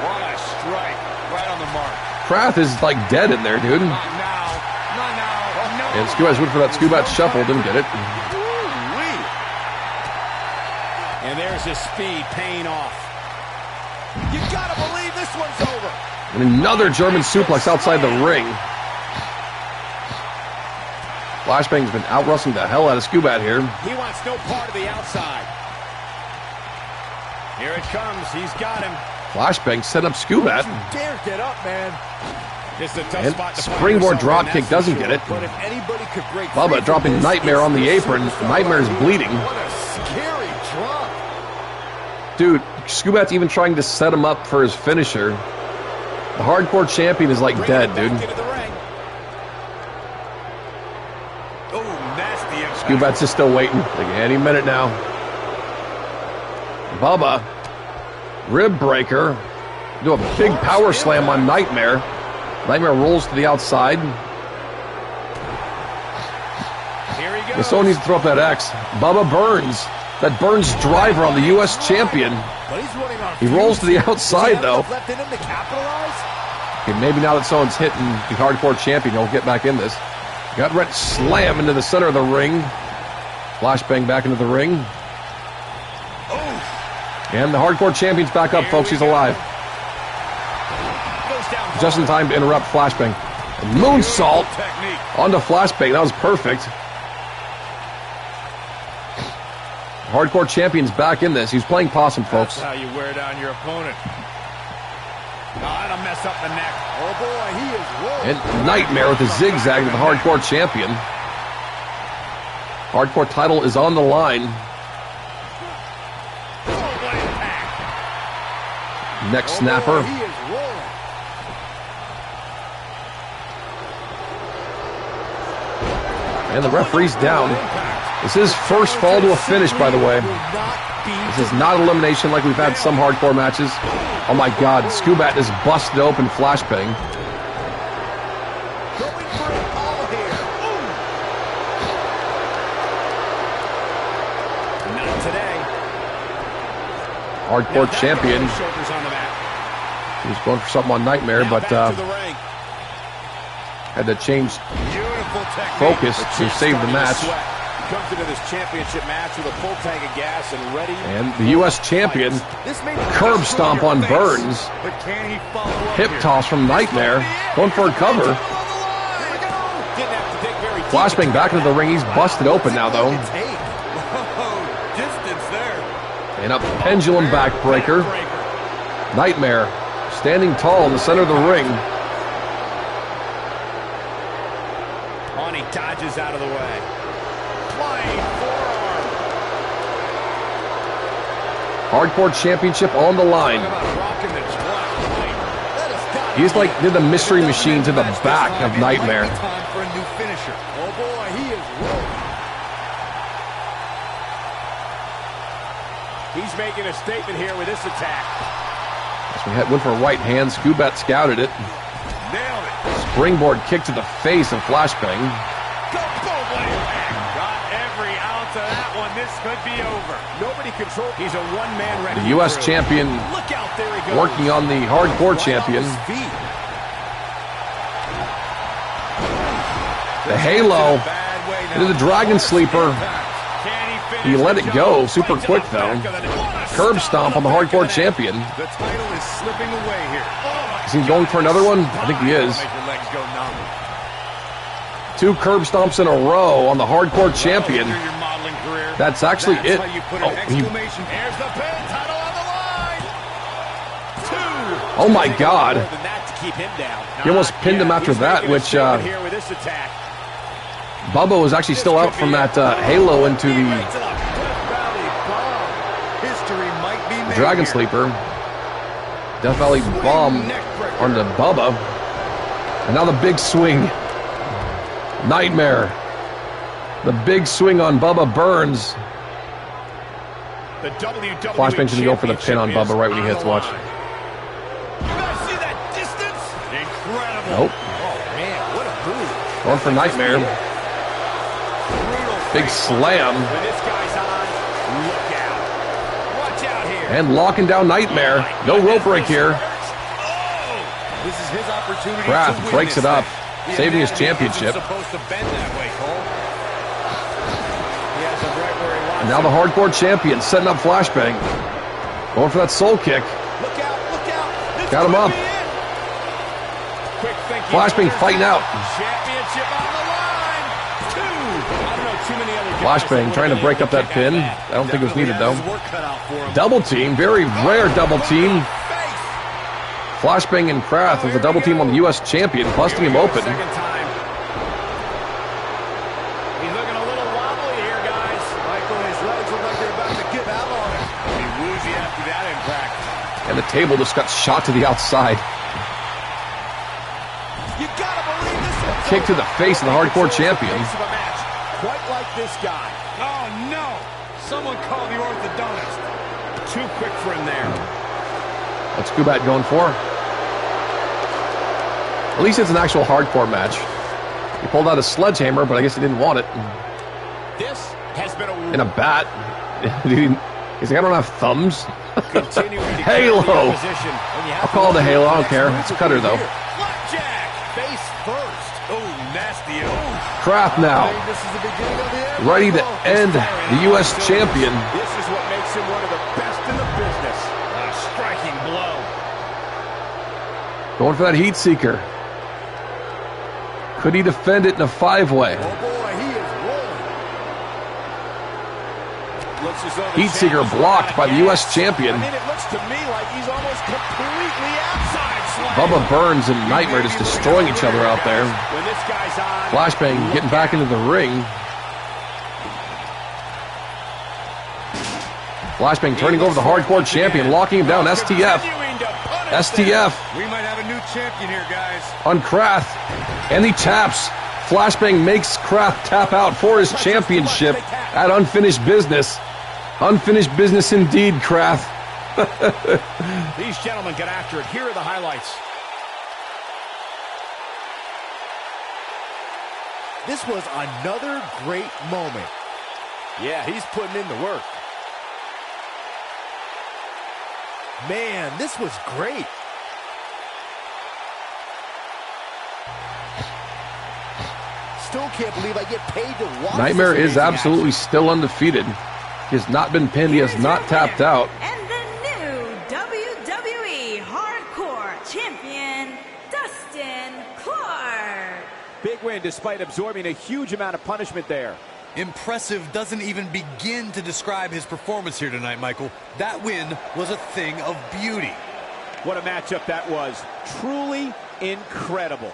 What a strike. Right on the mark. Krath is like dead in there, dude. Not now. Not now. No. And Skubat's went for that Skubat shuffle, didn't get it. Woo-wee. And there's his speed paying off. You got to believe this one's over. And another German suplex outside the ring. Flashbang's been out-wrestling the hell out of Skubat here. He wants no part of the outside. Here it comes. He's got him. Flashbang set up Skubat. Dare get up, man. It's a tough And spot to find springboard yourself in, dropkick that's for doesn't sure. get it. But if anybody could break Bubba free from dropping this, Nightmare it's on the this apron. superstar Nightmare's right here. bleeding. What a scary drop. Dude, Skubat's even trying to set him up for his finisher. The hardcore champion is like dead, dude. Into the ring. Oh, nasty impact. Skubat's just still waiting. Like any minute now. Bubba. Rib breaker. Do a big power slam on Nightmare. Nightmare rolls to the outside. Here he goes. And someone needs to throw up that X. Bubba Burns. That Burns driver on the U.S. champion. But he's running on He rolls to the fumes. outside, Does he have though. enough left in him to capitalize? Okay, maybe now that someone's hitting the hardcore champion, he'll get back in this. Gut wrench slam into the center of the ring. Flashbang back into the ring. And the hardcore champion's back up, folks. He's alive. Goes down Just in time to interrupt Flashbang. And moonsault Technique. onto Flashbang. That was perfect. Hardcore champion's back in this. He's playing possum, folks. That's how you wear down your opponent. Oh, that'll mess up the neck. Oh boy, he is rolling. And Nightmare with a zigzag to the hardcore champion. Hardcore title is on the line. Neck snapper. He is rolling. And the referee's down. This is first fall to a finish, by the way. This is not elimination like we've had some hardcore matches. Oh my God, Skubat is busted open Flashbang. Going for it all here. Not today. Hardcore champion. Shoulders on the mat. He was going for something on Nightmare, Now but back to the ring. had to change Beautiful technique. focus to save the match. Comes into this championship match with a full tank of gas and ready. And the U.S. champion, This may curb stomp on Burns. But can he follow up Hip here? toss from Nightmare. Going for a cover. Didn't have to dig very deep. Flashbang back into the ring. He's busted open now, though. Oh, distance there. And a pendulum backbreaker. Nightmare standing tall in the center of the ring. On, he dodges out of the way. Flying forearm. Hardcore championship on the line. Talk about rocking the joint. That has got He's like did the mystery machine to the back of Nightmare. Time for a new finisher. Oh boy, he is rolling. He's making a statement here with this attack. So he went for a right hand. Skubat scouted it. Nailed it. Springboard kick to the face of Flashbang. Go, boom, what impact. Got every ounce of that one. This could be over. Nobody controls. He's a one-man ready. The U.S. champion Look out, there he goes. working on the hardcore champion. His feet. The halo Bad way now. into the Dragon Sleeper. Can he finish He let the it job? go super Right to quick, the though. back of the net. What a Curb stop stomp on the back of hardcore net. champion. The title is slipping away here. Is he going for another one? I think he is. Make your legs go numb. 2 curb stomps in a row on the hardcore champion. After your modeling career, That's actually that's it. How you put Oh, an exclamation. Here's the pin. Title on the line. 2. Oh my God. More than that to keep him down. He almost pinned him after He's that, making a which statement here with this attack. Bubba was actually still out from that halo into the Death Valley Bomb. History might be made Dragon here. Sleeper. Death Valley Bomb on the Bubba. And now the big swing. Nightmare. The big swing on Bubba Burns. The WWE Flashbang's gonna go for the pin on Bubba right when he hits. Watch. You guys see that distance? Incredible. Nope. Oh, man, what a move. Going for Nightmare. Brutal Big face. slam. When this guy's on, look out. Watch out here. And locking down Nightmare. No rope break here. This is his opportunity. Wrath to win breaks this it up, thing. saving his The anatomy championship. isn't supposed to bend that way, Cole. He has him right where he wants And now the hardcore champion setting up Flashbang. Going for that soul kick. Look out, look out. This Got him could up. be it. Quick thinking. Flashbang fighting out. Championship on the line. Two. I don't know too many other guys Flashbang that trying to would've break been up that able to pin. kick out I don't think it was needed though. His work cut out for him. Double team, very rare double team. Flashbang and Kraft with a double team on the U.S. champion, busting him open. Second time. He's looking a little wobbly here, guys. Michael, his legs look like they're about to give out on him. He woozy after that impact. And the table just got shot to the outside. You gotta believe this one's Kick to over. the face of the hardcore champion. Face of a match. Quite like this guy. Oh no! Someone call the orthodontist. Too quick for him there. What's Kubat going for? At least it's an actual hardcore match. He pulled out a sledgehammer, but I guess he didn't want it. This has been And a bat. He's like, I don't have thumbs. continuing to Halo. carry the opposition. And you have I'll to call it a wonder Halo. I if don't care. that's It's a cutter, though. Flapjack! face first. Oh, nasty. Oh. Kraft now. This is the beginning of the end. Ready to end the U.S. champion. This is what makes him one of the best in the business. A striking blow. Going for that heat seeker. Could he defend it in a five-way? Oh boy, he is rolling. Looks as though the Heat seeker champ is blocked by the gas. U.S. champion. I mean, it looks to me like he's almost completely outside slam. Bubba Burns and Nightmare just destroying each other out there. When this guy's on, Flashbang getting back into the ring. Flashbang turning over the hardcore champion, locking him down. STF. Continuing to punish STF them. We might have a new champion here, guys. on Kraft. And he taps. Flashbang makes Kraft tap out for his championship at Unfinished Business. Unfinished business indeed, Kraft. these gentlemen get after it. Here are the highlights. This was another great moment. Yeah, he's putting in the work. Man, this was great. Still can't believe I get paid to watch Nightmare this is amazing absolutely action. still undefeated. He has not been pinned. He has Here's not your tapped winner, out. And the new WWE Hardcore Champion, Dustin Clark. Big win despite absorbing a huge amount of punishment there. Impressive doesn't even begin to describe his performance here tonight, Michael. That win was a thing of beauty. What a matchup that was. Truly incredible.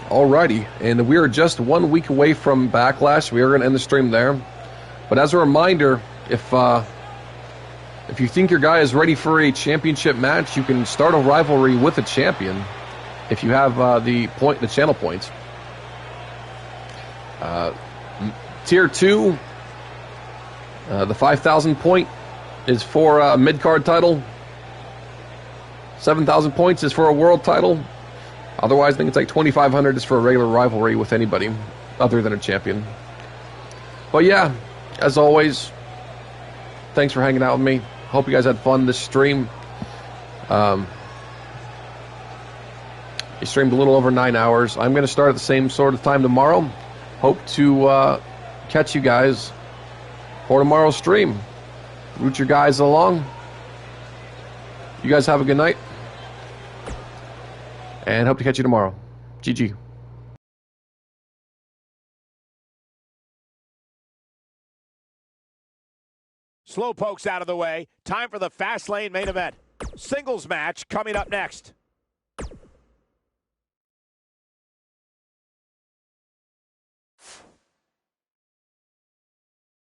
Alrighty, and we are just 1 week away from Backlash. We are going to end the stream there. But as a reminder, if you think your guy is ready for a championship match, you can start a rivalry with a champion if you have the channel points. Tier 2, the 5,000 point is for a mid-card title. 7,000 points is for a world title. Otherwise, I think it's like 2,500 is for a regular rivalry with anybody other than a champion. But yeah, as always, thanks for hanging out with me. Hope you guys had fun this stream. You streamed a little over 9 hours. I'm going to start at the same sort of time tomorrow. Hope to catch you guys for tomorrow's stream. Root your guys along. You guys have a good night. And hope to catch you tomorrow. GG. Slow pokes out of the way. Time for the Fastlane main event. Singles match coming up next.